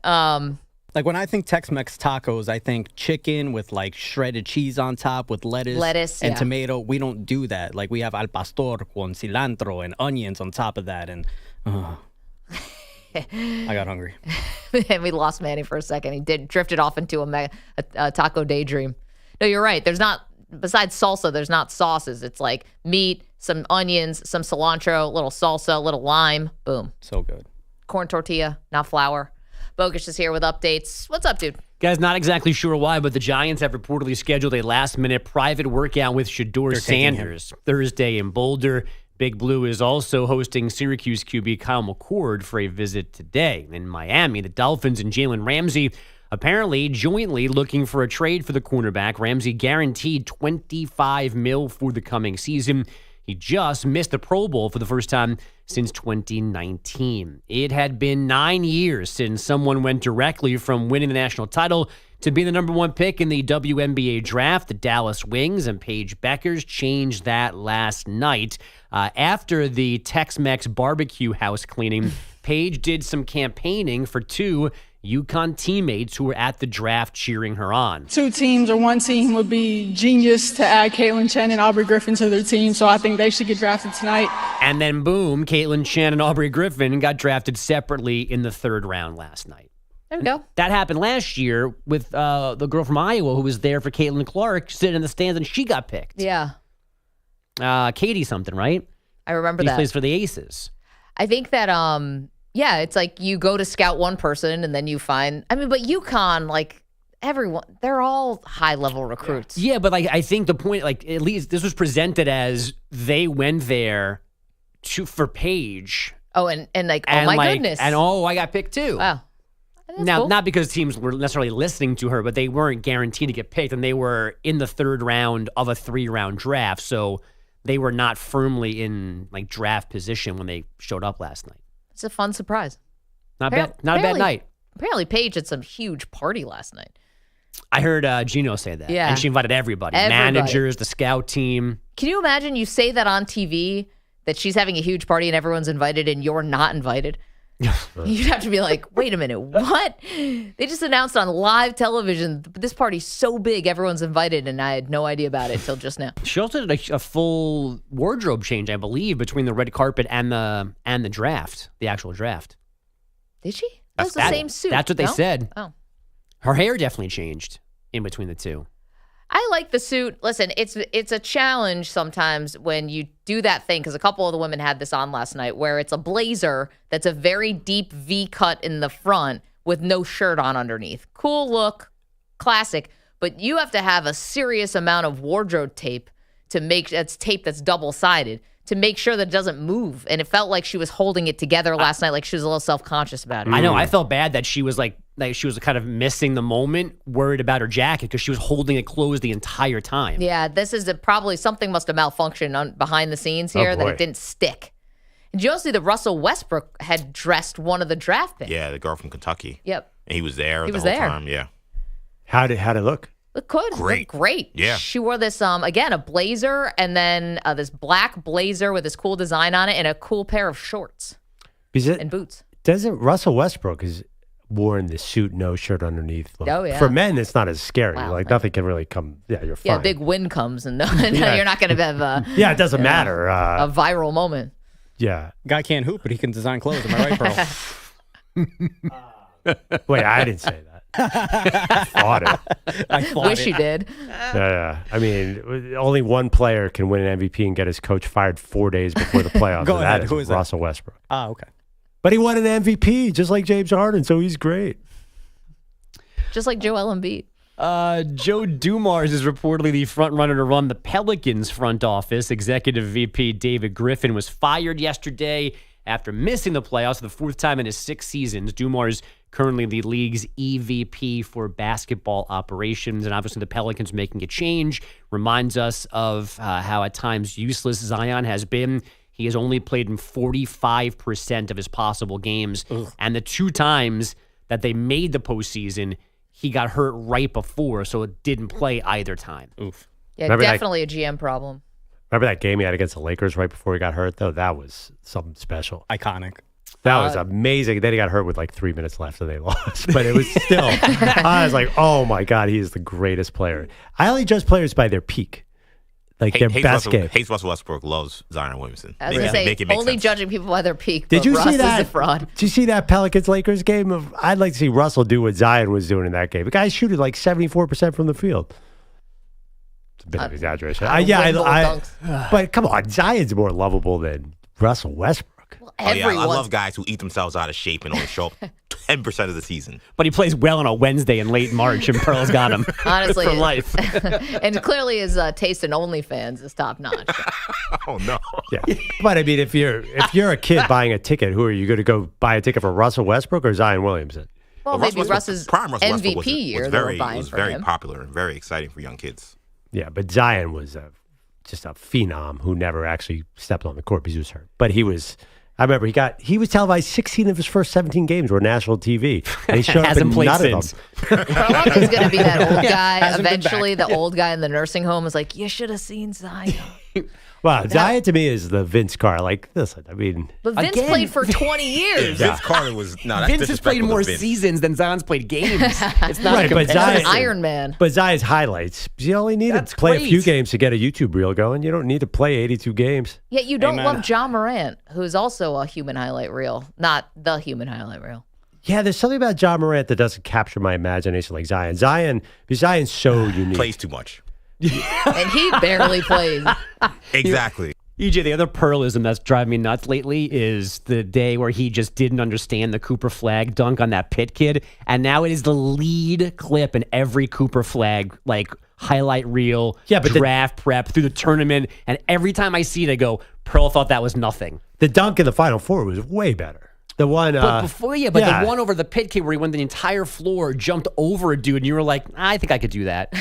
Speaker 9: Like, when I think Tex-Mex tacos, I think chicken with, like, shredded cheese on top with lettuce and tomato. We don't do that. Like, we have al pastor con cilantro and onions on top of that. And I got hungry.
Speaker 3: And we lost Manny for a second. He drifted off into a taco daydream. No, you're right. Besides salsa, there's not sauces. It's like meat, some onions, some cilantro, a little salsa, a little lime. Boom.
Speaker 9: So good.
Speaker 3: Corn tortilla, not flour. Bogusch is here with updates. What's up, dude?
Speaker 7: Guys, not exactly sure why, but the Giants have reportedly scheduled a last-minute private workout with Shedeur Sanders Thursday in Boulder. Big Blue is also hosting Syracuse QB Kyle McCord for a visit today. In Miami, the Dolphins and Jalen Ramsey apparently jointly looking for a trade for the cornerback. Ramsey guaranteed $25 million for the coming season. He just missed the Pro Bowl for the first time since 2019. It had been 9 years since someone went directly from winning the national title to be the number one pick in the WNBA draft. The Dallas Wings and Paige Beckers changed that last night. After the Tex-Mex barbecue house cleaning, Paige did some campaigning for two UConn teammates who were at the draft cheering her on.
Speaker 17: Two teams or one team would be genius to add Caitlin Chen and Aubrey Griffin to their team, so I think they should get drafted tonight.
Speaker 7: And then boom, Caitlin Chen and Aubrey Griffin got drafted separately in the third round last night.
Speaker 3: There we go.
Speaker 7: That happened last year with the girl from Iowa who was there for Caitlin Clark sitting in the stands, and she got picked.
Speaker 3: Yeah.
Speaker 7: Katie something, right?
Speaker 3: I remember
Speaker 7: She
Speaker 3: that.
Speaker 7: plays for the Aces.
Speaker 3: I think that, yeah, it's like you go to scout one person and then you find, but UConn, like everyone, they're all high-level recruits.
Speaker 7: Yeah, but like I think the point, like at least this was presented as they went there for Paige.
Speaker 3: Oh, and like, oh my goodness.
Speaker 7: And I got picked too.
Speaker 3: Wow.
Speaker 7: Now,
Speaker 3: cool.
Speaker 7: not because teams were necessarily listening to her, but they weren't guaranteed to get picked, and they were in the third round of a 3-round draft, so they were not firmly in like draft position when they showed up last night.
Speaker 3: It's a fun surprise.
Speaker 7: Not a bad night.
Speaker 3: Apparently, Paige had some huge party last night.
Speaker 7: I heard Gino say that.
Speaker 3: Yeah.
Speaker 7: And she invited everybody. Managers, the scout team.
Speaker 3: Can you imagine you say that on TV, that she's having a huge party and everyone's invited and you're not invited? You'd have to be like, wait a minute, what? They just announced on live television, this party's so big, everyone's invited, and I had no idea about it until just now.
Speaker 7: She also did a full wardrobe change, I believe, between the red carpet and the draft, the actual draft.
Speaker 3: Did she? That's the same suit.
Speaker 7: That's what they said.
Speaker 3: Oh.
Speaker 7: Her hair definitely changed in between the two.
Speaker 3: I like the suit. Listen, it's a challenge sometimes when you do that thing, because a couple of the women had this on last night, where it's a blazer that's a very deep V cut in the front with no shirt on underneath. Cool look, classic, but you have to have a serious amount of wardrobe tape to make that's tape that's double-sided to make sure that it doesn't move. And it felt like she was holding it together last night, like she was a little self-conscious about it.
Speaker 7: I know. I felt bad that she was like she was kind of missing the moment, worried about her jacket because she was holding it closed the entire time.
Speaker 3: Yeah, this is probably something must have malfunctioned behind the scenes here that it didn't stick. Did you also see that Russell Westbrook had dressed one of the draft picks?
Speaker 6: Yeah, the girl from Kentucky.
Speaker 3: Yep.
Speaker 6: And he was there
Speaker 3: He
Speaker 6: the
Speaker 3: was
Speaker 6: whole
Speaker 3: there.
Speaker 6: time. Yeah.
Speaker 4: How did it look?
Speaker 3: Look good.
Speaker 6: Great.
Speaker 3: Look great.
Speaker 6: Yeah.
Speaker 3: She wore this, again, a blazer and then this black blazer with this cool design on it and a cool pair of shorts and boots.
Speaker 4: Doesn't Russell Westbrook is worn the suit, no shirt underneath? Look.
Speaker 3: Oh, yeah.
Speaker 4: For men, it's not as scary.
Speaker 3: Wow.
Speaker 4: Like nothing can really come. Yeah, you're fine.
Speaker 3: Yeah, big wind comes and you're not going to have
Speaker 4: Yeah, it doesn't matter.
Speaker 3: A viral moment.
Speaker 4: Yeah.
Speaker 9: Guy can't hoop, but he can design clothes. Am I right, Pearl?
Speaker 4: Wait, I didn't say that. I thought it.
Speaker 9: I thought
Speaker 3: Wish you did.
Speaker 4: Yeah. I mean, only one player can win an MVP and get his coach fired 4 days before the playoffs.
Speaker 9: Go
Speaker 4: and
Speaker 9: ahead.
Speaker 4: that is
Speaker 9: Who is that?
Speaker 4: Russell Westbrook.
Speaker 9: Ah, okay.
Speaker 4: But he won an MVP just like James Harden, so he's great.
Speaker 3: Just like Joel Embiid.
Speaker 7: Joe Dumars is reportedly the front runner to run the Pelicans front office. Executive VP David Griffin was fired yesterday after missing the playoffs for the fourth time in his 6 seasons. Dumars currently the league's EVP for basketball operations, and obviously the Pelicans making a change reminds us of how at times useless Zion has been. He has only played in 45% of his possible games, and the 2 times that they made the postseason, he got hurt right before, so it didn't play either time.
Speaker 9: Oof.
Speaker 3: Yeah,
Speaker 4: Remember
Speaker 3: definitely a GM problem.
Speaker 4: Remember that game he had against the Lakers right before he got hurt, though? That was something special.
Speaker 9: Iconic.
Speaker 4: That was amazing. Then he got hurt with like 3 minutes left and they lost. But it was still, I was like, oh my God, he is the greatest player. I only judge players by their peak. Like their best game.
Speaker 6: Hates Russell Westbrook, loves Zion Williamson.
Speaker 3: I was going to say, only judging people by their peak,
Speaker 4: Did
Speaker 3: but
Speaker 4: you
Speaker 3: Russ
Speaker 4: see that?
Speaker 3: is a fraud.
Speaker 4: Did you see that Pelicans-Lakers game? I'd like to see Russell do what Zion was doing in that game. The guy shooting like 74% from the field. It's a bit of an exaggeration. But come on, Zion's more lovable than Russell Westbrook.
Speaker 3: Well,
Speaker 6: Oh, yeah, I love guys who eat themselves out of shape and only show up 10% of the season.
Speaker 7: But he plays well on a Wednesday in late March, and Pearl's got him.
Speaker 3: Honestly,
Speaker 7: for life.
Speaker 3: And clearly his taste in OnlyFans is top notch.
Speaker 6: Oh no.
Speaker 4: Yeah. But I mean, if you're a kid buying a ticket, who are you going to go buy a ticket for Russell Westbrook or Zion Williamson?
Speaker 3: Well, maybe Russ's
Speaker 6: prime Russell
Speaker 3: MVP
Speaker 6: Westbrook
Speaker 3: year they were buying
Speaker 6: was
Speaker 3: for
Speaker 6: very
Speaker 3: him.
Speaker 6: popular and very exciting for young kids.
Speaker 4: Yeah, but Zion was just a phenom who never actually stepped on the court because he was hurt. But he was. I remember he was televised 16 of his first 17 games were national TV. And he showed up in none of them.
Speaker 3: He's going to be that old guy. Eventually, the old guy in the nursing home is like, you should have seen Zion.
Speaker 4: Wow, Zion to me is the Vince Carter. Like, listen, I mean.
Speaker 3: But Vince played for 20 years.
Speaker 6: Vince Carter was that's
Speaker 7: Vince has played more seasons than Zion's played games. It's not
Speaker 4: right, but Zion,
Speaker 3: Iron Man.
Speaker 4: But Zion's highlights, you only need to play a few games to get a YouTube reel going. You don't need to play 82 games.
Speaker 3: Yet you don't love John Morant, who's also a human highlight reel, not the human highlight reel.
Speaker 4: Yeah, there's something about John Morant that doesn't capture my imagination like Zion. Zion's so unique.
Speaker 6: Plays too much.
Speaker 3: And he barely plays.
Speaker 6: Exactly.
Speaker 7: EJ, the other Pearlism that's driving me nuts lately is the day where he just didn't understand the Cooper Flag dunk on that Pitt kid, and now it is the lead clip in every Cooper Flag highlight reel, draft prep through the tournament, and every time I see it, I go, Pearl thought that was nothing.
Speaker 4: The dunk in the Final Four was way better. The one,
Speaker 7: but the one over the Pitt kid where he went the entire floor, jumped over a dude, and you were like, I think I could do that.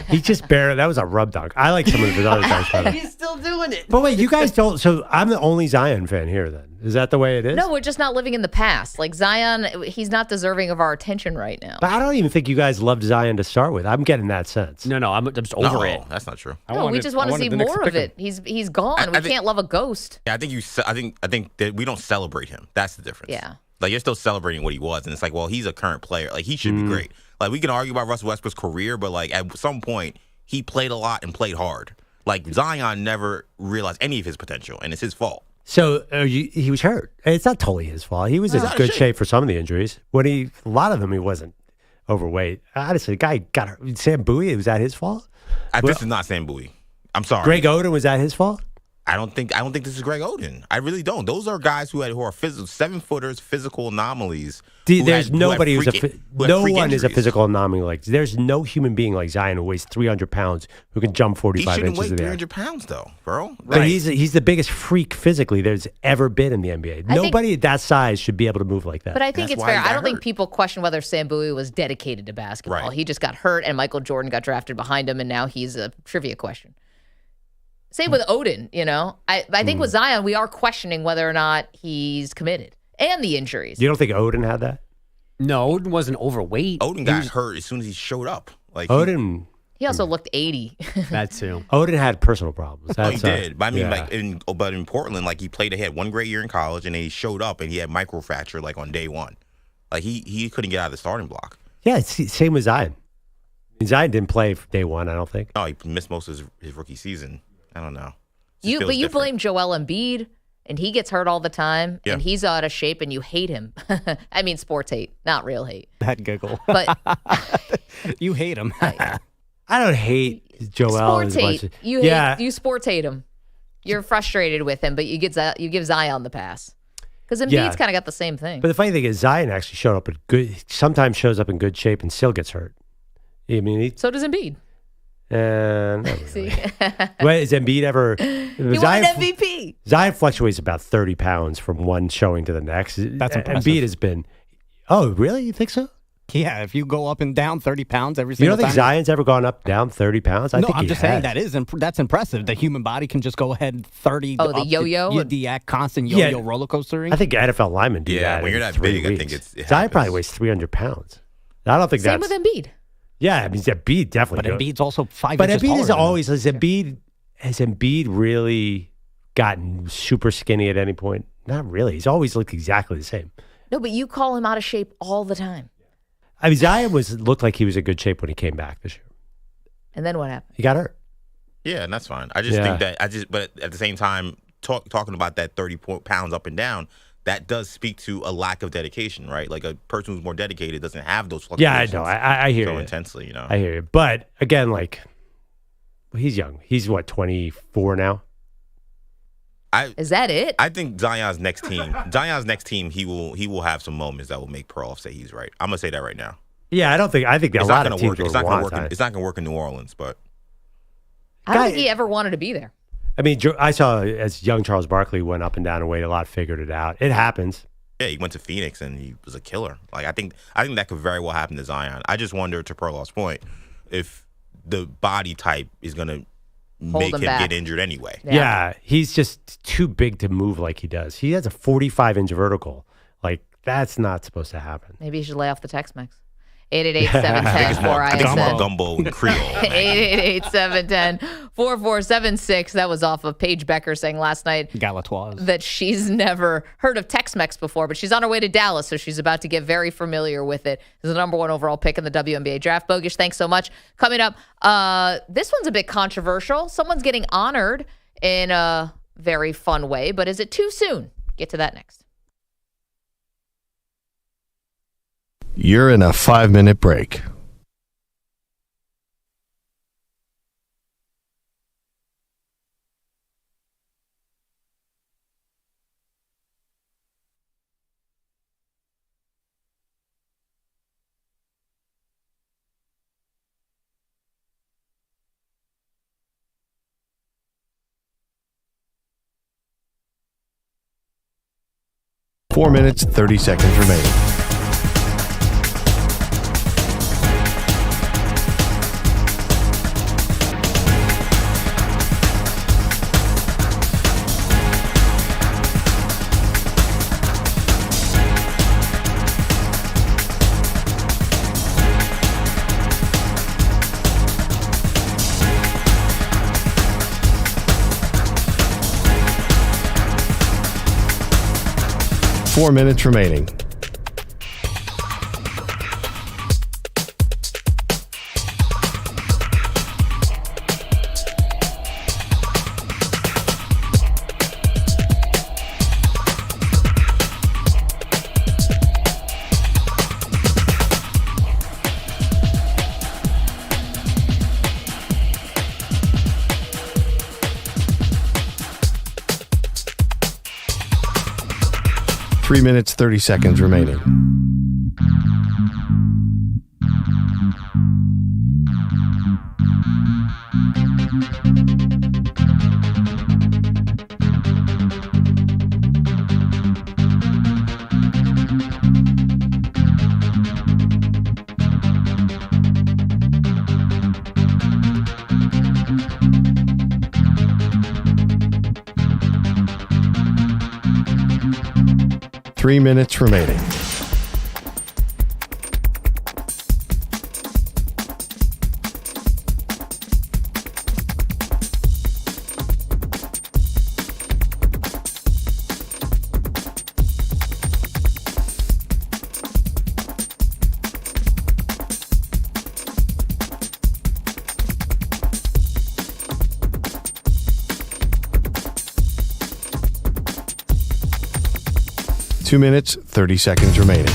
Speaker 4: He just barely. That was a rub dunk. I like some of his other dunks better.
Speaker 7: He's still doing it.
Speaker 4: But wait, you guys don't. So I'm the only Zion fan here. Then is that the way it is?
Speaker 3: No, we're just not living in the past. Like Zion, he's not deserving of our attention right now.
Speaker 4: But I don't even think you guys loved Zion to start with. I'm getting that sense.
Speaker 7: No, I'm just over it.
Speaker 6: That's not true.
Speaker 3: No, we just want to see more of it. He's gone. We can't love a ghost.
Speaker 6: Yeah, I think that we don't celebrate him. That's the difference.
Speaker 3: Yeah.
Speaker 6: Like, you're still celebrating what he was, and it's like, well, he's a current player. Like, he should be great. Like, we can argue about Russell Westbrook's career, but, like, at some point, he played a lot and played hard. Like, Zion never realized any of his potential, and it's his fault.
Speaker 4: So he was hurt. It's not totally his fault. He was in good shape for some of the injuries. A lot of them, he wasn't overweight. Honestly, the guy got hurt. Sam Bowie, was that his fault?
Speaker 6: This is not Sam Bowie. I'm sorry.
Speaker 4: Greg Oden, was that his fault?
Speaker 6: I don't think this is Greg Oden. I really don't. Those are guys who are physical, 7-footers, physical anomalies.
Speaker 4: There's nobody no one is a physical anomaly like. There's no human being like Zion who weighs 300 pounds who can jump 45 inches.
Speaker 6: He shouldn't weigh
Speaker 4: in the air.
Speaker 6: 300 pounds though, bro.
Speaker 4: But he's the biggest freak physically there's ever been in the NBA. Nobody at that size should be able to move like that.
Speaker 3: But I think it's fair. I don't think people question whether Sam Bowie was dedicated to basketball. Right. He just got hurt, and Michael Jordan got drafted behind him, and now he's a trivia question. Same with Oden, I think with Zion, we are questioning whether or not he's committed and the injuries.
Speaker 4: You don't think Oden had that?
Speaker 7: No, Oden wasn't overweight.
Speaker 6: Oden got hurt as soon as he showed up. Like
Speaker 4: Oden.
Speaker 3: He also looked 80.
Speaker 7: That too.
Speaker 4: Oden had personal problems.
Speaker 6: He did. But I mean, but in Portland, he he had one great year in college, and then he showed up and he had microfracture on day one. Like he couldn't get out of the starting block.
Speaker 4: Yeah, it's same with Zion. Zion didn't play day one, I don't think.
Speaker 6: No, he missed most of his rookie season. I don't know.
Speaker 3: You blame Joel Embiid, and he gets hurt all the time, and he's out of shape, and you hate him. I mean, sports hate, not real hate.
Speaker 9: That giggle.
Speaker 3: But
Speaker 9: you hate him.
Speaker 4: I don't hate Joel.
Speaker 3: Sports hate. You sports hate him. You're frustrated with him, but you give Zion the pass. Because Embiid's kind of got the same thing.
Speaker 4: But the funny thing is, Zion actually sometimes shows up in good shape and still gets hurt. I mean,
Speaker 3: so does Embiid.
Speaker 4: See, wait, is Embiid ever?
Speaker 3: He won an MVP.
Speaker 4: Zion fluctuates about 30 pounds from one showing to the next.
Speaker 9: That's impressive.
Speaker 4: Embiid has been. Oh, really? You think so?
Speaker 9: Yeah, if you go up and down 30 pounds every single time.
Speaker 4: You don't think Zion's ever gone up down 30 pounds?
Speaker 9: No, I'm just saying that's impressive. The human body can just go ahead 30.
Speaker 3: Oh, the yo-yo?
Speaker 9: The constant yo-yo roller coastering.
Speaker 4: I think NFL linemen do that.
Speaker 6: Yeah, when you're that big, I think it
Speaker 4: Zion probably weighs 300 pounds. I don't think
Speaker 3: Same with Embiid.
Speaker 4: Yeah, I mean, Embiid definitely.
Speaker 9: But Embiid's also 5
Speaker 4: but
Speaker 9: inches
Speaker 4: Embiid
Speaker 9: taller.
Speaker 4: is always has Embiid really gotten super skinny at any point? Not really. He's always looked exactly the same.
Speaker 3: No, but you call him out of shape all the time.
Speaker 4: I mean, Zion looked like he was in good shape when he came back this year.
Speaker 3: And then what happened?
Speaker 4: He got hurt.
Speaker 6: Yeah, and that's fine. I just think that but at the same time, talking about that 30 pounds up and down, that does speak to a lack of dedication, right? Like a person who's more dedicated doesn't have those fluctuations.
Speaker 4: Yeah, I know. I hear
Speaker 6: so
Speaker 4: you.
Speaker 6: Intensely,
Speaker 4: I hear you. But again, he's young. He's what, 24 now?
Speaker 3: Is that it?
Speaker 6: I think Zion's next team, he will have some moments that will make Perloff say he's right. I'm gonna say that right now.
Speaker 4: Yeah, I think a lot of teams
Speaker 6: it's not
Speaker 4: want
Speaker 6: gonna work.
Speaker 4: Zion.
Speaker 6: It's not gonna work in New Orleans, but
Speaker 3: I don't think he ever wanted to be there.
Speaker 4: I mean, I saw as young Charles Barkley went up and down and weighed a lot, figured it out. It happens.
Speaker 6: yeah, he went to Phoenix and he was a killer. Like I think that could very well happen to Zion. I just wonder, to Perloff's point, if the body type is gonna make him get injured anyway.
Speaker 4: Yeah, he's just too big to move like he does. He has a 45-inch vertical. Like, that's not supposed to happen.
Speaker 3: Maybe you should lay off the Tex-Mex. 888-710-4ISN.
Speaker 6: I think it's more gumbo and Creole.
Speaker 3: 888-710-4476. That was off of Paige Becker saying last night that she's never heard of Tex-Mex before, but she's on her way to Dallas, so she's about to get very familiar with it. It's the number one overall pick in the WNBA draft. Bogusch, thanks so much. Coming up, this one's a bit controversial. Someone's getting honored in a very fun way, but is it too soon? Get to that next.
Speaker 1: You're in a 5-minute break. Four minutes, 30 seconds remaining. Four minutes remaining. Three minutes, 30 seconds remaining. Three minutes remaining. Two minutes, 30 seconds remaining.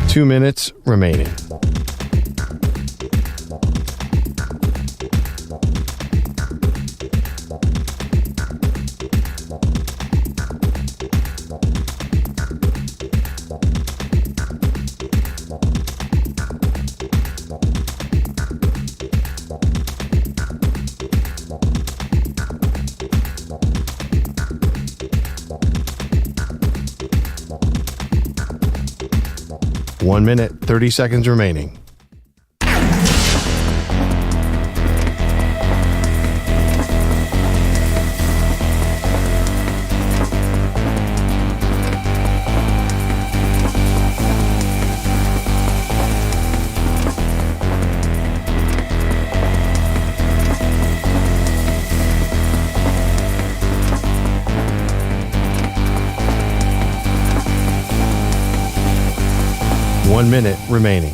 Speaker 1: Two minutes remaining. One minute, 30 seconds remaining. 1 minute remaining.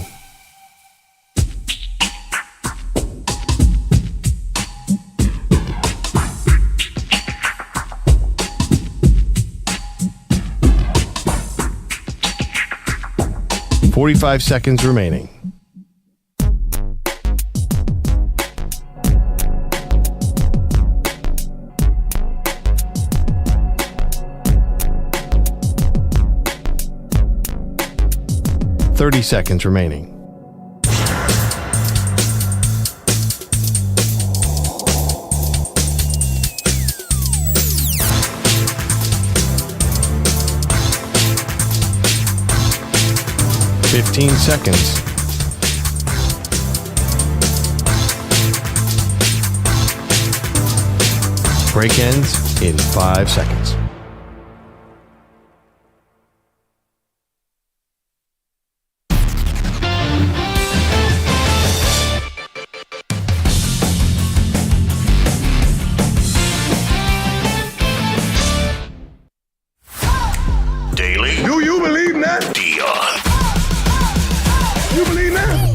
Speaker 1: $45 seconds remaining. $30 seconds remaining. $15 seconds. Break ends in 5 seconds.
Speaker 2: Daily. Do you believe that? Deion. You believe that?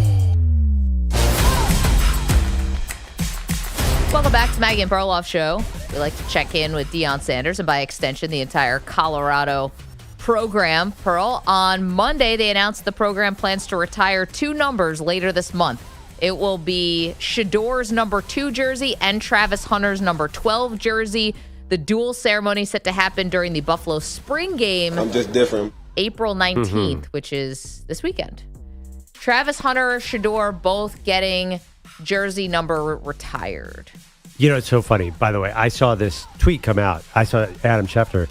Speaker 3: Welcome back to Maggie and Perloff Show. We like to check in with Deion Sanders and by extension, the entire Colorado program. Pearl, on Monday, they announced the program plans to retire 2 numbers later this month. It will be Shedeur's number 2 jersey and Travis Hunter's number 12 jersey. The dual ceremony set to happen during the Buffalo spring game.
Speaker 19: I'm just different.
Speaker 3: April 19th, which is this weekend. Travis Hunter, Shedeur, both getting jersey number retired.
Speaker 4: You know, it's so funny. By the way, I saw this tweet come out. I saw Adam Schefter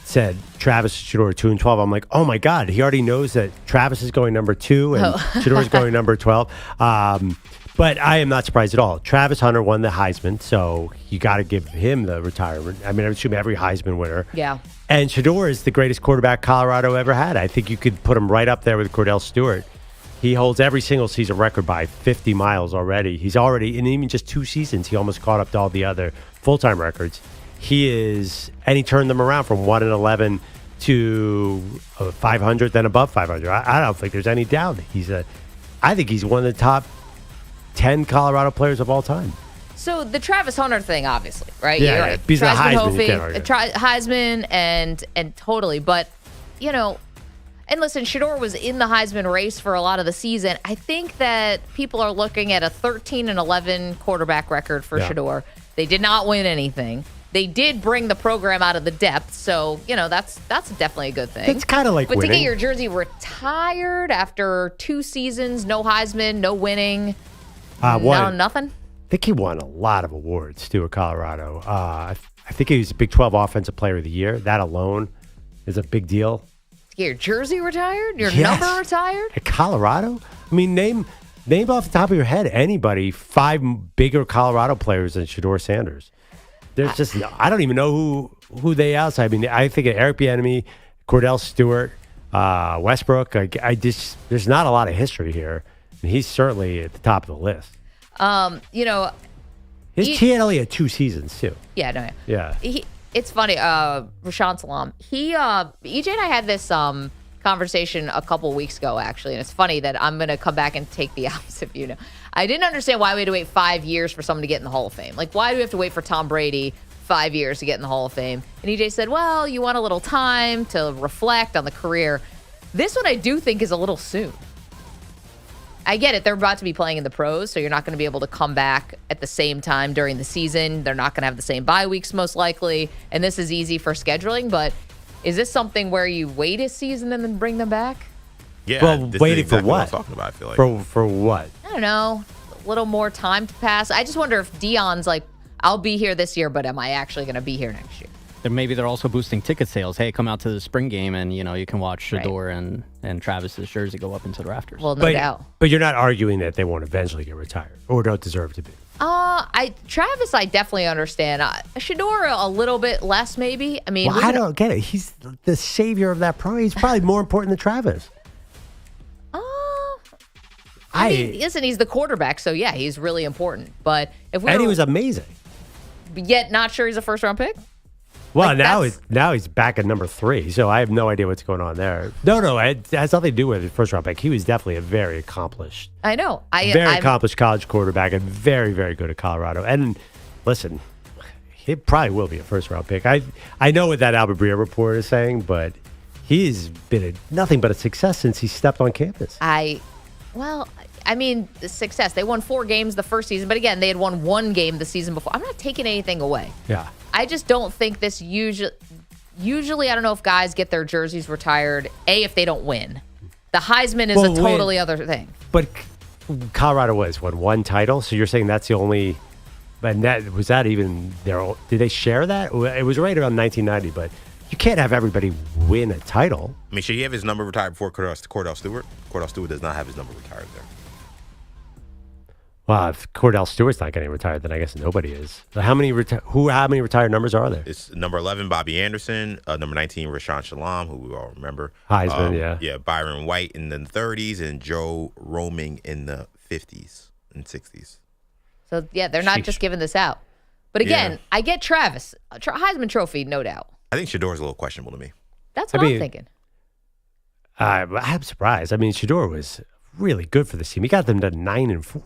Speaker 4: said Travis Shedeur 2 and 12. I'm like, oh my God, he already knows that Travis is going number 2 and Shedeur is going number 12. But I am not surprised at all. Travis Hunter won the Heisman, so you got to give him the retirement. I mean, I assume every Heisman winner.
Speaker 3: Yeah.
Speaker 4: And Shedeur is the greatest quarterback Colorado ever had. I think you could put him right up there with Cordell Stewart. He holds every single season record by 50 miles already. He's already, in even just 2 seasons, he almost caught up to all the other full-time records. And he turned them around from 1-11 to 500, then above 500. I don't think there's any doubt. I think he's one of the top 10 Colorado players of all time.
Speaker 3: So the Travis Hunter thing, obviously, right?
Speaker 4: Yeah,
Speaker 3: You're right.
Speaker 4: he's the Heisman. You can't argue.
Speaker 3: Heisman and totally. But, you know, and listen, Shedeur was in the Heisman race for a lot of the season. I think that people are looking at a 13-11 quarterback record for Shedeur. They did not win anything. They did bring the program out of the depths, so, you know, that's definitely a good thing.
Speaker 4: It's kind of like winning.
Speaker 3: But to get your jersey retired after 2 seasons, no Heisman, no winning, nothing?
Speaker 4: I think he won a lot of awards, too, at Colorado. I think he was Big 12 Offensive Player of the Year. That alone is a big deal.
Speaker 3: To get your jersey retired? Your number retired?
Speaker 4: At Colorado? I mean, name off the top of your head anybody 5 bigger Colorado players than Shedeur Sanders. There's just, I don't even know who they outside. I mean, I think of Eric Bieniemy, Cordell Stewart, Westbrook. There's not a lot of history here. And he's certainly at the top of the list.
Speaker 3: You know,
Speaker 4: he had only had 2 seasons too.
Speaker 3: Yeah, no,
Speaker 4: yeah.
Speaker 3: It's funny. Rashaan Salam. EJ and I had this conversation a couple weeks ago, actually, and it's funny that I'm going to come back and take the opposite view now. I didn't understand why we had to wait 5 years for someone to get in the Hall of Fame. Like, why do we have to wait for Tom Brady 5 years to get in the Hall of Fame? And EJ said, well, you want a little time to reflect on the career. This one I do think is a little soon. I get it. They're about to be playing in the pros, so you're not going to be able to come back at the same time during the season. They're not going to have the same bye weeks, most likely. And this is easy for scheduling, but is this something where you wait a season and then bring them back?
Speaker 6: Yeah.
Speaker 4: Well, waiting for what?
Speaker 6: What I'm talking about, I feel like.
Speaker 4: For what?
Speaker 3: I don't know. A little more time to pass. I just wonder if Deion's like, I'll be here this year, but am I actually going to be here next year?
Speaker 9: Maybe they're also boosting ticket sales. Hey, come out to the spring game and, you know, you can watch Shedeur and Travis's jersey go up into the rafters.
Speaker 3: Well, no doubt.
Speaker 4: But you're not arguing that they won't eventually get retired or don't deserve to be.
Speaker 3: Travis, I definitely understand. Shedeur, a little bit less, maybe. I mean,
Speaker 4: I don't get it. He's the savior of that program. He's probably more important than Travis.
Speaker 3: I mean, listen, he's the quarterback, so yeah, he's really important. But if he
Speaker 4: was amazing.
Speaker 3: Yet not sure he's a first-round pick?
Speaker 4: Well, now he's back at number 3, so I have no idea what's going on there. No, it has nothing to do with the first round pick. He was definitely a very accomplished.
Speaker 3: I know.
Speaker 4: Accomplished college quarterback and very, very good at Colorado. And listen, he probably will be a first round pick. I know what that Albert Breer report is saying, but he's been nothing but a success since he stepped on campus.
Speaker 3: The success. They won 4 games the first season, but again, they had won 1 game the season before. I'm not taking anything away.
Speaker 4: Yeah.
Speaker 3: I just don't think this usually I don't know if guys get their jerseys retired, if they don't win. The Heisman is a totally other thing.
Speaker 4: But Colorado was, 1 title? So you're saying that's the only... But was that even their... Did they share that? It was right around 1990, but you can't have everybody win a title.
Speaker 6: I mean, should he have his number retired before Cordell Stewart? Cordell Stewart does not have his number retired there.
Speaker 4: Well, if Cordell Stewart's not getting retired, then I guess nobody is. So how many retired numbers are there?
Speaker 6: It's number 11, Bobby Anderson. Number 19, Rashawn Shalom, who we all remember.
Speaker 4: Heisman, yeah.
Speaker 6: Yeah, Byron White in the 30s and Joe Roaming in the 50s and 60s.
Speaker 3: So, yeah, they're not just giving this out. But again, I get Travis. Heisman Trophy, no doubt.
Speaker 6: I think Shedeur's a little questionable to me.
Speaker 3: That's what I'm thinking.
Speaker 4: I'm surprised. I mean, Shedeur was really good for this team. He got them to 9-4.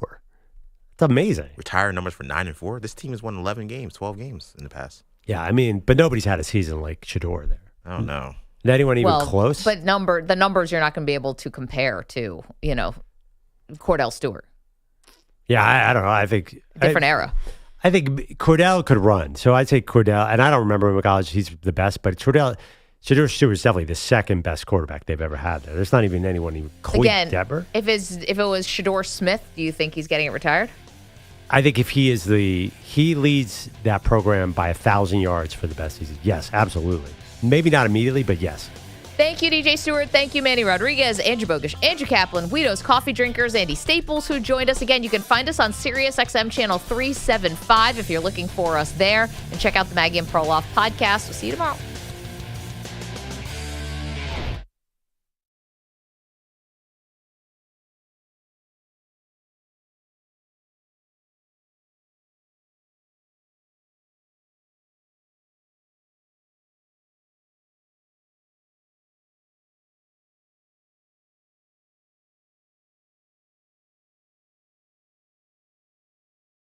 Speaker 4: It's amazing.
Speaker 6: Retired numbers for 9-4. This team has won 11 games, 12 games in the past.
Speaker 4: Yeah, I mean, but nobody's had a season like Shedeur there.
Speaker 6: I don't know.
Speaker 4: Is anyone even close?
Speaker 3: But the numbers you're not going to be able to compare to, Cordell Stewart.
Speaker 4: Yeah, I don't know. I think
Speaker 3: different era.
Speaker 4: I think Cordell could run, so I'd say Cordell. And I don't remember him in college; he's the best. But Shedeur Stewart is definitely the second best quarterback they've ever had there. There's not even anyone even close.
Speaker 3: Again,
Speaker 4: Deber.
Speaker 3: if it was Shedeur Smith, do you think he's getting it retired?
Speaker 4: I think if he leads that program by 1,000 yards for the best season. Yes, absolutely. Maybe not immediately, but yes.
Speaker 3: Thank you, DJ Stewart. Thank you, Manny Rodriguez, Andrew Bogusch, Andrew Kaplan, Guido's Coffee Drinkers, Andy Staples, who joined us again. You can find us on SiriusXM channel 375 if you're looking for us there. And check out the Maggie and Perloff podcast. We'll see you tomorrow.